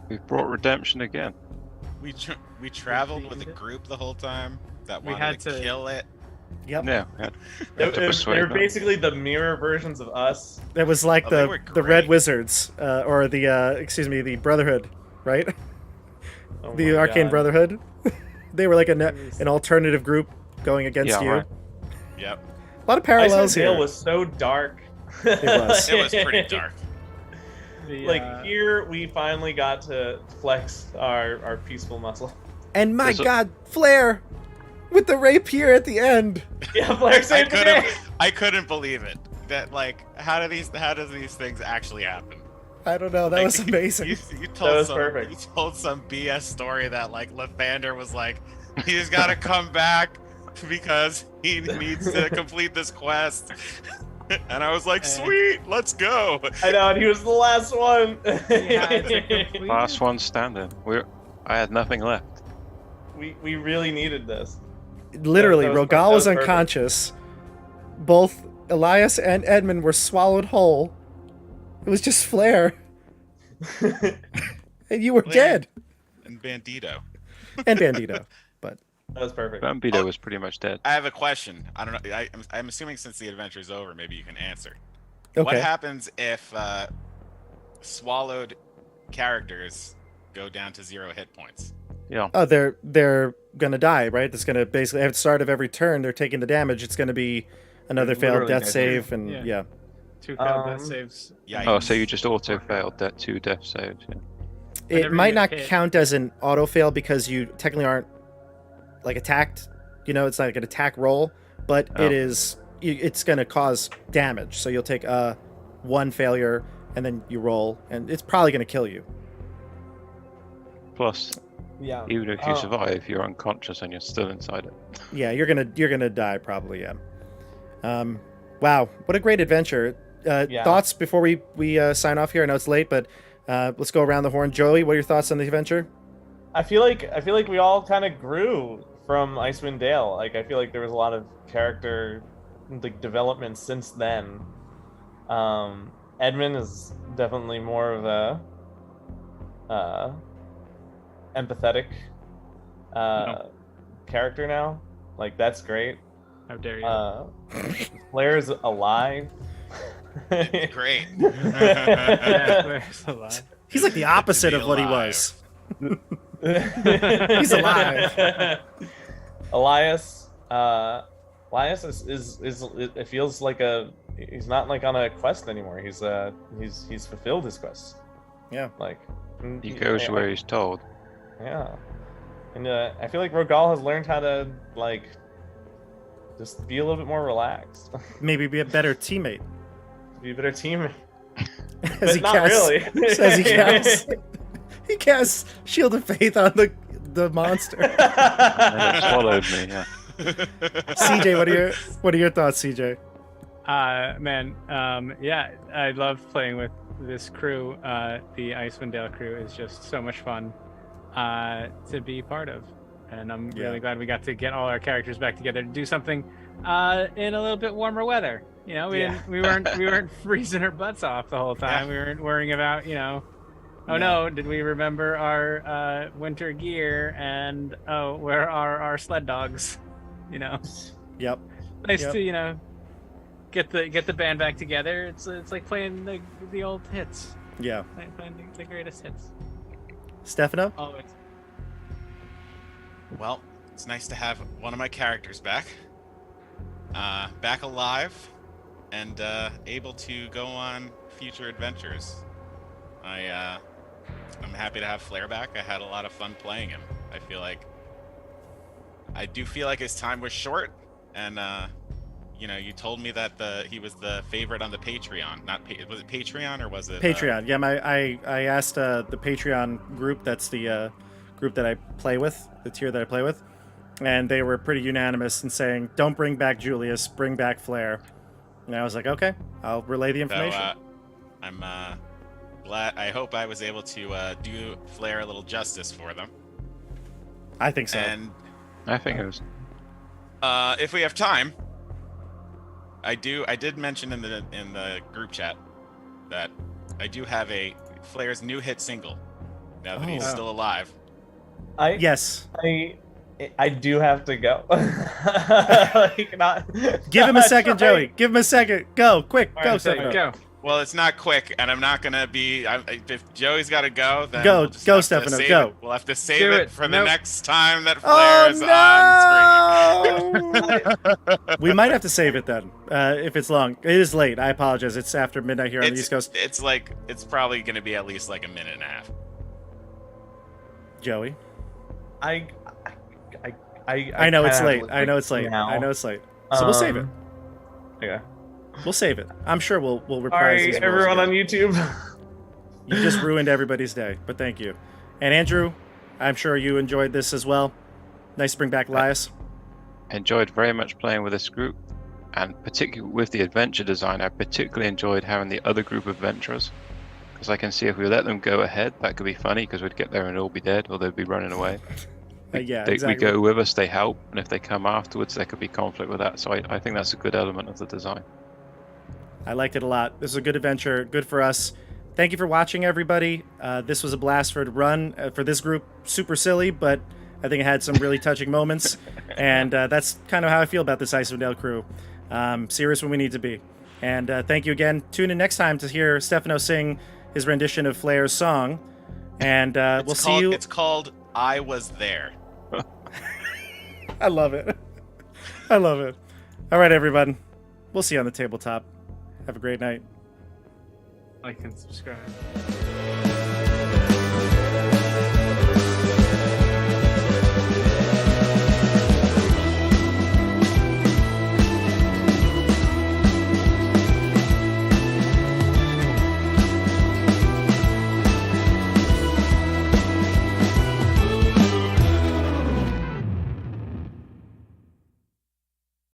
S4: We've brought redemption again.
S5: We traveled with a group the whole time that
S7: We
S5: wanted
S7: had
S5: to
S7: to-
S5: kill it.
S1: Yep.
S4: Yeah, we had to
S6: They
S4: persuade
S6: were
S4: them.
S6: basically the mirror versions of us.
S1: It was like
S5: Oh, they were
S1: the Red
S5: great.
S1: Wizards, or the Brotherhood, right?
S6: Oh
S1: The
S6: my
S1: Arcane
S6: God.
S1: Brotherhood. They were like an alternative group going against
S4: Yeah,
S1: you.
S4: right.
S5: Yep.
S1: A lot of parallels
S6: Iceland Dale
S1: here.
S6: was so dark.
S1: It was.
S5: It was pretty dark.
S7: The,
S6: Here we finally got to flex our peaceful muscle.
S1: And my
S4: There's a-
S1: god, Flair! With the rapier at the end!
S6: Yeah, flex
S5: I
S6: saved the day.
S5: couldn't believe it. That like how do these things actually happen?
S1: I don't know, that
S5: Like,
S1: was amazing.
S5: You
S6: That
S5: told
S6: was
S5: some,
S6: perfect.
S5: You told some BS story that like Lathander was like, he's got to come back because he needs to complete this quest. And I was like, sweet, let's go.
S6: I know, and he was the last one.
S4: Last one standing. I had nothing left.
S6: we really needed this.
S1: Literally,
S6: that was
S1: Rogal was
S6: perfect.
S1: unconscious. Both Elias and Edmund were swallowed whole. It was just Flair. And you were
S5: Flair.
S1: dead.
S5: And Bandito.
S1: And Bandito. But
S6: That was perfect.
S4: Bambito was pretty much dead.
S5: I have a question. I don't know. I'm assuming since the adventure's over, maybe you can answer.
S1: okay.
S5: What happens if swallowed characters go down to 0 hit points?
S4: Yeah.
S1: Oh, they're gonna die, right? It's gonna basically at the start of every turn they're taking the damage. It's gonna be another failed
S6: Literally
S1: death
S6: dead.
S1: save, and
S7: Yeah.
S1: yeah.
S7: 2 failed death
S6: Um,
S7: saves.
S5: Yeah.
S4: Oh, so you just auto failed that 2 death saves. Yeah.
S1: It
S7: Whenever
S1: might
S7: you
S1: not
S7: hit-
S1: count as an auto fail because you technically aren't like attacked. You know, it's like an attack roll, but
S4: Oh.
S1: it is. It's gonna cause damage. So you'll take 1 failure and then you roll, and it's probably gonna kill you.
S4: Plus,
S6: Yeah.
S4: even if you
S6: Oh.
S4: survive, you're unconscious and you're still inside it.
S1: Yeah, you're gonna die probably. Yeah. Wow, what a great adventure.
S6: Yeah.
S1: Thoughts before we sign off here? I know it's late, but let's go around the horn. Joey, what are your thoughts on the adventure?
S6: I feel like we all kind of grew from Icewind Dale. Like, I feel like there was a lot of character like development since then. Edmund is definitely more of a empathetic character now. Like, that's great.
S7: How dare you?
S6: Blair's alive.
S5: Great.
S7: Yeah, Blair's alive.
S1: He's like the opposite of what he was. He's alive.
S6: Elias is it feels like he's not like on a quest anymore. He's fulfilled his quest.
S1: Yeah.
S6: Like,
S4: He goes where he's told.
S6: yeah. And I feel like Rogal has learned how to like just be a little bit more relaxed.
S1: Maybe be a better teammate.
S6: Be a better teammate.
S1: As he
S6: Not
S1: casts,
S6: really.
S1: As he casts, he casts Shield of Faith on the monster.
S4: And it swallowed me, yeah.
S1: CJ, what are your thoughts, CJ?
S7: Yeah, I love playing with this crew. The Icewind Dale crew is just so much fun to be part of, and I'm really glad we got to get all our characters back together to do something in a little bit warmer weather. You know, we weren't freezing our butts off the whole time. We weren't worrying about, no, did we remember our winter gear, and where are our sled dogs?
S1: Yep.
S7: Nice to get the band back together. It's like playing the old hits.
S1: Yeah.
S7: Playing the greatest hits.
S1: Stefano?
S7: Always.
S5: Well, it's nice to have one of my characters back. Back alive and able to go on future adventures. I'm happy to have Flair back. I had a lot of fun playing him. I do feel like his time was short, and you told me that he was the favorite on the Patreon. Was it Patreon or was it
S1: Patreon? Yeah, I asked the Patreon group. That's the group that I play with, the tier that I play with, and they were pretty unanimous in saying, "Don't bring back Julius, bring back Flair." And I was like, "Okay, I'll relay the information."
S5: So, I'm glad. I hope I was able to do Flair a little justice for them.
S1: I think so.
S5: And
S4: I think it was.
S5: if we have time, I did mention in the group chat that I do have a Flair's new hit single now that he's still alive.
S1: Yes.
S6: I do have to go. Like, not...
S1: Give him a second, Joey. Give him a second. Go, quick.
S7: All
S1: Go,
S7: right,
S1: Stefano.
S7: go.
S5: Well, it's not quick, and I'm not gonna be. If Joey's got to go, then
S1: Go,
S5: we'll just
S1: go,
S5: have to
S1: Stefano,
S5: save
S1: go.
S5: it. We'll have to save
S7: Do
S5: it
S7: it.
S5: for the
S7: Nope.
S5: next time that
S1: Oh,
S5: Flair's on screen.
S1: We might have to save it then, if it's long. It is late. I apologize. It's after midnight here on the East Coast.
S5: It's probably gonna be at least like a minute and a half.
S1: Joey,
S6: I
S1: know it's
S6: kinda
S1: late.
S6: have to
S1: I know it's late.
S6: now.
S1: I know it's late. So we'll save it.
S6: Okay.
S1: We'll save it. I'm sure we'll reprise
S6: Sorry,
S1: these roles
S6: everyone
S1: again.
S6: on YouTube.
S1: You just ruined everybody's day, but thank you. And Andrew, I'm sure you enjoyed this as well. Nice to bring back Elias.
S4: Enjoyed very much playing with this group, and particularly with the adventure design, I particularly enjoyed having the other group of adventurers, because I can see if we let them go ahead, that could be funny, because we'd get there and all be dead, or they'd be running away.
S1: Yeah,
S4: We
S1: exactly.
S4: go with us, they help, and if they come afterwards, there could be conflict with that. So I think that's a good element of the design.
S1: I liked it a lot. This was a good adventure, good for us. Thank you for watching, everybody. This was a blast for the run for this group. Super silly, but I think it had some really touching moments, and that's kind of how I feel about this Icewind Dale crew. Serious when we need to be. And thank you again. Tune in next time to hear Stefano sing his rendition of Flair's song, and we'll see you.
S5: It's called "I Was There."
S1: I love it. I love it. All right, everyone. We'll see you on the tabletop. Have a great night.
S7: Like and subscribe.